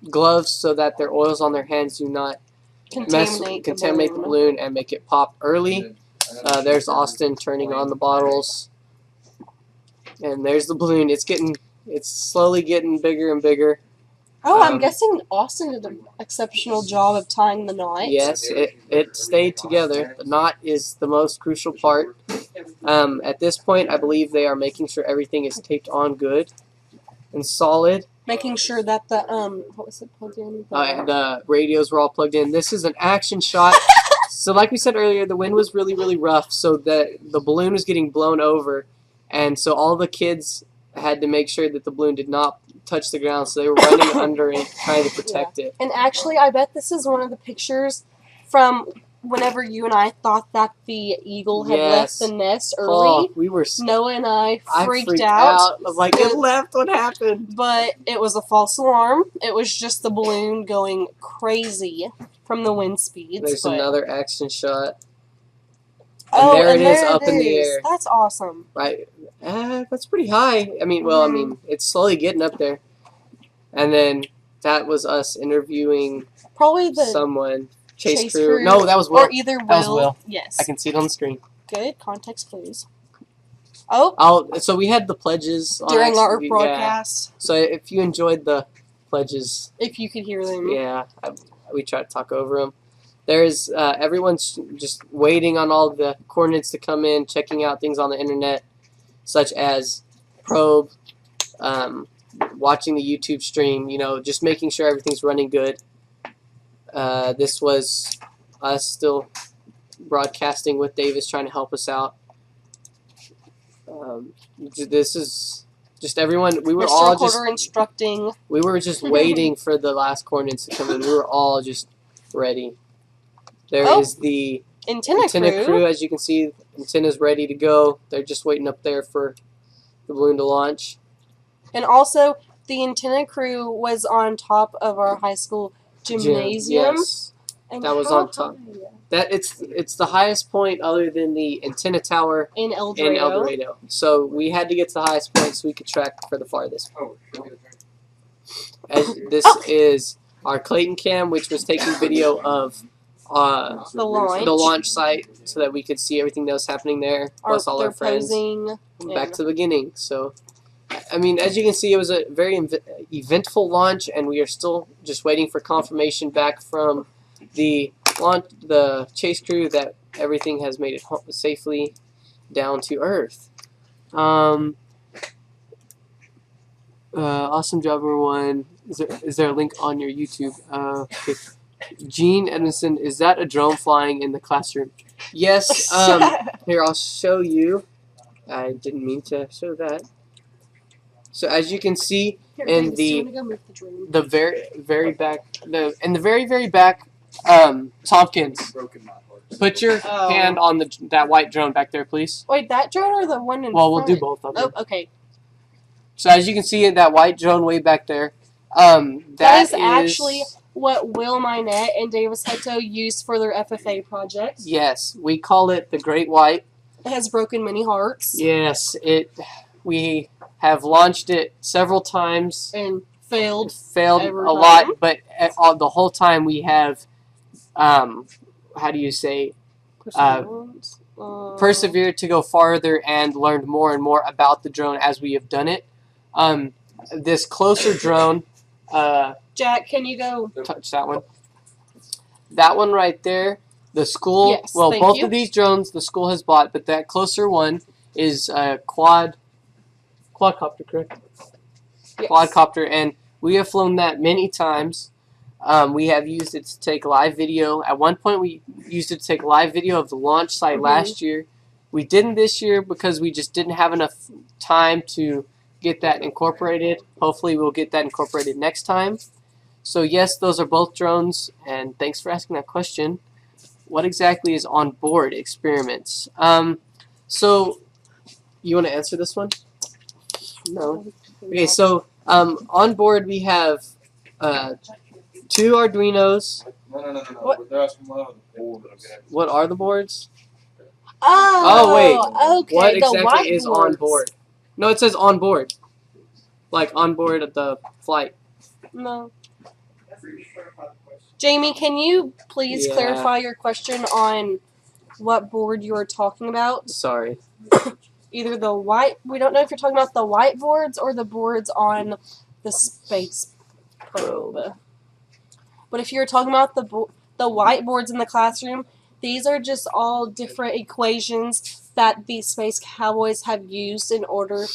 gloves so that their oils on their hands do not contaminate the balloon and make it pop early. There's Austin turning on the bottles, and there's the balloon. It's slowly getting bigger and bigger. Oh, I'm guessing Austin did an exceptional job of tying the knot. Yes, it stayed together. The knot is the most crucial part. At this point, I believe they are making sure everything is taped on good and solid. Making sure that the what was it plugged in? The radios were all plugged in. This is an action shot. So like we said earlier, the wind was really rough, so that the balloon was getting blown over, and so all the kids had to make sure that the balloon did not touch the ground, so they were running under it, trying to protect it. And actually, I bet this is one of the pictures from whenever you and I thought that the eagle had left the nest early. Noah and I freaked out. I was like, it left, what happened? But it was a false alarm. It was just the balloon going crazy from the wind speeds. There's another action shot. Oh, there and it is there up it in the is. air. That's awesome. Right, that's pretty high. I mean, well, I mean, it's slowly getting up there. And then that was us interviewing Probably the someone. Chase Chase crew. crew. No, that was Will. Or either Will. That was Will. Yes. I can see it on the screen. Good context clues. Oh. So we had the pledges During our yeah. broadcast. So if you enjoyed the pledges, if you could hear them, yeah, we tried to talk over them. There's everyone's just waiting on all the coordinates to come in, checking out things on the internet, such as probe, watching the YouTube stream. You know, just making sure everything's running good. This was us still broadcasting with Davis, trying to help us out. This is just everyone. We were Mr. all Recorder just instructing. We were just waiting for the last coordinates to come in. We were all just ready. There is the antenna crew. As you can see, antenna's ready to go. They're just waiting up there for the balloon to launch. And also, the antenna crew was on top of our high school gymnasium. Yes, and that was on top. That it's the highest point other than the antenna tower in El Dorado. So we had to get to the highest point so we could track for the farthest. As this is our Clayton cam, which was taking video of the launch site so that we could see everything that was happening there, plus all our friends. Posing back to the beginning. So, I mean, as you can see, it was a very eventful launch, and we are still just waiting for confirmation back from the chase crew that everything has made it safely down to Earth. Awesome job, everyone. Is there a link on your YouTube? Okay. Gene Edmondson, is that a drone flying in the classroom? Yes. Here, I'll show you. I didn't mean to show that. So as you can see in the very back, in the very back, Tompkins, put your hand on that white drone back there, please. Wait, that drone or the one in Well, front? we'll do both of them. Oh, okay. So as you can see, that white drone way back there, that is actually what Will Minette and Davis Hutto used for their FFA project. Yes, we call it the Great White. It has broken many hearts. Yes, we have launched it several times and failed a lot, but the whole time we have how do you say persevered to go farther and learned more and more about the drone as we have done it. This closer drone, Jack, can you go touch that one? That one right there, the school. Yes, well, both of these drones the school has bought, but that closer one is a quadcopter, correct? Yes. Quadcopter, and we have flown that many times. We have used it to take live video. At one point, we used it to take live video of the launch site last year. We didn't this year because we just didn't have enough time to get that incorporated. Hopefully, we'll get that incorporated next time. So yes, those are both drones, and thanks for asking that question. What exactly is on board experiments? So you want to answer this one? No. Okay, so on board we have 2 Arduinos. No. What? They're asking what are the boards. What are the boards? Oh, wait. Okay. What exactly is on board? No, it says on board. Like on board of the flight. No. Jamie, can you please clarify your question on what board you are talking about? Sorry. Either the white, we don't know if you're talking about the white boards or the boards on the space probe. But if you're talking about the white boards in the classroom, these are just all different equations that the Space Cowboys have used in order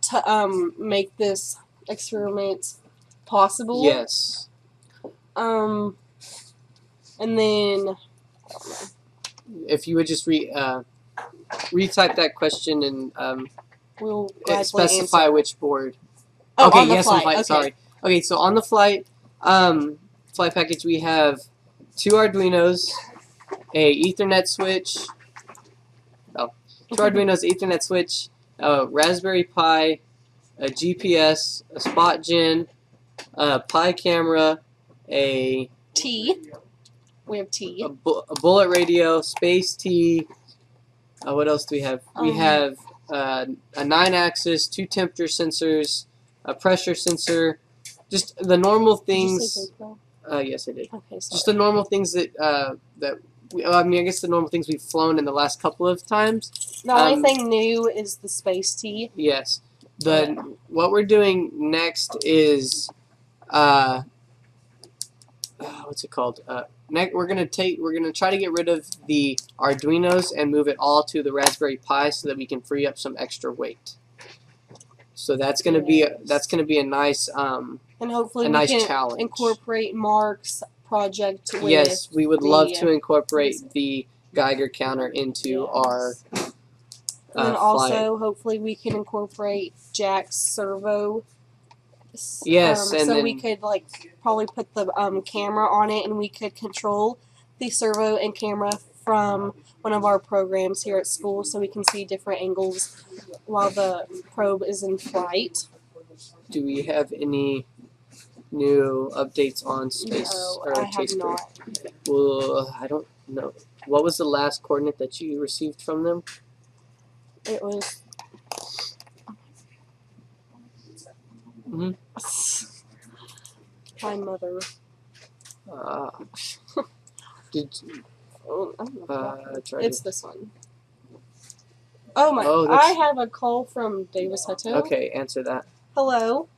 to make this experiment possible. Yes. And then if you would just retype that question and we'll specify answer. Which board. Oh, okay, on the yes, flight. on flight. Okay. Sorry. Okay, so on the flight package we have 2 Arduinos, a Ethernet switch. 2 Arduinos, Ethernet switch, a Raspberry Pi, a GPS, a spot gen, a Pi camera, a T. We have T. A bullet radio, Space T, What else do we have? We have a 9-axis, 2 temperature sensors, a pressure sensor, just the normal things. Yes, I did. Okay, sorry. Just the normal things that I guess the normal things we've flown in the last couple of times. The only thing new is the space tea. Yes. What we're doing next is what's it called? We're gonna try to get rid of the Arduinos and move it all to the Raspberry Pi so that we can free up some extra weight. So that's gonna be a nice and hopefully a nice we can challenge. incorporate Mark's project with Yes, we would love to incorporate the Geiger counter into our and also hopefully we can incorporate Jack's servo. Yes, and so then we could like probably put the camera on it, and we could control the servo and camera from one of our programs here at school, so we can see different angles while the probe is in flight. Do we have any new updates on space or I Chase have Crew? not. Well, I don't know. What was the last coordinate that you received from them? It was. My mother. It's this one. Oh my! I have a call from Davis Hutto. Okay, answer that. Hello.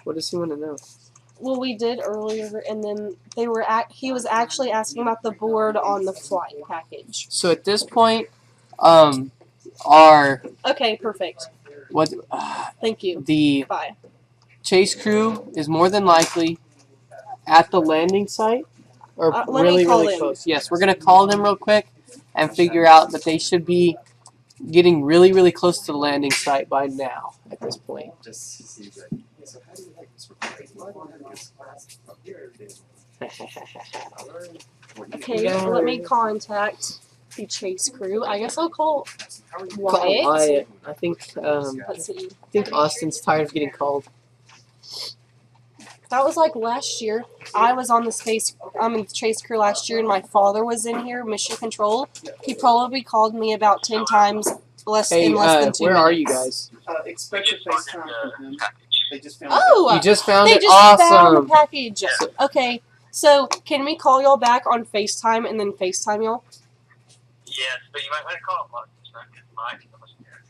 What does he want to know? Well, we did earlier, and then he was actually asking about the board on the flight package. So at this point, our okay, perfect. What? Thank you. The Bye. Chase Crew is more than likely at the landing site, or really close. Yes, we're gonna call them real quick and figure out that they should be getting really close to the landing site by now. At this point. Okay, let me contact the Chase Crew. I guess I'll call Wyatt. I think Let's see. I think Austin's tired of getting called. That was like last year. I was on the Chase Crew last year, and my father was in here, Mission Control. He probably called me about 10 times in less than 2 minutes. Where are you guys? Expect a FaceTime from them. They just found You just found they it? just Awesome. found the package. Okay, so can we call y'all back on FaceTime and then FaceTime y'all? Yes, but you might want to call them.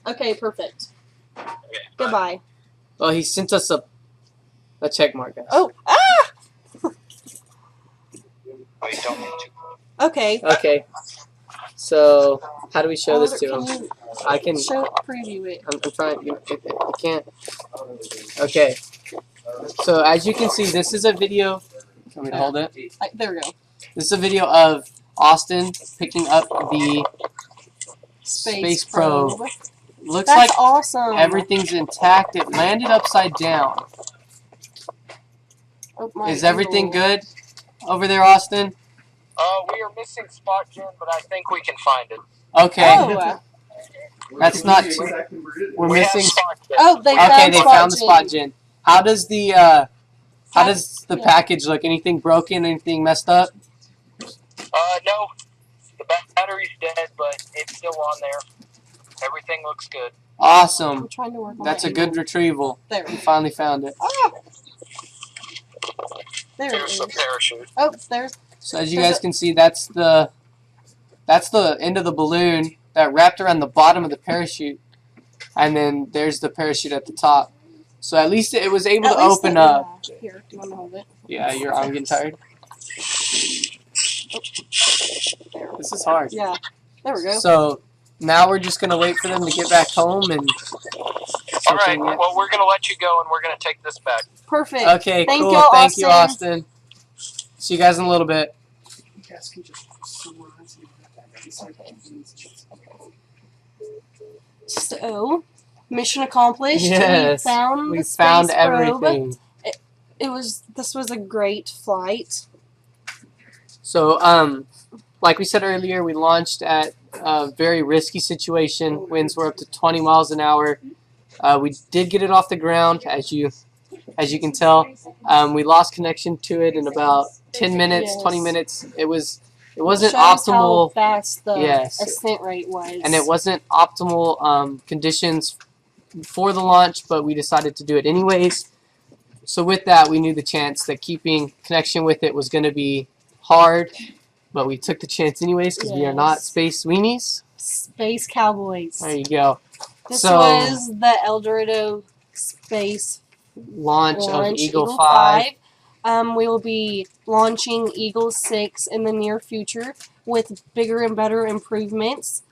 Okay, perfect. Goodbye. Well, he sent us a check mark, guys. Oh, Wait, don't need to. Okay. Okay. So, how do we show this to him? I can preview it. I'm trying. I can't. Okay. So, as you can see, this is a video. Can we hold it? There we go. This is a video of Austin picking up the space probe. Looks That's like awesome. everything's intact. It landed upside down. Oh, is everything good over there, Austin? We are missing spot gen, but I think we can find it. Okay. Oh. That's not. We're missing. Oh, they found the spot gen. How does the package look? Anything broken? Anything messed up? No. The battery's dead, but it's still on there. Everything looks good. Awesome. I'm trying to work on That's a good retrieval. There. We finally found it. There's the parachute. Oh, there's. So as you guys can see, that's the end of the balloon that wrapped around the bottom of the parachute, and then there's the parachute at the top. So at least it was able to open up. Here, do you want to hold it? Yeah, I'm getting tired. This is hard. Yeah, there we go. So now we're just gonna wait for them to get back home and. All right. Well, we're gonna let you go, and we're gonna take this back. Perfect. Okay, Thank cool. you, Thank you, Austin. See you guys in a little bit. So, mission accomplished. Yes, we found space everything. Probe. This was a great flight. So, like we said earlier, we launched at a very risky situation. Winds were up to 20 miles an hour. We did get it off the ground, as you can tell. We lost connection to it in about 10 minutes, Yes. 20 minutes. It wasn't Shows how optimal. fast the Yes. ascent rate was. And it wasn't optimal conditions for the launch, but we decided to do it anyways. So with that, we knew the chance that keeping connection with it was going to be hard, but we took the chance anyways because we are not Yes. space weenies. Space Cowboys. There you go. This So, was the El Dorado Space launch of Eagle 5. We will be launching Eagle 6 in the near future with bigger and better improvements.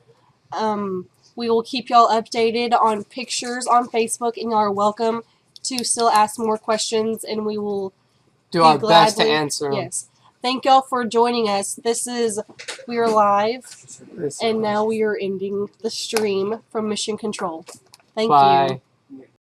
We will keep y'all updated on pictures on Facebook, and y'all are welcome to still ask more questions, and we will Do our best to answer them. Yes. Thank y'all for joining us. We are live, and now we are ending the stream from Mission Control. Thank Bye. you.